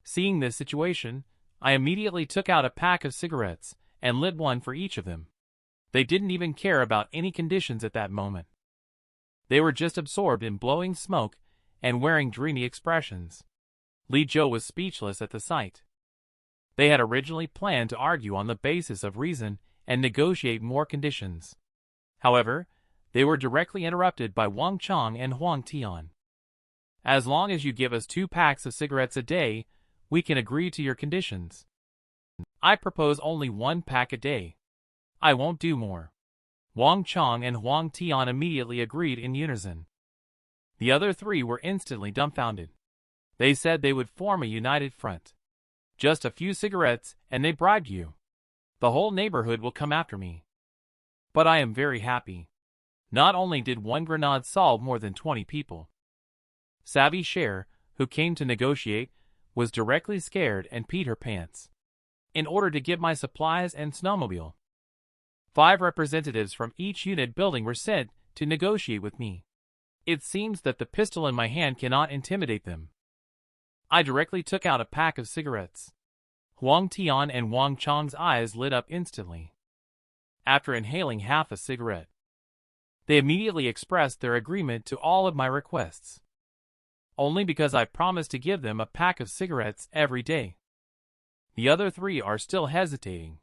Seeing this situation, I immediately took out a pack of cigarettes and lit one for each of them. They didn't even care about any conditions at that moment. They were just absorbed in blowing smoke and wearing dreamy expressions. Li Zhou was speechless at the sight. They had originally planned to argue on the basis of reason and negotiate more conditions. However, they were directly interrupted by Wang Chang and Huang Tian. As long as you give us 2 packs of cigarettes a day, we can agree to your conditions. I propose only 1 pack a day. I won't do more. Wang Chang and Huang Tian immediately agreed in unison. The other 3 were instantly dumbfounded. They said they would form a united front. Just a few cigarettes and they bribed you. The whole neighborhood will come after me. But I am very happy. Not only did 1 grenade solve more than 20 people. Savvy Share, who came to negotiate, was directly scared and peed her pants. In order to get my supplies and snowmobile, 5 representatives from each unit building were sent to negotiate with me. It seems that the pistol in my hand cannot intimidate them. I directly took out a pack of cigarettes. Huang Tian and Wang Chang's eyes lit up instantly. After inhaling half a cigarette, they immediately expressed their agreement to all of my requests. Only because I promised to give them a pack of cigarettes every day. The other 3 are still hesitating.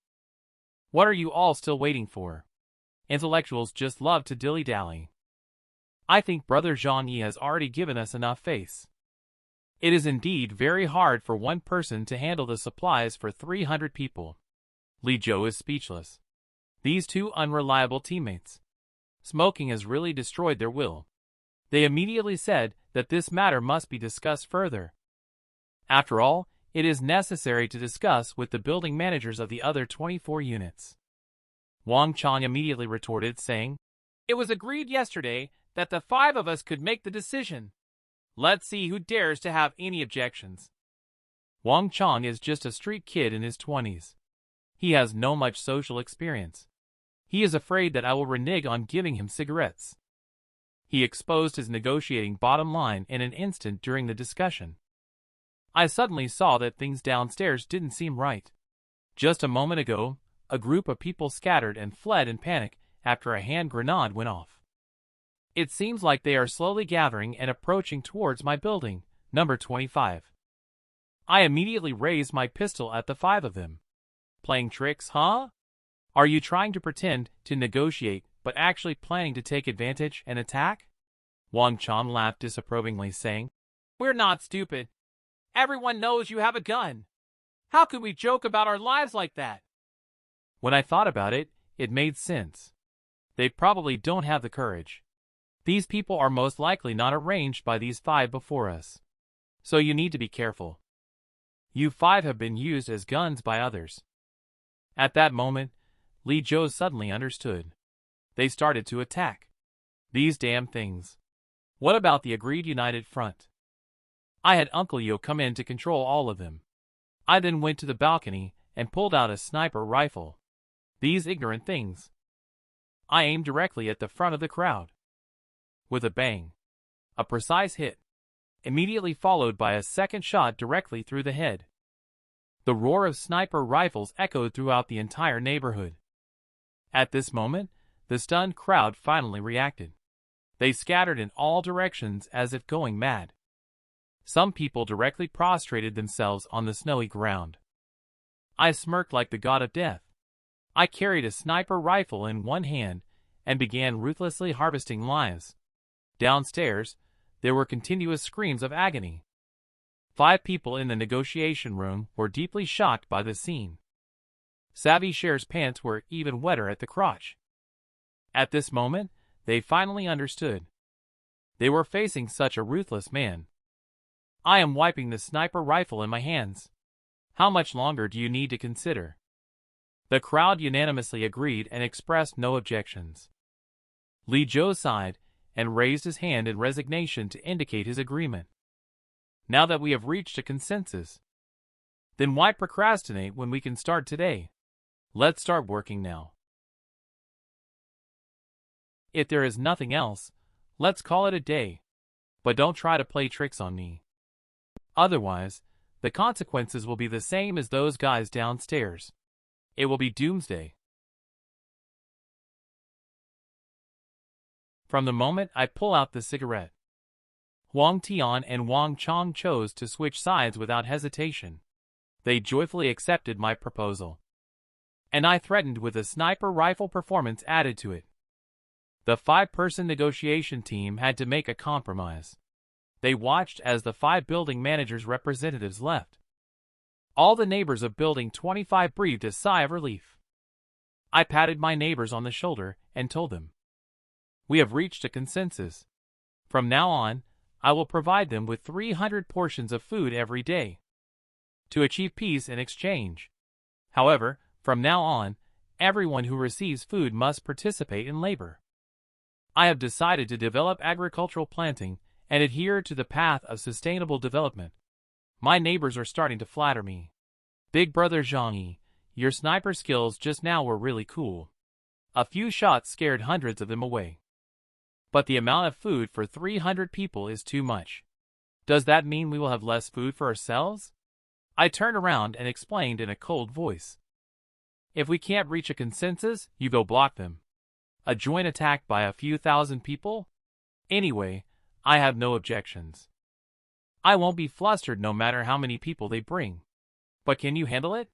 What are you all still waiting for? Intellectuals just love to dilly-dally. I think Brother ZhangYi has already given us enough face. It is indeed very hard for 1 person to handle the supplies for 300 people. Li Zhou is speechless. These 2 unreliable teammates. Smoking has really destroyed their will. They immediately said that this matter must be discussed further. After all, it is necessary to discuss with the building managers of the other 24 units. Wang Chang immediately retorted, saying, "It was agreed yesterday that the 5 of us could make the decision. Let's see who dares to have any objections." Wang Chong is just a street kid in his 20s. He has no much social experience. He is afraid that I will renege on giving him cigarettes. He exposed his negotiating bottom line in an instant during the discussion. I suddenly saw that things downstairs didn't seem right. Just a moment ago, a group of people scattered and fled in panic after a hand grenade went off. It seems like they are slowly gathering and approaching towards my building, number 25. I immediately raised my pistol at the 5 of them. Playing tricks, huh? Are you trying to pretend to negotiate but actually planning to take advantage and attack? Wang Chong laughed disapprovingly, saying, "We're not stupid. Everyone knows you have a gun. How could we joke about our lives like that?" When I thought about it, it made sense. They probably don't have the courage. These people are most likely not arranged by these 5 before us. So you need to be careful. You 5 have been used as guns by others. At that moment, Li Zhou suddenly understood. They started to attack. These damn things. What about the agreed united front? I had Uncle Yo come in to control all of them. I then went to the balcony and pulled out a sniper rifle. These ignorant things. I aimed directly at the front of the crowd. With a bang. A precise hit. Immediately followed by a second shot directly through the head. The roar of sniper rifles echoed throughout the entire neighborhood. At this moment, the stunned crowd finally reacted. They scattered in all directions as if going mad. Some people directly prostrated themselves on the snowy ground. I smirked like the god of death. I carried a sniper rifle in one hand and began ruthlessly harvesting lives. Downstairs, there were continuous screams of agony. 5 people in the negotiation room were deeply shocked by the scene. Savvy Cher's pants were even wetter at the crotch. At this moment, they finally understood. They were facing such a ruthless man. I am wiping the sniper rifle in my hands. How much longer do you need to consider? The crowd unanimously agreed and expressed no objections. Li Zhou sighed and raised his hand in resignation to indicate his agreement. Now that we have reached a consensus, then why procrastinate when we can start today? Let's start working now. If there is nothing else, let's call it a day. But don't try to play tricks on me. Otherwise, the consequences will be the same as those guys downstairs. It will be doomsday. From the moment I pull out the cigarette, Huang Tian and Wang Chong chose to switch sides without hesitation. They joyfully accepted my proposal. And I threatened with a sniper rifle performance added to it. The 5-person negotiation team had to make a compromise. They watched as the 5 building managers' representatives left. All the neighbors of Building 25 breathed a sigh of relief. I patted my neighbors on the shoulder and told them, "We have reached a consensus. From now on, I will provide them with 300 portions of food every day to achieve peace in exchange. However, from now on, everyone who receives food must participate in labor. I have decided to develop agricultural planting and adhere to the path of sustainable development. My neighbors are starting to flatter me. Big brother ZhangYi, your sniper skills just now were really cool. A few shots scared hundreds of them away. But the amount of food for 300 people is too much. Does that mean we will have less food for ourselves?" I turned around and explained in a cold voice. "If we can't reach a consensus, you go block them. A joint attack by a few thousand people? Anyway, I have no objections. I won't be flustered no matter how many people they bring. But can you handle it?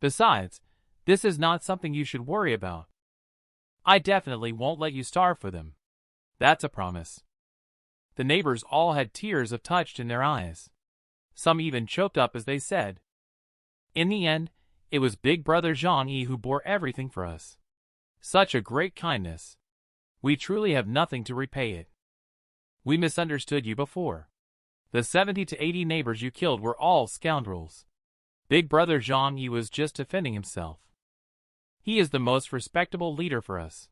Besides, this is not something you should worry about. I definitely won't let you starve for them. That's a promise." The neighbors all had tears of touch in their eyes. Some even choked up as they said. In the end, it was Big Brother ZhangYi who bore everything for us. Such a great kindness. We truly have nothing to repay it. We misunderstood you before. The 70 to 80 neighbors you killed were all scoundrels. Big Brother ZhangYi was just defending himself. He is the most respectable leader for us.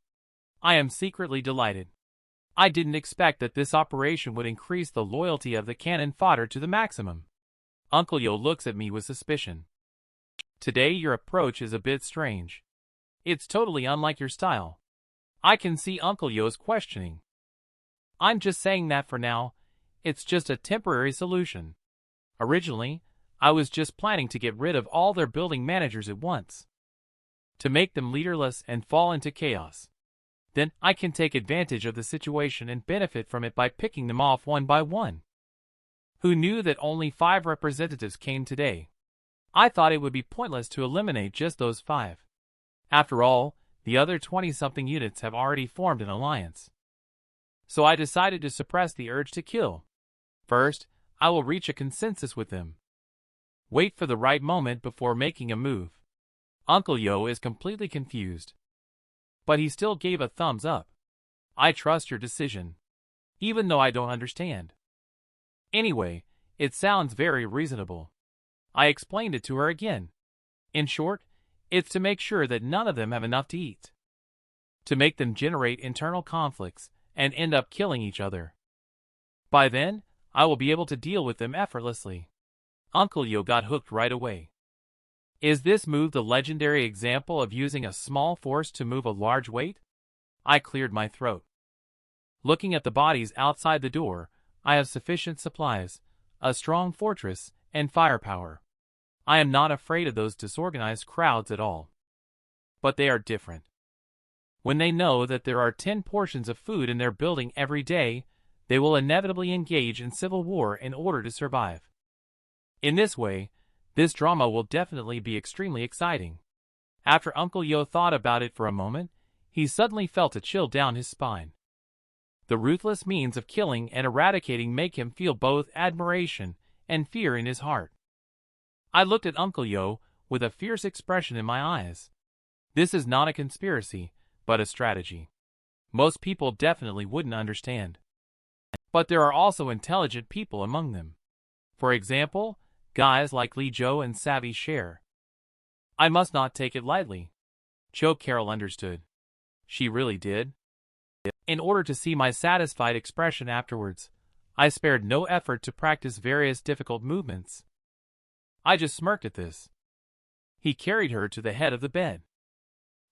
I am secretly delighted. I didn't expect that this operation would increase the loyalty of the cannon fodder to the maximum. Uncle Yo looks at me with suspicion. Today your approach is a bit strange. It's totally unlike your style. I can see Uncle Yo's questioning. I'm just saying that for now. It's just a temporary solution. Originally, I was just planning to get rid of all their building managers at once, to make them leaderless and fall into chaos. Then I can take advantage of the situation and benefit from it by picking them off one by one. Who knew that only 5 representatives came today? I thought it would be pointless to eliminate just those 5. After all, the other 20-something units have already formed an alliance. So I decided to suppress the urge to kill. First, I will reach a consensus with them. Wait for the right moment before making a move. Uncle Yo is completely confused. But he still gave a thumbs up. I trust your decision, even though I don't understand. Anyway, it sounds very reasonable. I explained it to her again. In short, it's to make sure that none of them have enough to eat, to make them generate internal conflicts and end up killing each other. By then, I will be able to deal with them effortlessly. Uncle Yo got hooked right away. Is this move the legendary example of using a small force to move a large weight? I cleared my throat. Looking at the bodies outside the door, I have sufficient supplies, a strong fortress, and firepower. I am not afraid of those disorganized crowds at all. But they are different. When they know that there are 10 portions of food in their building every day, they will inevitably engage in civil war in order to survive. In this way, this drama will definitely be extremely exciting. After Uncle Yo thought about it for a moment, he suddenly felt a chill down his spine. The ruthless means of killing and eradicating make him feel both admiration and fear in his heart. I looked at Uncle Yo with a fierce expression in my eyes. This is not a conspiracy, but a strategy. Most people definitely wouldn't understand. But there are also intelligent people among them. For example, guys like Li Zhou and Savvy Cher. I must not take it lightly. Cho Carol understood. She really did. In order to see my satisfied expression afterwards, I spared no effort to practice various difficult movements. I just smirked at this. He carried her to the head of the bed.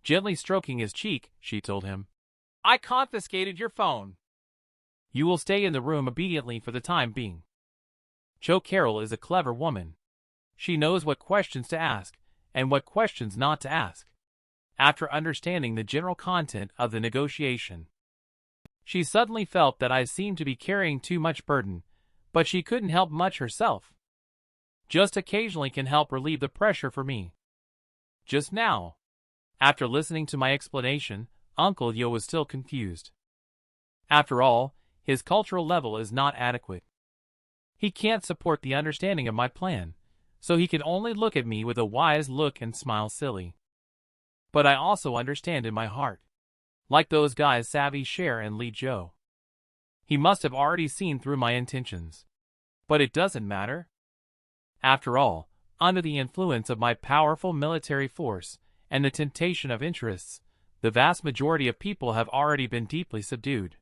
Gently stroking his cheek, she told him, "I confiscated your phone. You will stay in the room obediently for the time being." Cho Carol is a clever woman. She knows what questions to ask and what questions not to ask. After understanding the general content of the negotiation, she suddenly felt that I seemed to be carrying too much burden, but she couldn't help much herself. Just occasionally can help relieve the pressure for me. Just now, after listening to my explanation, Uncle Yo was still confused. After all, his cultural level is not adequate. He can't support the understanding of my plan, so he can only look at me with a wise look and smile silly. But I also understand in my heart. Like those guys Savvy Cher and Li Zhou. He must have already seen through my intentions. But it doesn't matter. After all, under the influence of my powerful military force and the temptation of interests, the vast majority of people have already been deeply subdued.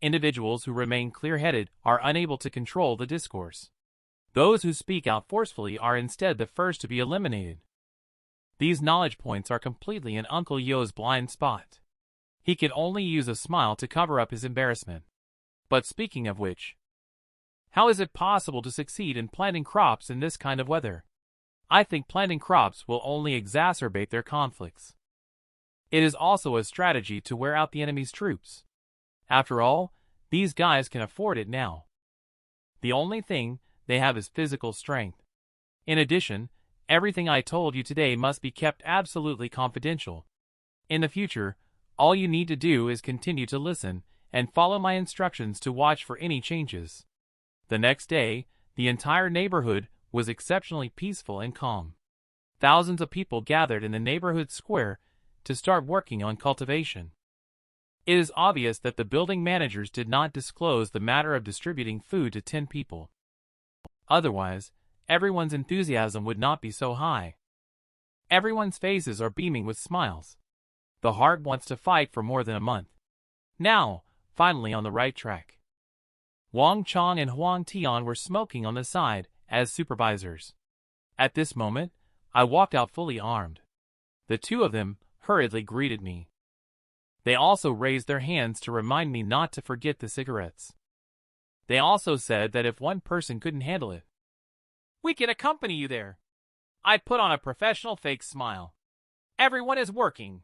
Individuals who remain clear-headed are unable to control the discourse. Those who speak out forcefully are instead the first to be eliminated. These knowledge points are completely in Uncle Yo's blind spot. He can only use a smile to cover up his embarrassment. But speaking of which, how is it possible to succeed in planting crops in this kind of weather? I think planting crops will only exacerbate their conflicts. It is also a strategy to wear out the enemy's troops. After all, these guys can afford it now. The only thing they have is physical strength. In addition, everything I told you today must be kept absolutely confidential. In the future, all you need to do is continue to listen and follow my instructions to watch for any changes. The next day, the entire neighborhood was exceptionally peaceful and calm. Thousands of people gathered in the neighborhood square to start working on cultivation. It is obvious that the building managers did not disclose the matter of distributing food to 10 people. Otherwise, everyone's enthusiasm would not be so high. Everyone's faces are beaming with smiles. The heart wants to fight for more than a month. Now, finally on the right track. Wang Chong and Huang Tian were smoking on the side as supervisors. At this moment, I walked out fully armed. The two of them hurriedly greeted me. They also raised their hands to remind me not to forget the cigarettes. They also said that if one person couldn't handle it, we can accompany you there. I put on a professional fake smile. Everyone is working.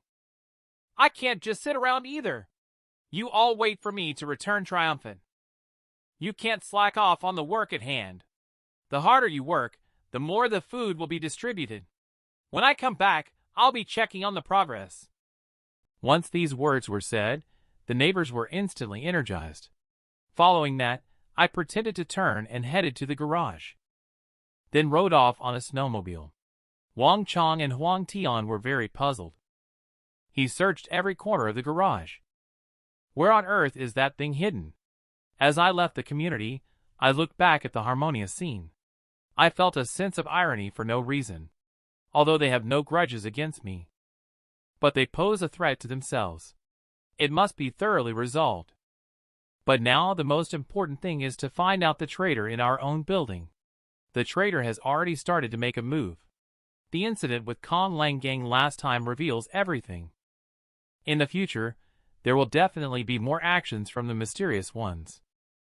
I can't just sit around either. You all wait for me to return triumphant. You can't slack off on the work at hand. The harder you work, the more the food will be distributed. When I come back, I'll be checking on the progress. Once these words were said, the neighbors were instantly energized. Following that, I pretended to turn and headed to the garage. Then rode off on a snowmobile. Wang Chong and Huang Tian were very puzzled. He searched every corner of the garage. Where on earth is that thing hidden? As I left the community, I looked back at the harmonious scene. I felt a sense of irony for no reason, although they have no grudges against me. But they pose a threat to themselves. It must be thoroughly resolved. But now the most important thing is to find out the traitor in our own building. The traitor has already started to make a move. The incident with Kong Langgang last time reveals everything. In the future, there will definitely be more actions from the mysterious ones.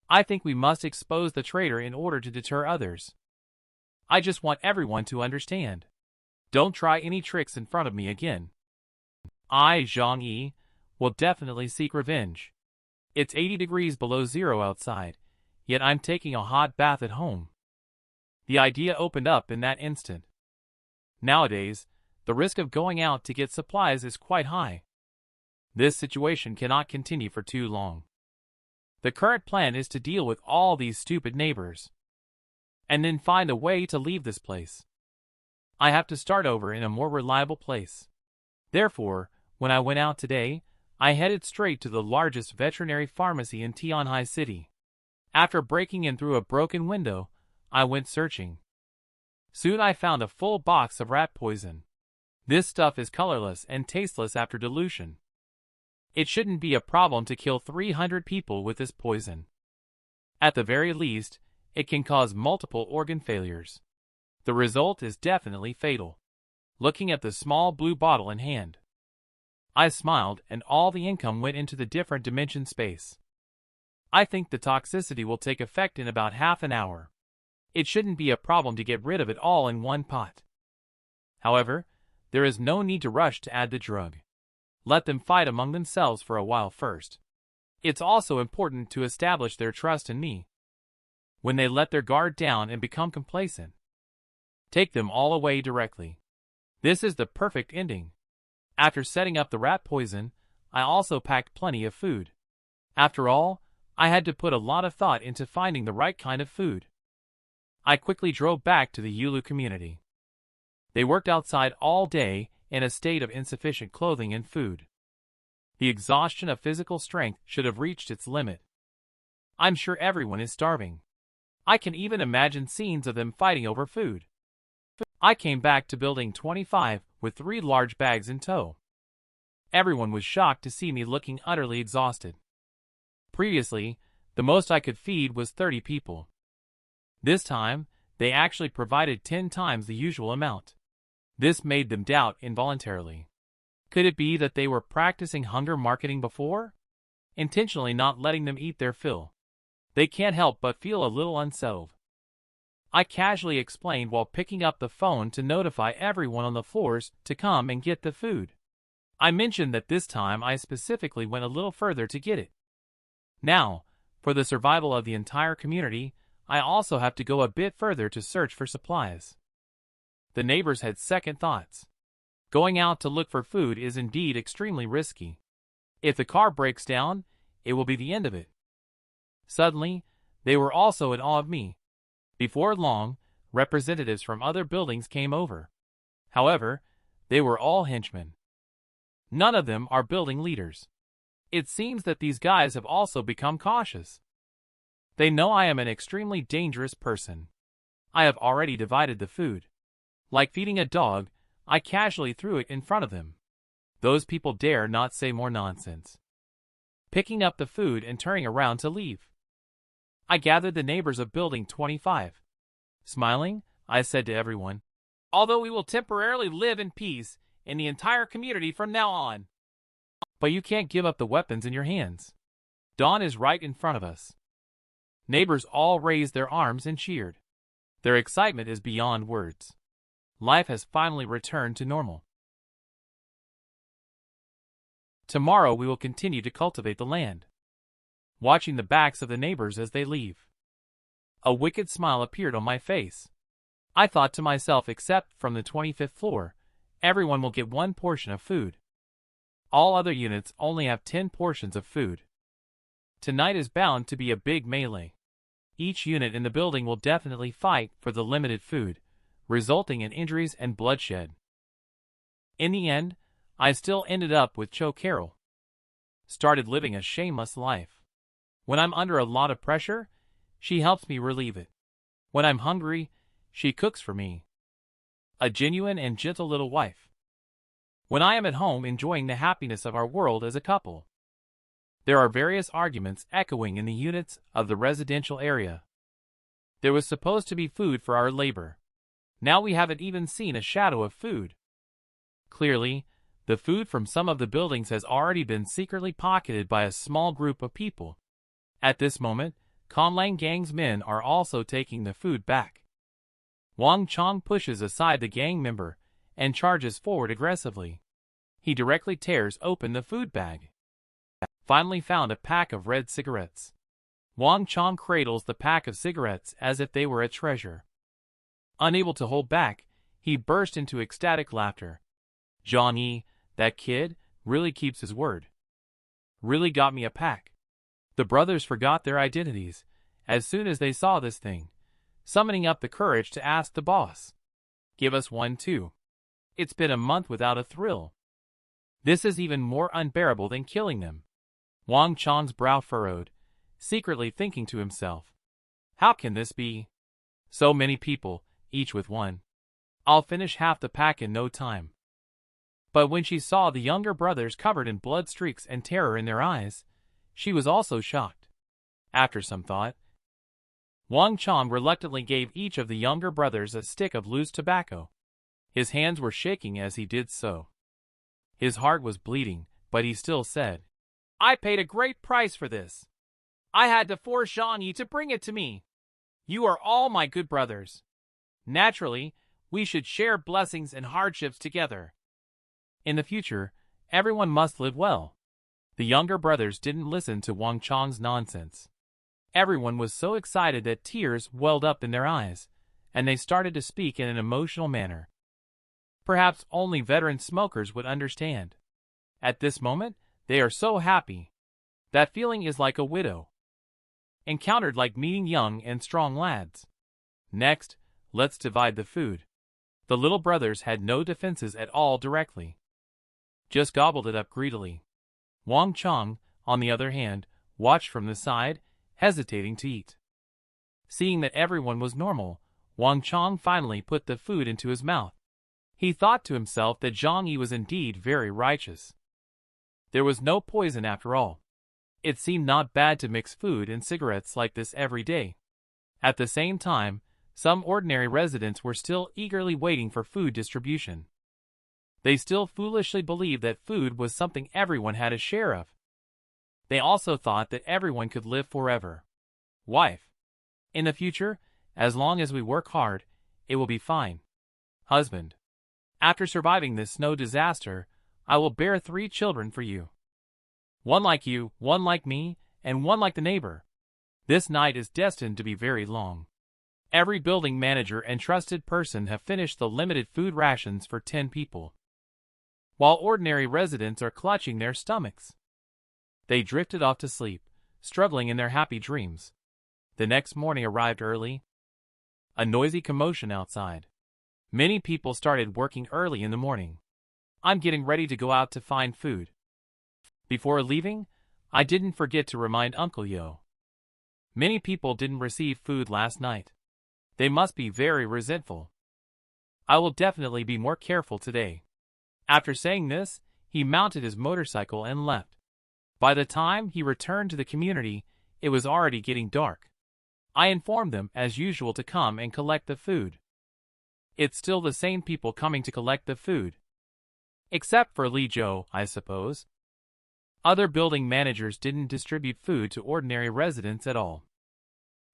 I think we must expose the traitor in order to deter others. I just want everyone to understand. Don't try any tricks in front of me again. I, ZhangYi, will definitely seek revenge. It's 80 degrees below zero outside, yet I'm taking a hot bath at home. The idea opened up in that instant. Nowadays, the risk of going out to get supplies is quite high. This situation cannot continue for too long. The current plan is to deal with all these stupid neighbors, and then find a way to leave this place. I have to start over in a more reliable place. Therefore, when I went out today, I headed straight to the largest veterinary pharmacy in Tianhai City. After breaking in through a broken window, I went searching. Soon I found a full box of rat poison. This stuff is colorless and tasteless after dilution. It shouldn't be a problem to kill 300 people with this poison. At the very least, it can cause multiple organ failures. The result is definitely fatal. Looking at the small blue bottle in hand, I smiled and all the income went into the different dimension space. I think the toxicity will take effect in about half an hour. It shouldn't be a problem to get rid of it all in one pot. However, there is no need to rush to add the drug. Let them fight among themselves for a while first. It's also important to establish their trust in me. When they let their guard down and become complacent, take them all away directly. This is the perfect ending. After setting up the rat poison, I also packed plenty of food. After all, I had to put a lot of thought into finding the right kind of food. I quickly drove back to the Yulu community. They worked outside all day in a state of insufficient clothing and food. The exhaustion of physical strength should have reached its limit. I'm sure everyone is starving. I can even imagine scenes of them fighting over food. I came back to building 25 with 3 large bags in tow. Everyone was shocked to see me looking utterly exhausted. Previously, the most I could feed was 30 people. This time, they actually provided 10 times the usual amount. This made them doubt involuntarily. Could it be that they were practicing hunger marketing before? Intentionally not letting them eat their fill. They can't help but feel a little unsettled. I casually explained while picking up the phone to notify everyone on the floors to come and get the food. I mentioned that this time I specifically went a little further to get it. Now, for the survival of the entire community, I also have to go a bit further to search for supplies. The neighbors had second thoughts. Going out to look for food is indeed extremely risky. If the car breaks down, it will be the end of it. Suddenly, they were also in awe of me. Before long, representatives from other buildings came over. However, they were all henchmen. None of them are building leaders. It seems that these guys have also become cautious. They know I am an extremely dangerous person. I have already divided the food. Like feeding a dog, I casually threw it in front of them. Those people dare not say more nonsense. Picking up the food and turning around to leave, I gathered the neighbors of Building 25. Smiling, I said to everyone, "Although we will temporarily live in peace in the entire community from now on. But you can't give up the weapons in your hands. Dawn is right in front of us." Neighbors all raised their arms and cheered. Their excitement is beyond words. Life has finally returned to normal. Tomorrow we will continue to cultivate the land. Watching the backs of the neighbors as they leave. A wicked smile appeared on my face. I thought to myself, except from the 25th floor, everyone will get one portion of food. All other units only have 10 portions of food. Tonight is bound to be a big melee. Each unit in the building will definitely fight for the limited food, resulting in injuries and bloodshed. In the end, I still ended up with Cho Carol. Started living a shameless life. When I'm under a lot of pressure, she helps me relieve it. When I'm hungry, she cooks for me. A genuine and gentle little wife. When I am at home enjoying the happiness of our world as a couple. There are various arguments echoing in the units of the residential area. There was supposed to be food for our labor. Now we haven't even seen a shadow of food. Clearly, the food from some of the buildings has already been secretly pocketed by a small group of people. At this moment, Conlang Gang's men are also taking the food back. Wang Chong pushes aside the gang member and charges forward aggressively. He directly tears open the food bag. Finally found a pack of red cigarettes. Wang Chong cradles the pack of cigarettes as if they were a treasure. Unable to hold back, he burst into ecstatic laughter. ZhangYi, that kid, really keeps his word. Really got me a pack. The brothers forgot their identities as soon as they saw this thing, summoning up the courage to ask the boss. "Give us one too. It's been a month without a thrill. This is even more unbearable than killing them." Wang Chong's brow furrowed, secretly thinking to himself, "How can this be? So many people, each with one. I'll finish half the pack in no time." But when she saw the younger brothers covered in blood streaks and terror in their eyes, she was also shocked. After some thought, Wang Chong reluctantly gave each of the younger brothers a stick of loose tobacco. His hands were shaking as he did so. His heart was bleeding, but he still said, "I paid a great price for this. I had to force ZhangYi to bring it to me. You are all my good brothers. Naturally, we should share blessings and hardships together. In the future, everyone must live well." The younger brothers didn't listen to Wang Chong's nonsense. Everyone was so excited that tears welled up in their eyes, and they started to speak in an emotional manner. Perhaps only veteran smokers would understand. At this moment, they are so happy. That feeling is like a widow encountered, like meeting young and strong lads. Next, let's divide the food. The little brothers had no defenses at all directly. Just gobbled it up greedily. Wang Chong, on the other hand, watched from the side, hesitating to eat. Seeing that everyone was normal, Wang Chong finally put the food into his mouth. He thought to himself that ZhangYi was indeed very righteous. There was no poison after all. It seemed not bad to mix food and cigarettes like this every day. At the same time, some ordinary residents were still eagerly waiting for food distribution. They still foolishly believed that food was something everyone had a share of. They also thought that everyone could live forever. Wife. In the future, as long as we work hard, it will be fine. Husband. After surviving this snow disaster, I will bear 3 children for you. One like you, one like me, and one like the neighbor. This night is destined to be very long. Every building manager and trusted person have finished the limited food rations for 10 people. While ordinary residents are clutching their stomachs. They drifted off to sleep, struggling in their happy dreams. The next morning arrived early. A noisy commotion outside. Many people started working early in the morning. I'm getting ready to go out to find food. Before leaving, I didn't forget to remind Uncle Yo. Many people didn't receive food last night. They must be very resentful. I will definitely be more careful today. After saying this, he mounted his motorcycle and left. By the time he returned to the community, it was already getting dark. I informed them as usual to come and collect the food. It's still the same people coming to collect the food. Except for Li Zhou, I suppose. Other building managers didn't distribute food to ordinary residents at all.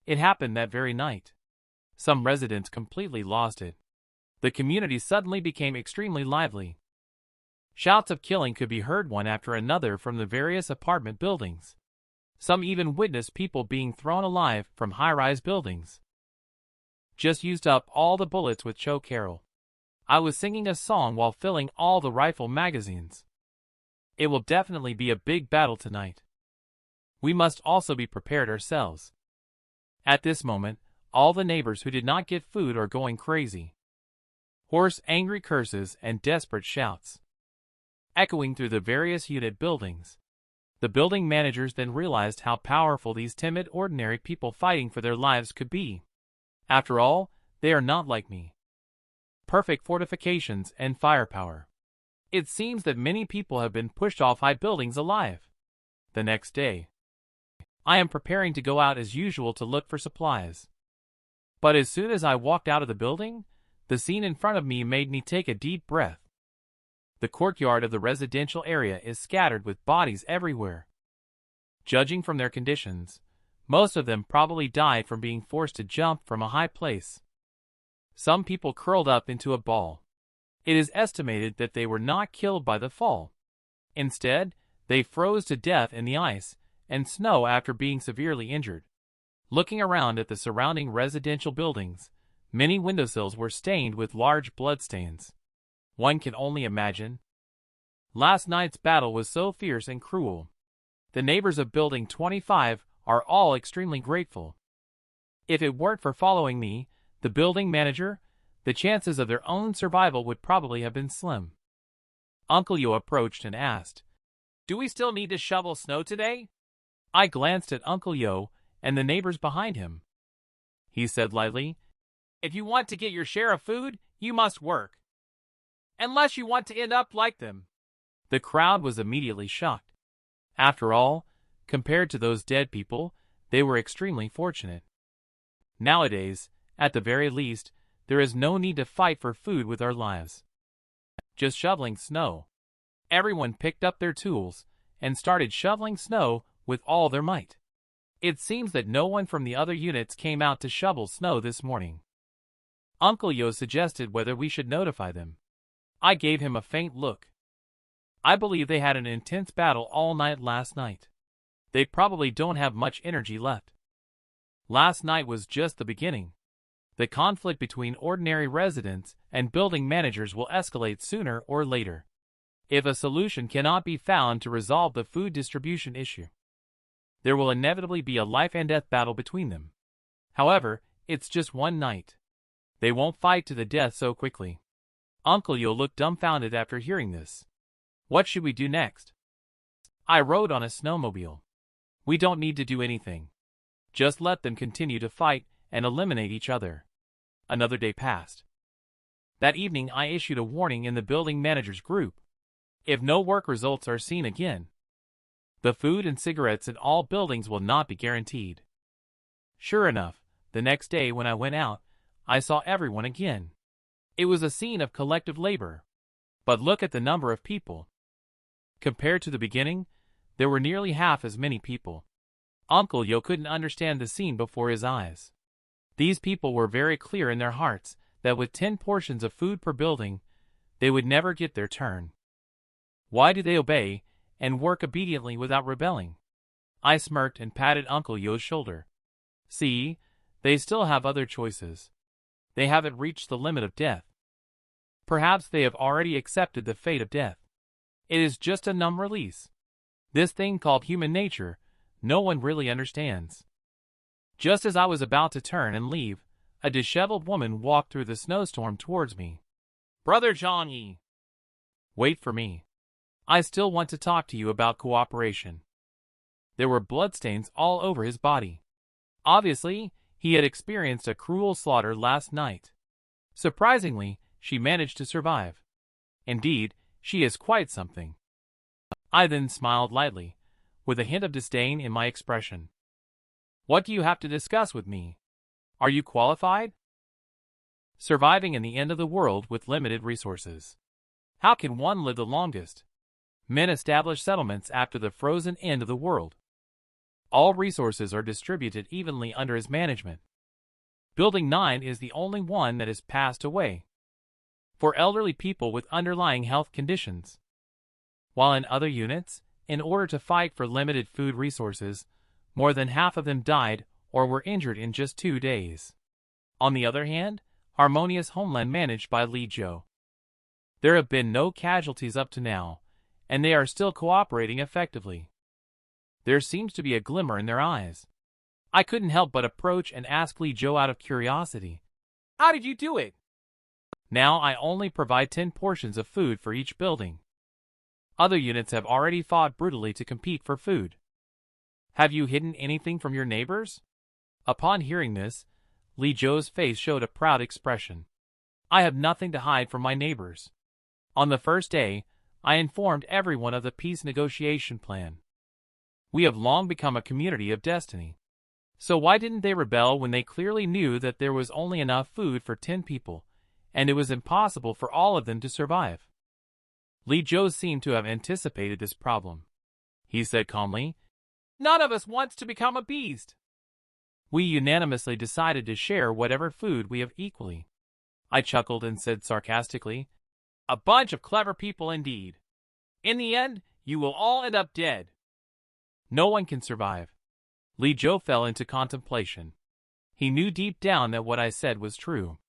It happened that very night. Some residents completely lost it. The community suddenly became extremely lively. Shouts of killing could be heard one after another from the various apartment buildings. Some even witnessed people being thrown alive from high-rise buildings. Just used up all the bullets with Cho Carol. I was singing a song while filling all the rifle magazines. It will definitely be a big battle tonight. We must also be prepared ourselves. At this moment, all the neighbors who did not get food are going crazy. Hoarse, angry curses and desperate shouts, echoing through the various unit buildings. The building managers then realized how powerful these timid, ordinary people fighting for their lives could be. After all, they are not like me. Perfect fortifications and firepower. It seems that many people have been pushed off high buildings alive. The next day, I am preparing to go out as usual to look for supplies. But as soon as I walked out of the building, the scene in front of me made me take a deep breath. The courtyard of the residential area is scattered with bodies everywhere. Judging from their conditions, most of them probably died from being forced to jump from a high place. Some people curled up into a ball. It is estimated that they were not killed by the fall. Instead, they froze to death in the ice and snow after being severely injured. Looking around at the surrounding residential buildings, many windowsills were stained with large bloodstains. One can only imagine. Last night's battle was so fierce and cruel. The neighbors of Building 25 are all extremely grateful. If it weren't for following me, the building manager, the chances of their own survival would probably have been slim. Uncle Yo approached and asked, "Do we still need to shovel snow today?" I glanced at Uncle Yo and the neighbors behind him. He said lightly, "If you want to get your share of food, you must work. Unless you want to end up like them." The crowd was immediately shocked. After all, compared to those dead people, they were extremely fortunate. Nowadays, at the very least, there is no need to fight for food with our lives. Just shoveling snow. Everyone picked up their tools and started shoveling snow with all their might. It seems that no one from the other units came out to shovel snow this morning. Uncle Yo suggested whether we should notify them. I gave him a faint look. I believe they had an intense battle all night last night. They probably don't have much energy left. Last night was just the beginning. The conflict between ordinary residents and building managers will escalate sooner or later, if a solution cannot be found to resolve the food distribution issue. There will inevitably be a life and death battle between them. However, it's just one night. They won't fight to the death so quickly. Uncle Yo looked dumbfounded after hearing this. What should we do next? I rode on a snowmobile. We don't need to do anything. Just let them continue to fight and eliminate each other. Another day passed. That evening I issued a warning in the building managers group. If no work results are seen again, the food and cigarettes in all buildings will not be guaranteed. Sure enough, the next day when I went out, I saw everyone again. It was a scene of collective labor. But look at the number of people. Compared to the beginning, there were nearly half as many people. Uncle Yo couldn't understand the scene before his eyes. These people were very clear in their hearts that with 10 portions of food per building, they would never get their turn. Why do they obey and work obediently without rebelling? I smirked and patted Uncle Yo's shoulder. See, they still have other choices. They haven't reached the limit of death. Perhaps they have already accepted the fate of death. It is just a numb release. This thing called human nature, no one really understands. Just as I was about to turn and leave, a disheveled woman walked through the snowstorm towards me. "Brother ZhangYi." "Wait for me. I still want to talk to you about cooperation." There were bloodstains all over his body. Obviously, he had experienced a cruel slaughter last night. Surprisingly, she managed to survive. Indeed, she is quite something. I then smiled lightly, with a hint of disdain in my expression. What do you have to discuss with me? Are you qualified? Surviving in the end of the world with limited resources. How can one live the longest? Men establish settlements after the frozen end of the world. All resources are distributed evenly under his management. Building 9 is the only one that has passed away. For elderly people with underlying health conditions. While in other units, in order to fight for limited food resources, more than half of them died or were injured in just 2 days. On the other hand, harmonious homeland managed by Li Zhou. There have been no casualties up to now, and they are still cooperating effectively. There seems to be a glimmer in their eyes. I couldn't help but approach and ask Li Zhou out of curiosity. How did you do it? Now I only provide 10 portions of food for each building. Other units have already fought brutally to compete for food. Have you hidden anything from your neighbors? Upon hearing this, Li Zhou's face showed a proud expression. I have nothing to hide from my neighbors. On the first day, I informed everyone of the peace negotiation plan. We have long become a community of destiny. So why didn't they rebel when they clearly knew that there was only enough food for 10 people, and it was impossible for all of them to survive? Li Zhou seemed to have anticipated this problem. He said calmly, "None of us wants to become a beast. We unanimously decided to share whatever food we have equally." I chuckled and said sarcastically, "A bunch of clever people indeed. In the end, you will all end up dead." No one can survive. Li Zhou fell into contemplation. He knew deep down that what I said was true.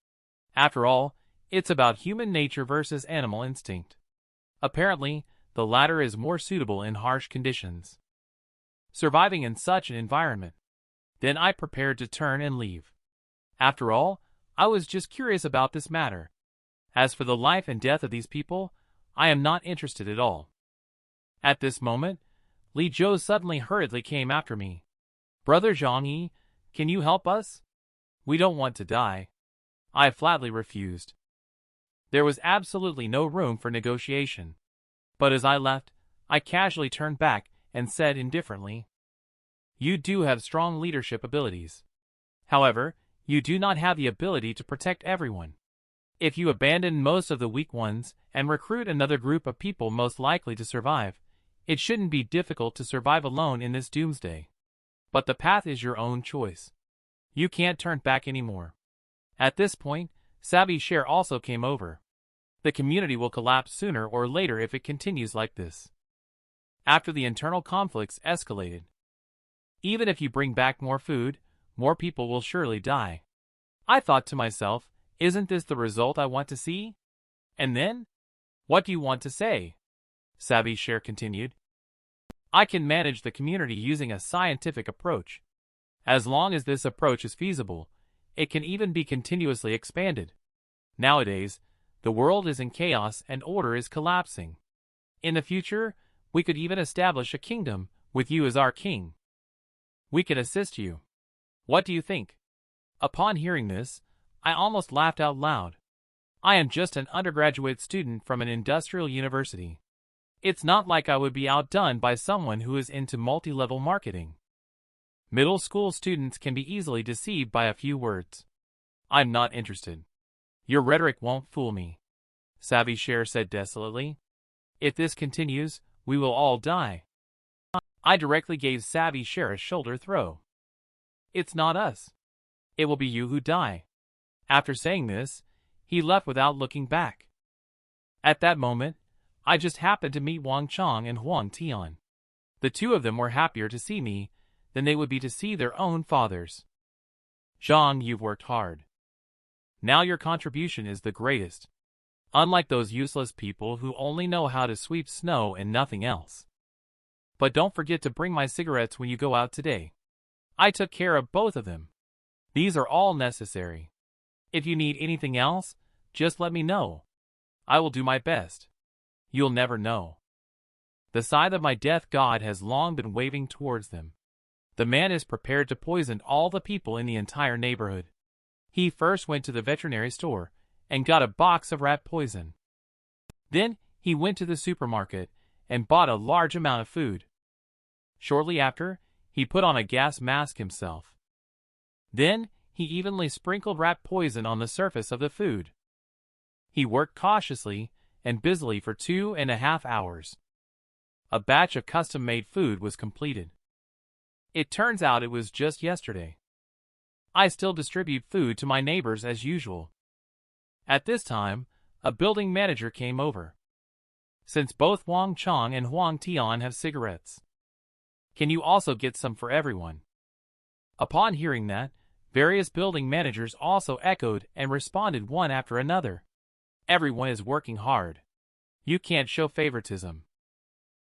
After all, it's about human nature versus animal instinct. Apparently, the latter is more suitable in harsh conditions. Surviving in such an environment. Then I prepared to turn and leave. After all, I was just curious about this matter. As for the life and death of these people, I am not interested at all. At this moment, Li Zhou suddenly hurriedly came after me. "Brother ZhangYi, can you help us? We don't want to die." I flatly refused. There was absolutely no room for negotiation. But as I left, I casually turned back and said indifferently, "You do have strong leadership abilities. However, you do not have the ability to protect everyone. If you abandon most of the weak ones and recruit another group of people most likely to survive, it shouldn't be difficult to survive alone in this doomsday. But the path is your own choice. You can't turn back anymore." At this point, Savvy Share also came over. The community will collapse sooner or later if it continues like this. After the internal conflicts escalated. Even if you bring back more food, more people will surely die. I thought to myself, isn't this the result I want to see? And then? What do you want to say? Savvy Share continued. I can manage the community using a scientific approach. As long as this approach is feasible, it can even be continuously expanded. Nowadays, the world is in chaos and order is collapsing. In the future, we could even establish a kingdom, with you as our king. We can assist you. What do you think? Upon hearing this, I almost laughed out loud. I am just an undergraduate student from an industrial university. It's not like I would be outdone by someone who is into multi-level marketing. Middle school students can be easily deceived by a few words. I'm not interested. Your rhetoric won't fool me, Savvy Share said desolately. If this continues, we will all die. I directly gave Savvy Share a shoulder throw. It's not us. It will be you who die. After saying this, he left without looking back. At that moment, I just happened to meet Wang Chong and Huang Tian. The two of them were happier to see me than they would be to see their own fathers. Zhang, you've worked hard. Now your contribution is the greatest. Unlike those useless people who only know how to sweep snow and nothing else. But don't forget to bring my cigarettes when you go out today. I took care of both of them. These are all necessary. If you need anything else, just let me know. I will do my best. You'll never know. The scythe of my death god has long been waving towards them. The man is prepared to poison all the people in the entire neighborhood. He first went to the veterinary store and got a box of rat poison. Then he went to the supermarket and bought a large amount of food. Shortly after, he put on a gas mask himself. Then, he evenly sprinkled rat poison on the surface of the food. He worked cautiously and busily for 2.5 hours. A batch of custom-made food was completed. It turns out it was just yesterday. I still distribute food to my neighbors as usual. At this time, a building manager came over. Since both Wang Chong and Huang Tian have cigarettes, can you also get some for everyone? Upon hearing that, various building managers also echoed and responded one after another. Everyone is working hard. You can't show favoritism.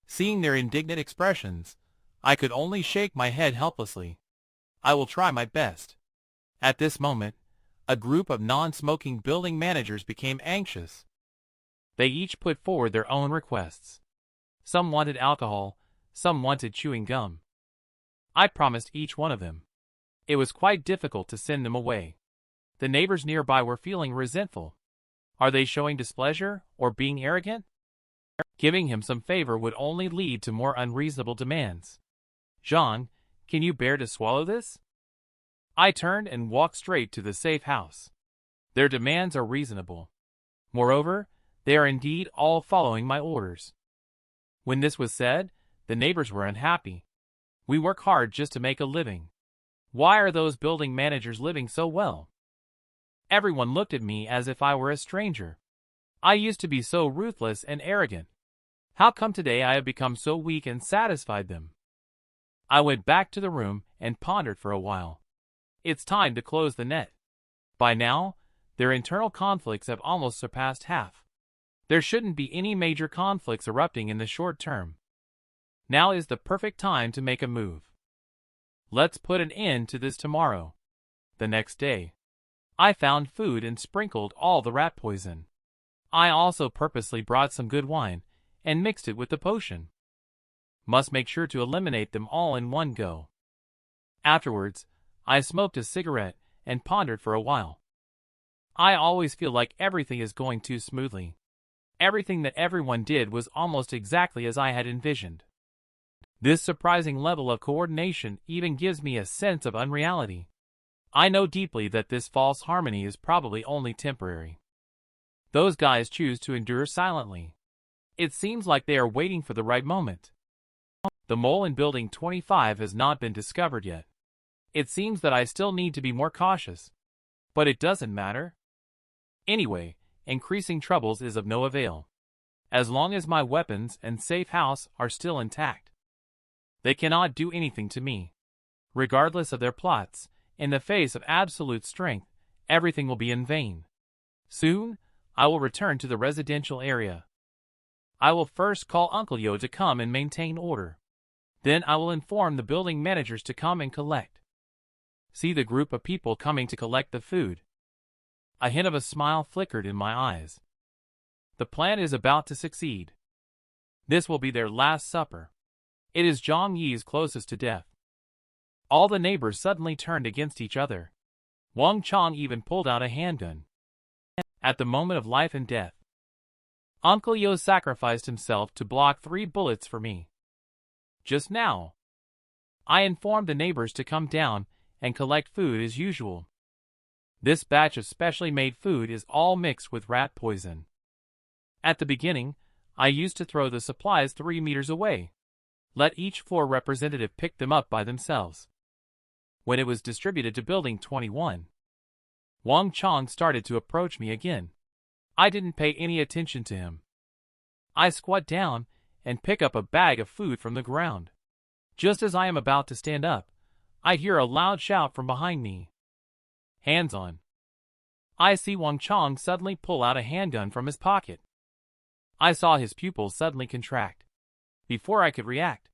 Seeing their indignant expressions, I could only shake my head helplessly. I will try my best. At this moment, a group of non-smoking building managers became anxious. They each put forward their own requests. Some wanted alcohol, some wanted chewing gum. I promised each one of them. It was quite difficult to send them away. The neighbors nearby were feeling resentful. Are they showing displeasure or being arrogant? Giving him some favor would only lead to more unreasonable demands. Zhang, can you bear to swallow this? I turned and walked straight to the safe house. Their demands are reasonable. Moreover, they are indeed all following my orders. When this was said, the neighbors were unhappy. We work hard just to make a living. Why are those building managers living so well? Everyone looked at me as if I were a stranger. I used to be so ruthless and arrogant. How come today I have become so weak and satisfied them? I went back to the room and pondered for a while. It's time to close the net. By now, their internal conflicts have almost surpassed half. There shouldn't be any major conflicts erupting in the short term. Now is the perfect time to make a move. Let's put an end to this tomorrow. The next day, I found food and sprinkled all the rat poison. I also purposely brought some good wine and mixed it with the potion. Must make sure to eliminate them all in one go. Afterwards, I smoked a cigarette and pondered for a while. I always feel like everything is going too smoothly. Everything that everyone did was almost exactly as I had envisioned. This surprising level of coordination even gives me a sense of unreality. I know deeply that this false harmony is probably only temporary. Those guys choose to endure silently. It seems like they are waiting for the right moment. The mole in Building 25 has not been discovered yet. It seems that I still need to be more cautious. But it doesn't matter. Anyway, increasing troubles is of no avail. As long as my weapons and safe house are still intact, they cannot do anything to me. Regardless of their plots, in the face of absolute strength, everything will be in vain. Soon, I will return to the residential area. I will first call Uncle Yo to come and maintain order. Then I will inform the building managers to come and collect. See the group of people coming to collect the food. A hint of a smile flickered in my eyes. The plan is about to succeed. This will be their last supper. It is ZhangYi's closest to death. All the neighbors suddenly turned against each other. Wang Chong even pulled out a handgun. At the moment of life and death, Uncle Yo sacrificed himself to block 3 bullets for me. Just now, I informed the neighbors to come down and collect food as usual. This batch of specially made food is all mixed with rat poison. At the beginning, I used to throw the supplies 3 meters away. Let each floor representative pick them up by themselves. When it was distributed to Building 21, Wang Chong started to approach me again. I didn't pay any attention to him. I squat down and pick up a bag of food from the ground. Just as I am about to stand up, I hear a loud shout from behind me. Hands on. I see Wang Chong suddenly pull out a handgun from his pocket. I saw his pupils suddenly contract. Before I could react,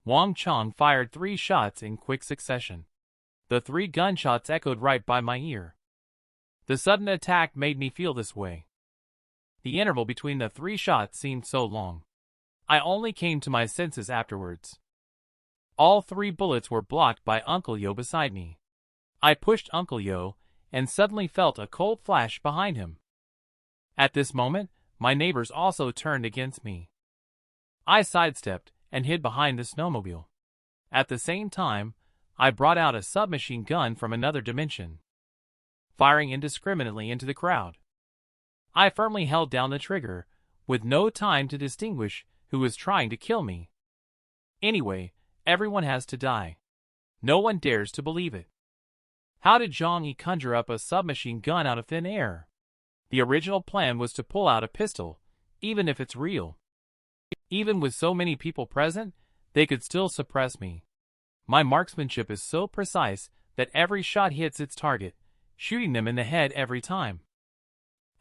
Wang Chong fired 3 shots in quick succession. The 3 gunshots echoed right by my ear. The sudden attack made me feel this way. The interval between the 3 shots seemed so long. I only came to my senses afterwards. All 3 bullets were blocked by Uncle Yo beside me. I pushed Uncle Yo and suddenly felt a cold flash behind him. At this moment, my neighbors also turned against me. I sidestepped and hid behind the snowmobile. At the same time, I brought out a submachine gun from another dimension, firing indiscriminately into the crowd. I firmly held down the trigger, with no time to distinguish who was trying to kill me. Anyway, everyone has to die. No one dares to believe it. How did ZhangYi conjure up a submachine gun out of thin air? The original plan was to pull out a pistol, even if it's real. Even with so many people present, they could still suppress me. My marksmanship is so precise that every shot hits its target, shooting them in the head every time.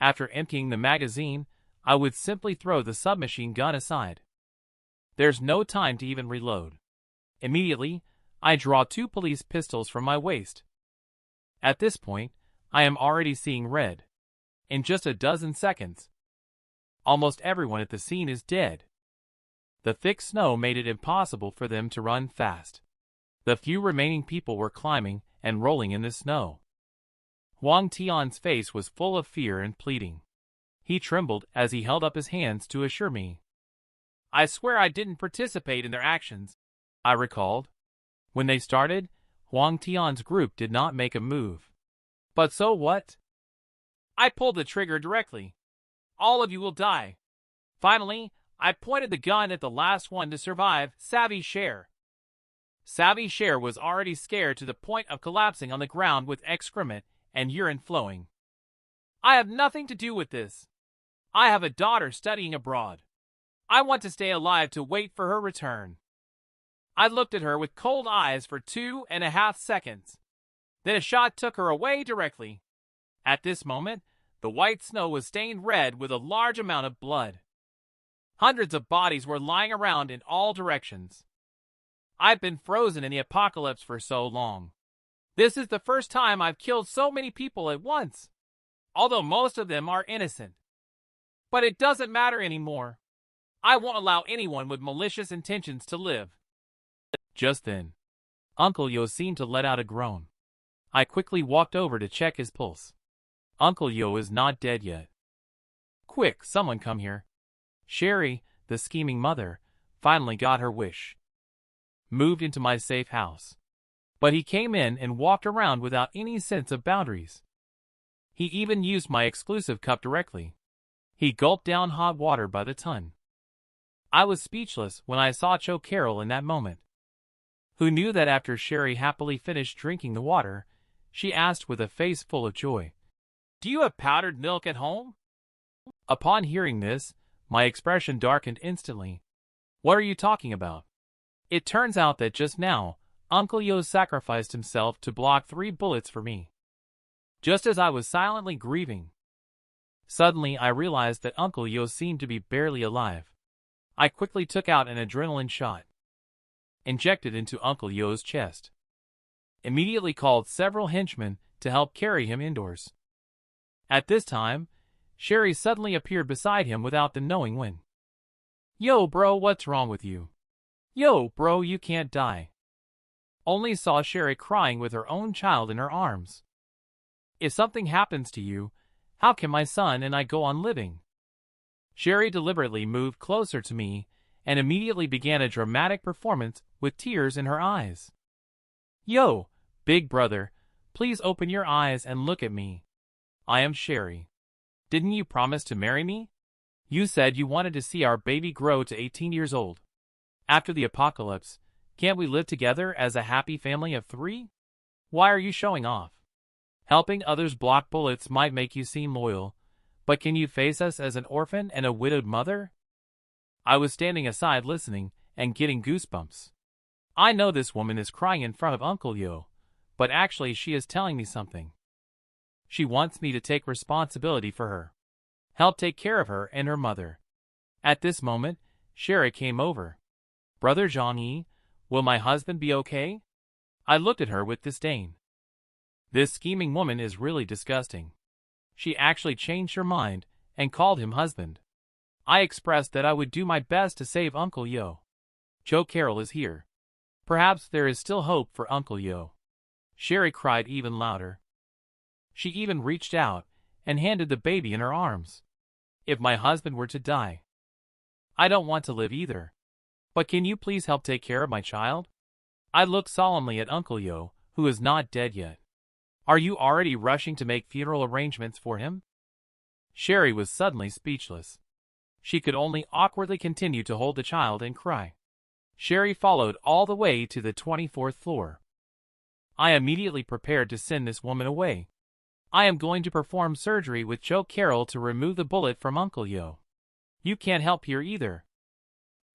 After emptying the magazine, I would simply throw the submachine gun aside. There's no time to even reload. Immediately, I draw 2 police pistols from my waist. At this point, I am already seeing red. In just a dozen seconds, almost everyone at the scene is dead. The thick snow made it impossible for them to run fast. The few remaining people were climbing and rolling in the snow. Huang Tian's face was full of fear and pleading. He trembled as he held up his hands to assure me. I swear I didn't participate in their actions, I recalled. When they started, Huang Tian's group did not make a move. But so what? I pulled the trigger directly. All of you will die. Finally, I pointed the gun at the last one to survive, Savvy Cher. Savvy Cher was already scared to the point of collapsing on the ground with excrement and urine flowing. I have nothing to do with this. I have a daughter studying abroad. I want to stay alive to wait for her return. I looked at her with cold eyes for 2.5 seconds. Then a shot took her away directly. At this moment, the white snow was stained red with a large amount of blood. Hundreds of bodies were lying around in all directions. I've been frozen in the apocalypse for so long. This is the first time I've killed so many people at once, although most of them are innocent. But it doesn't matter anymore. I won't allow anyone with malicious intentions to live. Just then, Uncle Yo seemed to let out a groan. I quickly walked over to check his pulse. Uncle Yo is not dead yet. Quick, someone come here. Sherry, the scheming mother, finally got her wish. Moved into my safe house. But he came in and walked around without any sense of boundaries. He even used my exclusive cup directly. He gulped down hot water by the ton. I was speechless when I saw Cho Carol in that moment. Who knew that after Sherry happily finished drinking the water, she asked with a face full of joy, "Do you have powdered milk at home?" Upon hearing this, my expression darkened instantly. What are you talking about? It turns out that just now, Uncle Yo sacrificed himself to block 3 bullets for me. Just as I was silently grieving. Suddenly I realized that Uncle Yo seemed to be barely alive. I quickly took out an adrenaline shot. Injected into Uncle Yo's chest. Immediately called several henchmen to help carry him indoors. At this time, Sherry suddenly appeared beside him without them knowing when. Yo bro, what's wrong with you? Yo bro, you can't die. Only saw Sherry crying with her own child in her arms. If something happens to you, how can my son and I go on living? Sherry deliberately moved closer to me and immediately began a dramatic performance with tears in her eyes. Yo, big brother, please open your eyes and look at me. I am Sherry. Didn't you promise to marry me? You said you wanted to see our baby grow to 18 years old. After the apocalypse, can't we live together as a happy family of 3? Why are you showing off? Helping others block bullets might make you seem loyal, but can you face us as an orphan and a widowed mother? I was standing aside listening and getting goosebumps. I know this woman is crying in front of Uncle Yo, but actually she is telling me something. She wants me to take responsibility for her. Help take care of her and her mother. At this moment, Sherry came over. Brother ZhangYi, will my husband be okay? I looked at her with disdain. This scheming woman is really disgusting. She actually changed her mind and called him husband. I expressed that I would do my best to save Uncle Yo. Cho Carol is here. Perhaps there is still hope for Uncle Yo. Sherry cried even louder. She even reached out and handed the baby in her arms. If my husband were to die, I don't want to live either. But can you please help take care of my child? I looked solemnly at Uncle Yo, who is not dead yet. Are you already rushing to make funeral arrangements for him? Sherry was suddenly speechless. She could only awkwardly continue to hold the child and cry. Sherry followed all the way to the 24th floor. I immediately prepared to send this woman away. I am going to perform surgery with Joe Carroll to remove the bullet from Uncle Yo. You can't help here either.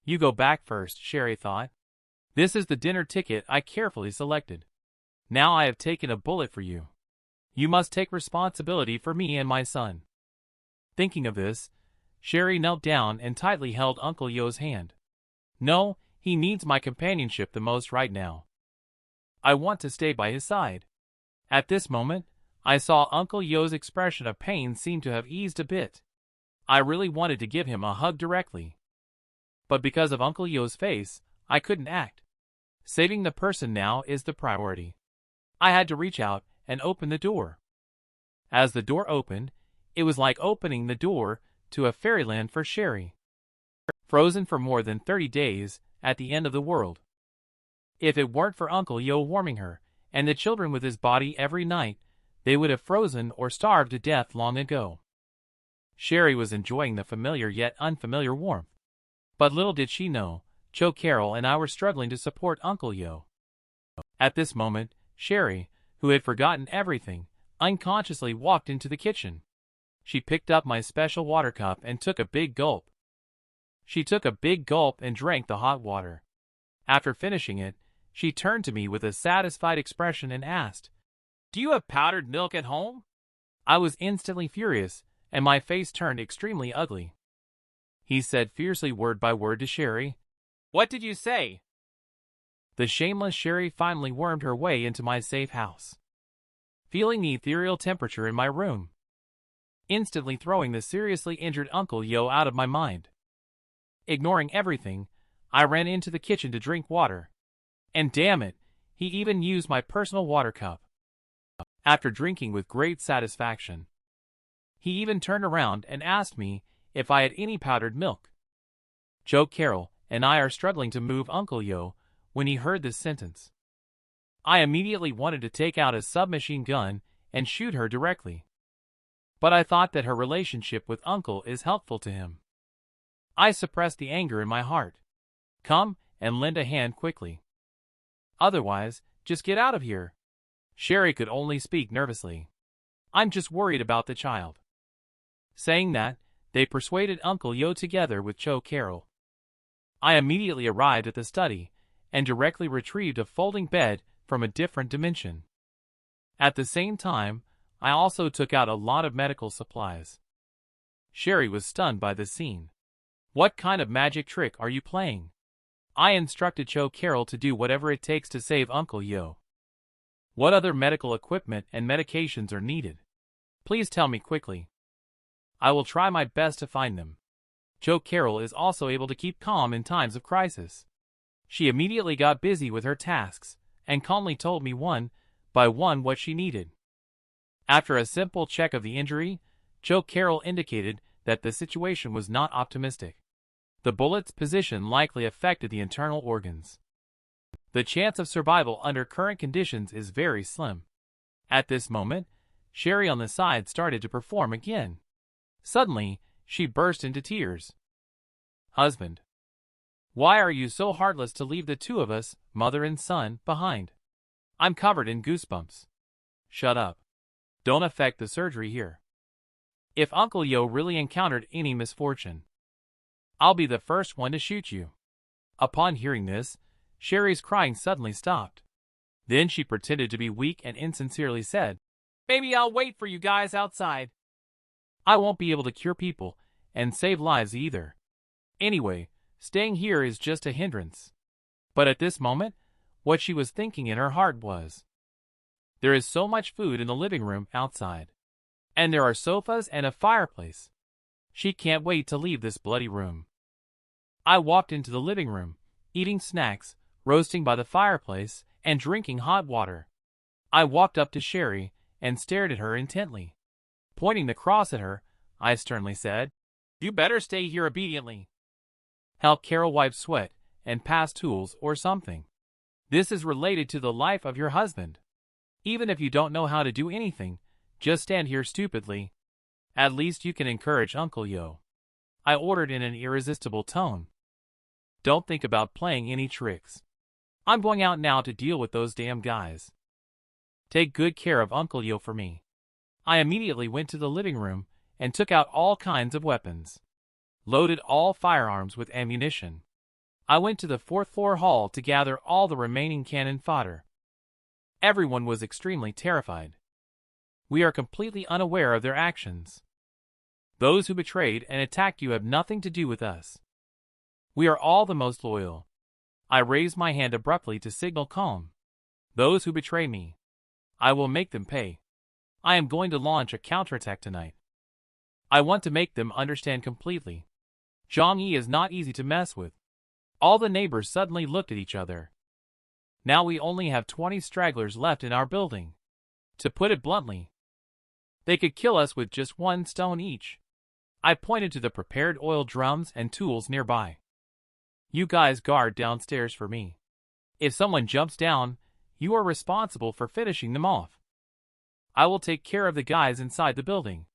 You go back first, Sherry thought. This is the dinner ticket I carefully selected. Now I have taken a bullet for you. You must take responsibility for me and my son. Thinking of this, Sherry knelt down and tightly held Uncle Yo's hand. No, he needs my companionship the most right now. I want to stay by his side. At this moment, I saw Uncle Yo's expression of pain seem to have eased a bit. I really wanted to give him a hug directly. But because of Uncle Yo's face, I couldn't act. Saving the person now is the priority. I had to reach out and open the door. As the door opened, it was like opening the door to a fairyland for Sherry. Frozen for more than 30 days at the end of the world. If it weren't for Uncle Yo warming her, and the children with his body every night, they would have frozen or starved to death long ago. Sherry was enjoying the familiar yet unfamiliar warmth. But little did she know, Joe Carroll and I were struggling to support Uncle Yo. At this moment, Sherry, who had forgotten everything, unconsciously walked into the kitchen. She picked up my special water cup and took a big gulp. She took a big gulp and drank the hot water. After finishing it, she turned to me with a satisfied expression and asked, "Do you have powdered milk at home?" I was instantly furious, and my face turned extremely ugly. He said fiercely word by word to Sherry, "What did you say?" The shameless Sherry finally wormed her way into my safe house. Feeling the ethereal temperature in my room. Instantly throwing the seriously injured Uncle Yo out of my mind. Ignoring everything, I ran into the kitchen to drink water. And damn it, he even used my personal water cup. After drinking with great satisfaction, he even turned around and asked me if I had any powdered milk. Joe Carroll and I are struggling to move Uncle Yo when he heard this sentence. I immediately wanted to take out a submachine gun and shoot her directly. But I thought that her relationship with Uncle is helpful to him. I suppressed the anger in my heart. Come and lend a hand quickly. Otherwise, just get out of here. Sherry could only speak nervously. I'm just worried about the child. Saying that, they persuaded Uncle Yo together with Joe Carroll. I immediately arrived at the study and directly retrieved a folding bed from a different dimension. At the same time, I also took out a lot of medical supplies. Sherry was stunned by the scene. What kind of magic trick are you playing? I instructed Joe Carroll to do whatever it takes to save Uncle Yo. What other medical equipment and medications are needed? Please tell me quickly. I will try my best to find them. Joe Carroll is also able to keep calm in times of crisis. She immediately got busy with her tasks and calmly told me one by one what she needed. After a simple check of the injury, Joe Carroll indicated that the situation was not optimistic. The bullet's position likely affected the internal organs. The chance of survival under current conditions is very slim. At this moment, Sherry on the side started to perform again. Suddenly, she burst into tears. Husband, why are you so heartless to leave the two of us, mother and son, behind? I'm covered in goosebumps. Shut up. Don't affect the surgery here. If Uncle Yo really encountered any misfortune, I'll be the first one to shoot you. Upon hearing this, Sherry's crying suddenly stopped. Then she pretended to be weak and insincerely said, "Maybe I'll wait for you guys outside. I won't be able to cure people and save lives either. Anyway, staying here is just a hindrance." But at this moment, what she was thinking in her heart was, there is so much food in the living room outside. And there are sofas and a fireplace. She can't wait to leave this bloody room. I walked into the living room, eating snacks, roasting by the fireplace, and drinking hot water. I walked up to Sherry and stared at her intently. Pointing the cross at her, I sternly said, "You better stay here obediently. Help Carol wipe sweat and pass tools or something." This is related to the life of your husband. Even if you don't know how to do anything, just stand here stupidly. At least you can encourage Uncle Yo. I ordered in an irresistible tone. Don't think about playing any tricks. I'm going out now to deal with those damn guys. Take good care of Uncle Yo for me. I immediately went to the living room and took out all kinds of weapons. Loaded all firearms with ammunition. I went to the 4th floor hall to gather all the remaining cannon fodder. Everyone was extremely terrified. We are completely unaware of their actions. Those who betrayed and attacked you have nothing to do with us. We are all the most loyal. I raised my hand abruptly to signal calm. Those who betray me, I will make them pay. I am going to launch a counterattack tonight. I want to make them understand completely. ZhangYi is not easy to mess with. All the neighbors suddenly looked at each other. Now we only have 20 stragglers left in our building. To put it bluntly, they could kill us with just 1 stone each. I pointed to the prepared oil drums and tools nearby. You guys guard downstairs for me. If someone jumps down, you are responsible for finishing them off. I will take care of the guys inside the building.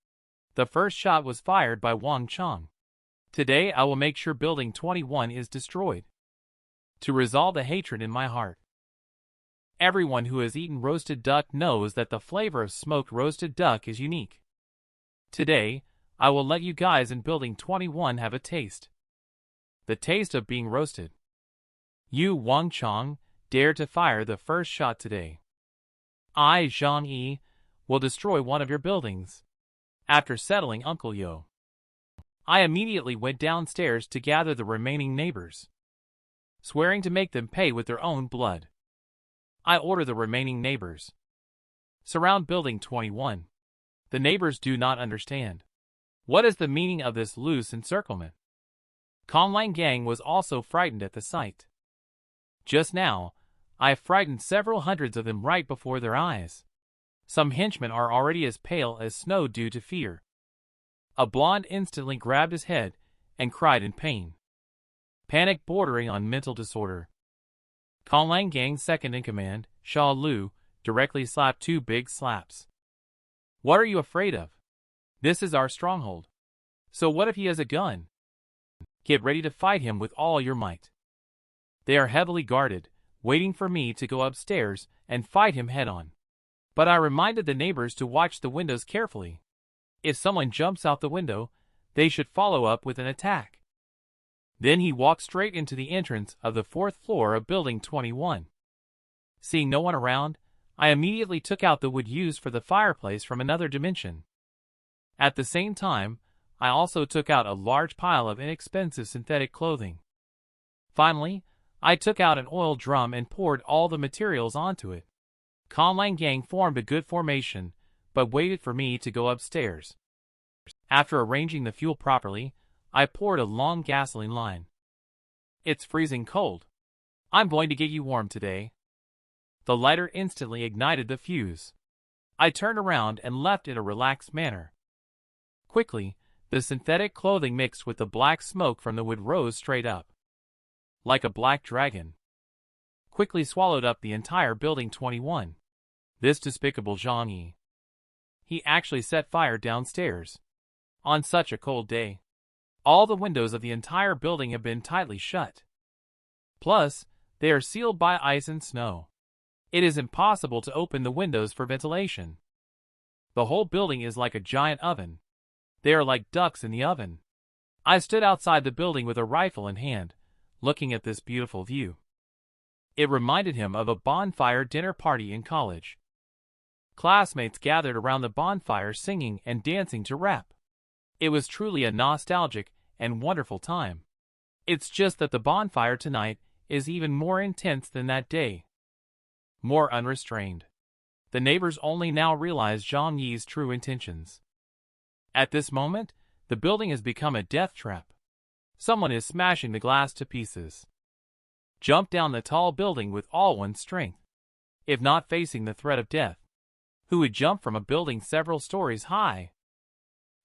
The first shot was fired by Wang Chang. Today I will make sure Building 21 is destroyed. To resolve the hatred in my heart. Everyone who has eaten roasted duck knows that the flavor of smoked roasted duck is unique. Today, I will let you guys in Building 21 have a taste. The taste of being roasted. You, Wang Chang, dare to fire the first shot today. I, ZhangYi, will destroy one of your buildings. After settling Uncle Yo, I immediately went downstairs to gather the remaining neighbors, swearing to make them pay with their own blood. I order the remaining neighbors. Surround Building 21. The neighbors do not understand. What is the meaning of this loose encirclement? Conlang Gang was also frightened at the sight. Just now, I have frightened several hundreds of them right before their eyes. Some henchmen are already as pale as snow due to fear. A blonde instantly grabbed his head and cried in pain. Panic bordering on mental disorder. Conlang Gang's second-in-command, Sha Lu, directly slapped 2 big slaps. What are you afraid of? This is our stronghold. So what if he has a gun? Get ready to fight him with all your might. They are heavily guarded, waiting for me to go upstairs and fight him head-on. But I reminded the neighbors to watch the windows carefully. If someone jumps out the window, they should follow up with an attack. Then he walked straight into the entrance of the 4th floor of Building 21. Seeing no one around, I immediately took out the wood used for the fireplace from another dimension. At the same time, I also took out a large pile of inexpensive synthetic clothing. Finally, I took out an oil drum and poured all the materials onto it. Conlang Gang formed a good formation, but waited for me to go upstairs. After arranging the fuel properly, I poured a long gasoline line. It's freezing cold. I'm going to get you warm today. The lighter instantly ignited the fuse. I turned around and left in a relaxed manner. Quickly, the synthetic clothing mixed with the black smoke from the wood rose straight up. Like a black dragon. Quickly swallowed up the entire Building 21. This despicable ZhangYi. He actually set fire downstairs. On such a cold day. All the windows of the entire building have been tightly shut. Plus, they are sealed by ice and snow. It is impossible to open the windows for ventilation. The whole building is like a giant oven. They are like ducks in the oven. I stood outside the building with a rifle in hand, looking at this beautiful view. It reminded him of a bonfire dinner party in college. Classmates gathered around the bonfire singing and dancing to rap. It was truly a nostalgic and wonderful time. It's just that the bonfire tonight is even more intense than that day. More unrestrained. The neighbors only now realize ZhangYi's true intentions. At this moment, the building has become a death trap. Someone is smashing the glass to pieces. Jump down the tall building with all one's strength. If not facing the threat of death, who would jump from a building several stories high?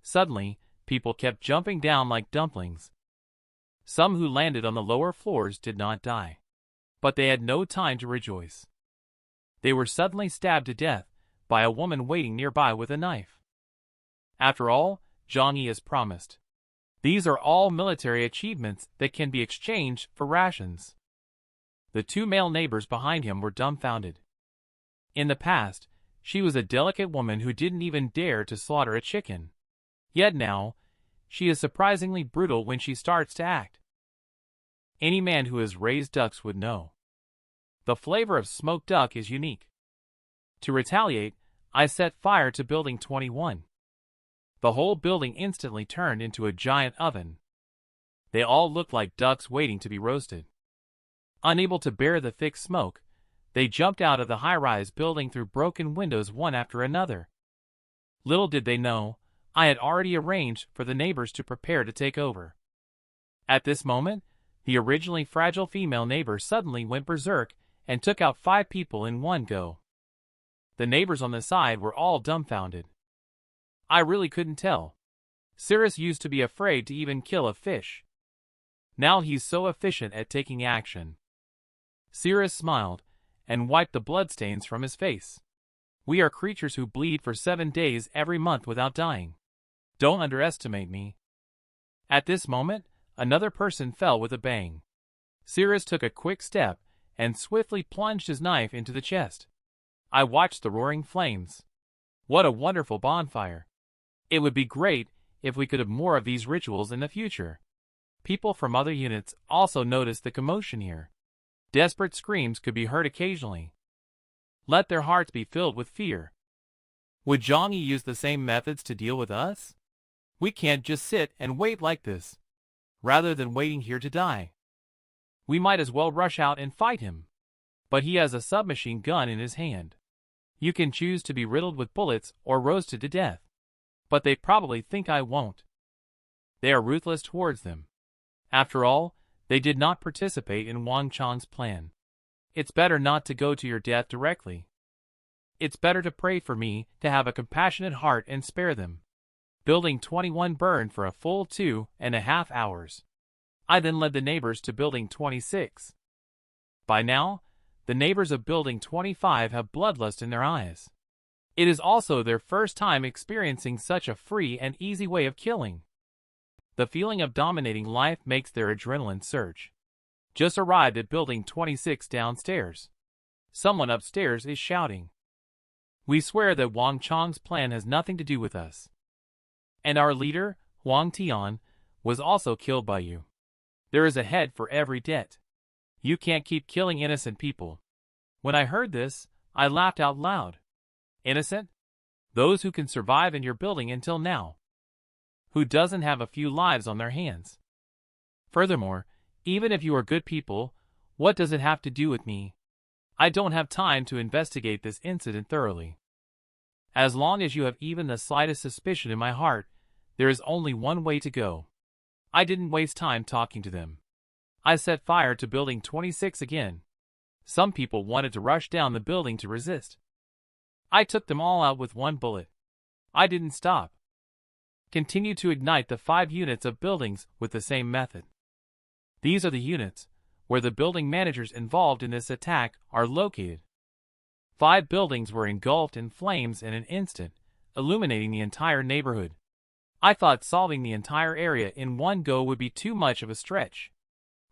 Suddenly, people kept jumping down like dumplings. Some who landed on the lower floors did not die. But they had no time to rejoice. They were suddenly stabbed to death by a woman waiting nearby with a knife. After all, ZhangYi has promised. These are all military achievements that can be exchanged for rations. The two male neighbors behind him were dumbfounded. In the past, she was a delicate woman who didn't even dare to slaughter a chicken. Yet now, she is surprisingly brutal when she starts to act. Any man who has raised ducks would know. The flavor of smoked duck is unique. To retaliate, I set fire to Building 21. The whole building instantly turned into a giant oven. They all looked like ducks waiting to be roasted. Unable to bear the thick smoke, they jumped out of the high-rise building through broken windows one after another. Little did they know, I had already arranged for the neighbors to prepare to take over. At this moment, the originally fragile female neighbor suddenly went berserk and took out 5 people in one go. The neighbors on the side were all dumbfounded. I really couldn't tell. Cyrus used to be afraid to even kill a fish. Now he's so efficient at taking action. Cyrus smiled and wiped the bloodstains from his face. We are creatures who bleed for 7 days every month without dying. Don't underestimate me. At this moment, another person fell with a bang. Cyrus took a quick step and swiftly plunged his knife into the chest. I watched the roaring flames. What a wonderful bonfire. It would be great if we could have more of these rituals in the future. People from other units also noticed the commotion here. Desperate screams could be heard occasionally. Let their hearts be filled with fear. Would ZhangYi use the same methods to deal with us? We can't just sit and wait like this. Rather than waiting here to die, we might as well rush out and fight him. But he has a submachine gun in his hand. You can choose to be riddled with bullets or roasted to death. But they probably think I won't. They are ruthless towards them. After all, they did not participate in Wang Chang's plan. It's better not to go to your death directly. It's better to pray for me to have a compassionate heart and spare them. Building 21 burned for a full 2.5 hours. I then led the neighbors to Building 26. By now, the neighbors of Building 25 have bloodlust in their eyes. It is also their first time experiencing such a free and easy way of killing. The feeling of dominating life makes their adrenaline surge. Just arrived at Building 26 downstairs. Someone upstairs is shouting. We swear that Wang Chang's plan has nothing to do with us. And our leader, Huang Tian, was also killed by you. There is a head for every debt. You can't keep killing innocent people. When I heard this, I laughed out loud. Innocent? Those who can survive in your building until now. Who doesn't have a few lives on their hands? Furthermore, even if you are good people, what does it have to do with me? I don't have time to investigate this incident thoroughly. As long as you have even the slightest suspicion in my heart, there is only one way to go. I didn't waste time talking to them. I set fire to Building 26 again. Some people wanted to rush down the building to resist. I took them all out with one bullet. I didn't stop. Continued to ignite the 5 units of buildings with the same method. These are the units where the building managers involved in this attack are located. 5 buildings were engulfed in flames in an instant, illuminating the entire neighborhood. I thought solving the entire area in one go would be too much of a stretch.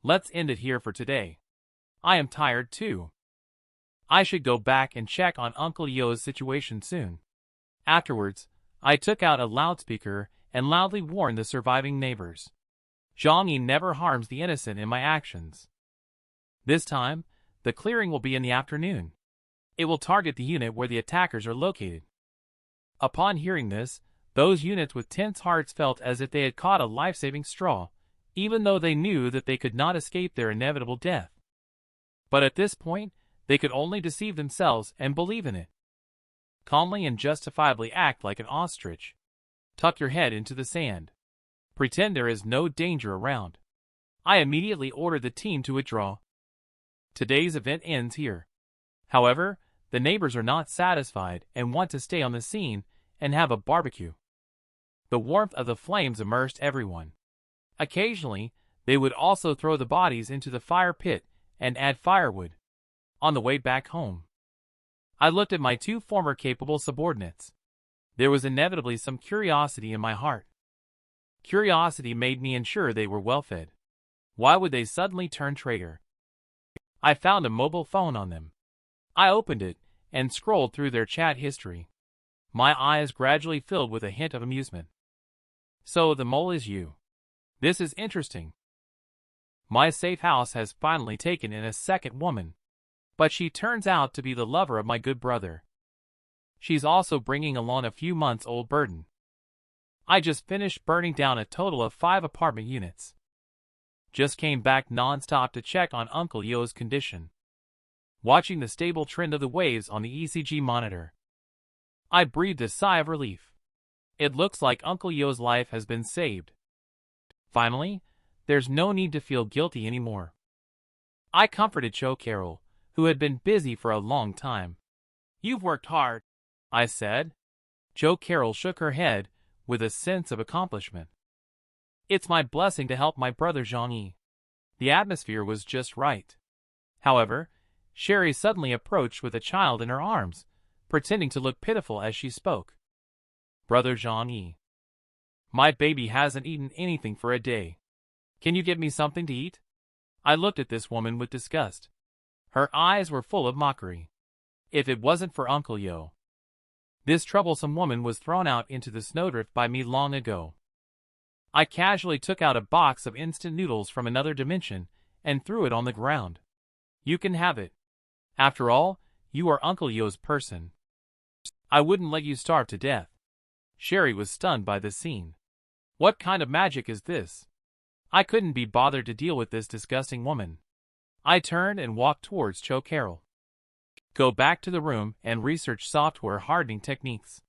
Let's end it here for today. I am tired too. I should go back and check on Uncle Yo's situation soon. Afterwards, I took out a loudspeaker and loudly warned the surviving neighbors. ZhangYi never harms the innocent in my actions. This time, the clearing will be in the afternoon. It will target the unit where the attackers are located. Upon hearing this, those units with tense hearts felt as if they had caught a life-saving straw, even though they knew that they could not escape their inevitable death. But at this point, they could only deceive themselves and believe in it. Calmly and justifiably act like an ostrich. Tuck your head into the sand. Pretend there is no danger around. I immediately ordered the team to withdraw. Today's event ends here. However, the neighbors are not satisfied and want to stay on the scene and have a barbecue. The warmth of the flames immersed everyone. Occasionally, they would also throw the bodies into the fire pit and add firewood. On the way back home, I looked at my two former capable subordinates. There was inevitably some curiosity in my heart. Curiosity made me ensure they were well fed. Why would they suddenly turn traitor? I found a mobile phone on them. I opened it and scrolled through their chat history. My eyes gradually filled with a hint of amusement. So the mole is you. This is interesting. My safe house has finally taken in a second woman, but she turns out to be the lover of my good brother. She's also bringing along a few months old burden. I just finished burning down a total of 5 apartment units. Just came back non-stop to check on Uncle Yo's condition. Watching the stable trend of the waves on the ECG monitor, I breathed a sigh of relief. It looks like Uncle Yo's life has been saved. Finally, there's no need to feel guilty anymore. I comforted Cho Carol, who had been busy for a long time. "You've worked hard," I said. Cho Carol shook her head with a sense of accomplishment. "It's my blessing to help my brother ZhangYi." The atmosphere was just right. However, Sherry suddenly approached with a child in her arms, pretending to look pitiful as she spoke. "Brother ZhangYi, my baby hasn't eaten anything for a day. Can you get me something to eat?" I looked at this woman with disgust. Her eyes were full of mockery. If it wasn't for Uncle Yo, this troublesome woman was thrown out into the snowdrift by me long ago. I casually took out a box of instant noodles from another dimension and threw it on the ground. "You can have it. After all, you are Uncle Yo's person. I wouldn't let you starve to death." Sherry was stunned by the scene. What kind of magic is this? I couldn't be bothered to deal with this disgusting woman. I turned and walked towards Cho Carol. "Go back to the room and research software hardening techniques."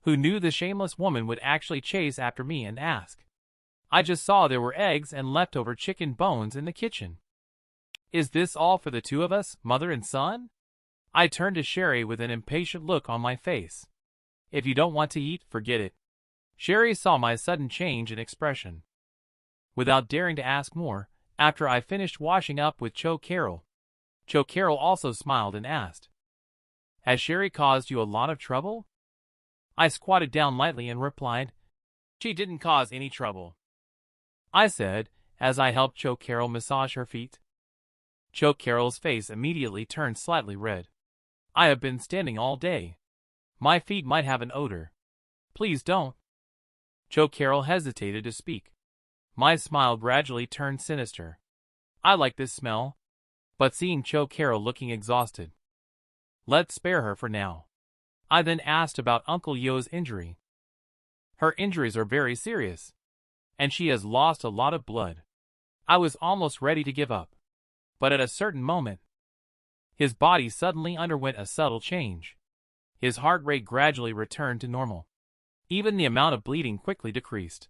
Who knew the shameless woman would actually chase after me and ask? I just saw there were eggs and leftover chicken bones in the kitchen. "Is this all for the two of us, mother and son?" I turned to Sherry with an impatient look on my face. "If you don't want to eat, forget it." Sherry saw my sudden change in expression. Without daring to ask more, after I finished washing up with Cho Carol also smiled and asked, "Has Sherry caused you a lot of trouble?" I squatted down lightly and replied, "She didn't cause any trouble," I said, as I helped Cho Carol massage her feet. Cho Carol's face immediately turned slightly red. "I have been standing all day. My feet might have an odor." "Please don't." Cho Carol hesitated to speak. My smile gradually turned sinister. I like this smell. But seeing Cho Carol looking exhausted, let's spare her for now. I then asked about Uncle Yo's injury. "Her injuries are very serious, and she has lost a lot of blood." I was almost ready to give up. But at a certain moment, his body suddenly underwent a subtle change. His heart rate gradually returned to normal. Even the amount of bleeding quickly decreased.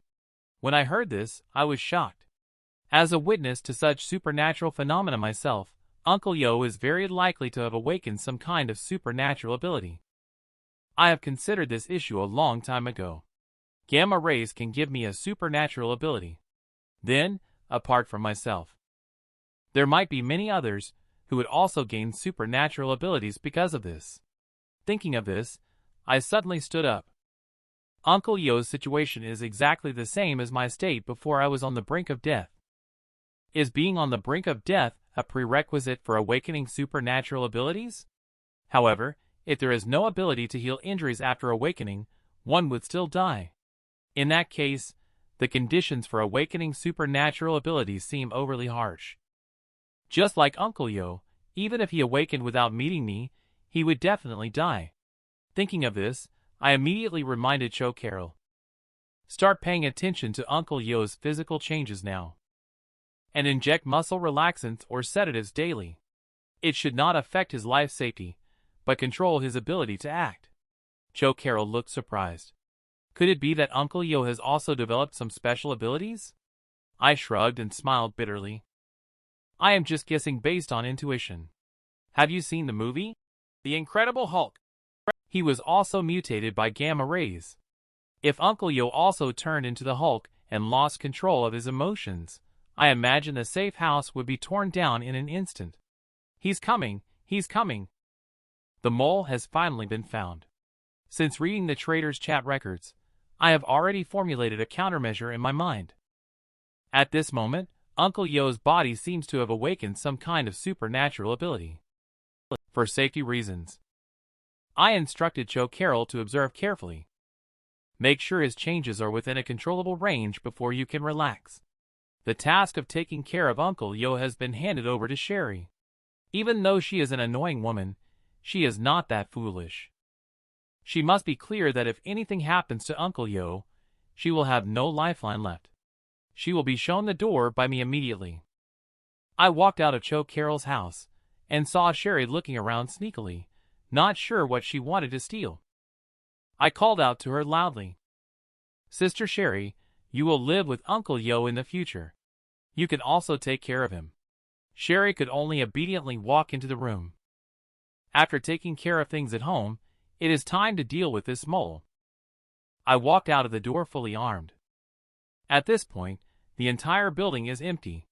When I heard this, I was shocked. As a witness to such supernatural phenomena myself, Uncle Yo is very likely to have awakened some kind of supernatural ability. I have considered this issue a long time ago. Gamma rays can give me a supernatural ability. Then, apart from myself, there might be many others who would also gain supernatural abilities because of this. Thinking of this, I suddenly stood up. Uncle Yo's situation is exactly the same as my state before I was on the brink of death. Is being on the brink of death a prerequisite for awakening supernatural abilities? However, if there is no ability to heal injuries after awakening, one would still die. In that case, the conditions for awakening supernatural abilities seem overly harsh. Just like Uncle Yo, even if he awakened without meeting me, he would definitely die. Thinking of this, I immediately reminded Cho Carol. Start paying attention to Uncle Yo's physical changes now, and inject muscle relaxants or sedatives daily. It should not affect his life safety, but control his ability to act. Cho Carol looked surprised. Could it be that Uncle Yo has also developed some special abilities? I shrugged and smiled bitterly. I am just guessing based on intuition. Have you seen the movie? The Incredible Hulk. He was also mutated by gamma rays. If Uncle Yo also turned into the Hulk and lost control of his emotions, I imagine the safe house would be torn down in an instant. He's coming, he's coming. The mole has finally been found. Since reading the trader's chat records, I have already formulated a countermeasure in my mind. At this moment, Uncle Yo's body seems to have awakened some kind of supernatural ability. For safety reasons, I instructed Cho Carol to observe carefully. Make sure his changes are within a controllable range before you can relax. The task of taking care of Uncle Yo has been handed over to Sherry. Even though she is an annoying woman, she is not that foolish. She must be clear that if anything happens to Uncle Yo, she will have no lifeline left. She will be shown the door by me immediately. I walked out of Cho Carol's house and saw Sherry looking around sneakily, not sure what she wanted to steal. I called out to her loudly. Sister Sherry, you will live with Uncle Yo in the future. You can also take care of him. Sherry could only obediently walk into the room. After taking care of things at home, it is time to deal with this mole. I walked out of the door fully armed. At this point, the entire building is empty.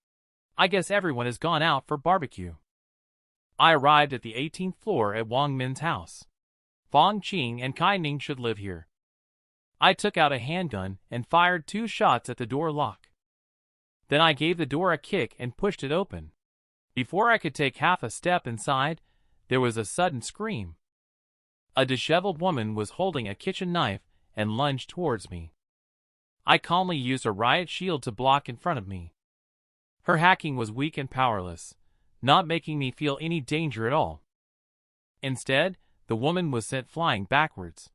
I guess everyone has gone out for barbecue. I arrived at the 18th floor at Wang Min's house. Fong Qing and Kai Ning should live here. I took out a handgun and fired 2 shots at the door lock. Then I gave the door a kick and pushed it open. Before I could take half a step inside, there was a sudden scream. A disheveled woman was holding a kitchen knife and lunged towards me. I calmly used a riot shield to block in front of me. Her hacking was weak and powerless, not making me feel any danger at all. Instead, the woman was sent flying backwards.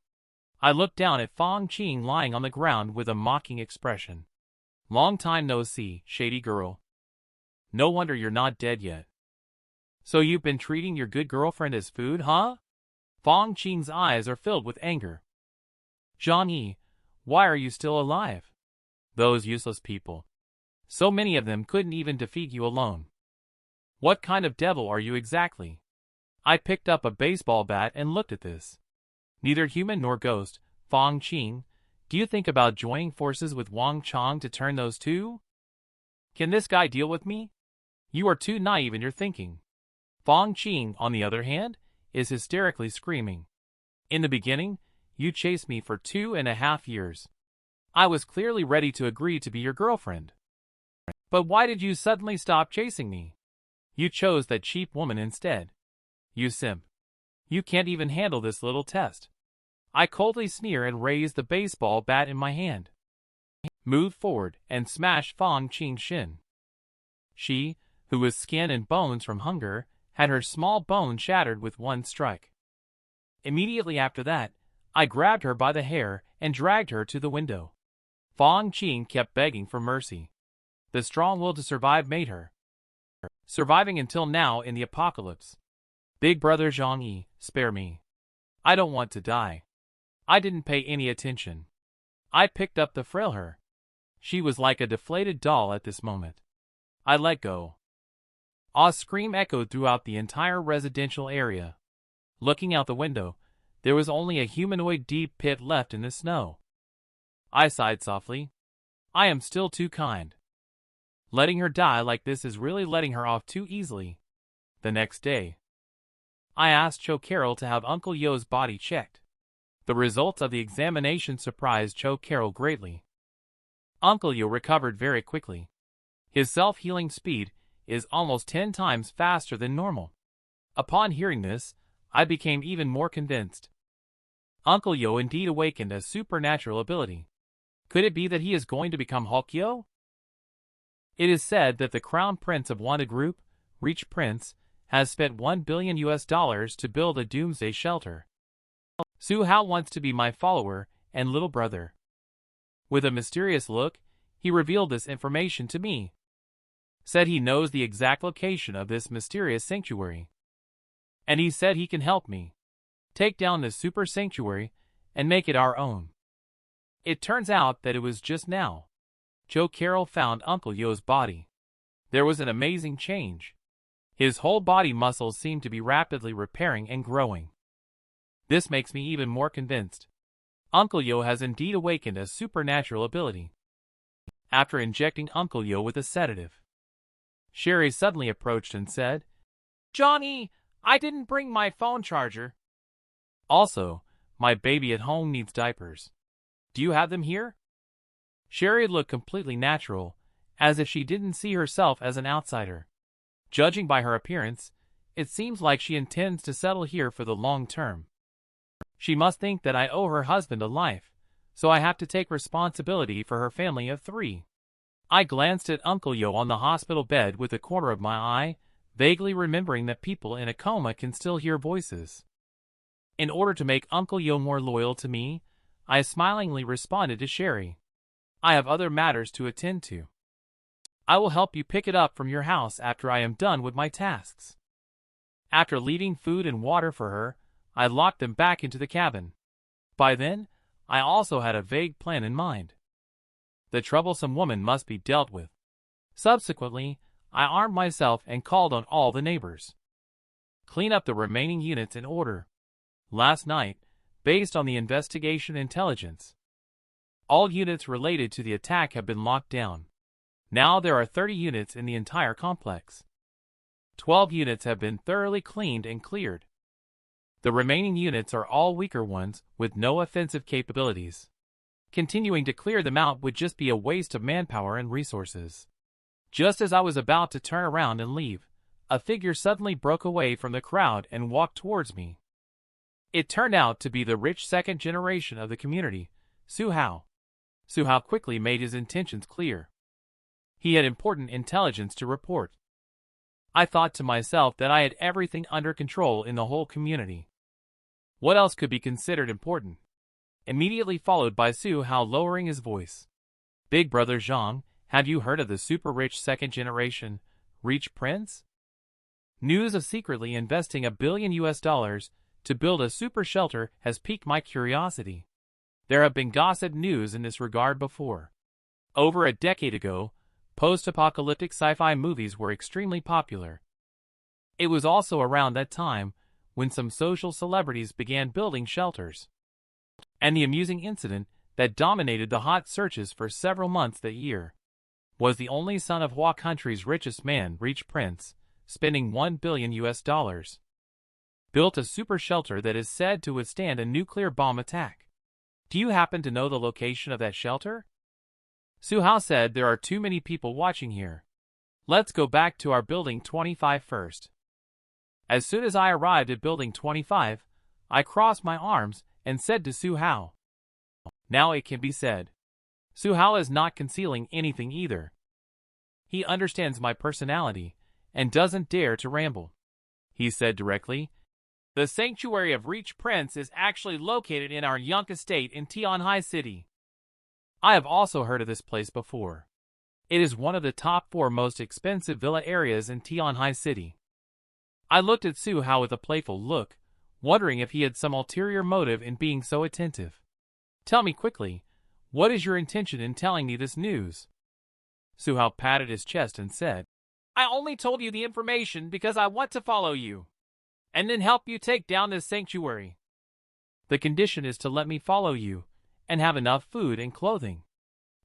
I looked down at Fong Qing lying on the ground with a mocking expression. Long time no see, shady girl. No wonder you're not dead yet. So you've been treating your good girlfriend as food, huh? Fong Qing's eyes are filled with anger. ZhangYi, why are you still alive? Those useless people. So many of them couldn't even defeat you alone. What kind of devil are you exactly? I picked up a baseball bat and looked at this. Neither human nor ghost, Fong Qing. Do you think about joining forces with Wang Chong to turn those two? Can this guy deal with me? You are too naive in your thinking. Fong Qing, on the other hand, is hysterically screaming. In the beginning, you chased me for 2.5 years. I was clearly ready to agree to be your girlfriend. But why did you suddenly stop chasing me? You chose that cheap woman instead. You simp. You can't even handle this little test. I coldly sneer and raise the baseball bat in my hand. Moved forward and smashed Fong Qing's shin. She, who was skin and bones from hunger, had her small bone shattered with one strike. Immediately after that, I grabbed her by the hair and dragged her to the window. Fong Qing kept begging for mercy. The strong will to survive made her. Surviving until now in the apocalypse. Big brother ZhangYi, spare me. I don't want to die. I didn't pay any attention. I picked up the frail her. She was like a deflated doll at this moment. I let go. A scream echoed throughout the entire residential area. Looking out the window, there was only a humanoid deep pit left in the snow. I sighed softly. I am still too kind. Letting her die like this is really letting her off too easily. The next day, I asked Cho Carol to have Uncle Yo's body checked. The results of the examination surprised Cho Carol greatly. Uncle Yo recovered very quickly. His self-healing speed is almost 10 times faster than normal. Upon hearing this, I became even more convinced. Uncle Yo indeed awakened a supernatural ability. Could it be that he is going to become Hulk Yo? It is said that the Crown Prince of Wanda Group, Reach Prince, has spent $1 billion to build a doomsday shelter. Su Hao wants to be my follower and little brother. With a mysterious look, he revealed this information to me. Said he knows the exact location of this mysterious sanctuary. And he said he can help me take down this super sanctuary and make it our own. It turns out that it was just now Cho Carol found Uncle Yo's body. There was an amazing change. His whole body muscles seemed to be rapidly repairing and growing. This makes me even more convinced. Uncle Yo has indeed awakened a supernatural ability. after injecting Uncle Yo with a sedative. Sherry suddenly approached and said, "Johnny, I didn't bring my phone charger. Also, my baby at home needs diapers. Do you have them here?" Sherry looked completely natural, as if she didn't see herself as an outsider. Judging by her appearance, it seems like she intends to settle here for the long term. She must think that I owe her husband a life, so I have to take responsibility for her family of 3. I glanced at Uncle Yo on the hospital bed with the corner of my eye, vaguely remembering that people in a coma can still hear voices. In order to make Uncle Yo more loyal to me, I smilingly responded to Sherry. "I have other matters to attend to. I will help you pick it up from your house after I am done with my tasks." After leaving food and water for her, I locked them back into the cabin. By then, I also had a vague plan in mind. The troublesome woman must be dealt with. Subsequently, I armed myself and called on all the neighbors. Clean up the remaining units in order. Last night, based on the investigation intelligence, all units related to the attack have been locked down. Now there are 30 units in the entire complex. 12 units have been thoroughly cleaned and cleared. The remaining units are all weaker ones with no offensive capabilities. Continuing to clear them out would just be a waste of manpower and resources. Just as I was about to turn around and leave, a figure suddenly broke away from the crowd and walked towards me. It turned out to be the rich second generation of the community, Su Hao. Su Hao quickly made his intentions clear. He had important intelligence to report. I thought to myself that I had everything under control in the whole community. What else could be considered important? Immediately followed by Su Hao lowering his voice. "Big brother Zhang, have you heard of the super-rich second-generation, Reach Prince? News of secretly investing $1 billion to build a super shelter has piqued my curiosity. There have been gossip news in this regard before. Over a decade ago, post-apocalyptic sci-fi movies were extremely popular. It was also around that time when some social celebrities began building shelters. And the amusing incident that dominated the hot searches for several months that year was the only son of Hua country's richest man, Reach Prince, spending $1 billion built a super shelter that is said to withstand a nuclear bomb attack. Do you happen to know the location of that shelter?" Su Hao said, "There are too many people watching here. Let's go back to our building 25 first." As soon as I arrived at building 25, I crossed my arms and said to Su Hao, "Now it can be said." Su Hao is not concealing anything either. He understands my personality and doesn't dare to ramble. He said directly, "The sanctuary of Reach Prince is actually located in our Yunk estate in Tianhai City. I have also heard of this place before. It is one of the top 4 most expensive villa areas in Tianhai City." I looked at Su Hao with a playful look, wondering if he had some ulterior motive in being so attentive. "Tell me quickly, what is your intention in telling me this news?" Su Hao patted his chest and said, "I only told you the information because I want to follow you, and then help you take down this sanctuary. The condition is to let me follow you, and have enough food and clothing."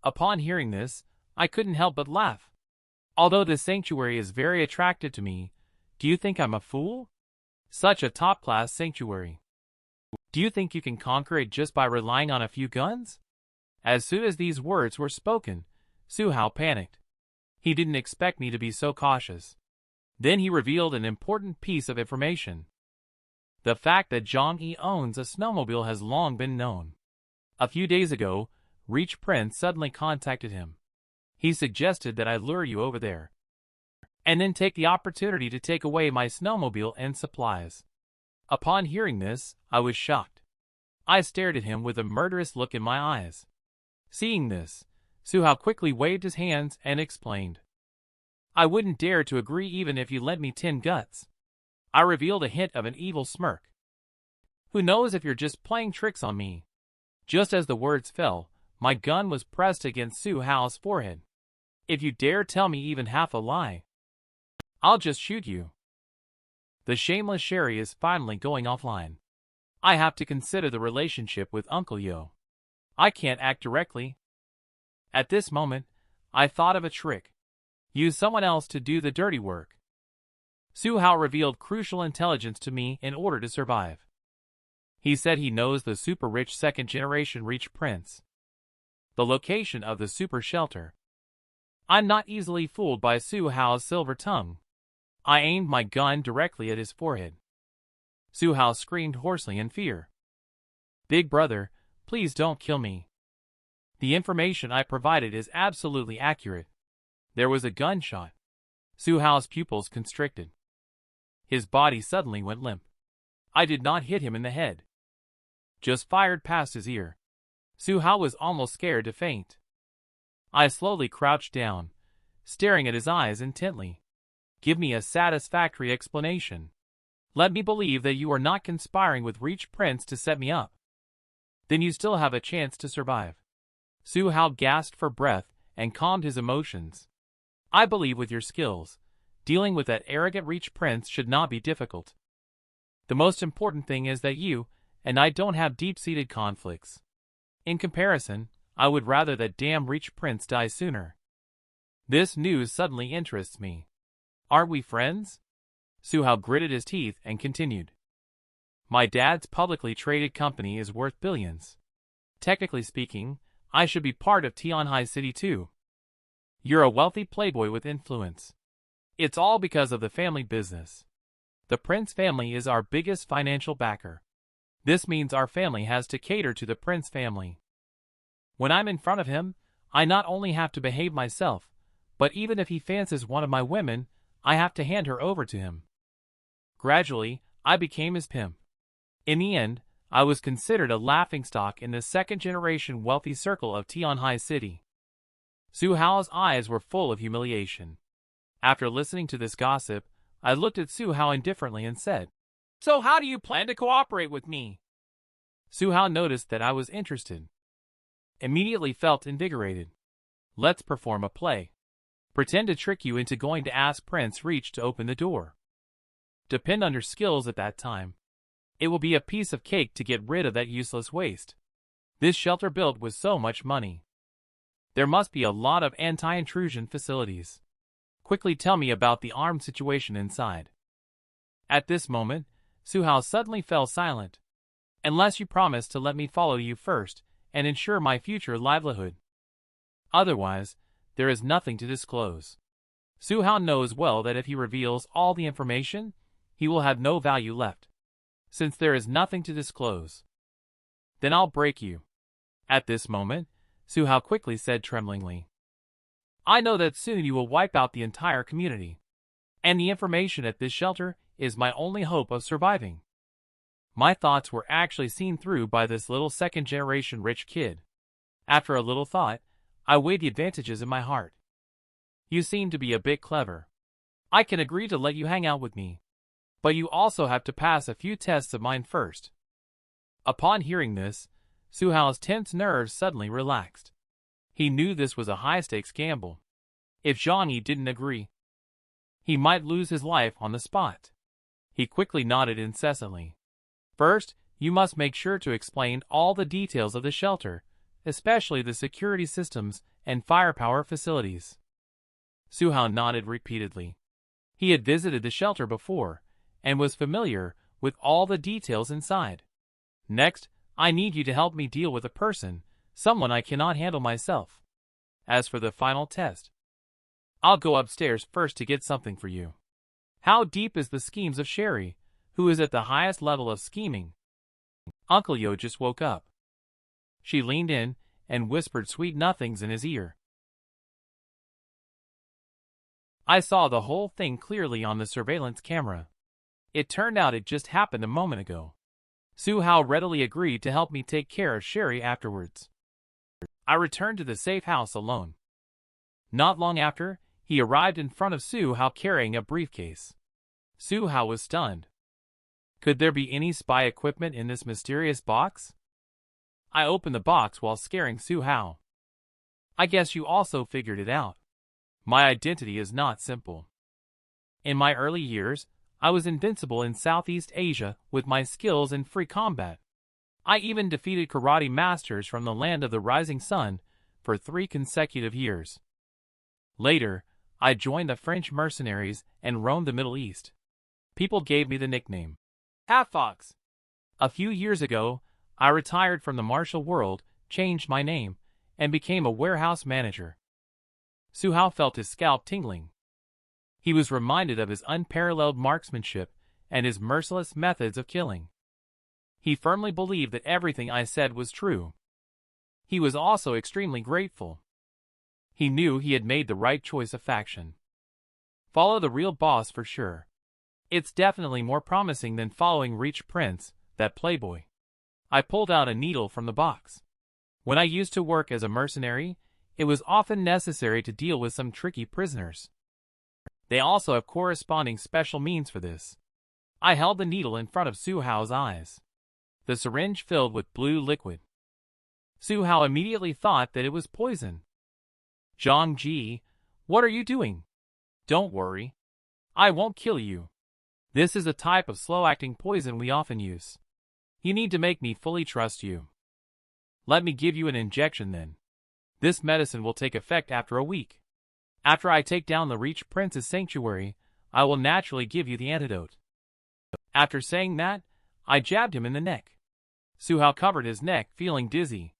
Upon hearing this, I couldn't help but laugh. Although this sanctuary is very attractive to me, do you think I'm a fool? Such a top-class sanctuary. Do you think you can conquer it just by relying on a few guns? As soon as these words were spoken, Su Hao panicked. He didn't expect me to be so cautious. Then he revealed an important piece of information. The fact that ZhangYi owns a snowmobile has long been known. A few days ago, Reach Prince suddenly contacted him. He suggested that I lure you over there, and then take the opportunity to take away my snowmobile and supplies. Upon hearing this, I was shocked. I stared at him with a murderous look in my eyes. Seeing this, Su Hao quickly waved his hands and explained, "I wouldn't dare to agree even if you lent me 10 guts." I revealed a hint of an evil smirk. "Who knows if you're just playing tricks on me?" Just as the words fell, my gun was pressed against Su Hao's forehead. "If you dare tell me even half a lie, I'll just shoot you." The shameless Sherry is finally going offline. I have to consider the relationship with Uncle Yo. I can't act directly. At this moment, I thought of a trick. Use someone else to do the dirty work. Su Hao revealed crucial intelligence to me in order to survive. He said he knows the super-rich second-generation Reach Prince. The location of the super shelter. I'm not easily fooled by Su Hao's silver tongue. I aimed my gun directly at his forehead. Su Hao screamed hoarsely in fear. Big brother, please don't kill me. The information I provided is absolutely accurate. There was a gunshot. Su Hao's pupils constricted. His body suddenly went limp. I did not hit him in the head. Just fired past his ear. Su Hao was almost scared to faint. I slowly crouched down, staring at his eyes intently. Give me a satisfactory explanation. Let me believe that you are not conspiring with Reach Prince to set me up. Then you still have a chance to survive. Su Hao gasped for breath and calmed his emotions. I believe with your skills, dealing with that arrogant Reach Prince should not be difficult. The most important thing is that you and I don't have deep-seated conflicts. In comparison, I would rather that damn Reach Prince die sooner. This news suddenly interests me. Aren't we friends? Su Hao gritted his teeth and continued. My dad's publicly traded company is worth billions. Technically speaking, I should be part of Tianhai City too. You're a wealthy playboy with influence. It's all because of the family business. The Prince family is our biggest financial backer. This means our family has to cater to the Prince family. When I'm in front of him, I not only have to behave myself, but even if he fancies one of my women, I have to hand her over to him. Gradually, I became his pimp. In the end, I was considered a laughingstock in the second-generation wealthy circle of Tianhai City. Su Hao's eyes were full of humiliation. After listening to this gossip, I looked at Su Hao indifferently and said, So how do you plan to cooperate with me? Su Hao noticed that I was interested. Immediately felt invigorated. Let's perform a play. Pretend to trick you into going to ask Prince Reach to open the door. Depend on your skills at that time. It will be a piece of cake to get rid of that useless waste. This shelter built with so much money. There must be a lot of anti-intrusion facilities. Quickly tell me about the armed situation inside. At this moment, Su Hao suddenly fell silent. Unless you promise to let me follow you first and ensure my future livelihood. Otherwise, there is nothing to disclose. Su Hao knows well that if he reveals all the information, he will have no value left. Since there is nothing to disclose, then I'll break you. At this moment, Su Hao quickly said tremblingly, I know that soon you will wipe out the entire community. And the information at this shelter is my only hope of surviving. My thoughts were actually seen through by this little second-generation rich kid. After a little thought, I weighed the advantages in my heart. You seem to be a bit clever. I can agree to let you hang out with me. But you also have to pass a few tests of mine first. Upon hearing this, Su Hao's tense nerves suddenly relaxed. He knew this was a high-stakes gamble. If ZhangYi didn't agree, he might lose his life on the spot. He quickly nodded incessantly. First, you must make sure to explain all the details of the shelter, especially the security systems and firepower facilities. Su Hao nodded repeatedly. He had visited the shelter before, and was familiar with all the details inside. Next, I need you to help me deal with a person, someone I cannot handle myself. As for the final test, I'll go upstairs first to get something for you. How deep is the schemes of Sherry, who is at the highest level of scheming? Uncle Yo just woke up. She leaned in and whispered sweet nothings in his ear. I saw the whole thing clearly on the surveillance camera. It turned out it just happened a moment ago. Su Hao readily agreed to help me take care of Sherry afterwards. I returned to the safe house alone. Not long after, he arrived in front of Su Hao carrying a briefcase. Su Hao was stunned. Could there be any spy equipment in this mysterious box? I opened the box while scaring Su Hao. I guess you also figured it out. My identity is not simple. In my early years, I was invincible in Southeast Asia with my skills in free combat. I even defeated karate masters from the land of the rising sun for 3 consecutive years. Later, I joined the French mercenaries and roamed the Middle East. People gave me the nickname Half-Fox. A few years ago, I retired from the martial world, changed my name, and became a warehouse manager. Su Hao felt his scalp tingling. He was reminded of his unparalleled marksmanship and his merciless methods of killing. He firmly believed that everything I said was true. He was also extremely grateful. He knew he had made the right choice of faction. Follow the real boss for sure. It's definitely more promising than following Rich Prince, that playboy. I pulled out a needle from the box. When I used to work as a mercenary, it was often necessary to deal with some tricky prisoners. They also have corresponding special means for this. I held the needle in front of Su Hao's eyes. The syringe filled with blue liquid. Su Hao immediately thought that it was poison. ZhangYi, what are you doing? Don't worry. I won't kill you. This is a type of slow-acting poison we often use. You need to make me fully trust you. Let me give you an injection then. This medicine will take effect after a week. After I take down the Reach Prince's sanctuary, I will naturally give you the antidote. After saying that, I jabbed him in the neck. Su Hao covered his neck, feeling dizzy.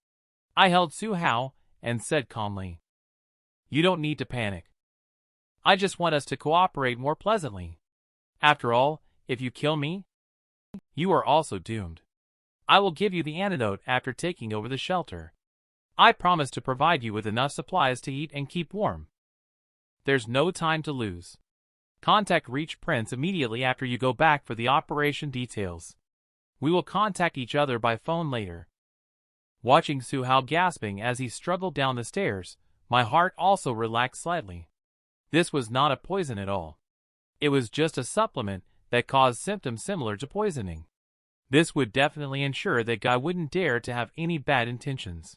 I held Su Hao and said calmly, "You don't need to panic. I just want us to cooperate more pleasantly. After all, if you kill me, you are also doomed. I will give you the antidote after taking over the shelter. I promise to provide you with enough supplies to eat and keep warm. There's no time to lose. Contact Reach Prince immediately after you go back for the operation details. We will contact each other by phone later." Watching Su Hao gasping as he struggled down the stairs, my heart also relaxed slightly. This was not a poison at all. It was just a supplement that caused symptoms similar to poisoning. This would definitely ensure that Guy wouldn't dare to have any bad intentions.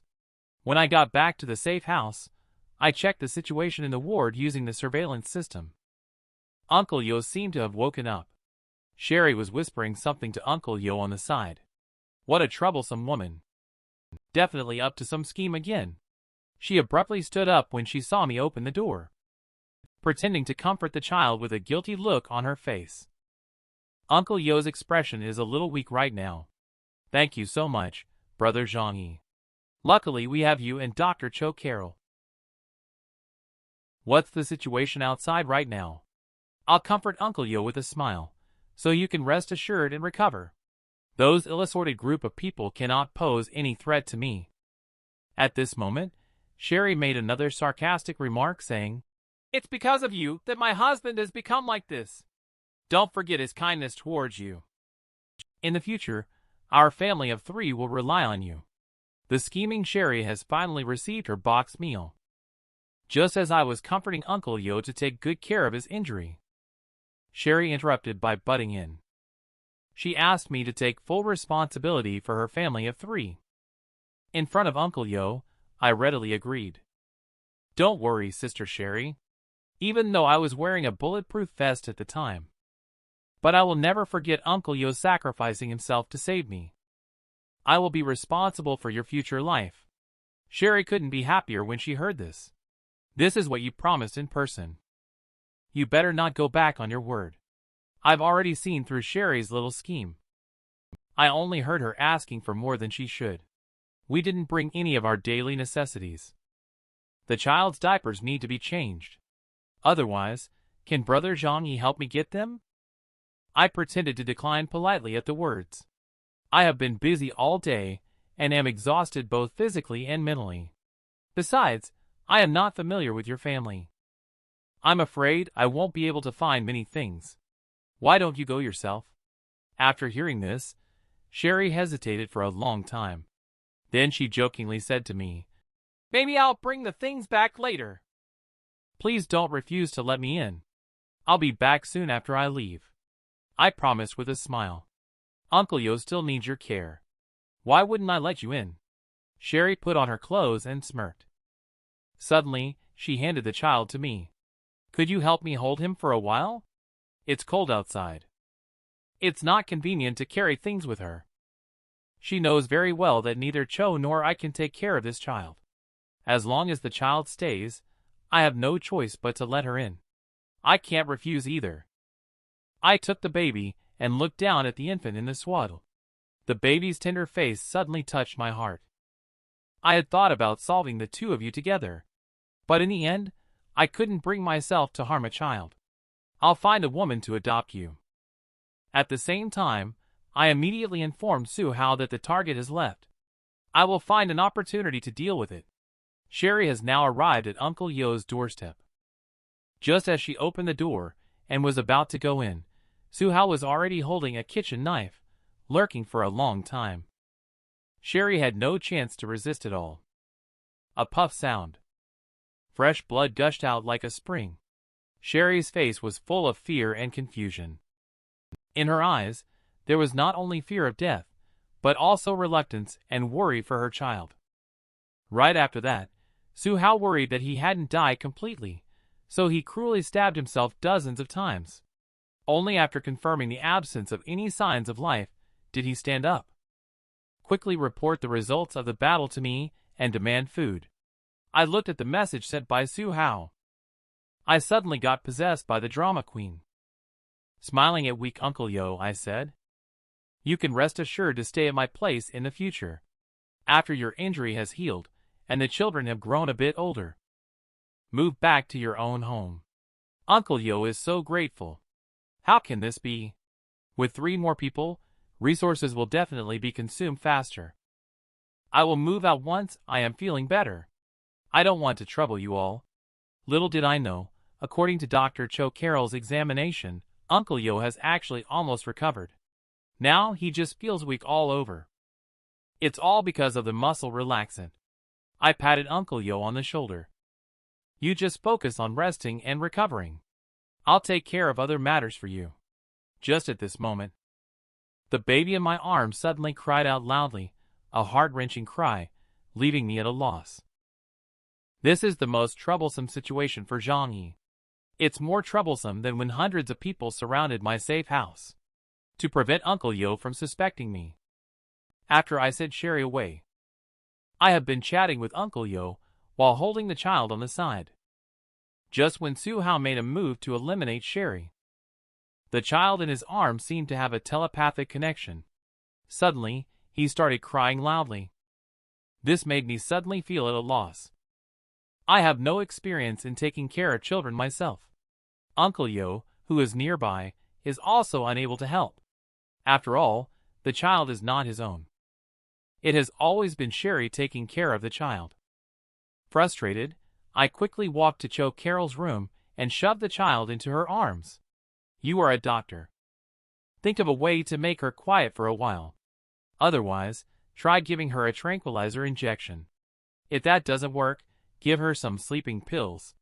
When I got back to the safe house, I checked the situation in the ward using the surveillance system. Uncle Yo seemed to have woken up. Sherry was whispering something to Uncle Yo on the side. What a troublesome woman. Definitely up to some scheme again. She abruptly stood up when she saw me open the door, pretending to comfort the child with a guilty look on her face. Uncle Yo's expression is a little weak right now. Thank you so much, Brother ZhangYi. Luckily we have you and Dr. Cho Carol. What's the situation outside right now? I'll comfort Uncle Yo with a smile, so you can rest assured and recover. Those ill-assorted group of people cannot pose any threat to me. At this moment, Sherry made another sarcastic remark saying, "It's because of you that my husband has become like this. Don't forget his kindness towards you. In the future, our family of 3 will rely on you." The scheming Sherry has finally received her boxed meal. Just as I was comforting Uncle Yo to take good care of his injury, Sherry interrupted by butting in. She asked me to take full responsibility for her family of 3. In front of Uncle Yo, I readily agreed. Don't worry, Sister Sherry. Even though I was wearing a bulletproof vest at the time. But I will never forget Uncle Yo sacrificing himself to save me. I will be responsible for your future life. Sherry couldn't be happier when she heard this. This is what you promised in person. You better not go back on your word. I've already seen through Sherry's little scheme. I only heard her asking for more than she should. We didn't bring any of our daily necessities. The child's diapers need to be changed. Otherwise, can Brother ZhangYi help me get them? I pretended to decline politely at the words. I have been busy all day and am exhausted both physically and mentally. Besides, I am not familiar with your family. I'm afraid I won't be able to find many things. Why don't you go yourself? After hearing this, Sherry hesitated for a long time. Then she jokingly said to me, "Maybe I'll bring the things back later. Please don't refuse to let me in. I'll be back soon after I leave." I promised with a smile. Uncle Yo still needs your care. Why wouldn't I let you in? Sherry put on her clothes and smirked. Suddenly, she handed the child to me. Could you help me hold him for a while? It's cold outside. It's not convenient to carry things with her. She knows very well that neither Cho nor I can take care of this child. As long as the child stays, I have no choice but to let her in. I can't refuse either. I took the baby and looked down at the infant in the swaddle. The baby's tender face suddenly touched my heart. I had thought about solving the two of you together, but in the end, I couldn't bring myself to harm a child. I'll find a woman to adopt you. At the same time, I immediately informed Su Hao that the target has left. I will find an opportunity to deal with it. Sherry has now arrived at Uncle Yo's doorstep. Just as she opened the door and was about to go in, Su Hao was already holding a kitchen knife, lurking for a long time. Sherry had no chance to resist at all. A puff sound. Fresh blood gushed out like a spring. Sherry's face was full of fear and confusion. In her eyes, there was not only fear of death, but also reluctance and worry for her child. Right after that, Su Hao worried that he hadn't died completely, so he cruelly stabbed himself dozens of times. Only after confirming the absence of any signs of life did he stand up. Quickly report the results of the battle to me and demand food. I looked at the message sent by Su Hao. I suddenly got possessed by the drama queen. Smiling at weak Uncle Yo, I said, "You can rest assured to stay at my place in the future, after your injury has healed and the children have grown a bit older. Move back to your own home." Uncle Yo is so grateful. How can this be? With 3 more people, resources will definitely be consumed faster. I will move out once I am feeling better. I don't want to trouble you all. Little did I know, according to Dr. Cho Carroll's examination, Uncle Yo has actually almost recovered. Now he just feels weak all over. It's all because of the muscle relaxant. I patted Uncle Yo on the shoulder. You just focus on resting and recovering. I'll take care of other matters for you. Just at this moment, the baby in my arms suddenly cried out loudly, a heart-wrenching cry, leaving me at a loss. This is the most troublesome situation for ZhangYi. It's more troublesome than when hundreds of people surrounded my safe house to prevent Uncle Yo from suspecting me. After I sent Sherry away, I have been chatting with Uncle Yo while holding the child on the side. Just when Su Hao made a move to eliminate Sherry, the child in his arms seemed to have a telepathic connection. Suddenly, he started crying loudly. This made me suddenly feel at a loss. I have no experience in taking care of children myself. Uncle Yo, who is nearby, is also unable to help. After all, the child is not his own. It has always been Sherry taking care of the child. Frustrated, I quickly walked to Cho Carroll's room and shoved the child into her arms. You are a doctor. Think of a way to make her quiet for a while. Otherwise, try giving her a tranquilizer injection. If that doesn't work, give her some sleeping pills.